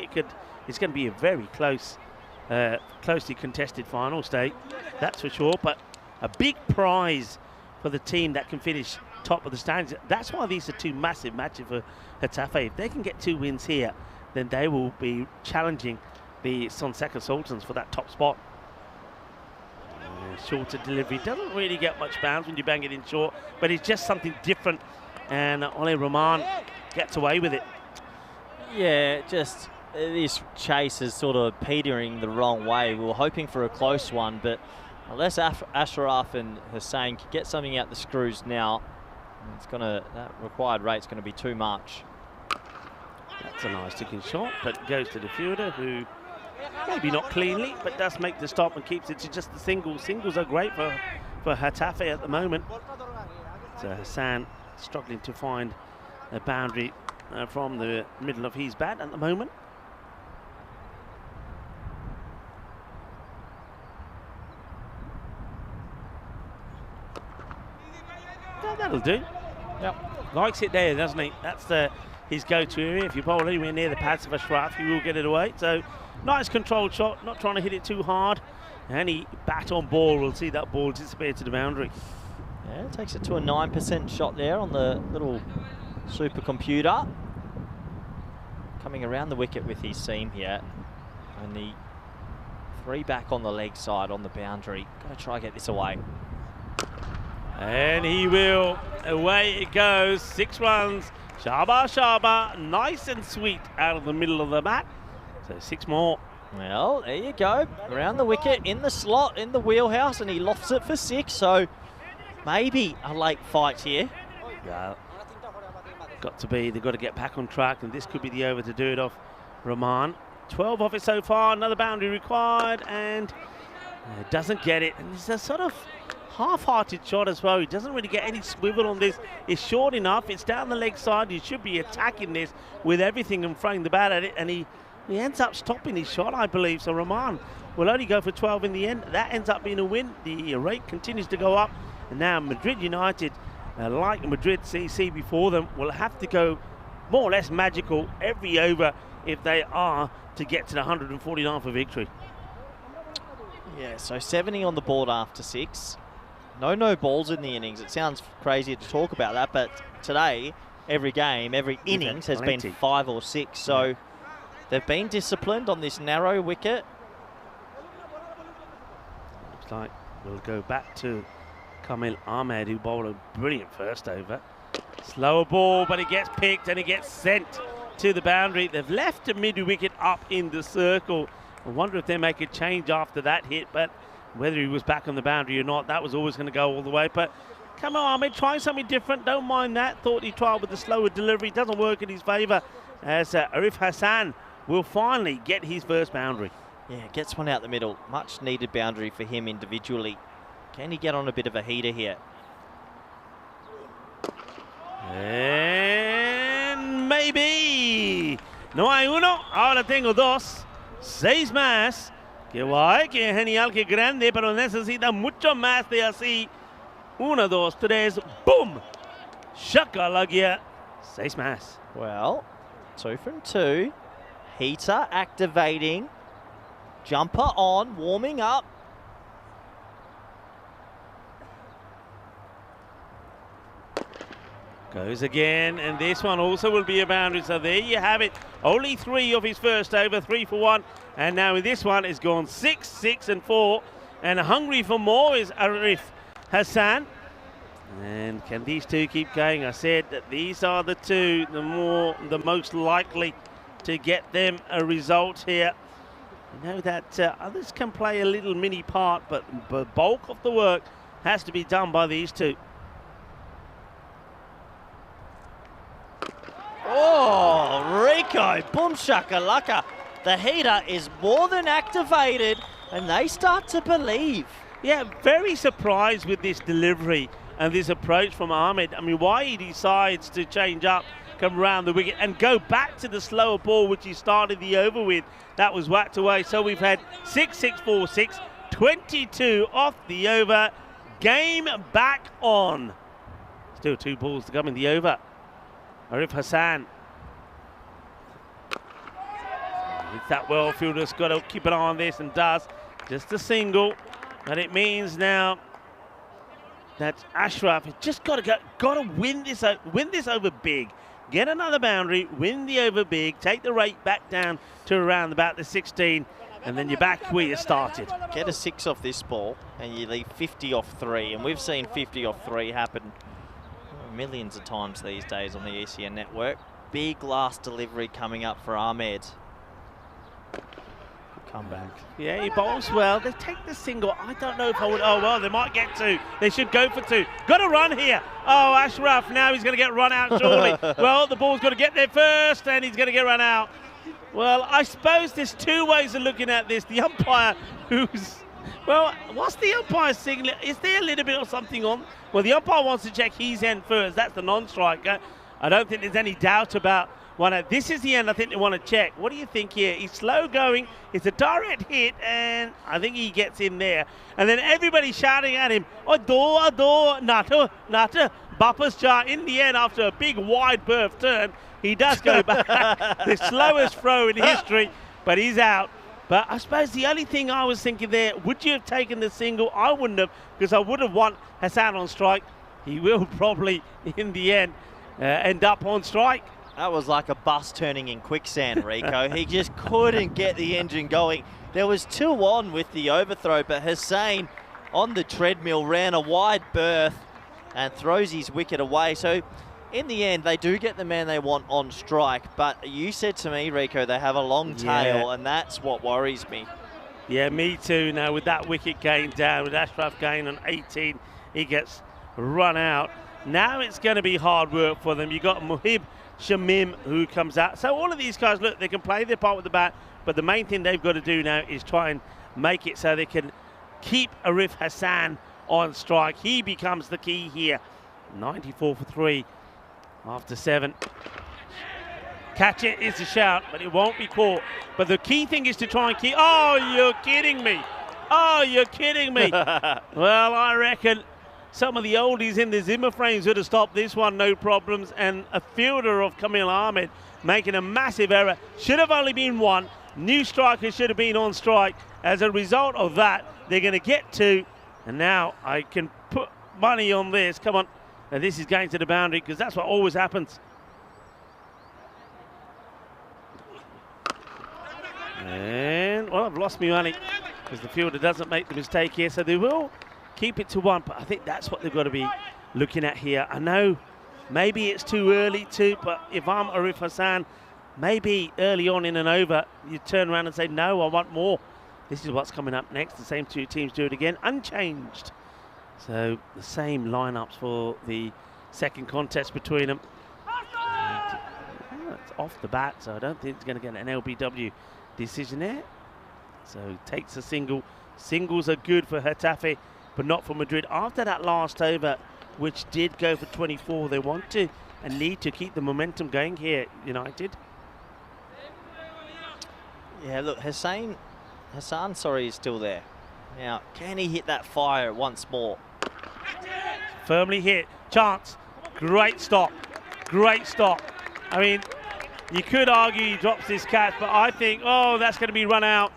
it's going to be a very closely contested final state, that's for sure. But a big prize for the team that can finish top of the standings. That's why these are 2 massive matches for Getafe. If they can get 2 wins here, then they will be challenging the Sonseca Sultans for that top spot. Shorter delivery, doesn't really get much bounce when you bang it in short, but it's just something different, and Ole Rahman gets away with it. Yeah, just this chase is sort of petering the wrong way. We were hoping for a close one, but unless Ashraf and Hussain can get something out the screws now, that required rate's gonna be too much. That's a nice ticking shot, but goes to the fielder, who maybe not cleanly, but does make the stop and keeps it to just the singles. Singles are great for Getafe at the moment. So Hassan struggling to find a boundary from the middle of his bat at the moment. Yeah, that'll do. Yep. Likes it there, doesn't he? That's his go-to area. If you bowl anywhere near the pads of Ashraf, he will get it away. So nice controlled shot, not trying to hit it too hard. And he bat on ball, we'll see that ball disappear to the boundary. Yeah, it takes it to a 9% shot there on the little supercomputer. Coming around the wicket with his seam here. And the 3 back on the leg side on the boundary. Got to try and get this away. And he will. Away it goes. 6 runs. Shaba, Shaba. Nice and sweet out of the middle of the bat. So 6 more. Well, there you go. Around the wicket, in the slot, in the wheelhouse, and he lofts it for 6. So maybe a late fight here. Yeah. They've got to get back on track, and this could be the over to do it off Rahman. 12 off it so far, another boundary required, and doesn't get it. And it's a sort of half-hearted shot as well. He doesn't really get any swivel on this. It's short enough, it's down the leg side. He should be attacking this with everything and throwing the bat at it, and he ends up stopping his shot, I believe. So Rahman will only go for 12 in the end. That ends up being a win. The rate continues to go up, and now Madrid United, like Madrid CC before them, will have to go more or less magical every over if they are to get to the 149 for victory. Yeah, so 70 on the board after 6. No balls in the innings. It sounds crazy to talk about that, but today, every game, every innings has been 5 or 6. So they've been disciplined on this narrow wicket. Looks like we'll go back to Kamil Ahmed, who bowled a brilliant first over. Slower ball, but it gets picked and it gets sent to the boundary. They've left the mid-wicket up in the circle. I wonder if they make a change after that hit, but whether he was back on the boundary or not, that was always going to go all the way. But Kamil Ahmed trying something different, don't mind that. Thought he tried with the slower delivery, doesn't work in his favour, as Arif Hassan will finally get his first boundary. Yeah, gets one out the middle. Much needed boundary for him individually. Can he get on a bit of a heater here? And maybe. No hay uno, ahora tengo 2. 6 más. Que guay, que genial, que grande, pero necesita mucho más de así. 1, 2, 3, boom. Shaka la guía. 6 más. Well, 2 from 2. Heater activating. Jumper on, warming up. Goes again, and this one also will be a boundary. So there you have it. Only 3 of his first over, 3 for 1. And now in this one, it's gone 6, 6 and 4. And hungry for more is Arif Hassan. And can these two keep going? I said that these are the two, the most likely to get them a result here. I know that others can play a little mini part, but the bulk of the work has to be done by these two. Oh, Rico, boom shakalaka. The heater is more than activated, and they start to believe. Yeah, very surprised with this delivery and this approach from Ahmed. I mean, why he decides to change up, come around the wicket and go back to the slower ball which he started the over with. That was whacked away. So we've had 6, 6, 4, 6, 22 off the over. Game back on. Still 2 balls to come in the over. Arif Hassan. It's that well fielder's got to keep an eye on this, and does. Just a single. And it means now that Ashraf has just got to win this over big. Get another boundary, win the over big, take the rate back down to around about the 16, and then you're back where you started. Get a 6 off this ball, and you leave 50 off 3, and we've seen 50 off 3 happen millions of times these days on the ECN network. Big last delivery coming up for Ahmed. Good comeback. Yeah, he bowls well. They take the single. I don't know if I would. Oh, well, they might get 2. They should go for 2. Got to run here. Oh, Ashraf, now he's going to get run out surely. Well, the ball's got to get there first, and he's going to get run out. Well, I suppose there's 2 ways of looking at this. The umpire who's... Well, what's the umpire signaling? Is there a little bit of something on? Well, the umpire wants to check his end first. That's the non-striker. I don't think there's any doubt about this is the end I think they want to check. What do you think here? He's slow going. It's a direct hit, and I think he gets in there. And then everybody shouting at him, Ado, Nata, Bapa's chart. In the end, after a big wide berth turn, he does go back. The slowest throw in history, but he's out. But I suppose the only thing I was thinking there, would you have taken the single? I wouldn't have, because I would have want Hassan on strike. He will probably, in the end, end up on strike. That was like a bus turning in quicksand, Rico. He just couldn't get the engine going. There was 2 on with the overthrow, but Hussain on the treadmill ran a wide berth and throws his wicket away. So in the end, they do get the man they want on strike, but you said to me, Rico, they have a long tail, and that's what worries me. Yeah, me too. Now, with that wicket going down, with Ashraf going on 18, he gets run out. Now it's going to be hard work for them. You got Muhib Shamim who comes out. So all of these guys, look, they can play their part with the bat, but the main thing they've got to do now is try and make it so they can keep Arif Hassan on strike. He becomes the key here. 94 for 3. After 7. Catch it is a shout, but it won't be caught. But the key thing is to try and keep... Oh, you're kidding me. Oh, you're kidding me. Well, I reckon some of the oldies in the Zimmer frames would have stopped this one, no problems. And a fielder of Kamil Ahmed making a massive error. Should have only been 1. New striker should have been on strike. As a result of that, they're going to get 2. And now I can put money on this. Come on. And this is going to the boundary, because that's what always happens. And, well, I've lost my money because the fielder doesn't make the mistake here. So they will keep it to 1, but I think that's what they've got to be looking at here. I know maybe it's too early to, but if I'm Arif Hassan, maybe early on in an over, you turn around and say, no, I want more. This is what's coming up next. The same 2 teams do it again, unchanged. So the same lineups for the second contest between them. It's off the bat, so I don't think it's going to get an LBW decision there. So takes a single. Singles are good for Getafe, but not for Madrid. After that last over, which did go for 24, they want to and need to keep the momentum going here, United. Yeah, look, Hassan, is still there. Now, can he hit that fire once more? Firmly hit. Chance. Great stop. Great stop. I mean, You could argue he drops this catch, but I think, oh, that's going to be run out.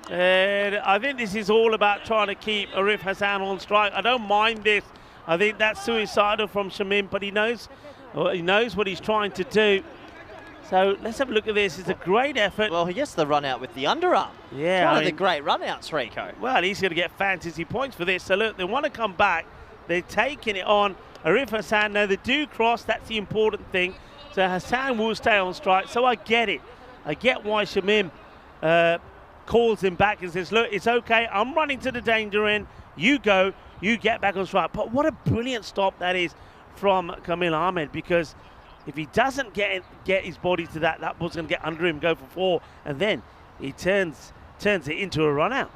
And I think this is all about trying to keep Arif Hassan on strike. I don't mind this. I think that's suicidal from Shamim, but he knows what he's trying to do. So let's have a look at this. It's a great effort. Well, he gets the run out with the underarm. Yeah, It's one of the great run outs, Rico. Well, he's going to get fantasy points for this. So look, they want to come back. They're taking it on. Arif Hassan, now they do cross. That's the important thing. So Hassan will stay on strike. So I get it. I get why Shamim calls him back and says, look, it's okay. I'm running to the danger end. You go. You get back on strike. But what a brilliant stop that is from Kamil Ahmed, because if he doesn't get his body to that ball's going to get under him, go for 4, and then he turns it into a run out.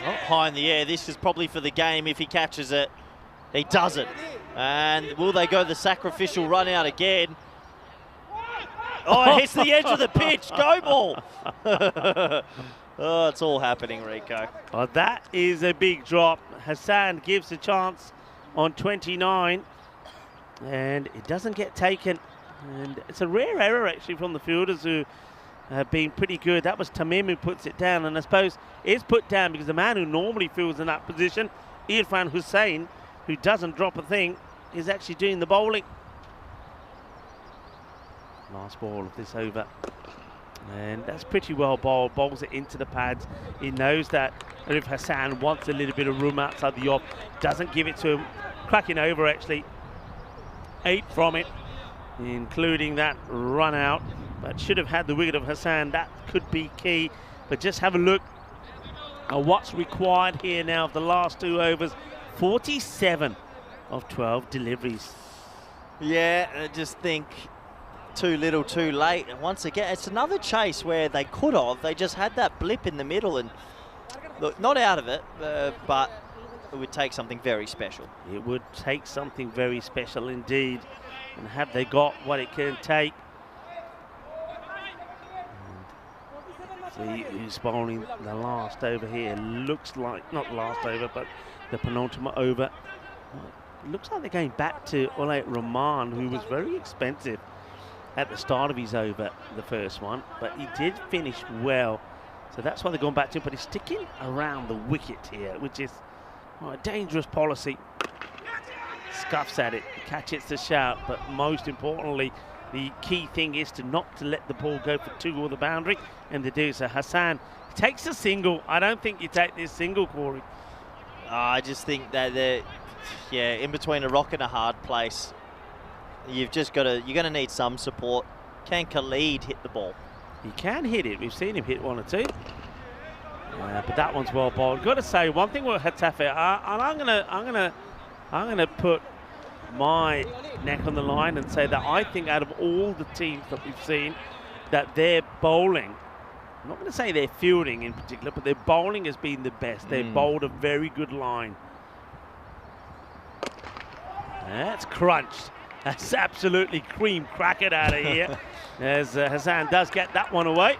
Oh, high in the air. This is probably for the game if he catches it. He doesn't. And will they go the sacrificial run out again? Oh, it hits the edge of the pitch. Go ball. Oh, it's all happening, Rico. Oh, that is a big drop. Hassan gives a chance on 29, and it doesn't get taken. And it's a rare error, actually, from the fielders who have been pretty good. That was Tamim who puts it down, and I suppose it's put down because the man who normally fields in that position, Irfan Hussain, who doesn't drop a thing, is actually doing the bowling. Last ball of this over. And that's pretty well bowled. Bowls it into the pads. He knows that if Hassan wants a little bit of room outside the off, doesn't give it to him. Cracking over, actually. 8 from it, including that run out. But should have had the wicket of Hassan. That could be key. But just have a look at what's required here now of the last 2 overs. 47 of 12 deliveries. Yeah, I just think too little, too late. And once again, it's another chase where they could have. They just had that blip in the middle and look, not out of it, but it would take something very special. It would take something very special indeed. And have they got what it can take? See who's bowling the last over here. Looks like, not the last over, but the penultimate over. Looks like they're going back to Ole Rahman, who was very expensive at the start of his over, the first one, but he did finish well. So that's why they're going back to him, but he's sticking around the wicket here, which is a dangerous policy. Scuffs at it, catch it's the shout, but most importantly, the key thing is to not to let the ball go for 2 or the boundary, and they do. So Hassan takes a single. I don't think you take this single, Corey. I just think that they're, in between a rock and a hard place. You've just got to, you're going to need some support. Can Khalid hit the ball? He can hit it. We've seen him hit 1 or 2. But that one's well bowled. Got to say one thing with Getafe, and I'm gonna put my neck on the line and say that I think out of all the teams that we've seen, that their bowling, I'm not going to say their fielding in particular, but their bowling has been the best. They've bowled a very good line. That's crunched. That's absolutely cream crackered out of here. As Hassan does get that one away.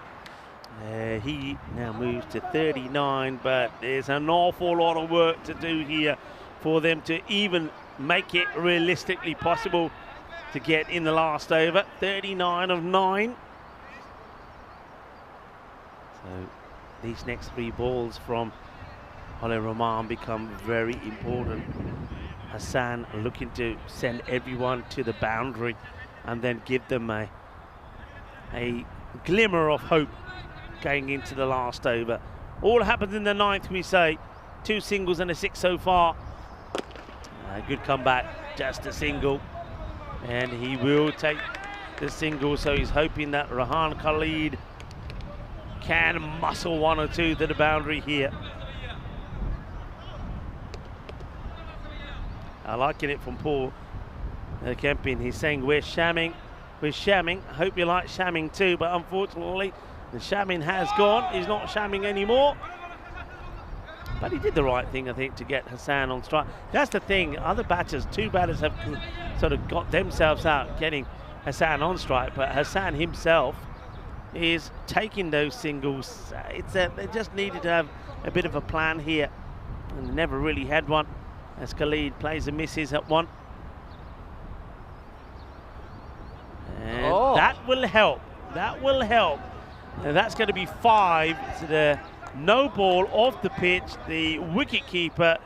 He now moves to 39, but there's an awful lot of work to do here for them to even make it realistically possible to get in the last over. 39 of 9. So these next 3 balls from Ole Rahman become very important. Hassan looking to send everyone to the boundary and then give them a glimmer of hope going into the last over. All happens in the 9th, we say. 2 singles and a 6 so far. Good comeback, just a single. And he will take the single, so he's hoping that Rahan Khalid can muscle 1 or 2 to the boundary here. I liking it from Paul Kempin. He's saying we're shamming. We're shamming. I hope you like shamming too, but unfortunately the shamming has gone. He's not shamming anymore. But he did the right thing, I think, to get Hassan on strike. That's the thing. Other batters, 2 batters have sort of got themselves out getting Hassan on strike, but Hassan himself is taking those singles. They just needed to have a bit of a plan here, and never really had one, as Khalid plays and misses at 1. Oh. That will help. That will help. And that's going to be 5 to the no ball off the pitch. The wicket keeper,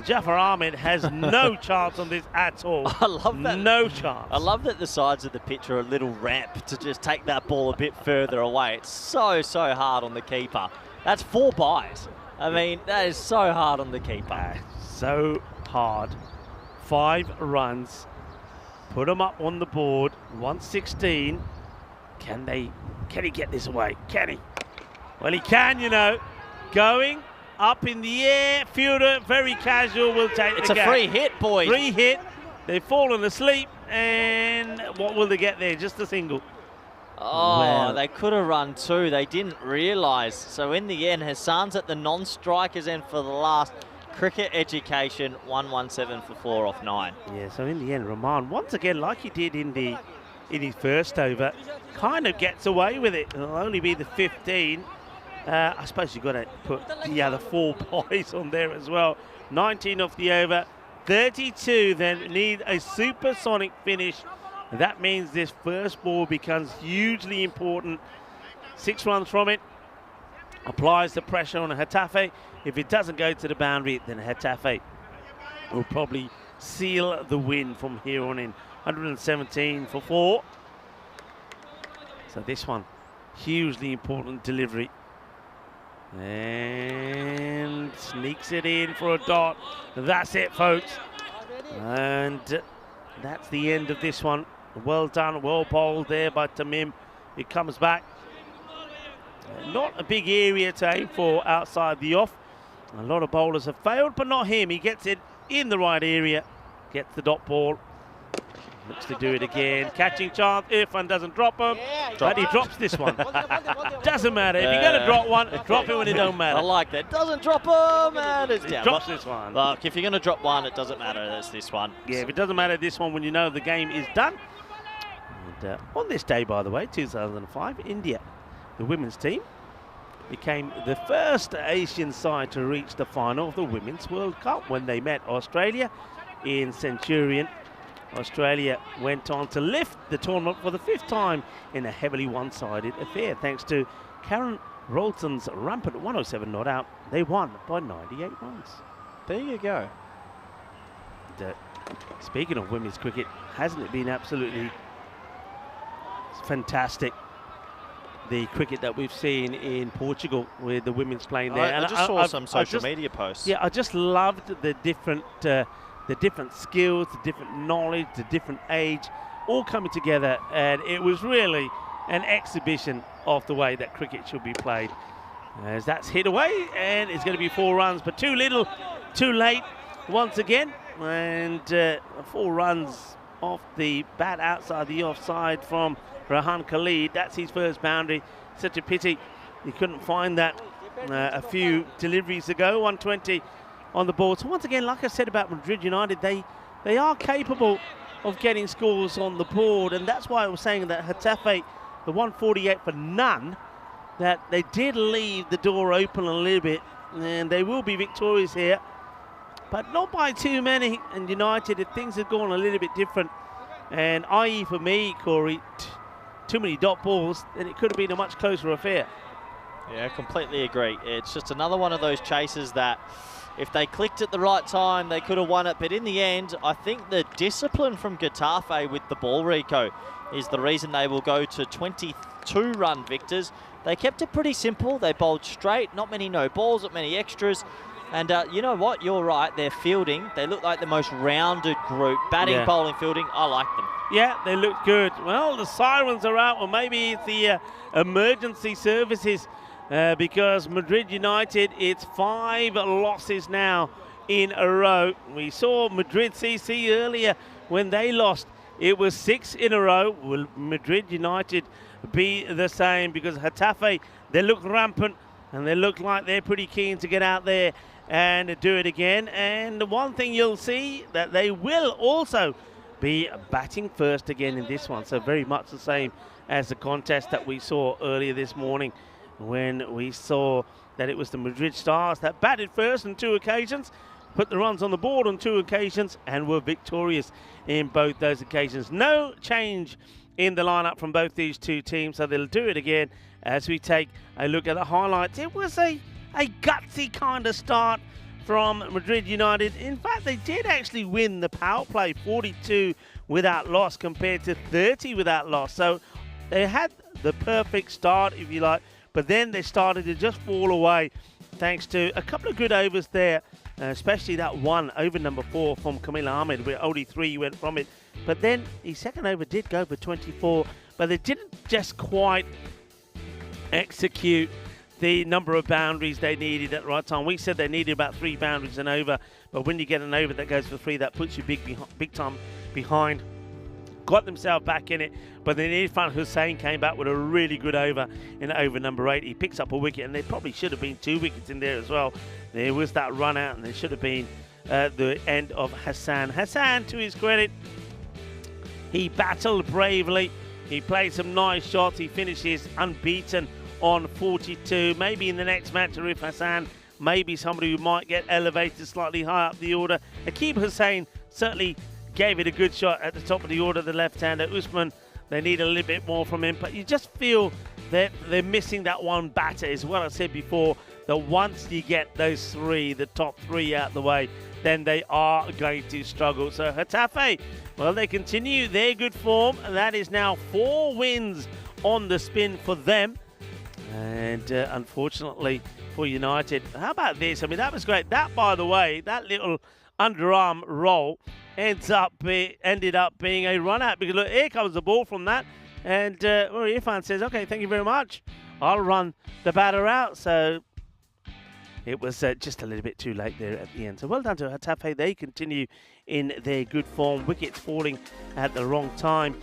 Jafar Ahmed, has no chance on this at all. I love that. No chance. I love that the sides of the pitch are a little ramp to just take that ball a bit further away. It's so hard on the keeper. That's 4 byes. I mean, that is so hard on the keeper. So hard. 5 runs. Put them up on the board. 116. Can he get this away? Can he? Well, he can, you know. Going up in the air. Fielder, very casual, will take It's the a gap. free hit, boys. Free hit. They've fallen asleep. And what will they get there? Just a single. Oh, Well. they could have run 2. They didn't realise. So in the end, Hassan's at the non-strikers end for the last cricket education. 117 for 4 off 9. Yeah, so in the end, Rahman, once again, like he did in his first over, kind of gets away with it. It'll only be the 15. I suppose you've got to put the other 4 boys on there as well. 19 off the over. 32 then need a supersonic finish. That means this first ball becomes hugely important. 6 runs from it. Applies the pressure on Getafe. If it doesn't go to the boundary, then Getafe will probably seal the win from here on in. 117 for 4. So this one, hugely important delivery. And sneaks it in for a dot. That's it, folks. And that's the end of this one. Well done, well bowled there by Tamim. It comes back. Not a big area to aim for outside the off. A lot of bowlers have failed, but not him. He gets it in the right area. Gets the dot ball. Looks to do it again. Catching chance. Irfan doesn't drop him. But he drops this one. Doesn't matter. If you're going to drop one, drop it when it don't matter. I like that. Doesn't drop him, and it's down. Drops this one. Look, if you're going to drop one, it doesn't matter. It's this one. Yeah, if it doesn't matter this one when you know the game is done. And on this day, by the way, 2005, India, the women's team, became the first Asian side to reach the final of the Women's World Cup when they met Australia in Centurion. Australia went on to lift the tournament for the 5th time in a heavily one-sided affair. Thanks to Karen Rolton's rampant 107 not out, they won by 98 runs. There you go. And, speaking of women's cricket, hasn't it been absolutely fantastic, the cricket that we've seen in Portugal with the women's playing there? I just saw some social media posts. Yeah, I just loved the different skills, the different knowledge, the different age, all coming together, and it was really an exhibition of the way that cricket should be played. As that's hit away, and it's going to be 4 runs, but too little, too late once again, and 4 runs off the bat outside the offside from Rahan Khalid. That's his first boundary. Such a pity he couldn't find that a few deliveries ago. 120 on the board. So once again, like I said about Madrid United, they are capable of getting scores on the board, and that's why I was saying that Getafe, the 148 for none, that they did leave the door open a little bit, and they will be victorious here, but not by too many. And United, if things had gone a little bit different, and i.e. for me, Corey, too many dot balls, then it could have been a much closer affair. Yeah, completely agree. It's just another one of those chases that if they clicked at the right time, they could have won it. But in the end, I think the discipline from Getafe with the ball, Rico, is the reason they will go to 22-run victors. They kept it pretty simple. They bowled straight, not many no balls, not many extras. And you know what? You're right. They're fielding. They look like the most rounded group. Batting, bowling, fielding. I like them. Yeah, they look good. Well, the sirens are out, or maybe it's the emergency services. Because Madrid United, it's 5 losses now in a row. We saw Madrid CC earlier when they lost. It was 6 in a row. Will Madrid United be the same? Because Getafe, they look rampant and they look like they're pretty keen to get out there and do it again. And one thing you'll see, that they will also be batting first again in this one. So very much the same as the contest that we saw earlier this morning, when we saw that it was the Madrid Stars that batted first on 2 occasions, put the runs on the board on 2 occasions, and were victorious in both those occasions. No change in the lineup from both these two teams, so they'll do it again as we take a look at the highlights. It was a gutsy kind of start from Madrid United. In fact, they did actually win the power play, 42 without loss compared to 30 without loss. So they had the perfect start, if you like, but then they started to just fall away thanks to a couple of good overs there, especially that one over number 4 from Kamil Ahmed, where only 3 went from it. But then his second over did go for 24, but they didn't just quite execute the number of boundaries they needed at the right time. We said they needed about 3 boundaries and over, but when you get an over that goes for 3, that puts you big time behind. Got themselves back in it, but then Irfan Hussain came back with a really good over in over number 8. He picks up a wicket, and there probably should have been 2 wickets in there as well. There was that run out, and there should have been the end of Hassan. Hassan, to his credit, he battled bravely. He played some nice shots. He finishes unbeaten on 42. Maybe in the next match, Arif Hassan, maybe somebody who might get elevated slightly high up the order. Aqib Hussain certainly gave it a good shot at the top of the order, the left-hander. Usman, they need a little bit more from him, but you just feel that they're missing that one batter. Is what I said before, that once you get those 3, the top 3 out the way, then they are going to struggle. So Getafe, well, they continue their good form, and that is now 4 wins on the spin for them. And unfortunately for United, how about this? I mean, that was great. That, by the way, that little underarm roll ended up being a run out, because look, here comes the ball from that, and Irfan says, okay, thank you very much, I'll run the batter out. So it was just a little bit too late there at the end. So well done to Getafe. They continue in their good form. Wickets falling at the wrong time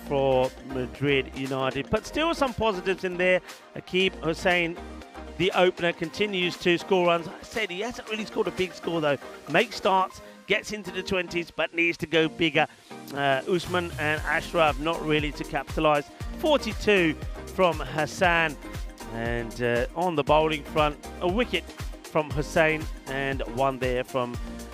for Madrid United, but still some positives in there. Aqib Hussain, the opener, continues to score runs. I said he hasn't really scored a big score though. Makes starts, gets into the 20s, but needs to go bigger. Usman and Ashraf not really to capitalise. 42 from Hassan. And on the bowling front, a wicket from Hussain and 1 there from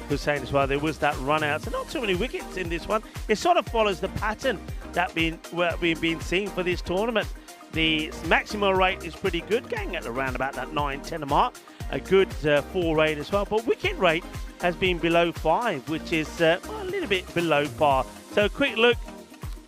Hussain as well. There was that run out, so not too many wickets in this one. It sort of follows the pattern that we've been seeing for this tournament. The maximum rate is pretty good, going at around about that 9-10 mark. A good 4 rate as well, but wicket rate has been below 5, which is a little bit below par. So a quick look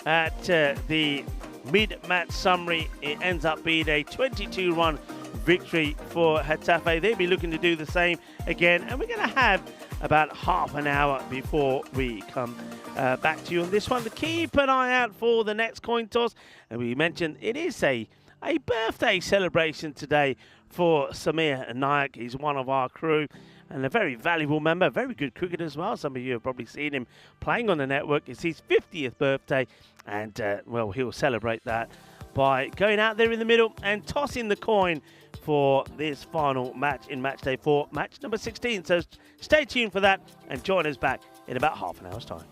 at the mid-match summary. It ends up being a 22-run victory for Getafe. They'll be looking to do the same again, and we're going to have about half an hour before we come back to you on this one. To keep an eye out for the next coin toss, and we mentioned it is a birthday celebration today for Samir Nayak. He's one of our crew and a very valuable member, very good cricketer as well. Some of you have probably seen him playing on the network. It's his 50th birthday, and well, he'll celebrate that by going out there in the middle and tossing the coin for this final match in match day 4, match number 16. So stay tuned for that and join us back in about half an hour's time.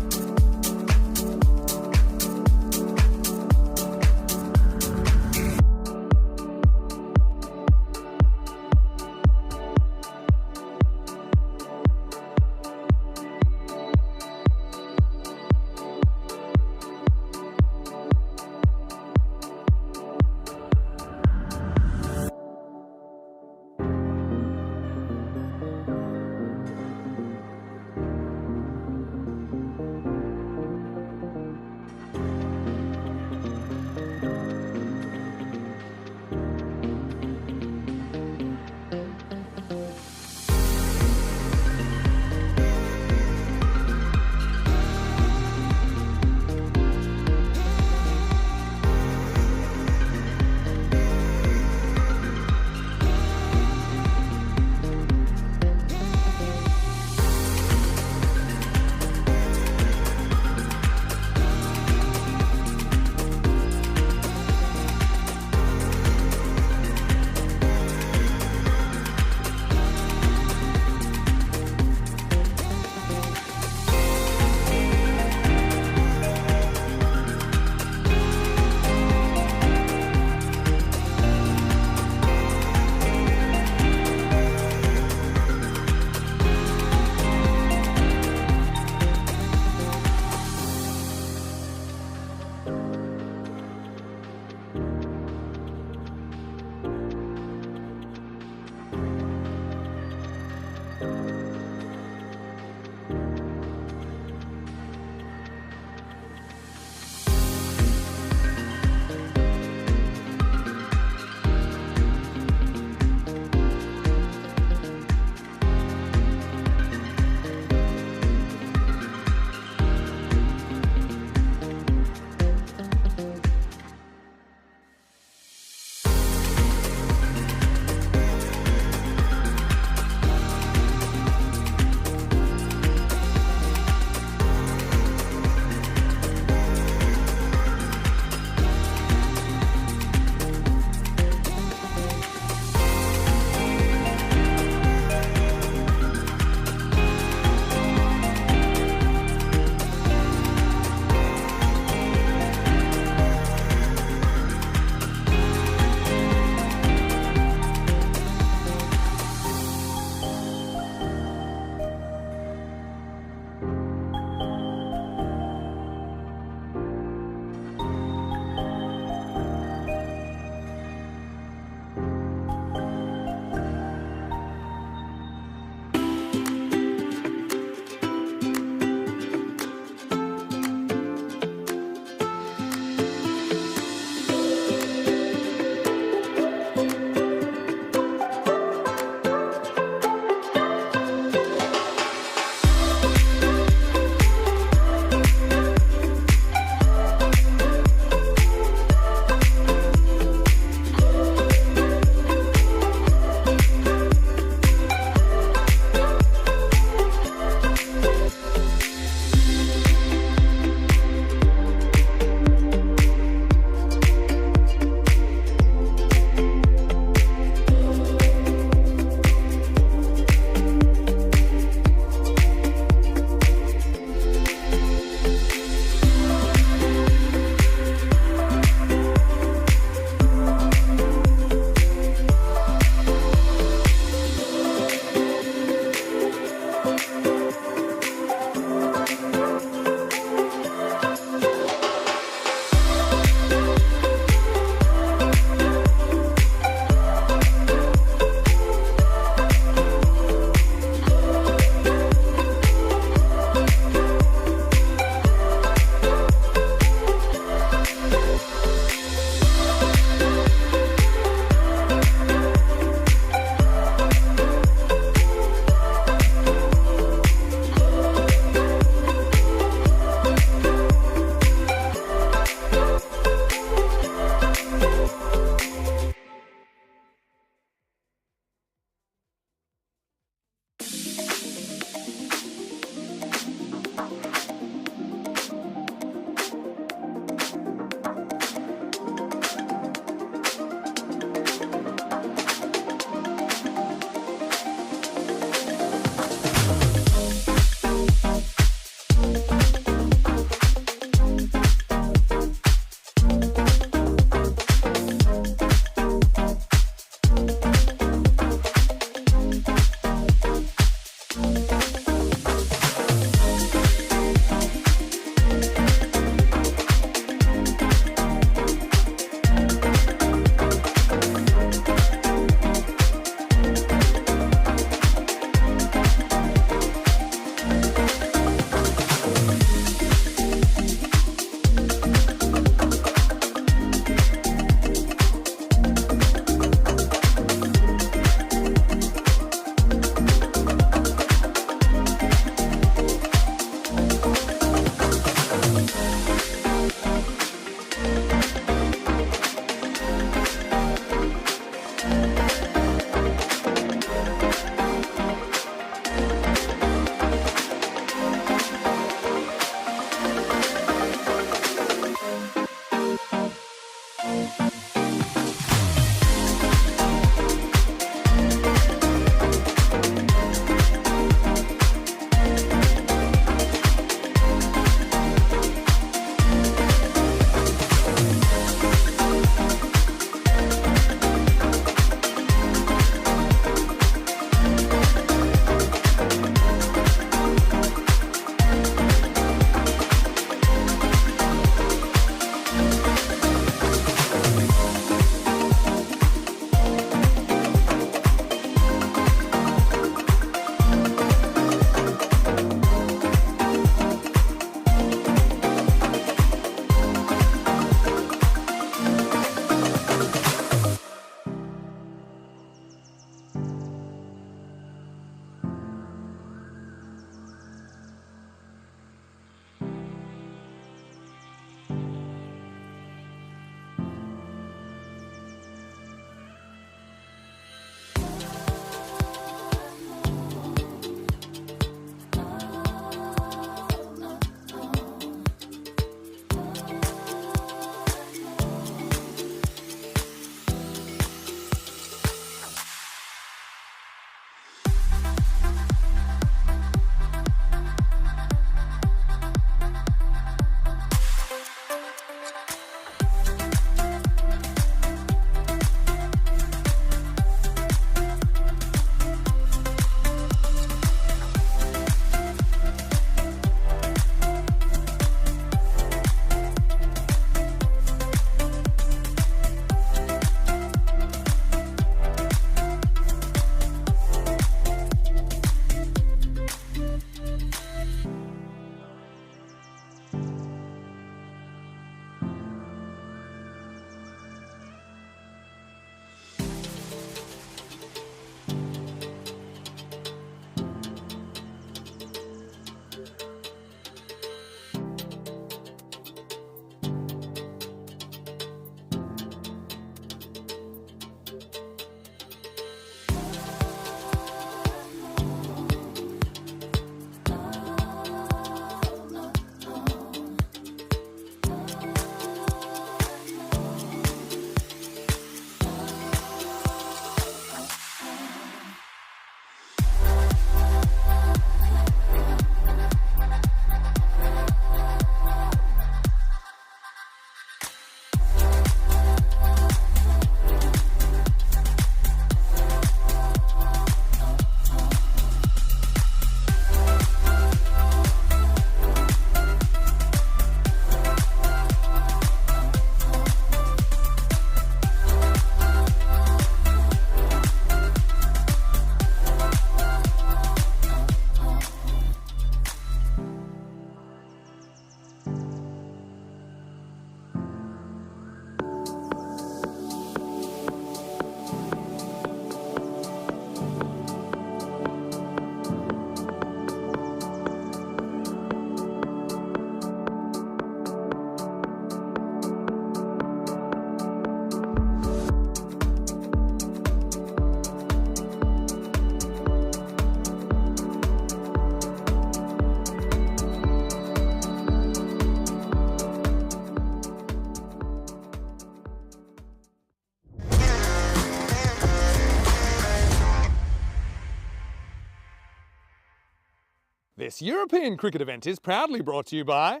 This European cricket event is proudly brought to you by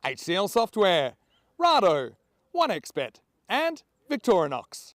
HCL Software, Rado, 1xBet and Victorinox.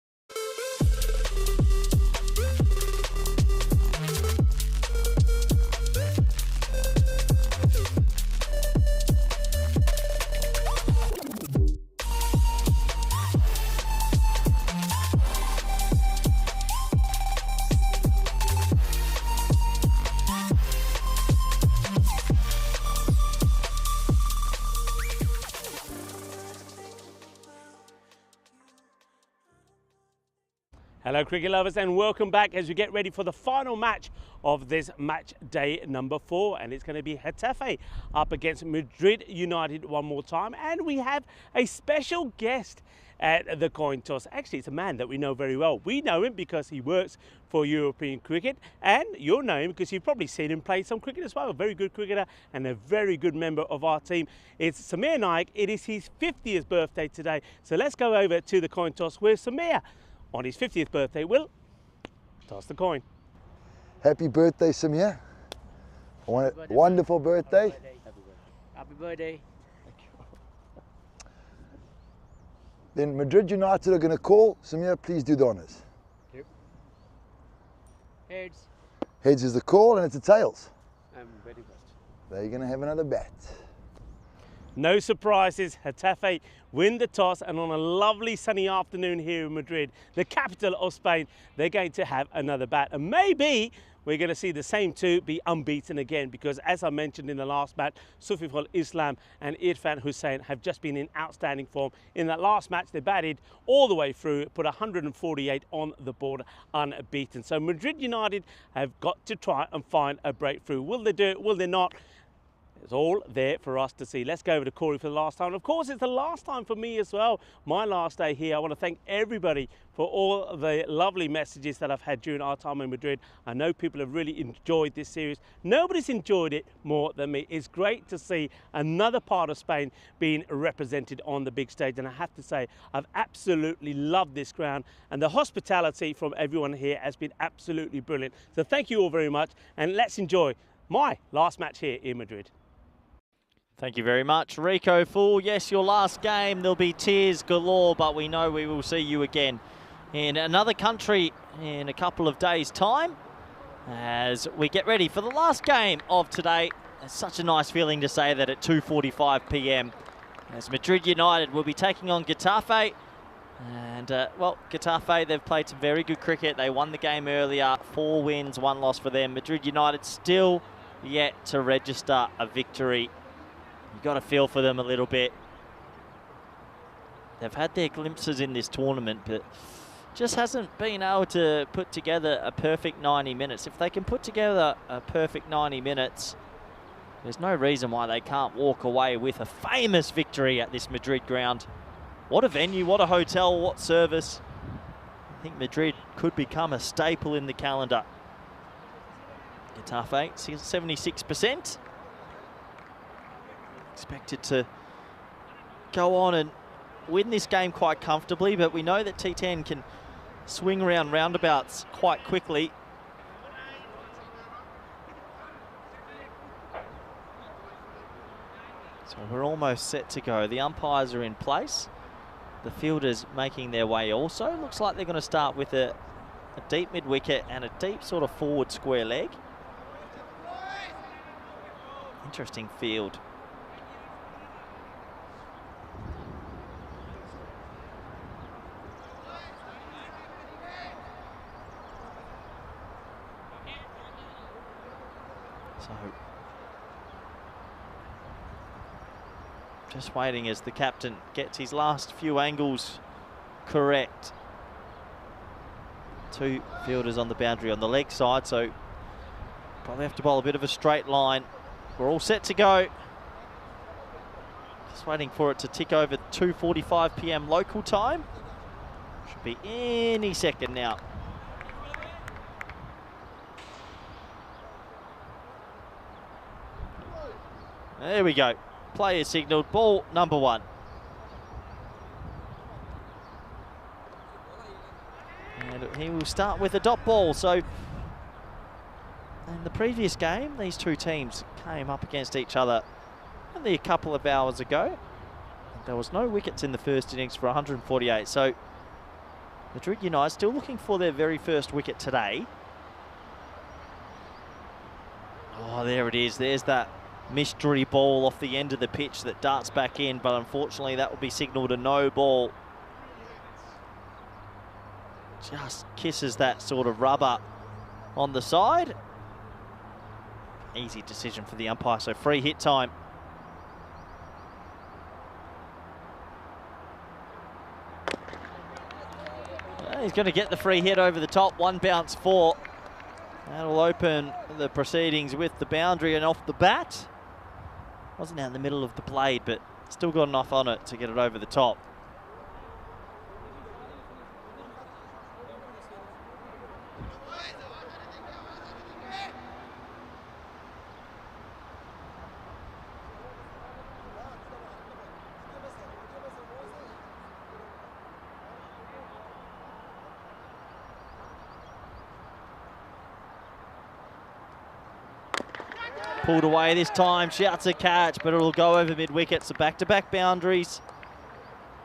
Hello cricket lovers and welcome back as we get ready for the final match of this match day number 4, and it's going to be Getafe up against Madrid United one more time, and we have a special guest at the coin toss. Actually, it's a man that we know very well. We know him because he works for European cricket, and you'll know him because you've probably seen him play some cricket as well. A very good cricketer and a very good member of our team. It's Samir Naik. It is his 50th birthday today, so let's go over to the coin toss where Samir, on his 50th birthday, will toss the coin. Happy birthday, Samir. Wonderful birthday. Happy birthday. Then Madrid United are going to call. Samir, please do the honours. Yep. Heads. Heads is the call and it's a tails. I'm very first. They're going to have another bat. No surprises, Getafe win the toss, and on a lovely sunny afternoon here in Madrid, the capital of Spain, they're going to have another bat. And maybe we're going to see the same two be unbeaten again, because as I mentioned in the last match, Sufiful Islam and Irfan Hussain have just been in outstanding form. In that last match, they batted all the way through, put 148 on the board unbeaten. So Madrid United have got to try and find a breakthrough. Will they do it? Will they not? It's all there for us to see. Let's go over to Corey for the last time. And of course, it's the last time for me as well. My last day here. I want to thank everybody for all the lovely messages that I've had during our time in Madrid. I know people have really enjoyed this series. Nobody's enjoyed it more than me. It's great to see another part of Spain being represented on the big stage. And I have to say, I've absolutely loved this ground. And the hospitality from everyone here has been absolutely brilliant. So thank you all very much. And let's enjoy my last match here in Madrid. Thank you very much, Rico Fool. Yes, your last game, there'll be tears galore, but we know we will see you again in another country in a couple of days' time as we get ready for the last game of today. It's such a nice feeling to say that at 2:45 p.m. as Madrid United will be taking on Getafe. And, well, Getafe, they've played some very good cricket. They won the game earlier, 4 wins, 1 loss for them. Madrid United still yet to register a victory. You've got to feel for them a little bit. They've had their glimpses in this tournament, but just hasn't been able to put together a perfect 90 minutes. If they can put together a perfect 90 minutes, there's no reason why they can't walk away with a famous victory at this Madrid ground. What a venue, what a hotel, what service. I think Madrid could become a staple in the calendar. Getafe, 76%. Expected to go on and win this game quite comfortably, but we know that T10 can swing around roundabouts quite quickly. So we're almost set to go. The umpires are in place. The fielders making their way also. Looks like they're going to start with a deep mid-wicket and a deep sort of forward square leg. Interesting field. So, just waiting as the captain gets his last few angles correct. 2 fielders on the boundary on the leg side, so probably have to bowl a bit of a straight line. We're all set to go. Just waiting for it to tick over 2:45 p.m. local time. Should be any second now. There we go. Player signalled. Ball number 1. And he will start with a dot ball. So in the previous game, these two teams came up against each other only a couple of hours ago. There was no wickets in the first innings for 148. So Madrid United still looking for their very first wicket today. Oh, there it is. There's that mystery ball off the end of the pitch that darts back in, but unfortunately that will be signalled a no ball. Just kisses that sort of rubber on the side. Easy decision for the umpire, so free hit time. He's going to get the free hit over the top, 1 bounce 4. That'll open the proceedings with the boundary and off the bat. Wasn't out in the middle of the blade, but still got enough on it to get it over the top. Pulled away this time, shouts a catch, but it'll go over mid-wicket, so back-to-back boundaries.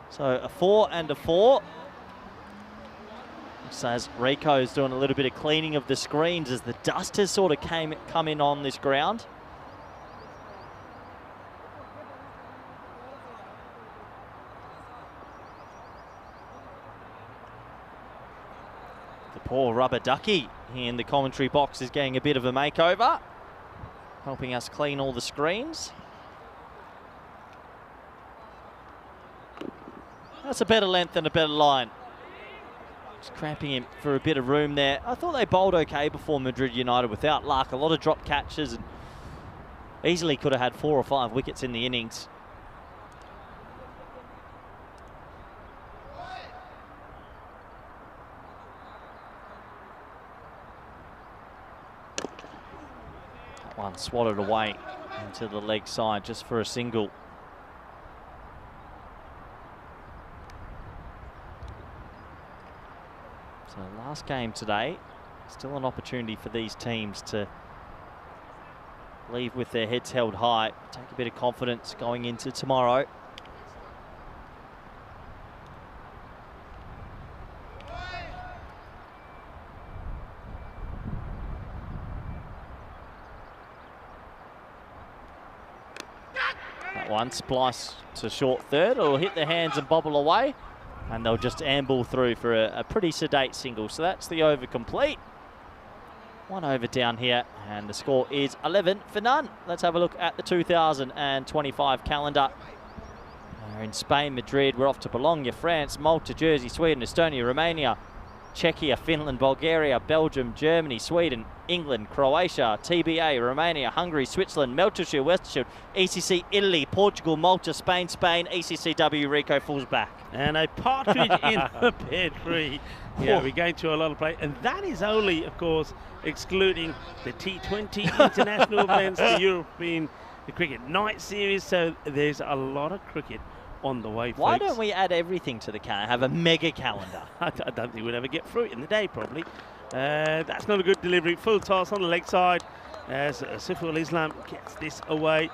So a 4 and a 4. As Rico's doing a little bit of cleaning of the screens as the dust has sort of come in on this ground. The poor rubber ducky in the commentary box is getting a bit of a makeover, helping us clean all the screens. That's a better length and a better line. Just cramping him for a bit of room there. I thought they bowled okay before Madrid United without luck. A lot of drop catches and easily could have had 4 or 5 wickets in the innings. One swatted away into the leg side just for a single. So last game today, still an opportunity for these teams to leave with their heads held high, take a bit of confidence going into tomorrow. One splice to short third, it'll hit the hands and bobble away, and they'll just amble through for a pretty sedate single. So that's the over complete. 1 over down here, and the score is 11 for none. Let's have a look at the 2025 calendar. We're in Spain, Madrid, we're off to Bologna, France, Malta, Jersey, Sweden, Estonia, Romania, Czechia, Finland, Bulgaria, Belgium, Germany, Sweden, England, Croatia, TBA, Romania, Hungary, Switzerland, Melchishire, Worcestershire, ECC, Italy, Portugal, Malta, Spain, ECCW, Rico falls back. And a partridge in a pear tree. Yeah, we're going to a lot of play. And that is only, of course, excluding the T20 international events, the European Cricket Night Series. So there's a lot of cricket on the way, folks. Why don't we add everything to the calendar, have a mega calendar? I don't think we'll ever get through it in the day, probably. That's not a good delivery. Full toss on the leg side as Siful Islam gets this away.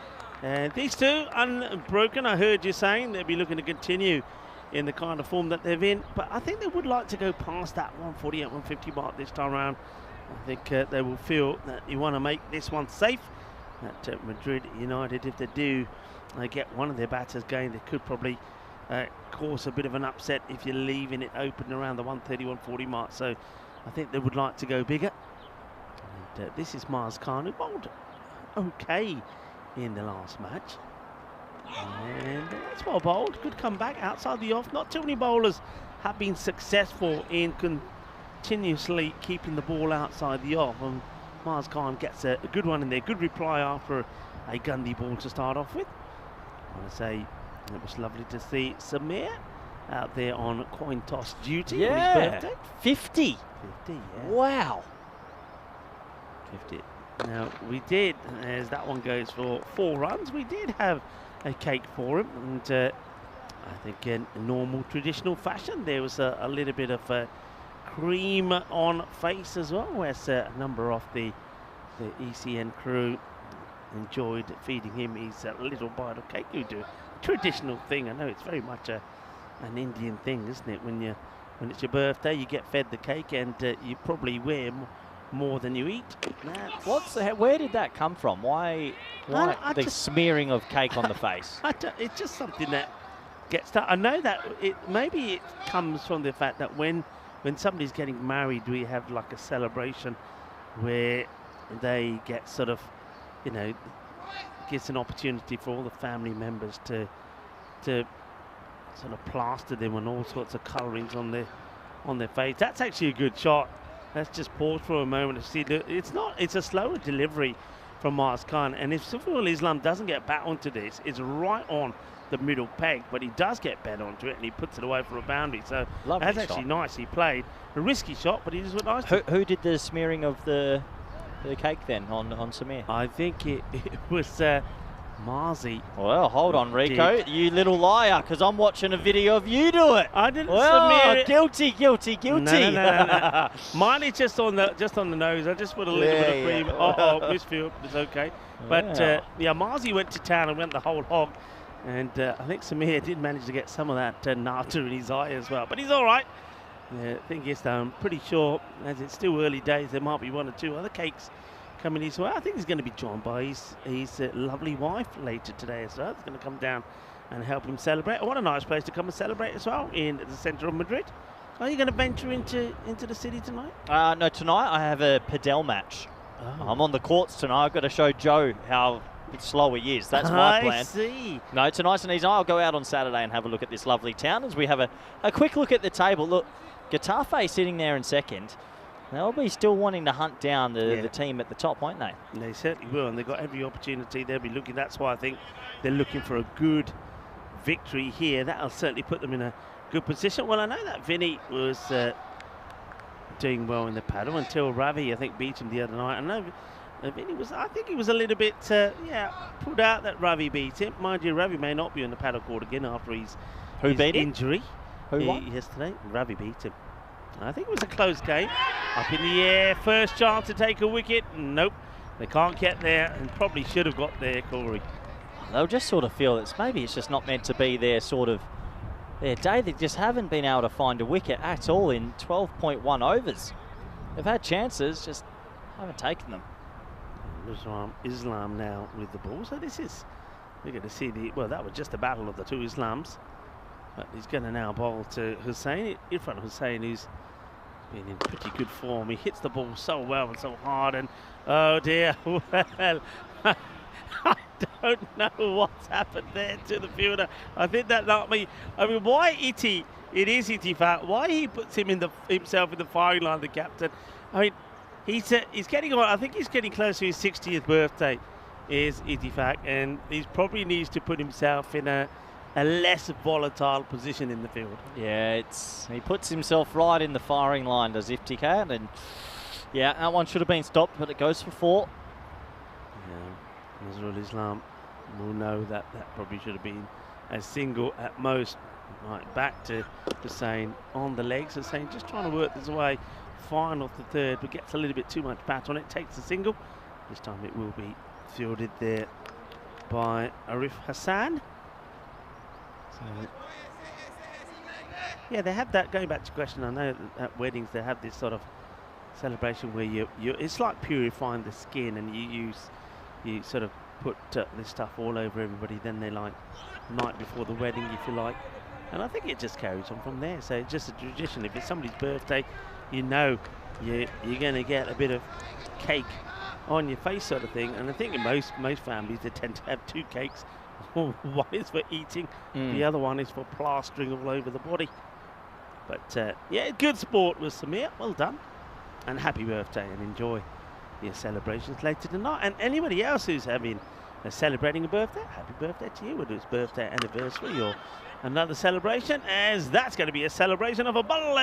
These two unbroken. I heard you saying they'll be looking to continue in the kind of form that they're in, but I think they would like to go past that 148, 150 mark this time around. I think they will feel that you want to make this one safe. At Madrid United, if they do get one of their batters going, they could probably cause a bit of an upset if you're leaving it open around the 130, 140 mark. So I think they would like to go bigger. And this is Mars Khan, who bowled okay in the last match. And that's well bowled. Good comeback outside the off. Not too many bowlers have been successful in continuously keeping the ball outside the off. And Mars Khan gets a good one in there. Good reply after a Gundy ball to start off with. I want to say it was lovely to see Samir out there on coin toss duty on his birthday. 50. 50, yeah. Wow. 50. Now, we did, as that one goes for 4 runs, we did have a cake for him. And I think in normal traditional fashion, there was a little bit of cream on face as well. Where's a number off the the ECN crew enjoyed feeding him his little bite of cake. You do a traditional thing. I know it's very much an Indian thing, isn't it? When it's your birthday, you get fed the cake, and you probably wear more than you eat. Where did that come from? Why the smearing of cake on the face? It's just something that gets done. I know that maybe it comes from the fact that when somebody's getting married, we have like a celebration where they get sort of, gives an opportunity for all the family members to sort of plaster them on all sorts of colourings on their face. That's actually a good shot. Let's just pause for a moment to see. It's a slower delivery from Mars Khan, and if Saiful Islam doesn't get back onto this, it's right on the middle peg, but he does get back onto it and he puts it away for a boundary. So lovely that's shot. Actually nice. He played a risky shot, but he just went nice. Who did the smearing of the cake then on Samir? I think it was Marzi. Well, hold on, Rico, you little liar, because I'm watching a video of you do it. I didn't smear it. Guilty. No. Mine is just on the nose. I just put a little bit of cream. Misfield. It's okay. But Marzi went to town and went the whole hog. And I think Samir did manage to get some of that nata in his eye as well. But he's all right. The thing is, I'm pretty sure, as it's still early days, there might be one or two other cakes coming his way. I think he's going to be joined by his lovely wife later today as well. He's going to come down and help him celebrate. What a nice place to come and celebrate as well, in the centre of Madrid. Are you going to venture into the city tonight? No, tonight I have a padel match. Oh. I'm on the courts tonight. I've got to show Joe how slow he is. That's my plan. I see. No, it's nice and easy. I'll go out on Saturday and have a look at this lovely town as we have a quick look at the table. Look, Getafe sitting there in second. They'll be still wanting to hunt down the team at the top, won't they? They certainly will, and they've got every opportunity. They'll be looking. That's why I think they're looking for a good victory here. That'll certainly put them in a good position. Well, I know that Vinny was doing well in the paddle until Ravi, I think, beat him the other night. I know Vinny I think he was a little bit, pulled out that Ravi beat him. Mind you, Ravi may not be in the paddle court again after his injury. Who won? Yesterday. Ravi beat him. I think it was a close game. Up in the air, first chance to take a wicket. Nope, they can't get there, and probably should have got there, Corey. They'll just sort of feel maybe it's just not meant to be their day. They just haven't been able to find a wicket at all in 12.1 overs. They've had chances, just haven't taken them. Islam now with the ball. So we're going to see that was just a battle of the two Islams. But he's going to now bowl to Hussain, Irfan Hussain, who's been in pretty good form. He hits the ball so well and so hard, and oh dear, well, I don't know what's happened there to the fielder. I think that not me. I mean, why Iti? It is Itifak. Why he puts himself in the firing line, the captain? I mean, he's getting on. I think he's getting close to his 60th birthday. Is Itifak, and he probably needs to put himself in a less volatile position in the field. Yeah, he puts himself right in the firing line, does Iftikhar, and yeah, that one should have been stopped, but it goes for 4. Yeah, Nazrul Islam will know that probably should have been a single at most. Right, back to Hussain on the legs. Hussain just trying to work this away, fine off the third, but gets a little bit too much bat on it, takes a single. This time it will be fielded there by Arif Hassan. So, yeah, they have that, going back to the question, I know at weddings they have this sort of celebration where it's like purifying the skin, and you sort of put this stuff all over everybody, then they like night before the wedding, if you like. And I think it just carries on from there. So it's just a tradition. If it's somebody's birthday, you're going to get a bit of cake on your face, sort of thing. And I think in most families they tend to have 2 cakes. One is for eating, the other one is for plastering all over the body. But yeah, good sport with Samir. Well done, and happy birthday, and enjoy your celebrations later tonight. And anybody else who's celebrating a birthday, happy birthday to you, whether it's birthday, anniversary, or another celebration, as that's going to be a celebration of a balle,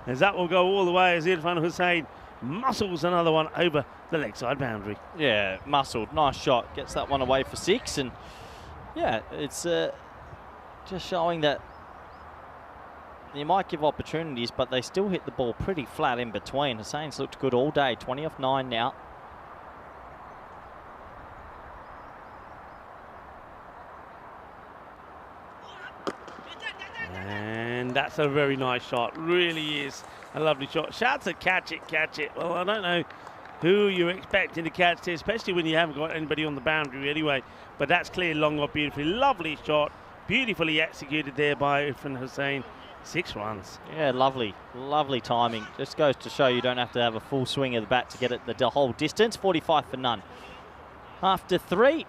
as that will go all the way as Irfan Hussain muscles another one over the leg side boundary. Yeah, muscled, nice shot, gets that one away for 6, and yeah, it's just showing that you might give opportunities, but they still hit the ball pretty flat in between. Hussain's looked good all day, 20 off 9 now. That's a very nice shot. Really is a lovely shot. Shout to catch it, catch it. Well, I don't know who you're expecting to catch this, especially when you haven't got anybody on the boundary anyway. But that's cleared long off beautifully. Lovely shot. Beautifully executed there by Irfan Hussain. 6 runs. Yeah, lovely, lovely timing. Just goes to show you don't have to have a full swing of the bat to get it the whole distance. 45 for none. After 3,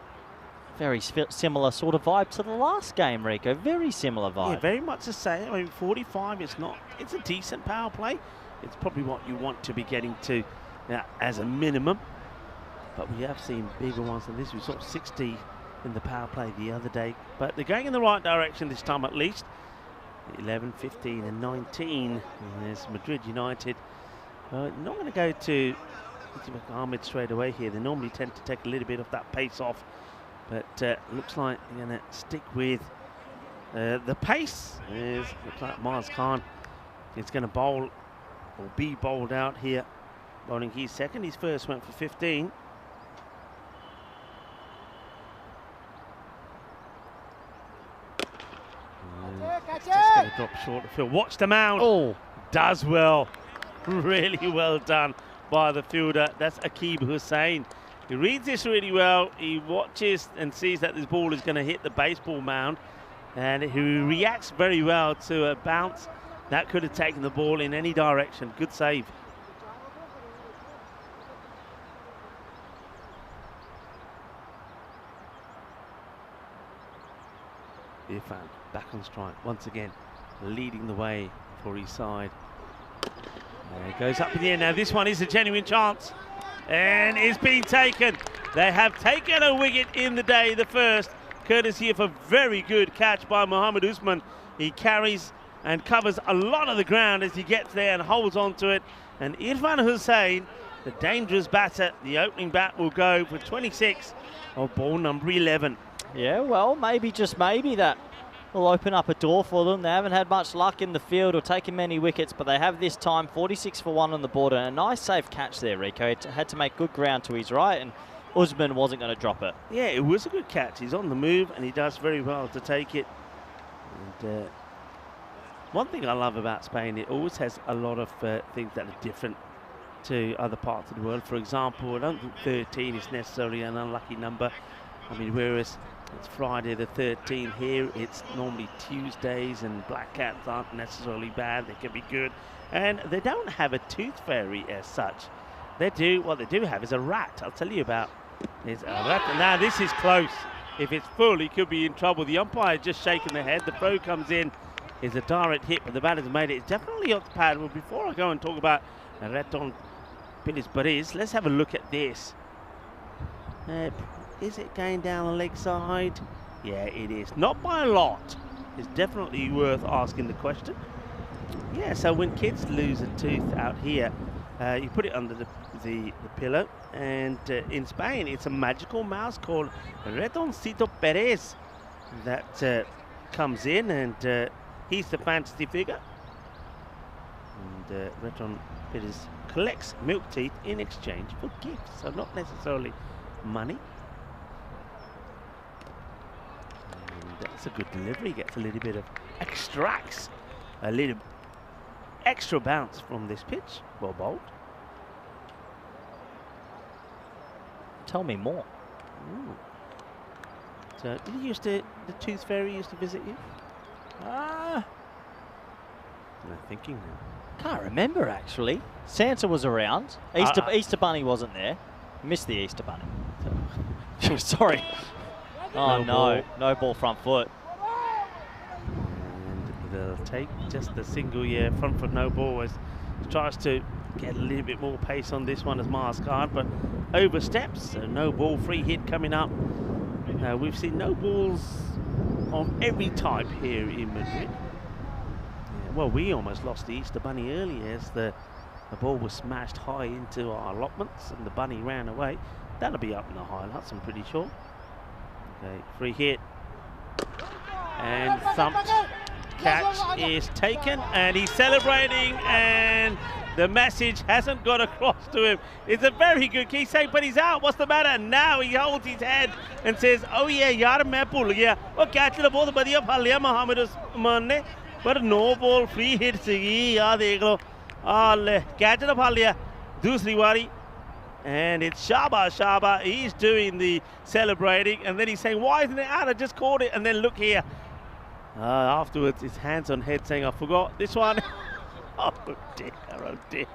very similar sort of vibe to the last game, Rico. Very similar vibe. Yeah, very much the same. I mean, 45 is not, it's a decent power play. It's probably what you want to be getting to as a minimum. But we have seen bigger ones than this. We saw 60 in the power play the other day. But they're going in the right direction this time at least. 11, 15 and 19. There's Madrid United. Not going to go to Ahmed straight away here. They normally tend to take a little bit of that pace off. But looks like they're going to stick with the pace. Looks like Mars Khan is going to bowl or be bowled out here. Bowling his second. His first went for 15. Just going to drop short of field. Watch the mound. Oh, does well. Really well done by the fielder. That's Aqib Hussain. He reads this really well. He watches and sees that this ball is going to hit the baseball mound. And he reacts very well to a bounce. That could have taken the ball in any direction. Good save. Irfan back on strike once again, leading the way for his side. There it goes up in the air. Now this one is a genuine chance, and it's been taken. They have taken a wicket in the day, the first, courtesy of a very good catch by Mohammed Usman. He carries and covers a lot of the ground as he gets there and holds on to it. And Irfan Hussain, the dangerous batter, the opening bat, will go for 26 of ball number 11. yeah, well, maybe, just maybe, that will open up a door for them. They haven't had much luck in the field or taken many wickets, but they have this time. 46 for 1 on the board, and a nice safe catch there, Rico. He had to make good ground to his right, and Usman wasn't going to drop it. Yeah, it was a good catch. He's on the move, and he does very well to take it. And one thing I love about Spain, it always has a lot of things that are different to other parts of the world. For example, I don't think 13 is necessarily an unlucky number. I mean, whereas it's Friday the 13th here, it's normally Tuesdays, and black cats aren't necessarily bad. They can be good. And they don't have a tooth fairy as such. They do, what they do have is a rat. I'll tell you about. There's a rat. Now this is close. If it's full, he could be in trouble. The umpire just shaking the head. The throw comes in. Is a direct hit, but the batter's made it. It's definitely off the pad. Well, before I go and talk about Reton Pérez, let's have a look at this. Is it going down the leg side? Yeah, it is. Not by a lot. It's definitely worth asking the question. Yeah, so when kids lose a tooth out here, you put it under the pillow, and in Spain, it's a magical mouse called Retoncito Pérez that comes in, and he's the fantasy figure. And Reton Pérez collects milk teeth in exchange for gifts, so not necessarily money. And that's a good delivery. Gets a little bit of extracts, a little extra bounce from this pitch. Well bowled. Tell me more. Ooh. So, did the tooth fairy used to visit you? Ah, I'm thinking now. can't remember actually. Santa was around. Easter Bunny wasn't there. Missed the Easter Bunny. Sorry. Oh no, no ball front foot. And they'll take just the single front foot no ball as tries to get a little bit more pace on this one as Mars Khan, but oversteps. So no ball, free hit coming up. We've seen no balls of every type here in Madrid. Yeah, well, we almost lost the Easter Bunny earlier as the ball was smashed high into our allotments and the bunny ran away. That'll be up in the highlights, I'm pretty sure. Okay, free hit. And thumped. Catch is taken, and he's celebrating, and the message hasn't got across to him. It's a very good key save, but he's out. What's the matter? Now he holds his head and says, oh yeah, yaar main bhul gaya. Oh catch la bahut badhiya phal liya Mohammed Usman ne. पर no ball free hit सीगी आ देख लो catch ने फड़ लिया दूसरी बारी and it's Shaba, he's doing the celebrating and then he's saying why isn't it out, I just caught it, and then look here afterwards his hands on head saying I forgot this one. Oh dear,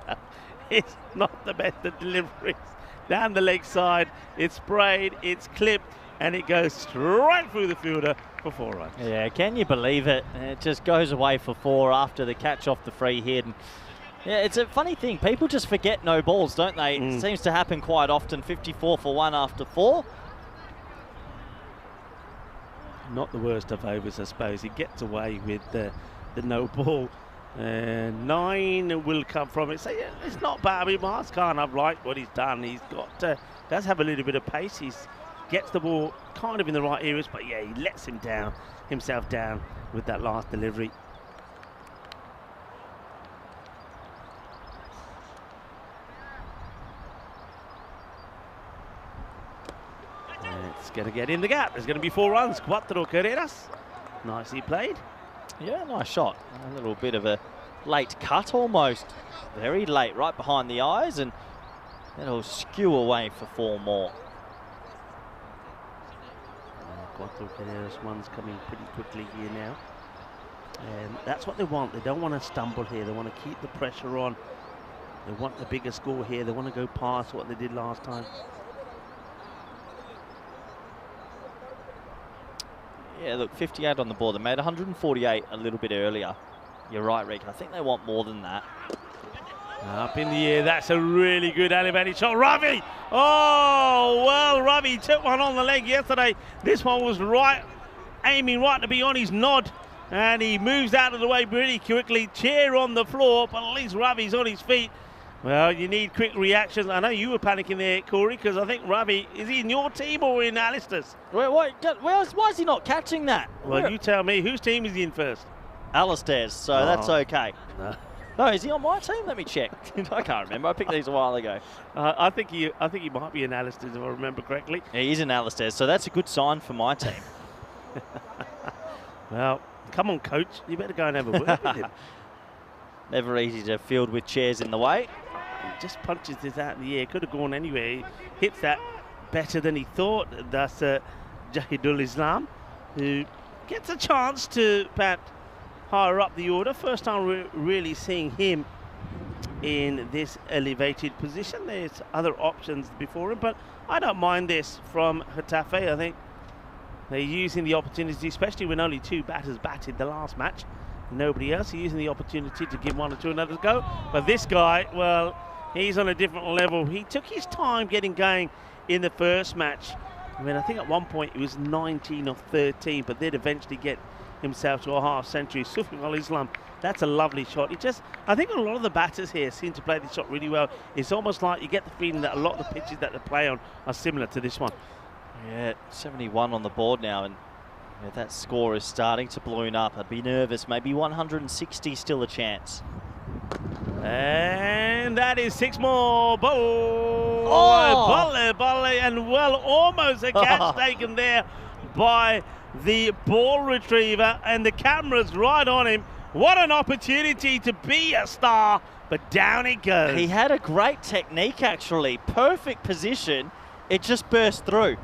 it's not the best of deliveries down the leg side, it's sprayed, it's clipped, and it goes straight through the fielder for 4 runs. Yeah, can you believe it? It just goes away for 4 after the catch off the free hit. And yeah, it's a funny thing. People just forget no balls, don't they? It seems to happen quite often. 54 for 1 after 4. Not the worst of overs, I suppose. He gets away with the no ball. 9 will come from it. So yeah, it's not bad. I mean, Mars Khan, I've liked what he's done. He's got does have a little bit of pace. He gets the ball kind of in the right areas, but yeah, he lets himself down with that last delivery. It's going to get in the gap. There's going to be 4 runs. 4 carreras. Nicely played. Yeah, nice shot. A little bit of a late cut almost. Very late, right behind the eyes, and it'll skew away for 4 more. 4 carreras, one's coming pretty quickly here now. And that's what they want. They don't want to stumble here. They want to keep the pressure on. They want the bigger score here. They want to go past what they did last time. Yeah, look, 58 on the board. They made 148 a little bit earlier. You're right, Rick. I think they want more than that. Up in the air. That's a really good elevated shot. Ravi! Oh, well, Ravi took one on the leg yesterday. This one was right, aiming right to be on his nod. And he moves out of the way pretty quickly. Chair on the floor, but at least Ravi's on his feet. Well, you need quick reactions. I know you were panicking there, Corey, because I think Ravi, is he in your team or in Alistair's? Wait, why is he not catching that? Well, you tell me. Whose team is he in first? Alistair's, so that's okay. No. No, is he on my team? Let me check. I can't remember. I picked these a while ago. I think he might be in Alistair's, if I remember correctly. Yeah, he's in Alistair's, so that's a good sign for my team. Well, come on, coach. You better go and have a word with him. Never easy to field with chairs in the way. He just punches this out in the air. Could have gone anywhere. He hits that better than he thought. That's Jahidul Islam, who gets a chance to bat higher up the order. First time we're really seeing him in this elevated position. There's other options before him, but I don't mind this from Getafe. I think they're using the opportunity, especially when only 2 batters batted the last match. Nobody else. He's using the opportunity to give 1 or 2 another go. But this guy, well, he's on a different level. He took his time getting going in the first match. I mean, I think at one point it was 19 or 13, but they'd eventually get himself to a half century. Sufi al-Islam, that's a lovely shot. I think a lot of the batters here seem to play this shot really well. It's almost like you get the feeling that a lot of the pitches that they play on are similar to this one. Yeah, 71 on the board now, and that score is starting to balloon up. I'd be nervous. Maybe 160 still a chance. And that is 6 more. Bowl. Oh! Bolle, and well, almost a catch taken there by the ball retriever, and the camera's right on him. What an opportunity to be a star, but down it goes. He had a great technique, actually. Perfect position. It just burst through.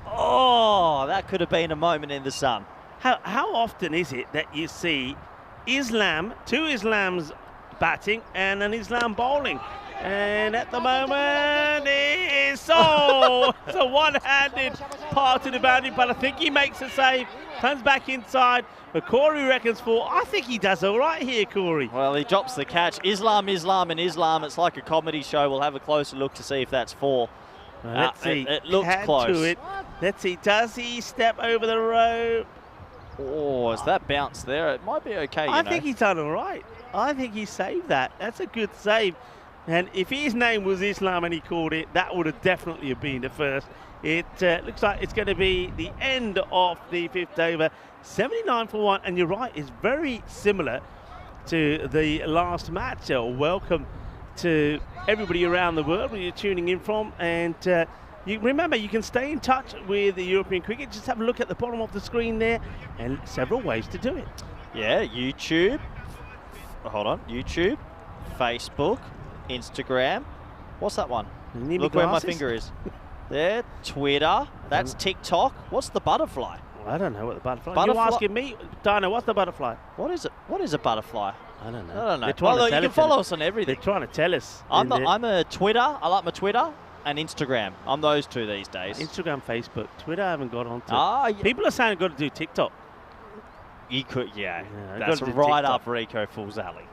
Oh, that could have been a moment in the sun. How often is it that you see Islam, 2 Islams batting and an Islam bowling? And at the moment, it is it's a one-handed part to the boundary, but I think he makes a save, comes back inside. But Corey reckons 4. I think he does all right here, Corey. Well, he drops the catch. Islam, and Islam. It's like a comedy show. We'll have a closer look to see if that's 4. Let's see. It looks close. To it. Let's see. Does he step over the rope? Oh, is that bounce there? It might be okay, I think he's done all right. I think he saved that. That's a good save. And if his name was Islam and he called it, that would have definitely been the first. It looks like it's going to be the end of the 5th over. 79 for 1. And you're right, it's very similar to the last match. Welcome to everybody around the world where you're tuning in from. And you remember, you can stay in touch with the European cricket. Just have a look at the bottom of the screen there, and several ways to do it. Yeah, YouTube. Hold on. YouTube, Facebook, Instagram. What's that one? Look where my finger is. There, Twitter. That's TikTok. What's the butterfly? I don't know what the butterfly. Butterfly. You're asking me, Dino, what's the butterfly? What is it? What is a butterfly? I don't know. I don't know. They're trying Well, to you tell can follow us on They're everything. trying to tell us. I'm a Twitter. I like my Twitter and Instagram. I'm those two these days. Instagram, Facebook, Twitter. I haven't got onto. Yeah. People are saying I've got to do TikTok. You could, yeah. I've That's got to do right TikTok. up Rico Fool's alley.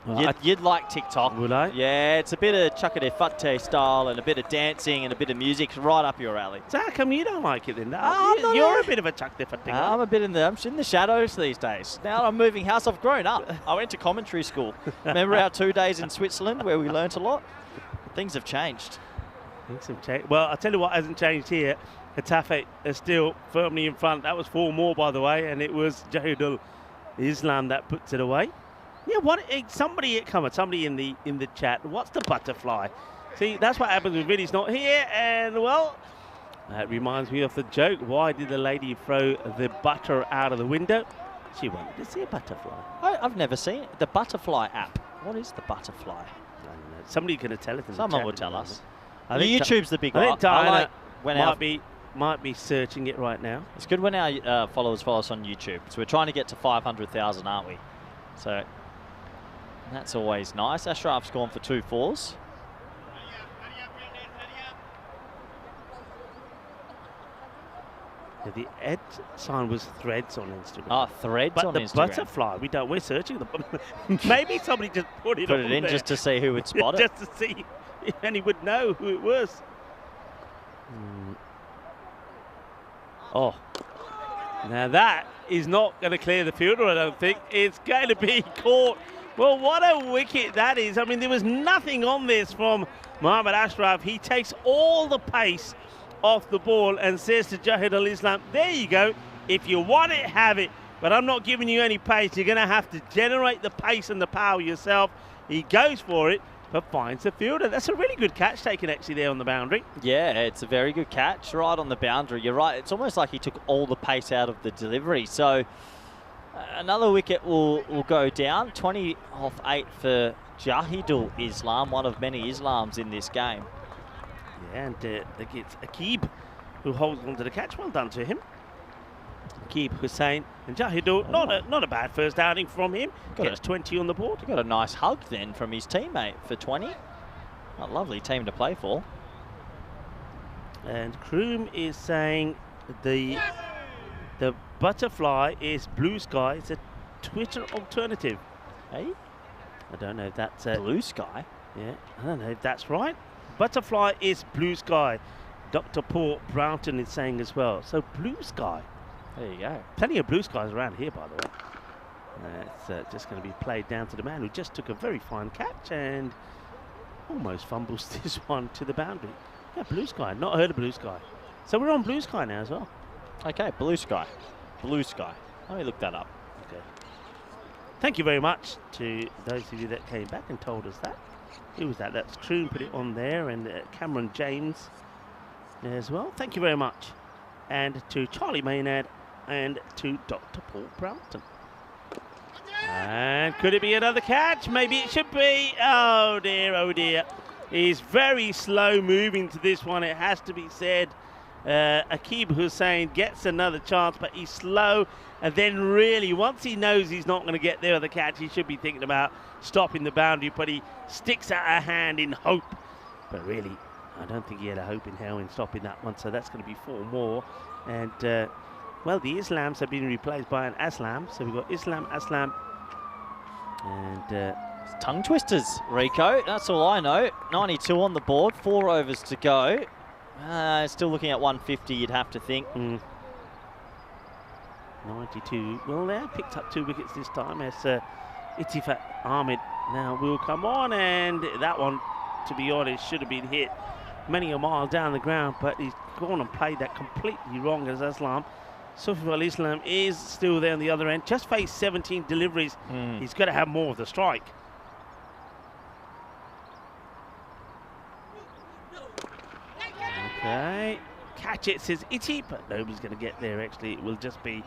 Well, You'd like TikTok. Would I? Yeah, it's a bit of chakade style and a bit of dancing and a bit of music. It's right up your alley. So how come you don't like it then? I'm You're a bit of a chuck different thing. I'm in the shadows these days. Now I'm moving house. I've grown up. I went to commentary school. Remember our 2 days in Switzerland where we learnt a lot? Things have changed. Things have changed. Well, I'll tell you what hasn't changed here. Getafe is still firmly in front. That was 4 more, by the way, and it was Jahidul Islam that puts it away. Yeah, somebody in the chat. What's the butterfly? See, that's what happens when Vinny's not here. And well, that reminds me of the joke. Why did the lady throw the butter out of the window? She wanted to see a butterfly. I've never seen it. The butterfly app. What is the butterfly? I don't know. Somebody's going to tell us. In the Someone chat will tell us. I think YouTube's the big I one. think Diana when might be searching it right now. It's good when our followers follow us on YouTube. So we're trying to get to 500,000, aren't we? So that's always nice. Ashraf's gone for 2 4s. Yeah, the ed sign was threads on Instagram. Oh, threads but on the Instagram. butterfly, we're searching them. Maybe somebody just put it in there. just to see who would spot it. Just to see if any would know who it was. Oh, now that is not going to clear the fielder, I don't think. It's going to be caught. Well, what a wicket that is. I mean, there was nothing on this from Mohammad Ashraf. He takes all the pace off the ball and says to Jahid al-Islam, there you go. If you want it, have it. But I'm not giving you any pace. You're going to have to generate the pace and the power yourself. He goes for it, but finds the fielder. That's a really good catch taken actually there on the boundary. Yeah, it's a very good catch right on the boundary. You're right. It's almost like he took all the pace out of the delivery. So another wicket will go down. 20 off 8 for Jahidul Islam, one of many Islams in this game. Yeah, and it's Akib who holds on to the catch. Well done to him. Akib Hussain and Jahidul, not a bad first outing from him. Gets 20 on the board. Got a nice hug then from his teammate for 20. A lovely team to play for. And Kroom is saying the butterfly is blue sky. It's a Twitter alternative. Hey? I don't know if that's blue sky. Yeah, I don't know if that's right. Butterfly is blue sky. Dr. Paul Brownton is saying as well. So blue sky. There you go. Plenty of blue skies around here, by the way. It's just going to be played down to the man who just took a very fine catch and almost fumbles this one to the boundary. Yeah, blue sky. Not heard of blue sky. So we're on blue sky now as well. Okay, blue sky. Blue sky. Let me look that up. Okay. Thank you very much to those of you that came back and told us that. Who was that? That's Kroon put it on there, and Cameron James as well. Thank you very much. And to Charlie Maynard and to Dr. Paul Brownton. And could it be another catch? Maybe it should be. Oh dear, oh dear. He's very slow moving to this one, it has to be said. Akib Hussain gets another chance, but he's slow. And then really, once he knows he's not going to get there with the catch, he should be thinking about stopping the boundary, but he sticks out a hand in hope. But really, I don't think he had a hope in hell in stopping that one, so that's going to be 4 more. And, well, the Islams have been replaced by an Aslam, so we've got Islam, Aslam, and... tongue twisters, Rico. That's all I know. 92 on the board, 4 overs to go. Still looking at 150, you'd have to think. 92. Well, they have picked up 2 wickets this time as Itifat Ahmed now will come on, and that one, to be honest, should have been hit many a mile down the ground, but he's gone and played that completely wrong as Aslam. Sufi al-Islam is still there on the other end. Just faced 17 deliveries. He's got to have more of the strike. Okay. Catch it, says Itty, but nobody's going to get there, actually. It will just be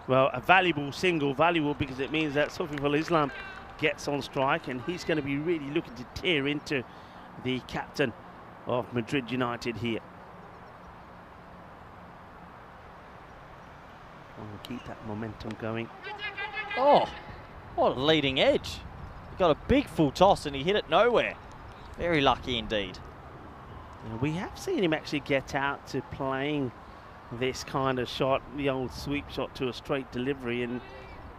well, a valuable single, valuable because it means that Sofiful Islam gets on strike, and he's going to be really looking to tear into the captain of Madrid United here. We'll keep that momentum going. Oh, what a leading edge. He got a big full toss and he hit it nowhere. Very lucky indeed. We have seen him actually get out to playing this kind of shot, the old sweep shot to a straight delivery, and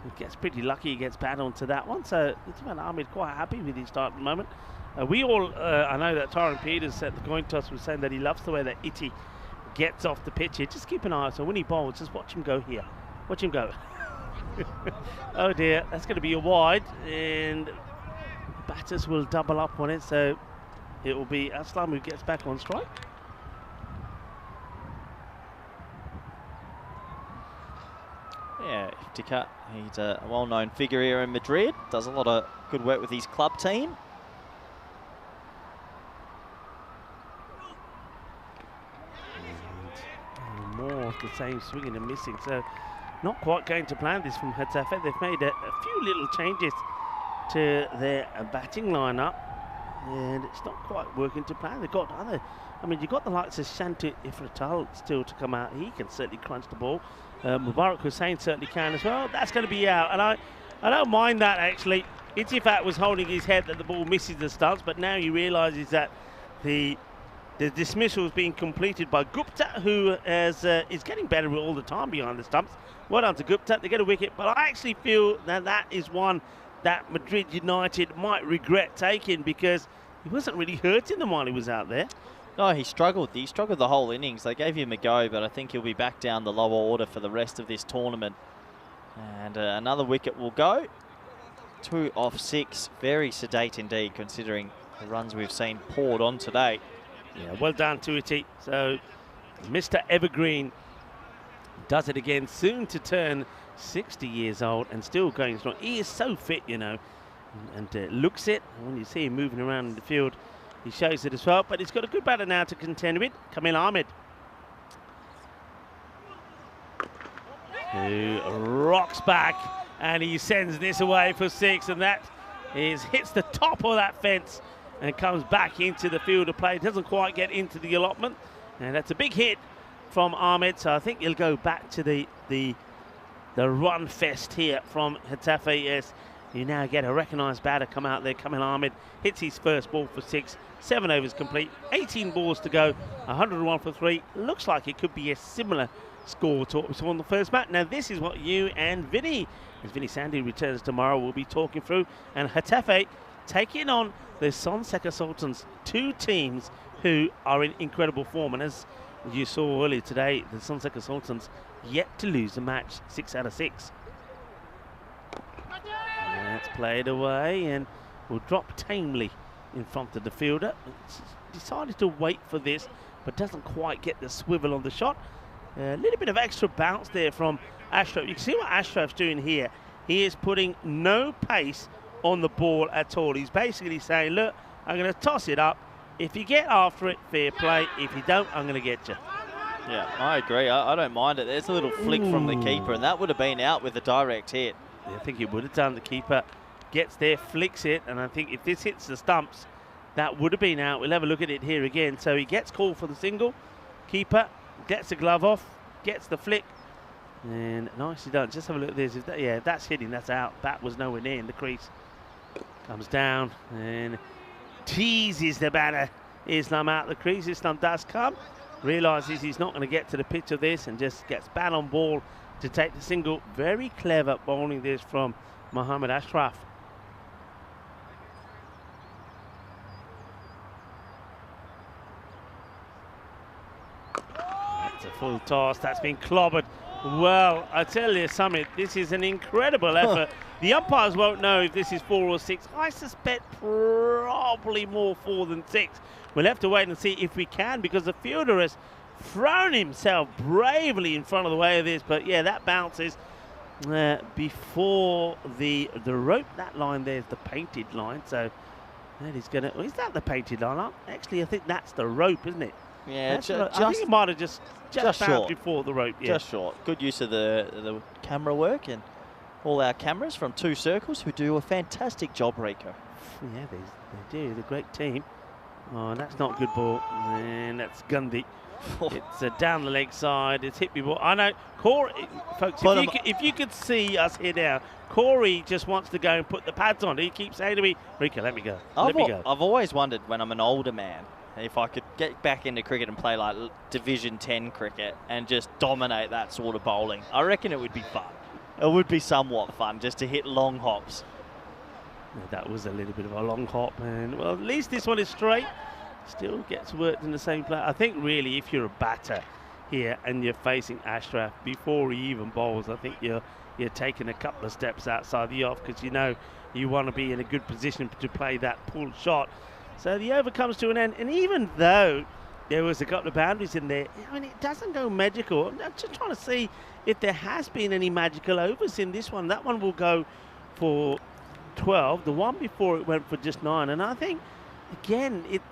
he gets pretty lucky. He gets bad onto that one. So Itivan Ahmed quite happy with his start at the moment. We all, I know that Tyrone Peters at the coin toss was saying that he loves the way that Iti gets off the pitch here. Just keep an eye on, so when he bowls, just watch him go here. Watch him go. Oh dear, that's going to be a wide, and the batters will double up on it, so it will be Aslam who gets back on strike. Yeah, Iftikhar, he's a well-known figure here in Madrid. Does a lot of good work with his club team. And more of the same swinging and missing, so not quite going to plan this from Getafe. They've made a few little changes to their batting lineup, and it's not quite working to plan. They've got other, I mean, you've got the likes of Shantu Ifratal still to come out. He can certainly crunch the ball. Mubarak Hussain certainly can as well. That's going to be out, and I don't mind that actually. Itifat was holding his head that the ball misses the stumps, but now he realises that the dismissal is being completed by Gupta, who is getting better all the time behind the stumps. Well done to Gupta. They get a wicket, but I actually feel that that is one that Madrid United might regret taking, because he wasn't really hurting them while he was out there. No, he struggled. He struggled the whole innings. They gave him a go, but I think he'll be back down the lower order for the rest of this tournament. And another wicket will go. 2 off 6. Very sedate indeed, considering the runs we've seen poured on today. Yeah, well done to Iti. So Mr. Evergreen does it again, soon to turn 60 years old and still going strong. He is so fit, you know, and looks it. When you see him moving around in the field, he shows it as well. But he's got a good batter now to contend with, Kamil Ahmed, who rocks back, and he sends this away for 6, and that hits the top of that fence and comes back into the field of play. Doesn't quite get into the allotment, and that's a big hit from Ahmed. So I think he'll go back to the run fest here from Getafe. Yes, you now get a recognised batter come out there. Kamil Ahmed hits his first ball for 6. 7 overs complete, 18 balls to go, 101 for 3. Looks like it could be a similar score to what we saw on the first match. Now this is what you and Vinny, as Vinny Sandy returns tomorrow, will be talking through. And Getafe taking on the Sonseca Sultans, 2 teams who are in incredible form. And as you saw earlier today, the Sonseca Sultans yet to lose a match, 6 out of 6. That's played away and will drop tamely in front of the fielder. It's decided to wait for this, but doesn't quite get the swivel on the shot. A little bit of extra bounce there from Ashraf. You can see what Ashraf's doing here. He is putting no pace on the ball at all. He's basically saying, look, I'm going to toss it up. If you get after it, fair play. If you don't, I'm going to get you. Yeah, I agree. I don't mind it. There's a little flick from the keeper, and that would have been out with a direct hit. Yeah, I think he would have done. The keeper gets there, flicks it, and I think if this hits the stumps, that would have been out. We'll have a look at it here again. So he gets called for the single. Keeper gets the glove off, gets the flick, and nicely done. Just have a look at this. Yeah, that's hitting, that's out. Bat was nowhere near in the crease. Comes down and teases the batter. Islam out the crease. Islam does come, realises he's not going to get to the pitch of this, and just gets bat on ball to take the single. Very clever bowling this from Mohammad Ashraf. That's a full toss. That's been clobbered. Well, I tell you, Summit, this is an incredible effort. The umpires won't know if this is 4 or 6. I suspect probably more 4 than 6. We'll have to wait and see if we can, because the fielder has thrown himself bravely in front of the way of this. But yeah, that bounces before the rope. That line there's the painted line. So that is going to... Is that the painted line? Actually, I think that's the rope, isn't it? Yeah, I think it might have just bounced short before the rope. Yeah. Just short. Good use of the camera work and all our cameras from Two Circles, who do a fantastic job, Rico. Yeah, they do. They're a great team. Oh, that's not a good ball. And that's Gundy. It's down the leg side. It's hit me ball. I know, Corey, folks, if you could see us here now, Corey just wants to go and put the pads on. He keeps saying to me, Rico, let me go. Let me go. I've always wondered when I'm an older man if I could get back into cricket and play like Division 10 cricket and just dominate that sort of bowling. I reckon it would be fun. It would be somewhat fun just to hit long hops. That was a little bit of a long hop, and well, at least this one is straight. Still gets worked in the same play. I think really if you're a batter here and you're facing Ashraf before he even bowls, I think you're taking a couple of steps outside the off, because you know you want to be in a good position to play that pull shot. So the over comes to an end, and even though there was a couple of boundaries in there, I mean, it doesn't go magical. I'm just trying to see if there has been any magical overs in this one. That one will go for 12. The one before it went for just 9. And I think, again, it's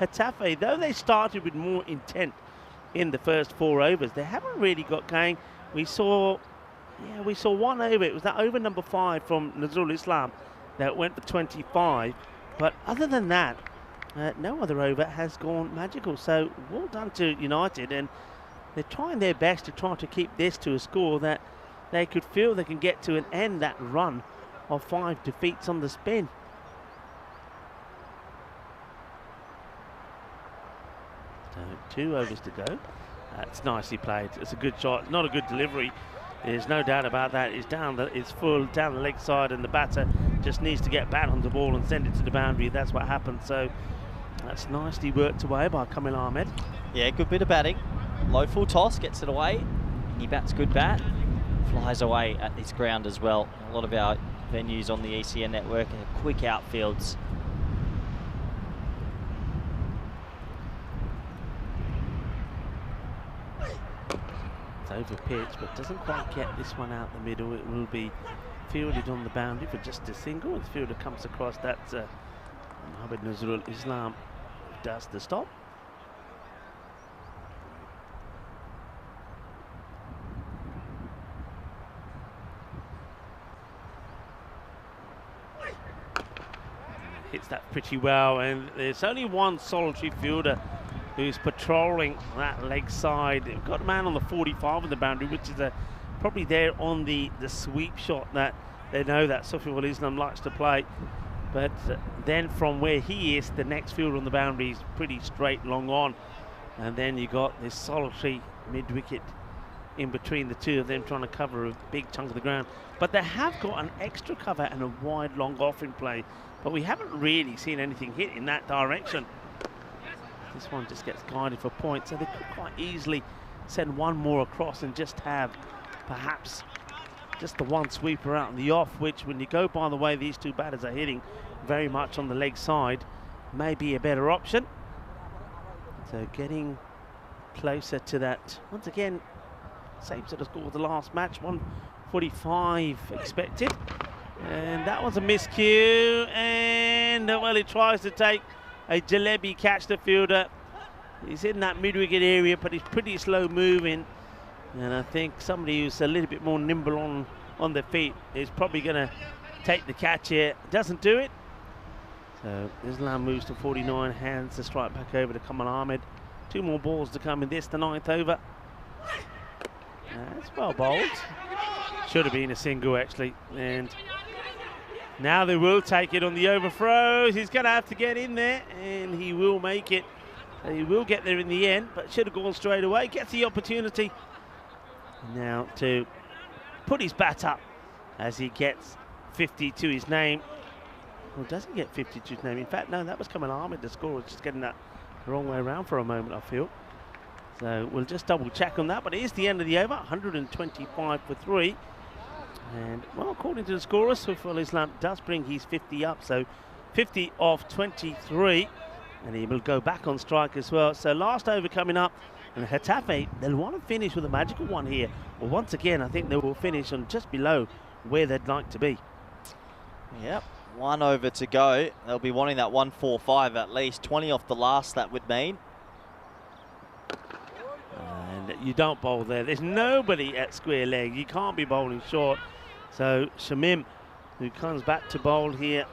Getafe. Though they started with more intent in the first 4 overs, they haven't really got going. We saw one over. It was that over number 5 from Nazrul Islam that went for 25. But other than that, no other over has gone magical. So well done to United, and they're trying their best to try to keep this to a score that they could feel they can get to and end that run of 5 defeats on the spin. So 2 overs to go. That's nicely played. It's a good shot. Not a good delivery. There's no doubt about that. It's full down the leg side, and the batter just needs to get bat on the ball and send it to the boundary. That's what happened. So that's nicely worked away by Kamil Ahmed. Yeah, good bit of batting. Low full toss, gets it away. And he bats good bat. Flies away at this ground as well. A lot of our venues on the ECN network are quick outfields. It's over pitch, but doesn't quite get this one out the middle. It will be fielded on the boundary for just a single. The fielder comes across. That's Mohamed Nazrul Islam does the stop. Hits that pretty well, and there's only one solitary fielder who's patrolling that leg side. They've got a man on the 45 of the boundary, which is probably there on the sweep shot that they know that Sofiul Islam likes to play. But then from where he is, the next fielder on the boundary is pretty straight long on. And then you got this solitary mid-wicket in between the two of them, trying to cover a big chunk of the ground. But they have got an extra cover and a wide long off in play, but we haven't really seen anything hit in that direction. This one just gets guided for points, so they could quite easily send one more across and just have perhaps just the one sweeper out on the off, which when you go by the way these two batters are hitting very much on the leg side, may be a better option. So getting closer to that, once again, same sort of score as the last match, 145 expected. And that was a miscue, and well, he tries to take a Jalebi catch, the fielder. He's in that mid-wicket area, but he's pretty slow moving. And I think somebody who's a little bit more nimble on their feet is probably going to take the catch here. Doesn't do it. So Islam moves to 49, hands the strike back over to Kamil Ahmed. 2 more balls to come in this, the 9th over. That's well bowled. Should have been a single, actually. And now they will take it on the overthrows. He's going to have to get in there, and he will make it. He will get there in the end, but should have gone straight away. Gets the opportunity now to put his bat up as he gets 50 to his name. Well, doesn't get 50 to his name. In fact, no, that was Kamil Ahmed. The score was just getting that the wrong way around for a moment, I feel. So we'll just double check on that, but it is the end of the over, 125 for 3. And, well, according to the scorers, Sofiul Islam does bring his 50 up, so 50 off 23, and he will go back on strike as well. So last over coming up, and Getafe, they'll want to finish with a magical one here. Well, once again, I think they will finish on just below where they'd like to be. Yep, 1 over to go. They'll be wanting that 145 at least. 20 off the last, that would mean. And And you don't bowl there. There's nobody at square leg. You can't be bowling short. So Shamim, who comes back to bowl here.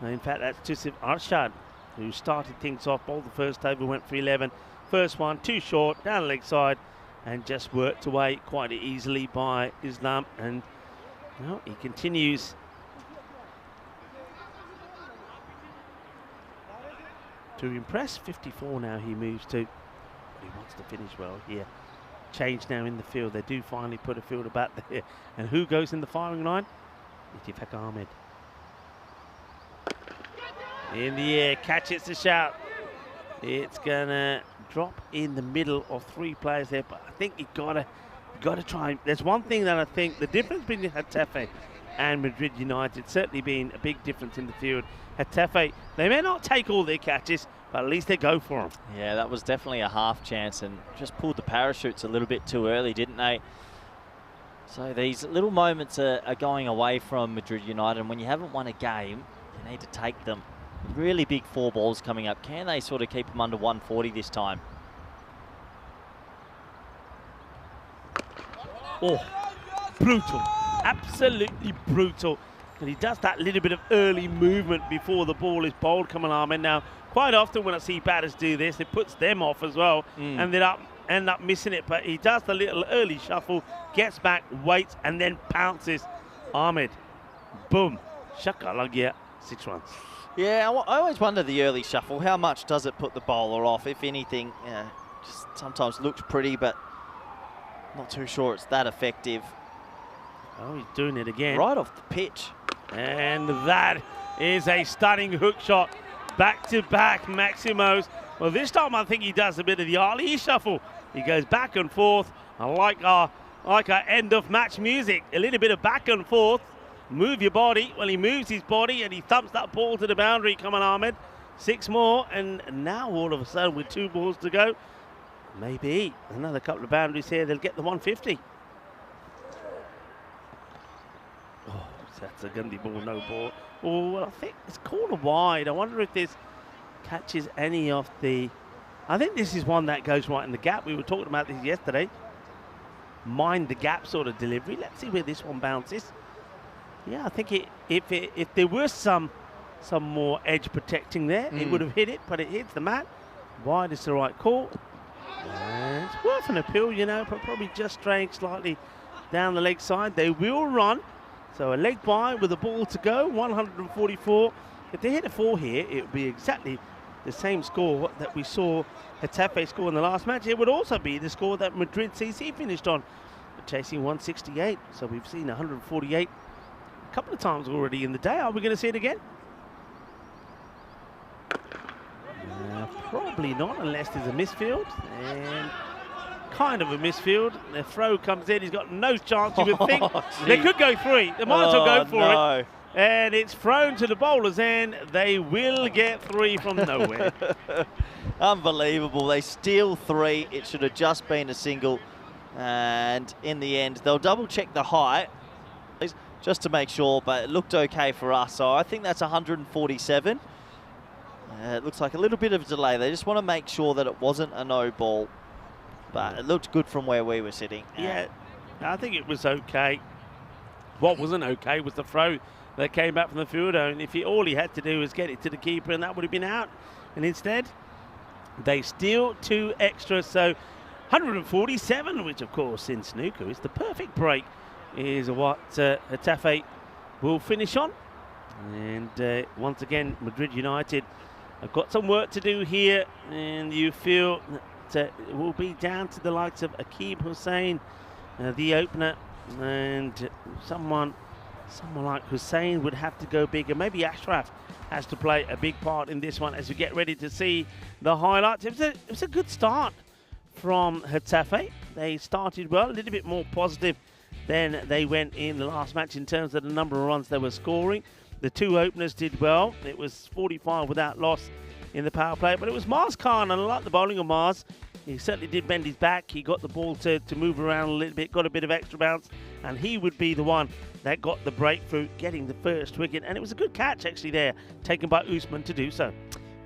In fact, that's Tusif Arshad, who started things off. Bowled the first over, went for 11. First one, too short, down the leg side, and just worked away quite easily by Islam. And well, he continues to impress. 54 now he moves to. He wants to finish well here. Change now in the field. They do finally put a fielder back there. And who goes in the firing line? Itifak Ahmed. In the air, catches the shout. It's gonna drop in the middle of 3 players there, but I think you gotta try. There's one thing that I think the difference between Getafe and Madrid United certainly been a big difference in the field. Getafe, they may not take all their catches, but at least they go for them. Yeah, that was definitely a half chance and just pulled the parachutes a little bit too early, didn't they? So these little moments are going away from Madrid United, and when you haven't won a game, you need to take them. Really big 4 balls coming up. Can they sort of keep them under 140 this time? Oh, brutal. Absolutely brutal. And he does that little bit of early movement before the ball is bowled, Kamal Ahmed. Now, quite often when I see batters do this, it puts them off as well, and they end up missing it. But he does the little early shuffle, gets back, waits, and then pounces. Ahmed, boom, shakalagia, 6 runs. Yeah, I always wonder the early shuffle. How much does it put the bowler off? If anything, just sometimes looks pretty, but not too sure it's that effective. Oh, he's doing it again. Right off the pitch. And that is a stunning hook shot. Back-to-back Maximos. Well, this time I think he does a bit of the Ali shuffle. He goes back and forth. I like our end of match music. A little bit of back and forth. Move your body. Well, he moves his body and he thumps that ball to the boundary. Come on, Ahmed. 6 more. And now all of a sudden with 2 balls to go, maybe another couple of boundaries here. They'll get the 150. Oh, that's a Gundy ball, no ball. Oh, well, I think it's called a wide. I wonder if this catches any of the... I think this is one that goes right in the gap. We were talking about this yesterday. Mind the gap sort of delivery. Let's see where this one bounces. Yeah, I think if there was some more edge protecting there, it would have hit it, but it hits the mat. Wide is the right call. And it's worth an appeal, you know, but probably just straying slightly down the leg side. They will run. So a leg by with a ball to go, 144. If they hit a 4 here, it would be exactly the same score that we saw Getafe score in the last match. It would also be the score that Madrid CC finished on, chasing 168. So we've seen 148 a couple of times already in the day. Are we going to see it again? Probably not, unless there's a misfield. And kind of a misfield. The throw comes in. He's got no chance, you would think. They could go 3. They might as well go for it. And it's thrown to the bowlers, and they will get 3 from nowhere. Unbelievable. They steal 3. It should have just been a single. And in the end, they'll double check the height just to make sure, but it looked okay for us. So I think that's 147. It looks like a little bit of a delay. They just want to make sure that it wasn't a no ball. But it looked good from where we were sitting. Yeah, I think it was okay. What wasn't okay was the throw that came back from the fielder. And if all he had to do was get it to the keeper, and that would have been out. And instead, they steal 2 extras. So 147, which of course in snooker is the perfect break, is what Getafe will finish on. And once again, Madrid United have got some work to do here. And you feel that it will be down to the likes of Aqib Hussain, the opener, and someone like Hussain would have to go bigger. Maybe Ashraf has to play a big part in this one as we get ready to see the highlights. It was a good start from Getafe. They started well, a little bit more positive than they went in the last match in terms of the number of runs they were scoring. The 2 openers did well. It was 45 without loss in the power play, but it was Mars Khan, and I like the bowling of Mars. He certainly did bend his back. He got the ball to move around a little bit, got a bit of extra bounce, and he would be the one that got the breakthrough, getting the first wicket. And it was a good catch actually there, taken by Usman to do so.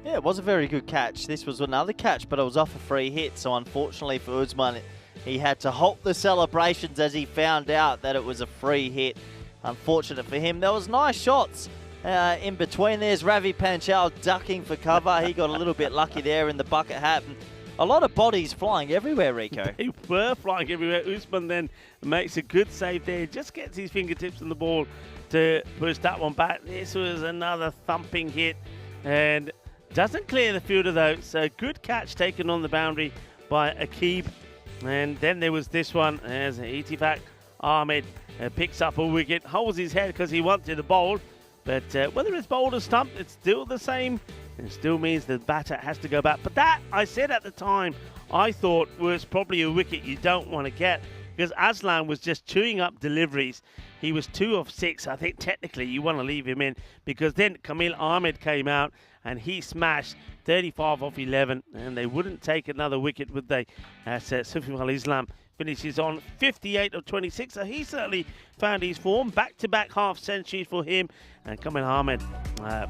Yeah, it was a very good catch. This was another catch, but it was off a free hit. So unfortunately for Usman, he had to halt the celebrations as he found out that it was a free hit. Unfortunate for him. There was nice shots in between. There's Ravi Panchal ducking for cover. He got a little bit lucky there in the bucket hat. And a lot of bodies flying everywhere, Rico. They were flying everywhere. Usman then makes a good save there. Just gets his fingertips on the ball to push that one back. This was another thumping hit and doesn't clear the fielder though. So good catch taken on the boundary by Akib. And then there was this one as Itifak Ahmed picks up a wicket, holds his head because he wanted to bowl. But whether it's bowled or stumped, it's still the same. It still means the batter has to go back. But that, I said at the time, I thought was probably a wicket you don't want to get because Aslan was just chewing up deliveries. He was 2 of 6. I think technically you want to leave him in because then Kamil Ahmed came out and he smashed 35 off 11 and they wouldn't take another wicket, would they? As Sufi al-Islam finishes on 58 of 26. So he certainly found his form. Back-to-back half centuries for him. And Kamil Ahmed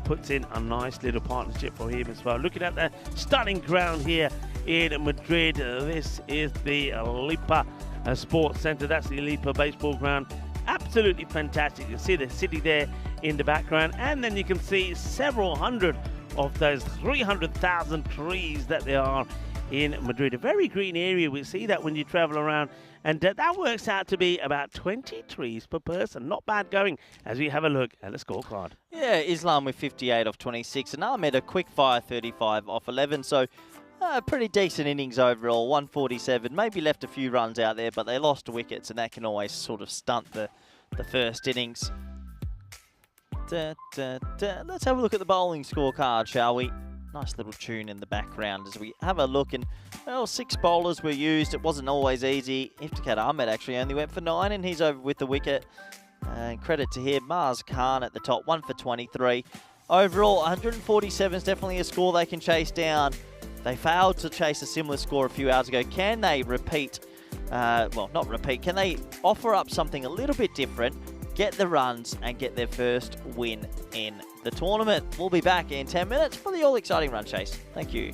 puts in a nice little partnership for him as well. Looking at the stunning ground here in Madrid. This is the Lipa Sports Centre. That's the Lipa baseball ground. Absolutely fantastic. You see the city there in the background. And then you can see several hundred of those 300,000 trees that there are in Madrid. A very green area. We see that when you travel around. And that works out to be about 20 trees per person. Not bad going as we have a look at the scorecard. Yeah, Islam with 58 off 26 and Ahmed a quick fire 35 off 11. So pretty decent innings overall, 147. Maybe left a few runs out there, but they lost wickets and that can always sort of stunt the first innings. Let's have a look at the bowling scorecard, shall we? Nice little tune in the background as we have a look. And, well, 6 bowlers were used. It wasn't always easy. Iftikhar Ahmed actually only went for 9 and he's over with the wicket. And credit to him. Mars Khan at the top, 1 for 23. Overall, 147 is definitely a score they can chase down. They failed to chase a similar score a few hours ago. Can they repeat? Well, not repeat. Can they offer up something a little bit different, get the runs and get their first win in the tournament? We'll be back in 10 minutes for the all-exciting run chase. Thank you.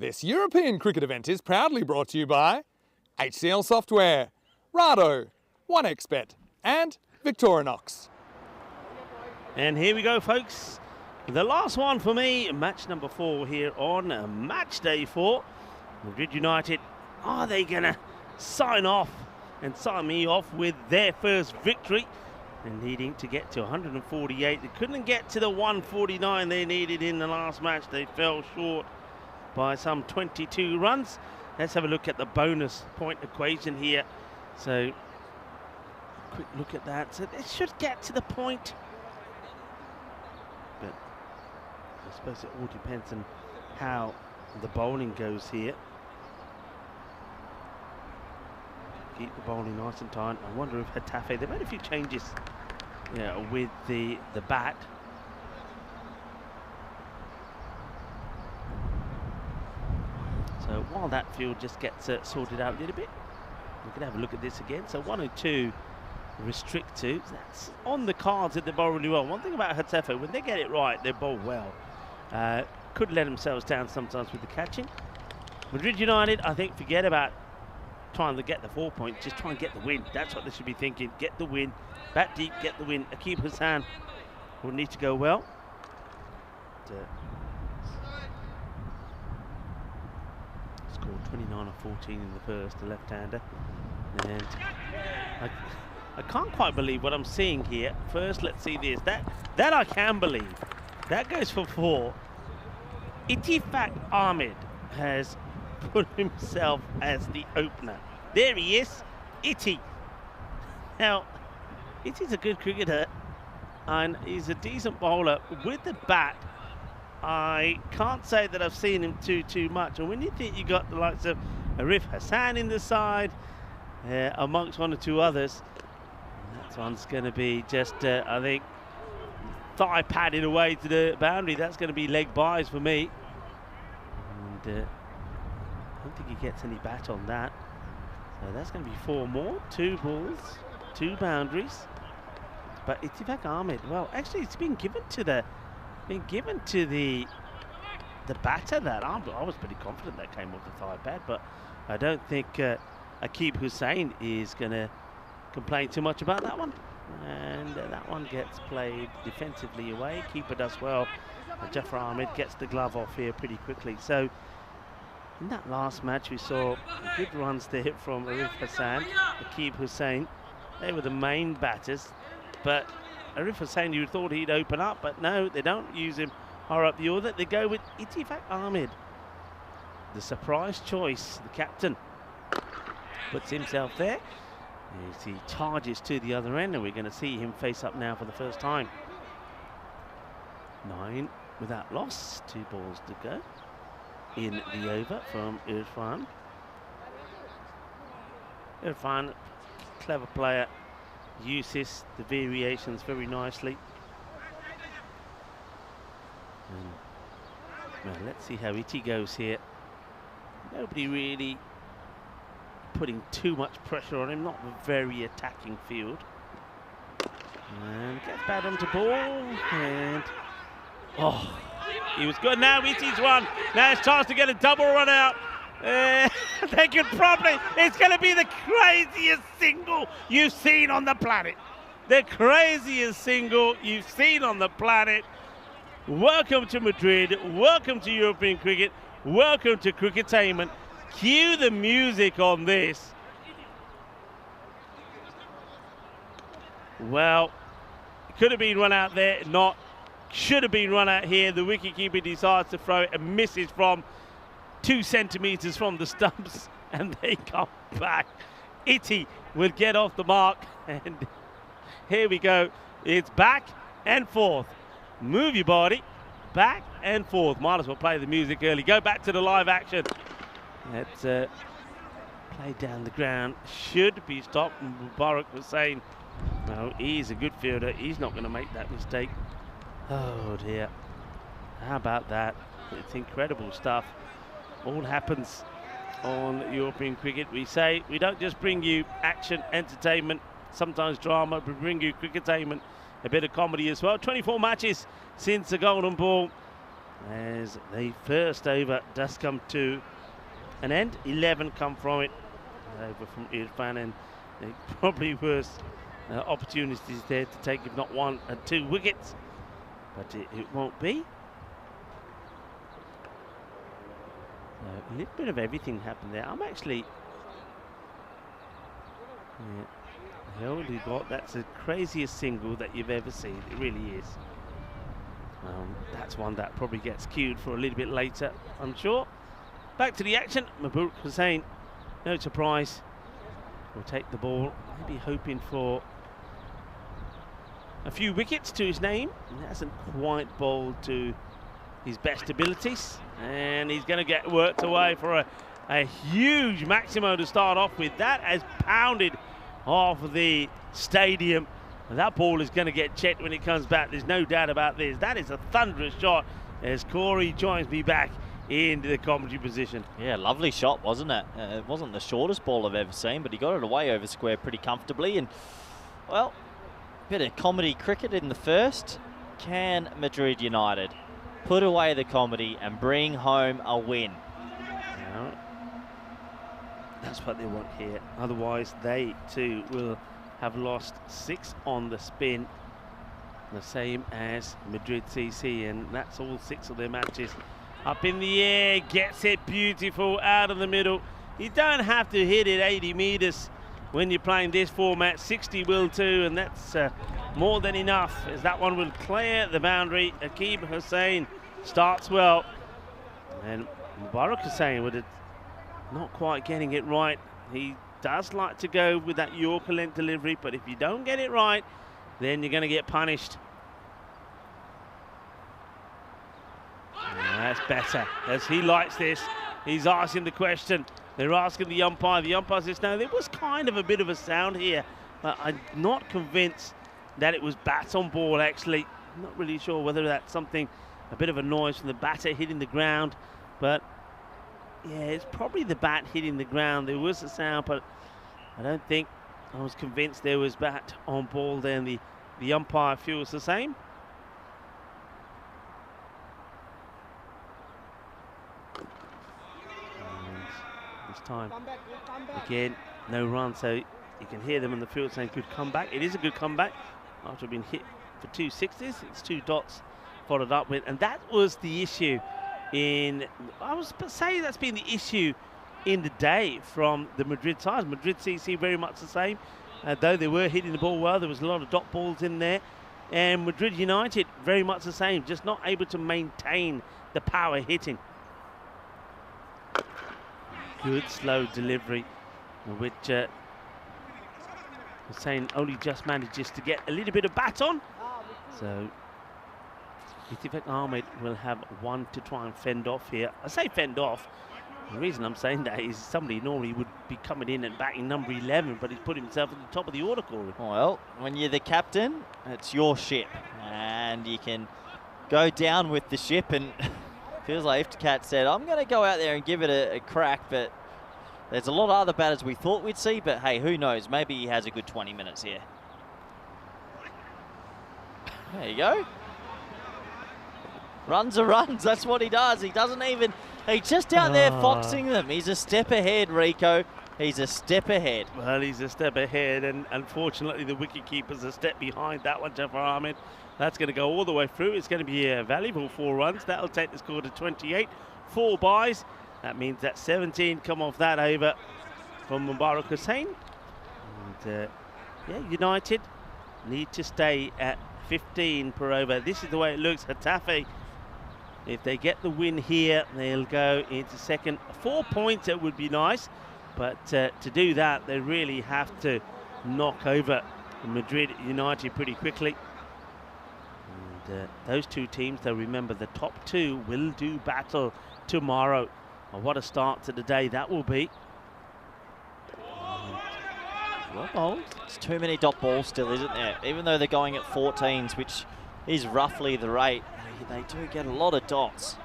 This European cricket event is proudly brought to you by HCL Software, Rado, 1xBet and Victorinox. And here we go, folks. The last one for me, match number 4 here on match day 4. Madrid United, are they going to sign me off with their first victory? And needing to get to 148. They couldn't get to the 149 they needed in the last match. They fell short by some 22 runs. Let's have a look at the bonus point equation here. So, quick look at that. So they should get to the point. But I suppose it all depends on how the bowling goes here. Keep the bowling nice and tight. I wonder if Getafe, they made a few changes with the bat. So while that field just gets sorted out a little bit, we can have a look at this again. So 102 restrict to, that's on the cards that they bowl really well. One thing about Getafe, when they get it right, they bowl well. Could let themselves down sometimes with the catching. Madrid United, I think, forget about trying to get the 4 points, just try and get the win. That's what they should be thinking. Get the win, bat deep, get the win. Akib Hassan will need to go well. Scored 29 or 14 in the first, the left-hander. And I can't quite believe what I'm seeing here. First, let's see this. That I can believe. That goes for 4. Itifak Ahmed has put himself as the opener. There he is, Iti. Now, Iti's a good cricketer and he's a decent bowler. With the bat, I can't say that I've seen him too much. And when you think you got the likes of Arif Hassan in the side, amongst 1 or 2 others, that one's going to be just, I think, thigh padded away to the boundary. That's going to be leg byes for me. And I don't think he gets any bat on that. So that's going to be 4 more. 2 balls, 2 boundaries. But Itifak Ahmed, well, actually it's been given to the batter. That I was pretty confident that came off the thigh pad, but I don't think Akib Hussain is going to complain too much about that one. And that one gets played defensively away. Keeper does well. And Jafar Ahmed gets the glove off here pretty quickly. So in that last match, we saw good runs there from Arif Hassan, Akib Hussain. They were the main batters, but Arif Hassan, you thought he'd open up, but no, they don't use him higher up the order. They go with Itifak Ahmed, the surprise choice. The captain puts himself there as he charges to the other end, and we're going to see him face up now for the first time. 9 without loss, 2 balls to go in the over from Irfan. Irfan, clever player, uses the variations very nicely. And, well, let's see how Iti goes here. Nobody really putting too much pressure on him, not a very attacking field. And gets bad onto ball, and oh, he was good. Now Iti's one. Now it's chance to get a double run out. They could probably, it's going to be the craziest single you've seen on the planet. The craziest single you've seen on the planet. Welcome to Madrid. Welcome to European cricket. Welcome to Cricketainment. Cue the music on this. Well, could have been run out there, not. Should have been run out here. The wicketkeeper decides to throw it and misses from 2 centimetres from the stumps, and they come back. Iti will get off the mark, and here we go. It's back and forth. Move your body, back and forth. Might as well play the music early. Go back to the live action. That's played down the ground. Should be stopped. Mubarak was saying, no, he's a good fielder. He's not going to make that mistake. Oh dear. How about that? It's incredible stuff. All happens on European cricket. We say we don't just bring you action, entertainment, sometimes drama, we bring you cricketainment, a bit of comedy as well. 24 matches since the golden ball. as the first over does come to an end. 11 come from it. Over from Irfan, and probably worse opportunities there to take, if not 1 and 2 wickets. But it won't be. A little bit of everything happened there. I'm actually... Yeah, holy God, that's the craziest single that you've ever seen. It really is. That's one that probably gets queued for a little bit later, I'm sure. Back to the action. Mabruk Hussain, no surprise, will take the ball, maybe hoping for a few wickets to his name. He hasn't quite bowled to his best abilities, and he's going to get worked away for a huge Maximo to start off with. That has pounded off the stadium, and that ball is going to get checked when it comes back. There's no doubt about this. That is a thunderous shot as Corey joins me back into the commentary position. Yeah, lovely shot, wasn't it? It wasn't the shortest ball I've ever seen, but he got it away over square pretty comfortably. And, well, bit of comedy cricket in the first. Can Madrid United put away the comedy and bring home a win? No. That's what they want here. Otherwise, they too will have lost 6 on the spin. The same as Madrid CC, and that's all 6 of their matches. Up in the air, gets it beautiful out of the middle. You don't have to hit it 80 meters when you're playing this format. 60 will too, and that's more than enough, as that one will clear the boundary. Aqib Hussain starts well, and Mubarak Hussain with it not quite getting it right. He does like to go with that Yorker length delivery, but if you don't get it right, then you're going to get punished. That's better, as he likes this. He's asking the question. They're asking the umpire. The umpire says, no, there was kind of a bit of a sound here, but I'm not convinced that it was bat on ball, actually. I'm not really sure whether that's something, a bit of a noise from the batter hitting the ground, but yeah, it's probably the bat hitting the ground. There was a sound, but I don't think I was convinced there was bat on ball there, and the umpire feels the same. And this time, again, no run, so you can hear them in the field saying good comeback. It is a good comeback after being hit for 2 sixes. It's 2 dots followed up with, and that was the issue in, I was saying that's been the issue in the day from the Madrid side. Madrid CC very much the same, though they were hitting the ball well. There was a lot of dot balls in there, and Madrid United very much the same, just not able to maintain the power hitting. Good slow delivery, which Hussain only just manages to get a little bit of bat on. So Getafe Ahmed will have 1 to try and fend off here. I say fend off. The reason I'm saying that is somebody normally would be coming in and batting number 11, but he's put himself at the top of the order, Corey. Well, when you're the captain, it's your ship, and you can go down with the ship. And feels like Iftikhar said, I'm going to go out there and give it a crack, but there's a lot of other batters we thought we'd see, but hey, who knows? Maybe he has a good 20 minutes here. There you go. Runs are runs, that's what he does. He doesn't even, he's just out there foxing them. He's a step ahead, Rico. He's a step ahead. Well, he's a step ahead, and unfortunately the wicketkeeper's a step behind that one, Jafar Ahmed. That's going to go all the way through. It's going to be a valuable 4 runs. That'll take the score to 28. 4 byes. That means that 17 come off that over from Mubarak Hussain. And yeah, United need to stay at 15 per over. This is the way it looks. Getafe, if they get the win here, they'll go into second. 4 points, it would be nice, but to do that, they really have to knock over Madrid United pretty quickly. And those 2 teams, they'll remember the top 2 will do battle tomorrow. Oh, what a start to the day that will be. Well bowled. It's too many dot balls still, isn't there? Even though they're going at 14s, which is roughly the rate, they do get a lot of dots.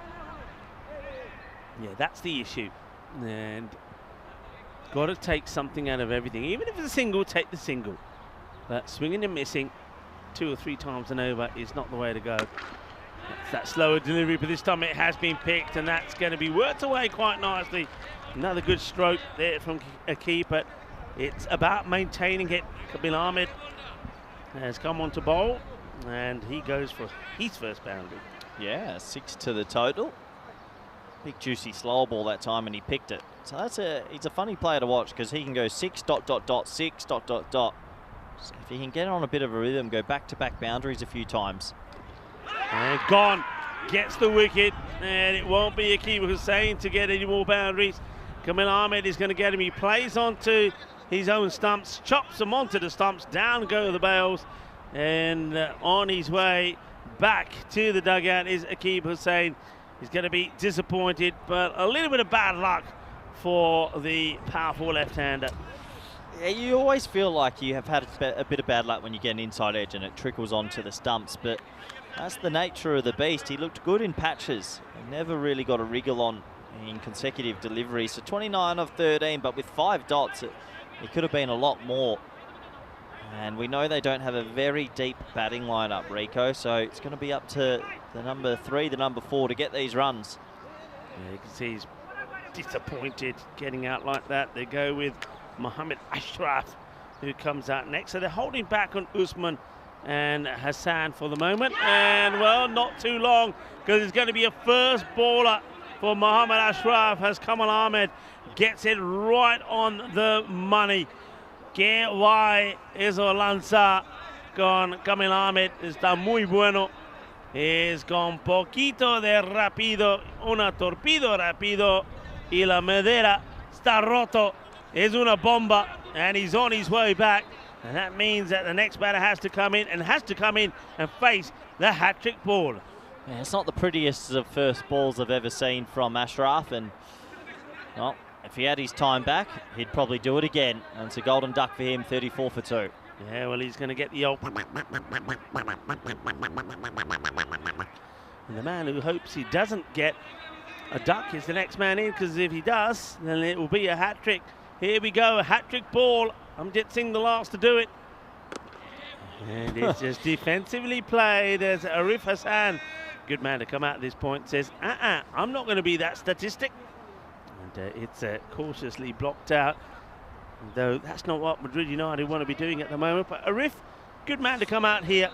Yeah, that's the issue. And got to take something out of everything. Even if it's a single, take the single. But swinging and missing 2 or 3 times and over is not the way to go. It's that slower delivery, but this time it has been picked, and that's going to be worked away quite nicely. Another good stroke there from Aqib, but it's about maintaining it. Kamil Ahmed has come on to bowl, and he goes for his first boundary. Yeah, 6 to the total. Big juicy slower ball that time, and he picked it. So he's a funny player to watch because he can go 6 ... 6 ... So if he can get on a bit of a rhythm, go back-to-back boundaries a few times. And gone, gets the wicket, and it won't be Aqib Hussain to get any more boundaries. Kamil Ahmed is going to get him. He plays onto his own stumps, chops them onto the stumps, down go the bails, and on his way back to the dugout is Aqib Hussain. He's going to be disappointed, but a little bit of bad luck for the powerful left-hander. Yeah, you always feel like you have had a bit of bad luck when you get an inside edge and it trickles onto the stumps, but that's the nature of the beast. He looked good in patches. He never really got a wriggle on in consecutive deliveries. So 29 of 13, but with 5 dots, it could have been a lot more. And we know they don't have a very deep batting lineup, Rico, so it's going to be up to the number 3, the number 4 to get these runs. Yeah, you can see he's disappointed getting out like that. They go with Mohammad Ashraf, who comes out next. So they're holding back on Usman and Hassan for the moment. And, well, not too long, because it's going to be a first bowler for Mohammad Ashraf as Kamil Ahmed gets it right on the money. Que guay eso lanza con Kamil Ahmed. Está muy bueno. Es con poquito de rápido. Una torpedo rápido. Y la madera está roto. Es una bomba. And he's on his way back. And that means that the next batter has to come in and face the hat-trick ball. Yeah, it's not the prettiest of first balls I've ever seen from Ashraf, and well, if he had his time back, he'd probably do it again. And it's a golden duck for him, 34 for 2. Yeah, well, he's going to get the old... And the man who hopes he doesn't get a duck is the next man in, because if he does, then it will be a hat-trick. Here we go, a hat-trick ball. Amjit Singh the last to do it. And it's just defensively played as Arif Hassan, good man to come out at this point, says, I'm not going to be that statistic. And it's cautiously blocked out, though that's not what Madrid United want to be doing at the moment. But Arif, good man to come out here.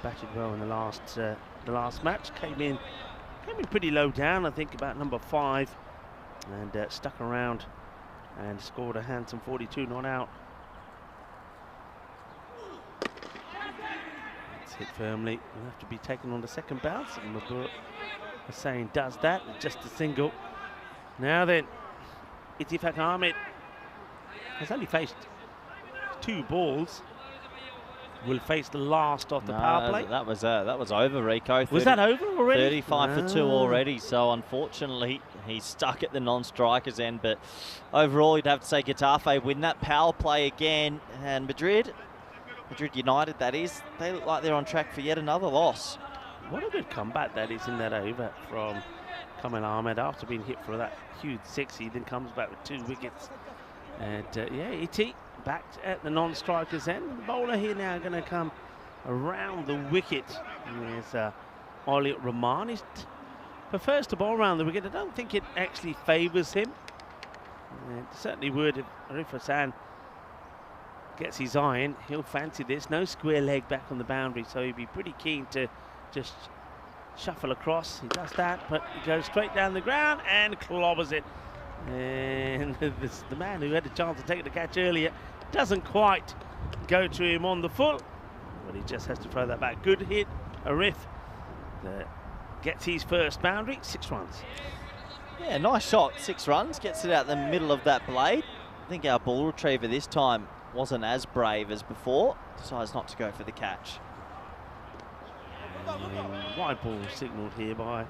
Batted well in the last match. Came in pretty low down, I think about number 5, and stuck around and scored a handsome 42 not out. It's hit firmly. Will have to be taken on the second bounce. And Mabur Hussain does that. Just a single. Now then, Itifak Ahmed has only faced 2 balls. Will face the last of the power play. That was over, Rico. Was that over already? 35 for 2 already. So unfortunately, he's stuck at the non-strikers end. But overall, you'd have to say Getafe win that power play again. And Madrid United, that is, they look like they're on track for yet another loss. What a good comeback that is in that over from Kamil Ahmed after being hit for that huge 6. He then comes back with 2 wickets. And yeah, Iti back at the non-strikers end. The bowler here now going to come around the wicket. There's Oli Rahman. He prefers to bowl around the wicket. I don't think it actually favours him. It certainly would if Arif Hassan gets his eye in. He'll fancy this. No square leg back on the boundary, so he'd be pretty keen to just shuffle across. He does that, but he goes straight down the ground and clobbers it. And the man who had a chance to take the catch earlier doesn't quite go to him on the full, but he just has to throw that back. Good hit, Arif gets his first boundary, 6 runs. Yeah, nice shot, 6 runs, gets it out the middle of that blade. I think our ball retriever this time wasn't as brave as before, decides not to go for the catch. And wide ball signalled here by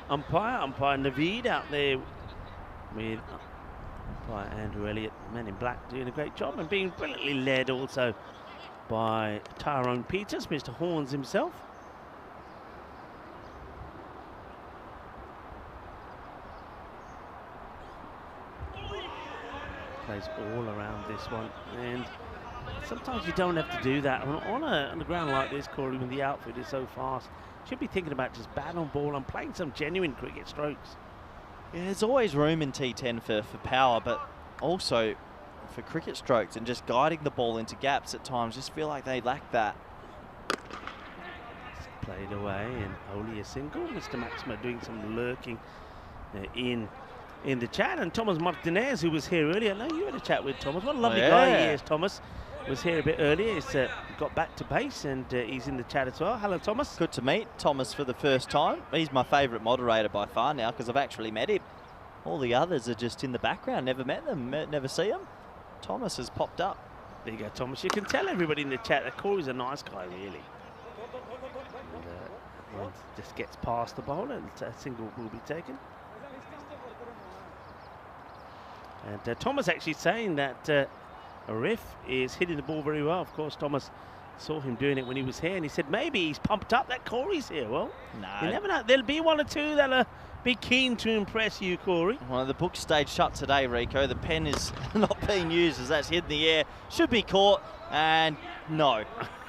umpire Naveed out there with umpire Andrew Elliott, man in black, doing a great job and being brilliantly led also by Tyrone Peters, Mr. Horns himself. Plays all around this one, and Sometimes you don't have to do that. On a ground like this, Corey, when the outfit is so fast, you should be thinking about just bat on ball and playing some genuine cricket strokes. Yeah, there's always room in T10 for power, but also for cricket strokes and just guiding the ball into gaps at times. Just feel like they lack that. It's played away and only a single. Mr. Maximo doing some lurking in the chat. And Thomas Martinez, who was here earlier. I know you had a chat with Thomas. What a lovely guy he is, Thomas. Was here a bit earlier. He's got back to base and he's in the chat as well. Hello, Thomas. Good to meet Thomas for the first time. He's my favourite moderator by far now because I've actually met him. All the others are just in the background. Never met them, never see them. Thomas has popped up. There you go, Thomas. You can tell everybody in the chat that Corey's a nice guy, really. And just gets past the bowler and a single will be taken. And Thomas actually saying that Arif is hitting the ball very well. Of course, Thomas saw him doing it when he was here, and he said maybe he's pumped up that Corey's here. Well, you never know. There'll be one or two that'll be keen to impress you, Corey. Well, the book stayed shut today, Rico. The pen is not being used as that's hit in the air. Should be caught, and no,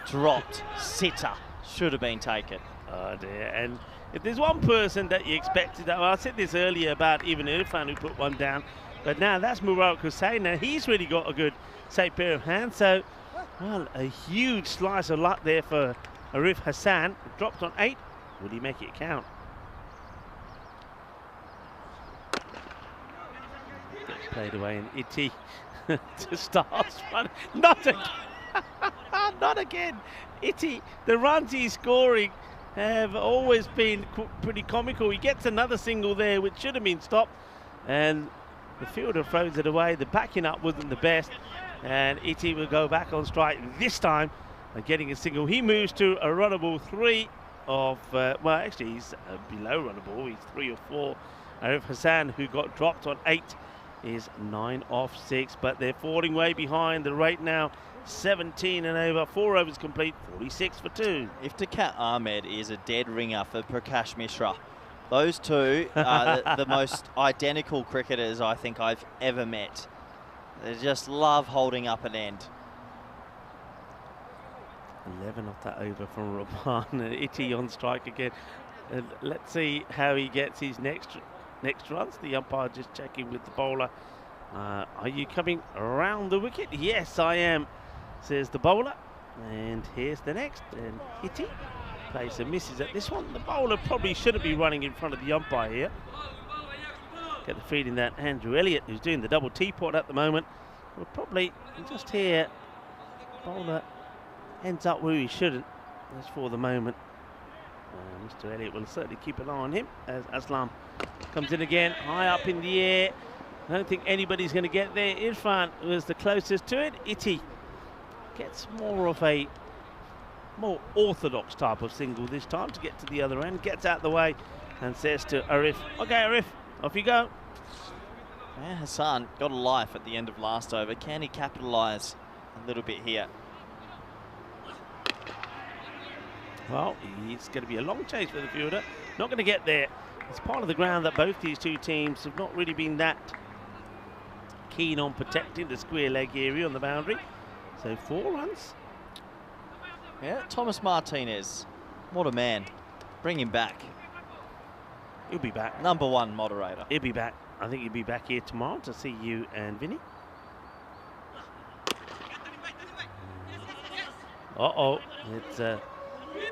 dropped. Sitter should have been taken. Oh dear. And if there's one person that you expected, well, I said this earlier about even Irfan who put one down, but now that's Mubarak Hussain. Now he's really got a good safe pair of hands. So, well, a huge slice of luck there for Arif Hassan. Dropped on 8. Will he make it count? Gets played away and Itty to starts running. Not again. Not again. Itty, the runs he's scoring have always been pretty comical. He gets another single there, which should have been stopped. And the fielder throws it away. The backing up wasn't the best. And Itty will go back on strike this time and getting a single. He moves to a runnable 3 of, well, actually, he's below runnable. He's 3 or 4. Arif Hassan, who got dropped on 8, is 9 off 6. But they're falling way behind. The rate now 17 and over. 4 overs complete, 46 for 2. Iftikhar Ahmed is a dead ringer for Prakash Mishra. Those two are the most identical cricketers I think I've ever met. They just love holding up an end. 11 off that over from Rahman. Itty on strike again. And let's see how he gets his next runs. The umpire just checking with the bowler. Are you coming around the wicket? Yes, I am, says the bowler. And here's the next. And Itty plays some misses at this one. The bowler probably shouldn't be running in front of the umpire here. Get the feeling that Andrew Elliott, who's doing the double teapot at the moment, will probably just here. Bowler ends up where he shouldn't. That's for the moment. Mr. Elliott will certainly keep an eye on him as Aslam comes in again, high up in the air. I don't think anybody's going to get there. Irfan was the closest to it. Itty gets more of a more orthodox type of single this time to get to the other end. Gets out the way and says to Arif, okay, Arif, off you go. Yeah, Hassan got a life at the end of last over. Can he capitalise a little bit here? Well, it's going to be a long chase for the fielder. Not going to get there. It's part of the ground that both these two teams have not really been that keen on protecting, the square leg area on the boundary. So 4 runs. Yeah, Thomas Martinez. What a man. Bring him back. He'll be back. Number 1 moderator. He'll be back. I think he'll be back here tomorrow to see you and Vinny. Uh-oh. It's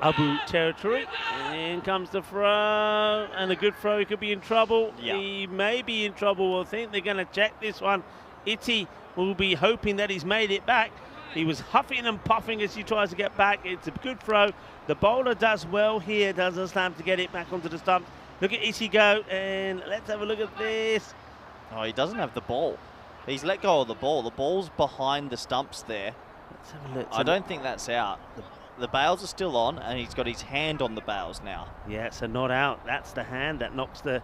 Abu territory. In comes the throw. And a good throw. He could be in trouble. Yeah. He may be in trouble. I think they're going to check this one. Itty will be hoping that he's made it back. He was huffing and puffing as he tries to get back. It's a good throw. The bowler does well here, does Aslam, to get it back onto the stump. Look at Itty go, and let's have a look at this. Oh, he doesn't have the ball. He's let go of the ball. The ball's behind the stumps there. Let's have a look. I don't think that's out. The bails are still on, and he's got his hand on the bails now. Yeah, so not out. That's the hand that knocks the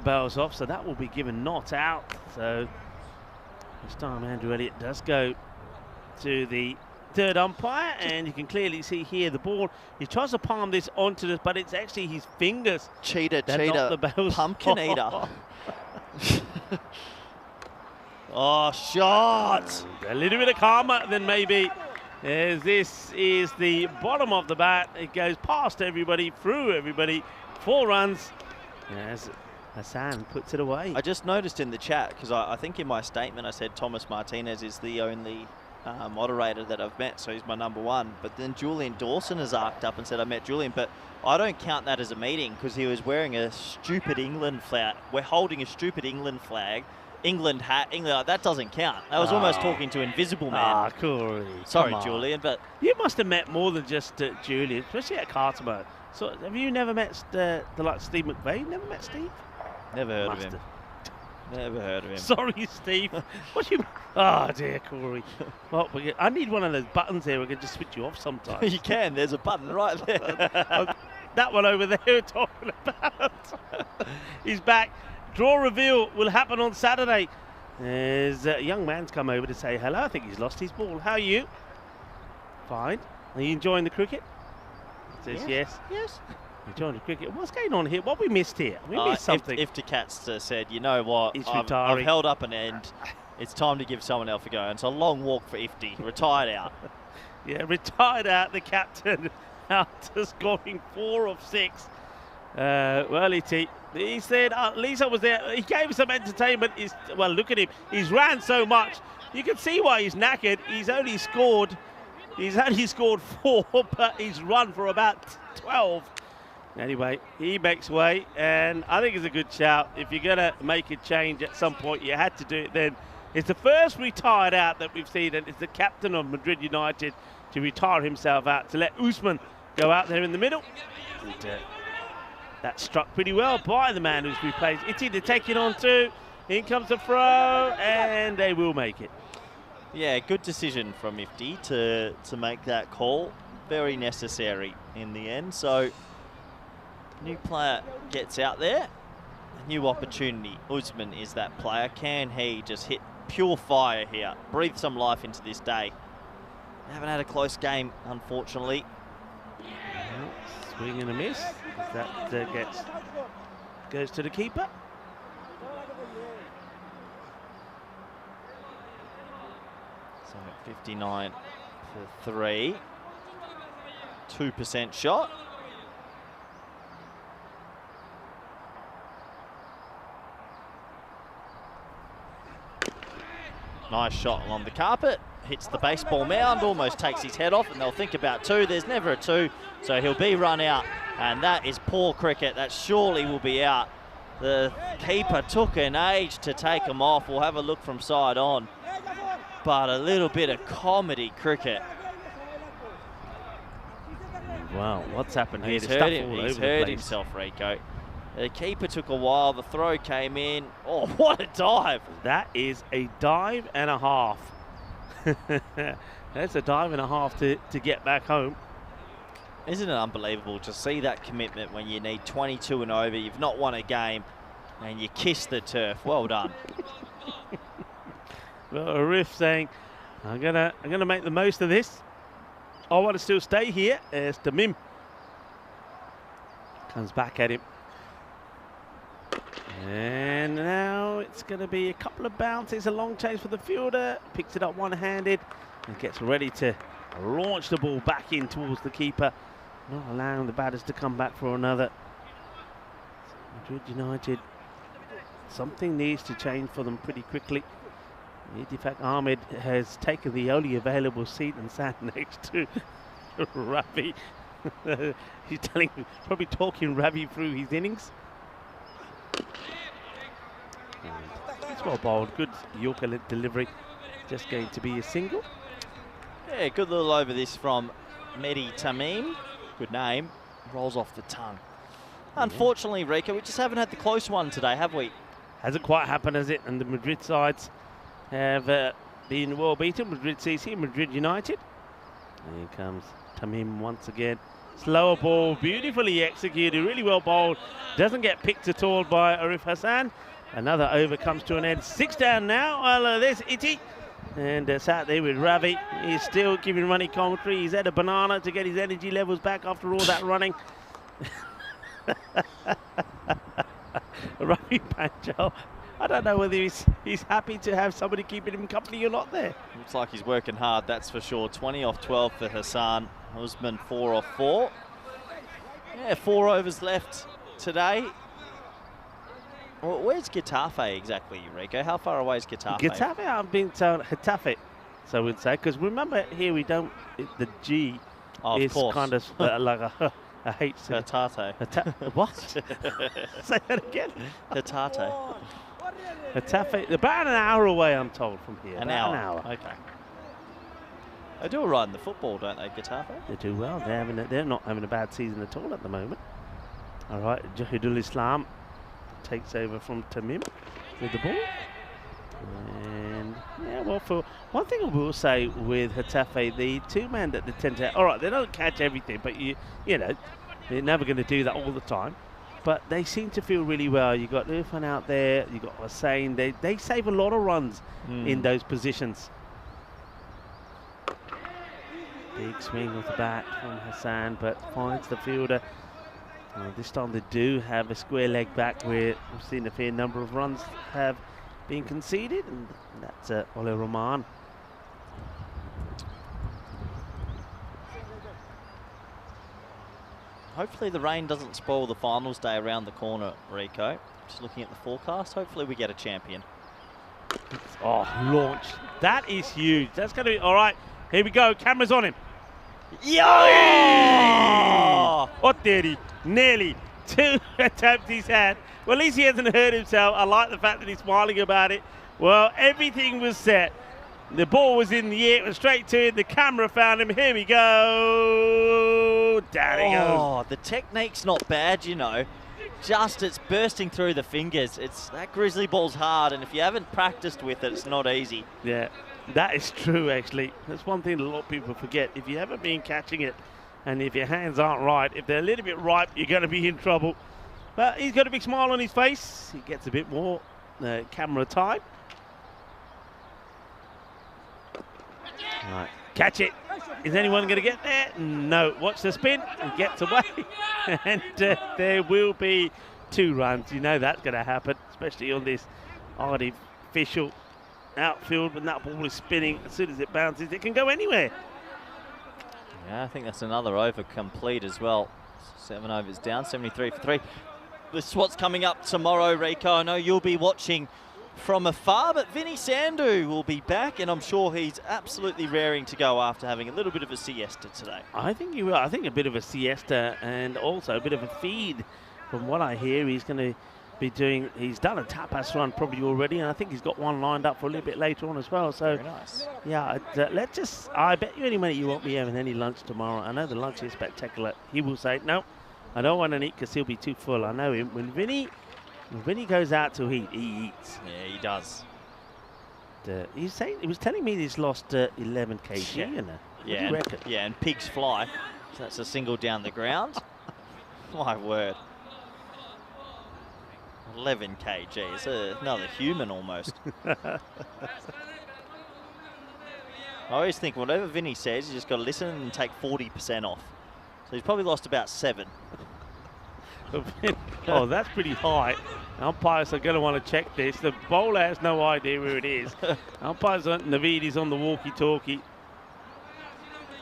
bails off, so that will be given not out. So this time Andrew Elliott does go to the third umpire, and you can clearly see here the ball. He tries to palm this onto this, but it's actually his fingers. Cheater, that knock the bails pumpkin off. eater. Oh, shot! A little bit of karma then maybe, as this is the bottom of the bat. It goes past everybody, through everybody, 4 runs, as Hassan puts it away. I just noticed in the chat, because I think in my statement I said Thomas Martinez is the only moderator that I've met, so he's my number 1. But then Julian Dawson has arced up and said I met Julian, but I don't count that as a meeting because he was wearing a stupid England flag. We're holding a stupid England flag, England hat, England. That doesn't count. I was almost talking to Invisible Man. Corey. Sorry, Julian, but You must have met more than just Julian, especially at Cartermore. So have you never met the like Steve McVeigh? Never met Steve? never heard Must of him. have. Never heard of him. Sorry, Steve. What do you? Oh dear, Corey. Well, I need one of those buttons here. We can just switch you off sometimes. You can. There's a button right there. That one over there we're talking about. He's back. Draw reveal will happen on Saturday. As a young man's come over to say hello. I think he's lost his ball. How are you? Fine. Are you enjoying the cricket? He says yes. Yes. Enjoying the cricket. What's going on here? What we missed here? We missed something. If the Cats said, you know what, He's I've retiring. held up an end. It's time to give someone else a go. And it's a long walk for Ifty. Retired out. Yeah, retired out the captain. After scoring 4 of 6. Well, he said, Lisa was there. He gave us some entertainment. Well, look at him. He's ran so much. You can see why he's knackered. He's only scored 4, but he's run for about 12. Anyway, he makes way, and I think it's a good shout. If you're going to make a change at some point, you had to do it then. It's the first retired out that we've seen, and it's the captain of Madrid United to retire himself out, to let Usman go out there in the middle. And, that struck pretty well by the man who's replaced Itty. They're taking on 2. In comes the throw, and they will make it. Yeah, good decision from Ifty to make that call. Very necessary in the end. So, new player gets out there. A new opportunity. Usman is that player. Can he just hit pure fire here? Breathe some life into this day. Haven't had a close game, unfortunately. Swing and a miss. That goes to the keeper. So 59 for 3. 2% shot. Nice shot along the carpet. Hits the baseball mound, almost takes his head off, and they'll think about 2. There's never a 2, so he'll be run out. And that is poor cricket. That surely will be out. The keeper took an age to take him off. We'll have a look from side on. But a little bit of comedy cricket. Wow, what's happened here? He's hurt himself, Rico. The keeper took a while. The throw came in. Oh, what a dive. That is a dive and a half. That's a dive and a half to get back home. Isn't it unbelievable to see that commitment when you need 22 and over, you've not won a game, and you kiss the turf? Well done. Well, Arif saying, I'm gonna make the most of this. I want to still stay here. As Tamim comes back at him. And now it's going to be a couple of bounces, a long chase for the fielder. Picks it up one-handed and gets ready to launch the ball back in towards the keeper. Not allowing the batters to come back for another. Madrid United, something needs to change for them pretty quickly. Getafe Ahmed has taken the only available seat and sat next to Ravi. He's probably talking Ravi through his innings. It's well bowled, good Yorker delivery. Just going to be a single. Yeah, good little over this from Mehdi Tamim. Good name. Rolls off the tongue. Unfortunately, Rico, we just haven't had the close one today, have we? Hasn't quite happened, has it? And the Madrid sides have been well beaten. Madrid CC, Madrid United. And here comes Tamim once again. Slower ball, beautifully executed, really well bowled. Doesn't get picked at all by Arif Hassan. Another over comes to an end. 6 down now. Well, there's Itty. And sat there with Ravi. He's still giving running commentary. He's had a banana to get his energy levels back after all that running. Ravi Panchal I don't know whether he's happy to have somebody keeping him company or not there. Looks like he's working hard, that's for sure. 20 off 12 for Hassan. Usman 4 off 4. Yeah, 4 overs left today. Well, where's Getafe exactly, Rico? How far away is Getafe? Getafe, I've been told Getafe, so we'd say, because remember here we don't, the G is kind of like a H. Getafe. What? Say that again. Getafe. Getafe, about an hour away, I'm told, from here. An hour. Okay. They do all right in the football, don't they, Getafe? They do well. They're not having a bad season at all at the moment. All right, Jahidul Islam takes over from Tamim with the ball. And, yeah, well, for one thing I will say with Getafe, the two-man that they tend to... All right, they don't catch everything, but, you know, they're never going to do that all the time. But they seem to feel really well. You've got Irfan out there. You've got Hussain. They save a lot of runs in those positions. Big swing off the bat from Hassan, but finds the fielder. This time they do have a square leg back where we've seen a fair number of runs have been conceded, and that's Ole Rahman. Hopefully the rain doesn't spoil the finals day around the corner, Rico. Just looking at the forecast, hopefully we get a champion. Oh, launch. That is huge. That's going to be... All right, here we go. Camera's on him. Yo! What did he? Nearly 2 attempts he's had. Well, at least he hasn't hurt himself. I like the fact that he's smiling about it. Well, everything was set. The ball was in the air. It was straight to him. The camera found him. Here we go. Down he goes. Oh, the technique's not bad, you know. Just it's bursting through the fingers. That grizzly ball's hard, and if you haven't practiced with it, it's not easy. Yeah, that is true, actually. That's one thing that a lot of people forget. If you haven't been catching it, and if your hands aren't right, if they're a little bit ripe, you're going to be in trouble. But he's got a big smile on his face. He gets a bit more camera time. Right, catch it. Is anyone going to get there? No. Watch the spin. He gets away. And there will be 2 runs. You know that's going to happen, especially on this artificial outfield. When that ball is spinning, as soon as it bounces, it can go anywhere. Yeah, I think that's another over complete as well. 7 overs down, 73 for 3. This is what's coming up tomorrow, Rico. I know you'll be watching from afar, but Vinny Sandhu will be back, and I'm sure he's absolutely raring to go after having a little bit of a siesta today. I think he will. I think a bit of a siesta and also a bit of a feed. From what I hear, he's going to be doing, he's done a tapas run probably already, and I think he's got one lined up for a little bit later on as well. So, very nice. Yeah, let's just, I bet you any money you won't be having any lunch tomorrow. I know the lunch is spectacular. He will say, no, I don't want to eat because he'll be too full. I know him. When Vinny goes out to eat, he eats. Yeah, he does. He was telling me he's lost 11 kg. Yeah. You know. Yeah, and pigs fly. So that's a single down the ground. My word. 11 kg. It's another human almost. I always think whatever Vinny says, you just got to listen and take 40% off. So he's probably lost about 7. Oh, that's pretty high. Umpires are going to want to check this. The bowler has no idea where it is. Umpires, Naveed is on the walkie-talkie.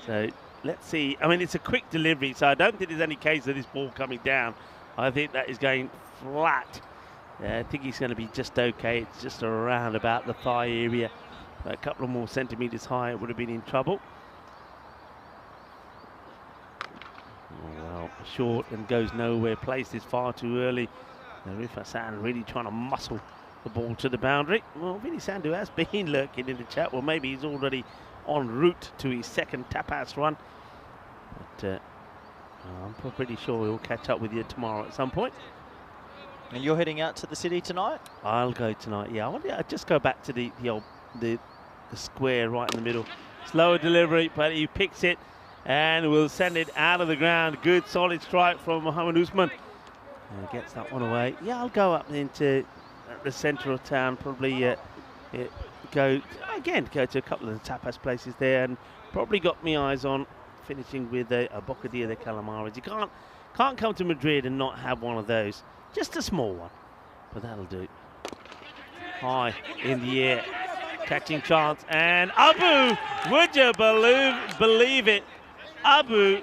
So let's see. I mean, it's a quick delivery, so I don't think there's any case of this ball coming down. I think that is going flat. I think he's going to be just okay. It's just around about the thigh area. A couple of more centimetres high, it would have been in trouble. Oh, well, short and goes nowhere. Placed is far too early. Arif Hassan really trying to muscle the ball to the boundary. Well, Vinny Sandhu has been lurking in the chat. Well, maybe he's already en route to his second tapas run. But I'm pretty sure he'll catch up with you tomorrow at some point. And you're heading out to the city tonight? I'll go tonight, yeah. I'll just go back to the square right in the middle. Slower delivery, but he picks it and will send it out of the ground. Good solid strike from Mohammed Usman. And gets that one away. Yeah, I'll go up into the centre of town, probably go to a couple of the tapas places there, and probably got my eyes on finishing with a bocadillo de calamares. You can't come to Madrid and not have one of those. Just a small one, but that'll do. high in the air. Catching chance, and Abu, would you believe it? Abu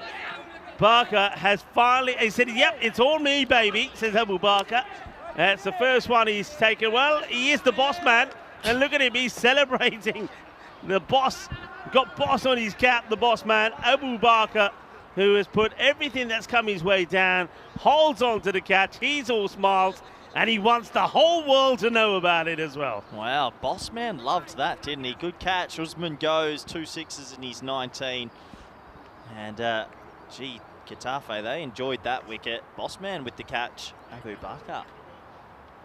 Bakr has finally, he said, yep, it's all me, baby, says Abu Bakr. That's the first one he's taken. Well, he is the boss man, and look at him, he's celebrating. The boss, got boss on his cap, the boss man, Abu Bakr, who has put everything that's come his way down, holds on to the catch, he's all smiles, and he wants the whole world to know about it as well. Wow, boss man loved that, didn't he? Good catch. Usman goes 2 sixes in his 19. And, gee, Getafe, they enjoyed that wicket. Boss man with the catch, Abu Bakr.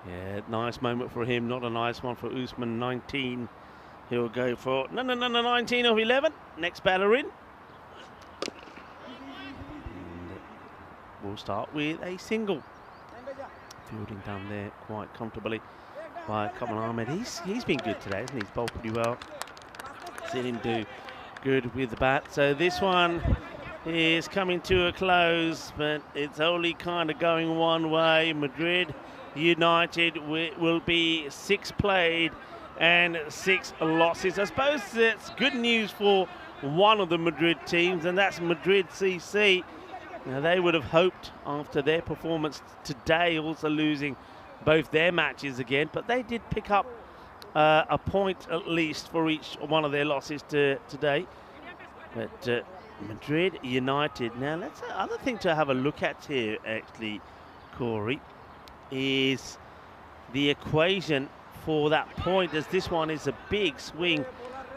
Yeah, nice moment for him. Not a nice one for Usman. 19. He'll go for 19 of 11. Next batter in. And we'll start with a single. Fielding down there quite comfortably by Kamal Ahmed. He's been good today, hasn't he? He's bowled pretty well. Seen him do good with the bat. So this one is coming to a close, but it's only kind of going one way. Madrid United will be 6 played and 6 losses. I suppose that's good news for one of the Madrid teams, and that's Madrid CC. Now, they would have hoped after their performance today, also losing both their matches again, but they did pick up a point at least for each one of their losses today. But Madrid United, now that's the other thing to have a look at here, actually, Corey, is the equation for that point, as this one is a big swing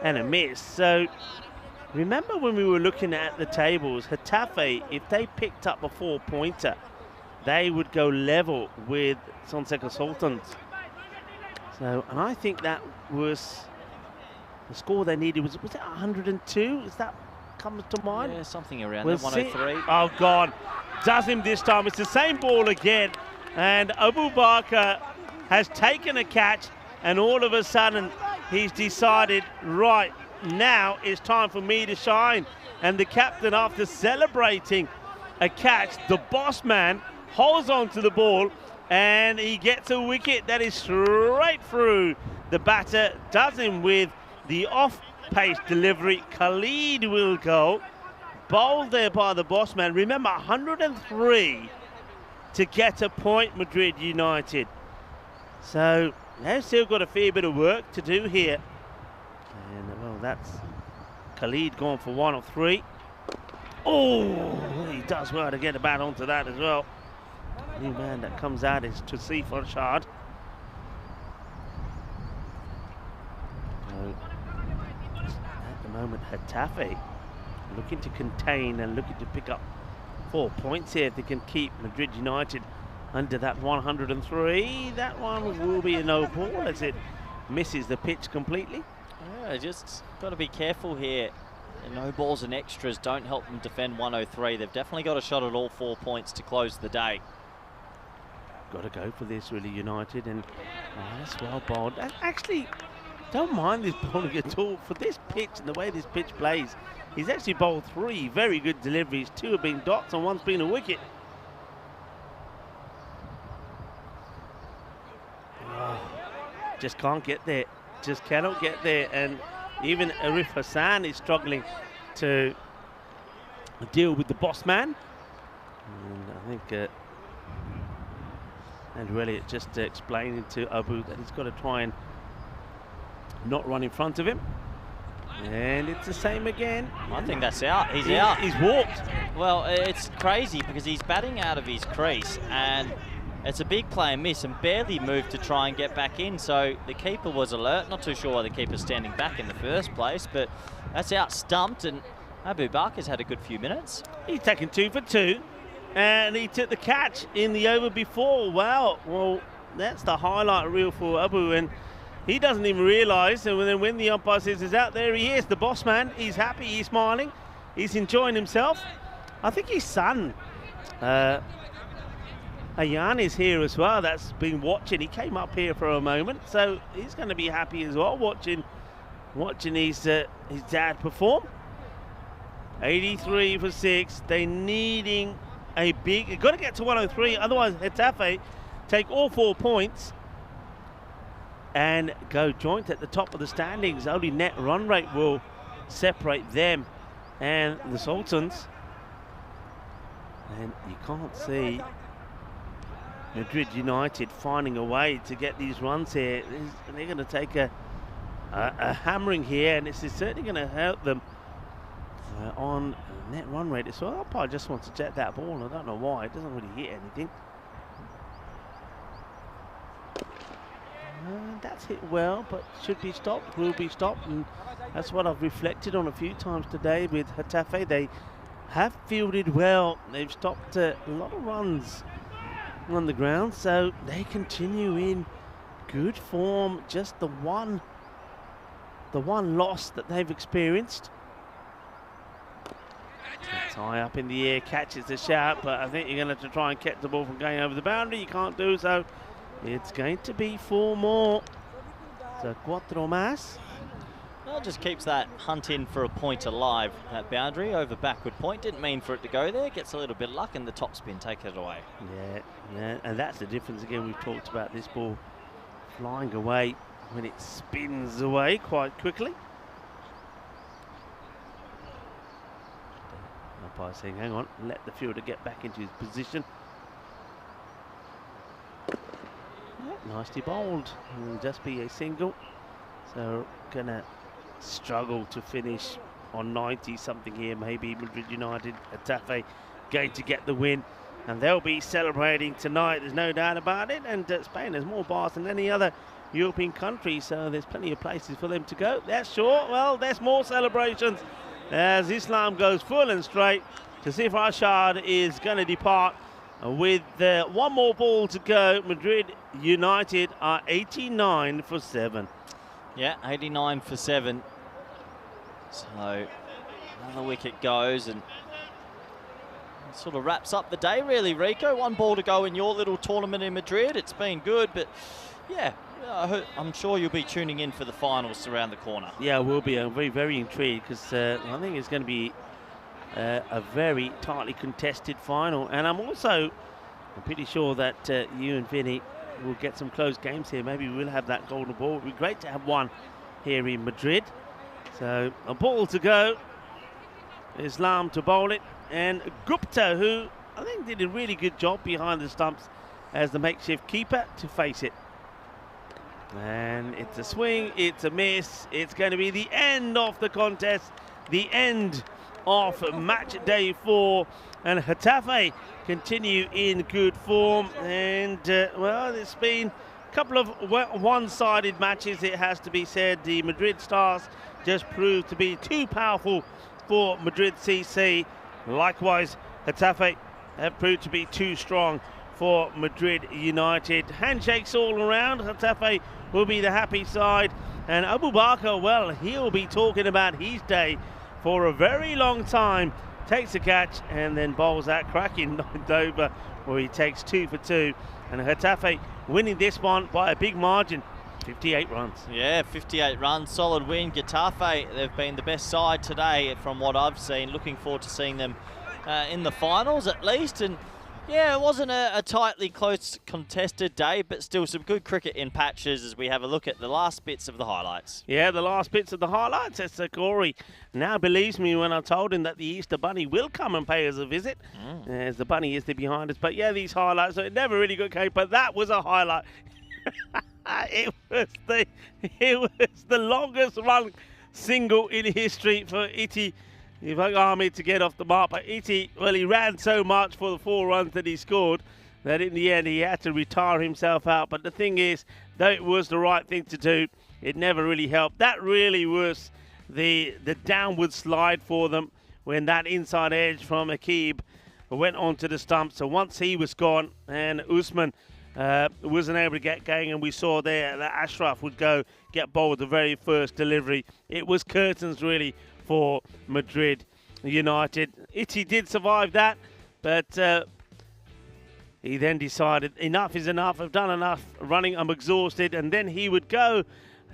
and a miss. So remember when we were looking at the tables, Getafe, if they picked up a 4-pointer, they would go level with Sonseca Sultans. So, and I think that was the score they needed. Was it 102? Is that comes to mind? Yeah, something around that, 103. Oh, God. Does him this time. It's the same ball again. And Abu Bakr has taken a catch, and all of a sudden he's decided, right, now it's time for me to shine. And the captain, after celebrating a catch, the boss man holds on to the ball and he gets a wicket that is straight through. The batter does him with the off-pace delivery. Khalid will go. Bowled there by the boss man. Remember, 103 to get a point, Madrid United. So they've still got a fair bit of work to do here. And, well, that's Khalid gone for 1 of 3. Oh, he does well to get a bat onto that as well. The new man that comes out is Tasif Arshad. So, at the moment, Getafe looking to contain and looking to pick up 4 points here if they can keep Madrid United under that 103. That one will be a no ball as it misses the pitch completely. Yeah, just got to be careful here. The no balls and extras don't help them defend 103. They've definitely got a shot at all 4 points to close the day. Got to go for this, really, United, and that's well bowled. Actually, don't mind this bowling at all. For this pitch and the way this pitch plays, he's actually bowled 3 very good deliveries. 2 have been dots and 1's been a wicket. Oh, just can't get there. Just cannot get there. And even Arif Hassan is struggling to deal with the boss man. And I think Andrew Elliott just explaining to Abu that he's got to try and not run in front of him. And it's the same again. I think that's out. He's out. He's walked. Well, it's crazy because he's batting out of his crease and it's a big play and miss and barely moved to try and get back in. So the keeper was alert. Not too sure why the keeper's standing back in the first place, but that's out stumped, and Abu Bakr's had a good few minutes. He's taken 2 for 2. And he took the catch in the over before. Wow, well, that's the highlight reel for Abu, and he doesn't even realise. And then when the umpire says he's out, there he is, the boss man. He's happy, he's smiling, he's enjoying himself. I think his son, Ayan, is here as well. That's been watching. He came up here for a moment, so he's going to be happy as well, watching his dad perform. 83 for 6. They're needing a big, you've got to get to 103, otherwise Getafe take all 4 points. and go joint at the top of the standings. Only net run rate will separate them and the Sultans. And you can't see Madrid United finding a way to get these runs here. They're going to take a hammering here, and this is certainly going to help them on net run rate. So umpire just wants to jet that ball. I don't know why. It doesn't really hit anything. That's hit well, but should be stopped, will be stopped, and that's what I've reflected on a few times today with Getafe. They have fielded well. They've stopped a lot of runs on the ground, so they continue in good form. Just the one loss that they've experienced. It's high up in the air, catches the shout, but I think you're going to have to try and catch the ball from going over the boundary. You can't do so. It's going to be 4 more. So 4 más. Well, just keeps that hunt in for a point alive. That boundary over backward point didn't mean for it to go there. Gets a little bit of luck and the top spin takes it away. Yeah, and that's the difference again. We've talked about this ball flying away when it spins away quite quickly. Umpire saying, hang on, let the fielder get back into his position. Yeah, nicely bowled. It'll just be a single. So gonna struggle to finish on 90 something here. Maybe Madrid United, Getafe going to get the win, and they'll be celebrating tonight. There's no doubt about it. And Spain has more bars than any other European country, so there's plenty of places for them to go. That's short. Well, there's more celebrations as Islam goes full and straight. Tasif Rashad is going to depart with 1 more ball to go. Madrid United are 89 for 7. Yeah, 89 for 7. So another wicket goes, and it sort of wraps up the day really, Rico. 1 ball to go in your little tournament in Madrid. It's been good, but yeah, I'm sure you'll be tuning in for the finals around the corner. Yeah, we'll be. I'm very, very intrigued because I think it's going to be a very tightly contested final. And I'm pretty sure that you and Vinny will get some close games here. Maybe we'll have that golden ball. It would be great to have one here in Madrid. So a ball to go. Islam to bowl it. And Gupta, who I think did a really good job behind the stumps as the makeshift keeper, to face it. And it's a swing, it's a miss. It's going to be the end of the contest, the end of match day 4. And Getafe continue in good form. And, well, it's been a couple of one-sided matches, it has to be said. The Madrid Stars just proved to be too powerful for Madrid CC. Likewise, Getafe have proved to be too strong for Madrid United. Handshakes all around. Getafe will be the happy side. And Abu Bakr, well, he'll be talking about his day for a very long time. Takes a catch and then bowls that cracking 9th over where he takes 2 for 2. And Getafe winning this one by a big margin, 58 runs. Yeah, 58 runs, solid win. Getafe, they've been the best side today from what I've seen. Looking forward to seeing them in the finals at least. And yeah, it wasn't a tightly close contested day, but still some good cricket in patches as we have a look at the last bits of the highlights. Yeah, the last bits of the highlights. As Corey now believes me when I told him that the Easter Bunny will come and pay us a visit, as the bunny is there behind us. But yeah, these highlights, so it never really got cake, but that was a highlight. It was the longest run single in history for Iti Army to get off the mark. But Iti, well, he ran so much for the 4 runs that he scored that in the end he had to retire himself out. But the thing is, though it was the right thing to do, it never really helped. That really was the downward slide for them when that inside edge from Akib went onto the stump. So once he was gone and Usman wasn't able to get going, and we saw there that Ashraf would go get bowled the very first delivery. It was curtains really for Madrid United. Iti did survive that, but he then decided enough is enough. I've done enough running. I'm exhausted. And then he would go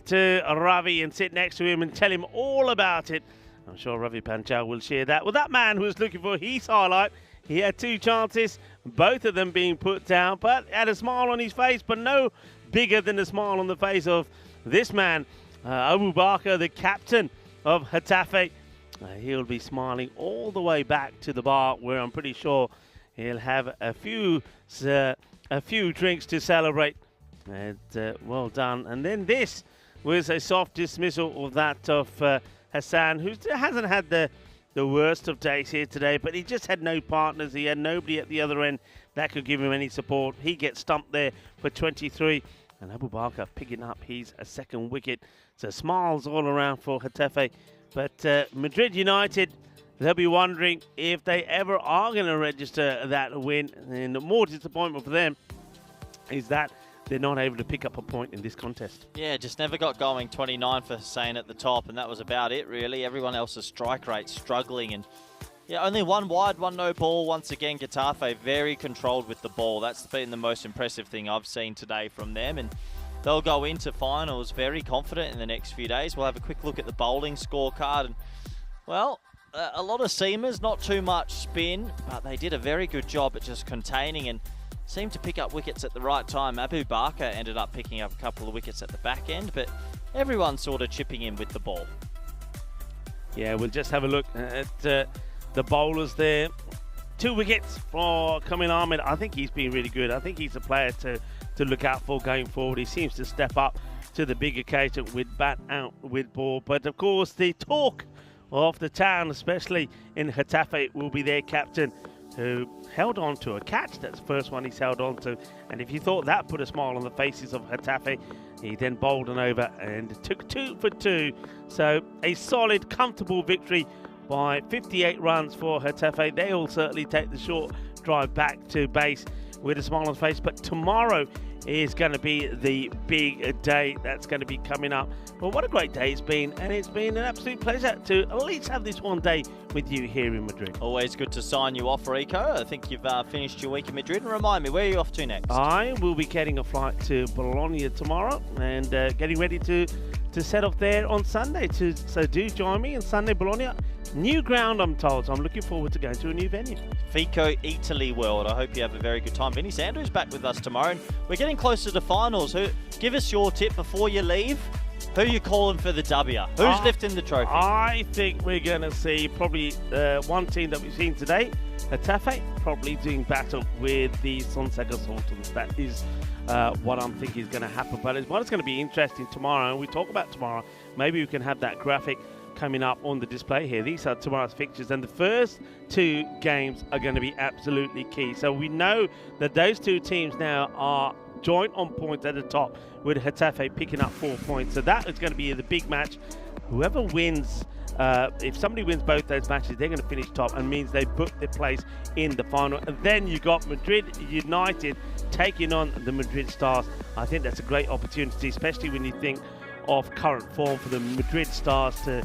to Ravi and sit next to him and tell him all about it. I'm sure Ravi Panchal will share that. Well, that man who was looking for his highlight, he had 2 chances, both of them being put down, but had a smile on his face, but no bigger than the smile on the face of this man, Abu Bakr, the captain of Getafe. He'll be smiling all the way back to the bar, where I'm pretty sure he'll have a few drinks to celebrate. And well done. And then this was a soft dismissal of that of Hassan, who hasn't had the worst of days here today, but he just had no partners. He had nobody at the other end that could give him any support. He gets stumped there for 23, and Abu Bakr picking up his second wicket. So smiles all around for Getafe. But Madrid United, they'll be wondering if they ever are going to register that win. And the more disappointment for them is that they're not able to pick up a point in this contest. Yeah, just never got going. 29 for Hussain at the top, and that was about it, really. Everyone else's strike rate struggling, and yeah, only one wide, one no ball. Once again, Getafe very controlled with the ball. That's been the most impressive thing I've seen today from them, and they'll go into finals very confident in the next few days. We'll have a quick look at the bowling scorecard, and well, a lot of seamers, not too much spin, but they did a very good job at just containing and seemed to pick up wickets at the right time. Abu Bakr ended up picking up a couple of wickets at the back end, but everyone's sort of chipping in with the ball. Yeah, we'll just have a look at the bowlers there. 2 wickets for Kamil Ahmed. I think he's been really good. I think he's a player to look out for going forward. He seems to step up to the big occasion with bat out with ball. But of course, the talk of the town, especially in Getafe, will be their captain, who held on to a catch. That's the first one he's held on to. And if you thought that put a smile on the faces of Getafe, he then bowled an over and took 2 for 2. So a solid, comfortable victory by 58 runs for Getafe. They will certainly take the short drive back to base with a smile on the face. But tomorrow is going to be the big day that's going to be coming up. But what a great day it's been, and it's been an absolute pleasure to at least have this one day with you here in Madrid. Always good to sign you off, Rico. I think you've finished your week in Madrid. And remind me, where are you off to next? I will be getting a flight to Bologna tomorrow, and getting ready to set off there on Sunday. So do join me on Sunday, Bologna. New ground, I'm told, so I'm looking forward to going to a new venue. Fico Italy World. I hope you have a very good time. Vinny Sanders back with us tomorrow, and we're getting closer to finals. Give us your tip before you leave. Who are you calling for the W? Who's lifting the trophy? I think we're going to see probably one team that we've seen today, Getafe, probably doing battle with the Sonseca Sultans. That is what I'm thinking is going to happen. But it's going to be interesting tomorrow, and we talk about tomorrow. Maybe we can have that graphic coming up on the display here. These are tomorrow's fixtures, and the first 2 games are going to be absolutely key. So we know that those 2 teams now are joint on points at the top, with Getafe picking up 4 points. So that is going to be the big match. Whoever wins, if somebody wins both those matches, they're going to finish top, and means they book their place in the final. And then you got Madrid United taking on the Madrid Stars. I think that's a great opportunity, especially when you think of current form for the Madrid Stars to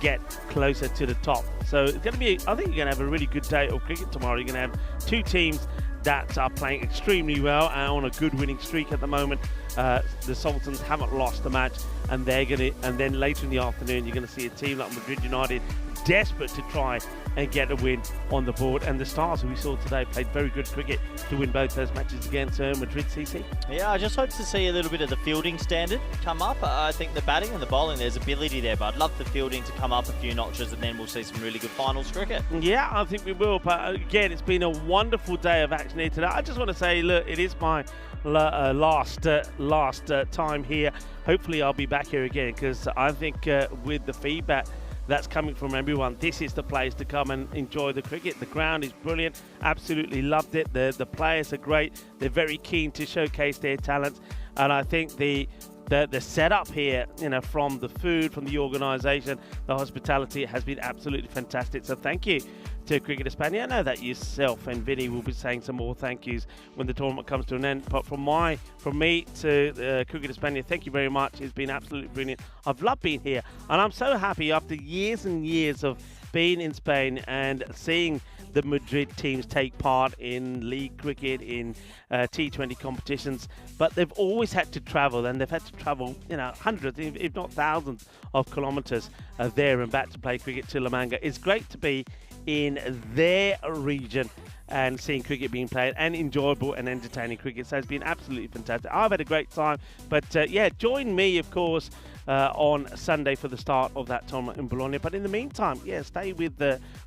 get closer to the top. So it's going to be, I think you're going to have a really good day of cricket tomorrow. You're going to have 2 teams that are playing extremely well and on a good winning streak at the moment. The Sultans haven't lost the match, and they're going to. And then later in the afternoon, you're going to see a team like Madrid United desperate to try and get a win on the board. And the Stars, who we saw today, played very good cricket to win both those matches against Madrid CC. Yeah, I just hope to see a little bit of the fielding standard come up. I think the batting and the bowling, there's ability there, but I'd love the fielding to come up a few notches, and then we'll see some really good finals cricket. Yeah, I think we will. But again, it's been a wonderful day of action here today. I just want to say, look, it is my last time here. Hopefully I'll be back here again, because I think with the feedback that's coming from everyone, this is the place to come and enjoy the cricket. The ground is brilliant, absolutely loved it. The players are great, they're very keen to showcase their talents, and I think the setup here, from the food, from the organisation, the hospitality has been absolutely fantastic. So thank you to Cricket España. I know that yourself and Vinny will be saying some more thank yous when the tournament comes to an end. But from me to Cricket España, thank you very much. It's been absolutely brilliant. I've loved being here, and I'm so happy after years and years of being in Spain and seeing the Madrid teams take part in league cricket, in T20 competitions, but they've always had to travel, and they've had to travel, hundreds, if not thousands of kilometres there and back to play cricket to La Manga. It's great to be in their region and seeing cricket being played, and enjoyable and entertaining cricket. So it's been absolutely fantastic. I've had a great time. But yeah, join me, of course, on Sunday for the start of that tournament in Bologna. But in the meantime, yeah, stay with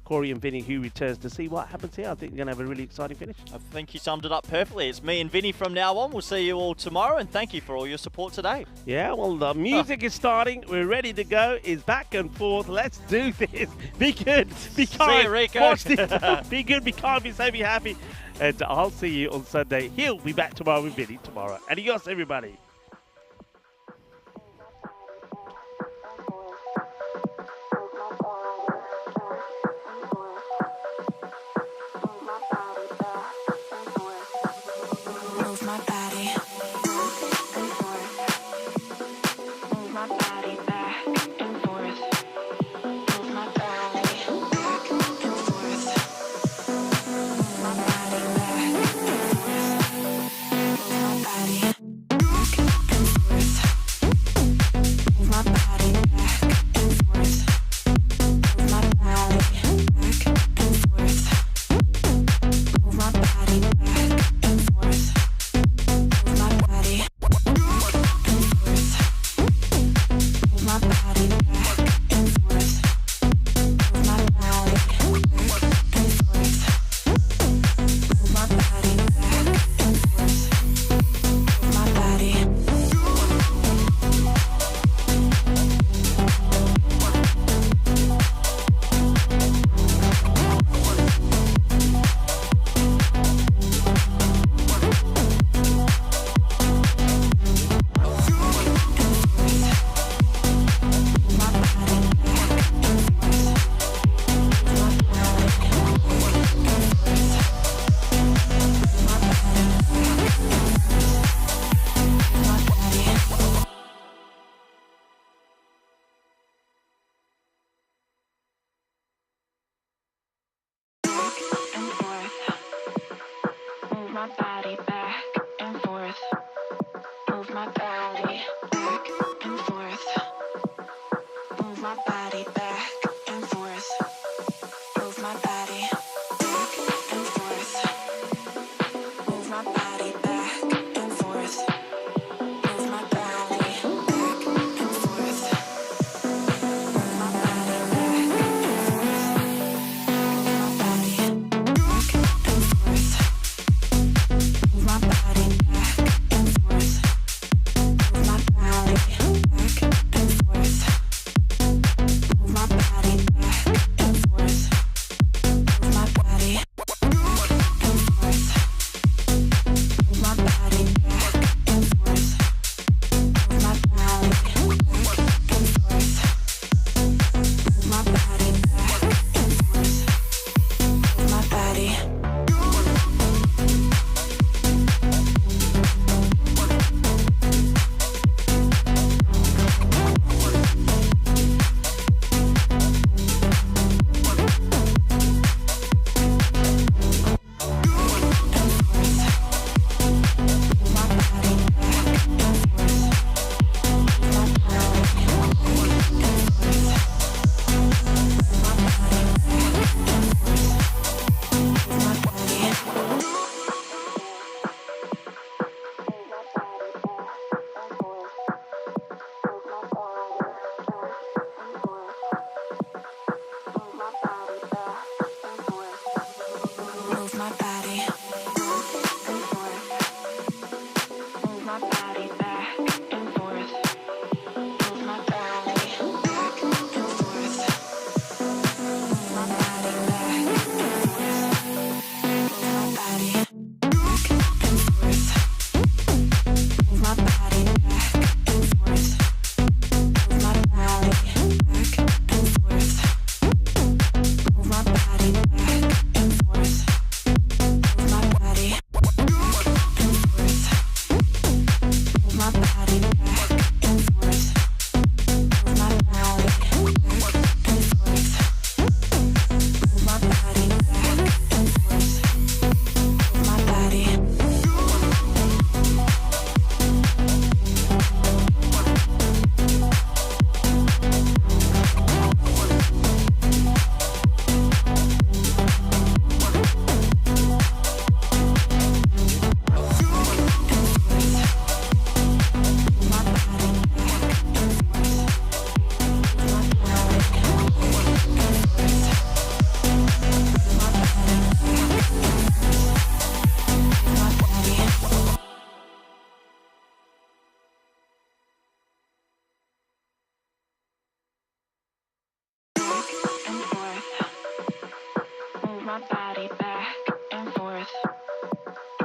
Corey and Vinny, who returns to see what happens here. I think we're going to have a really exciting finish. I think you summed it up perfectly. It's me and Vinny from now on. We'll see you all tomorrow, and thank you for all your support today. Yeah, well, the music is starting. We're ready to go. It's back and forth. Let's do this. Be good. Be kind. See you, Rico. Watch this. Be good. Be kind. Be safe. Be happy. And I'll see you on Sunday. He'll be back tomorrow with Vinny tomorrow. Adios, everybody.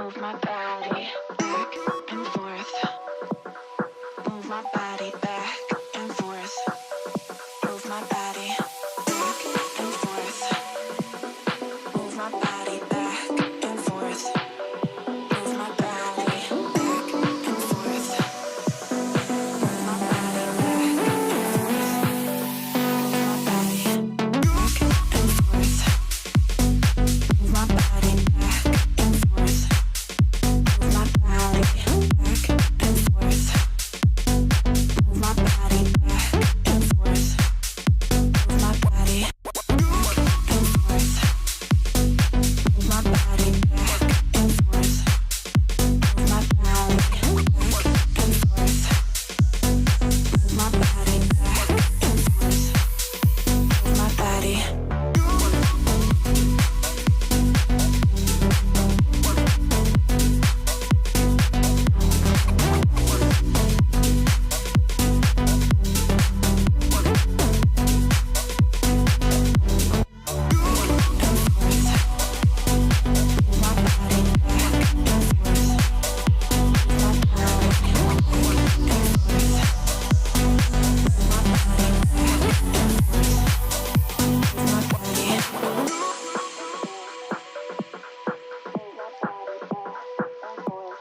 Move my body back and forth. Move my body back and forth. Move my body back and forth. Move my body back and forth. Move my body back and forth. Move my body back and forth. Move my body back and forth. Move my body back and forth. Move my body back and forth. Move my body back and forth. Move my body back and forth. Move my body back and forth. Move my body back and forth. Move my body back and forth. Move my body. Move my body and forth. Move my body back and forth.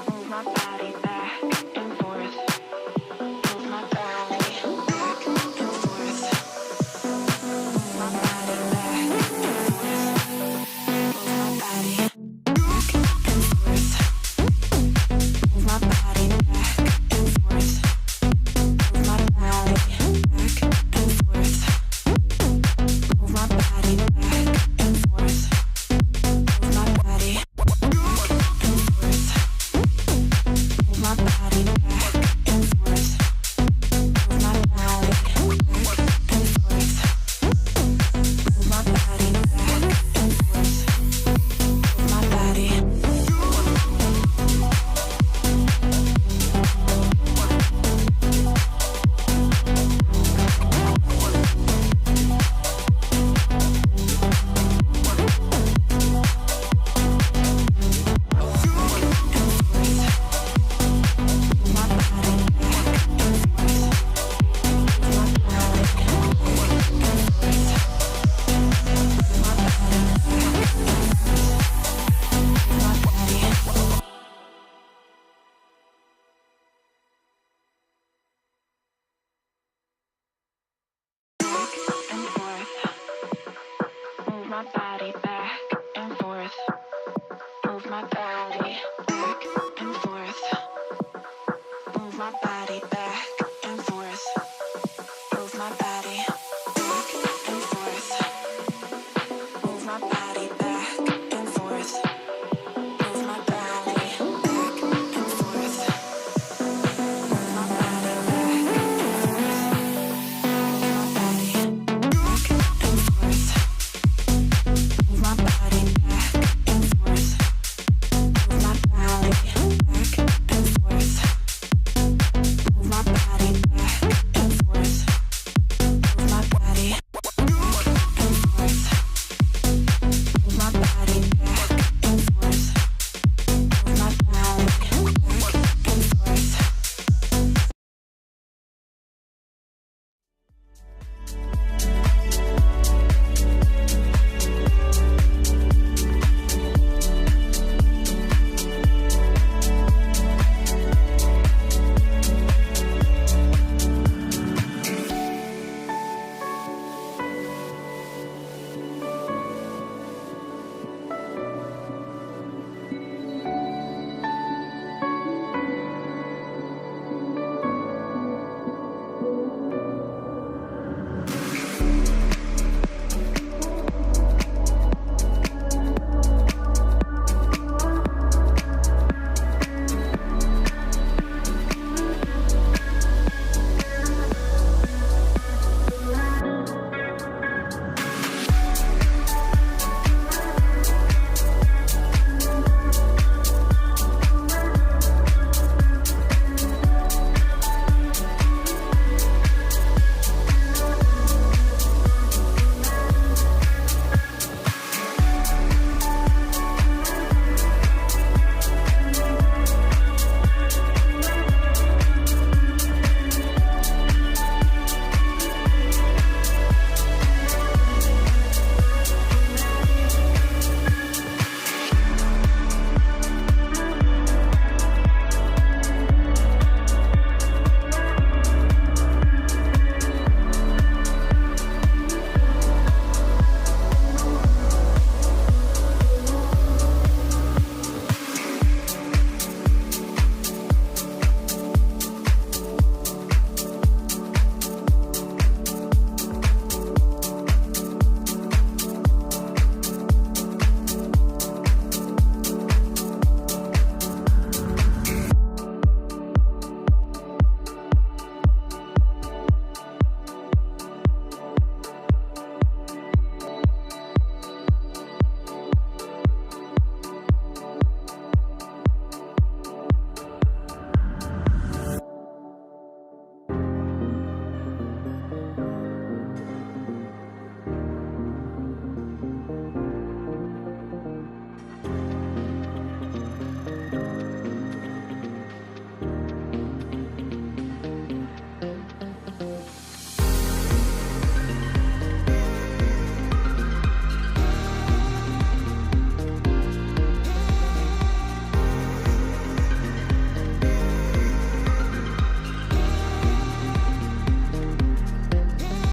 Move my body back and forth. Move my body back and forth. Move my body back and forth. Move my body back and forth. Move my body back and forth. Move my body back and forth. Move my body back and forth. Move my body back and forth. Move my body back and forth. Move my body back and forth. Move my body. Move my body back and forth. Move my body back and forth. Move my body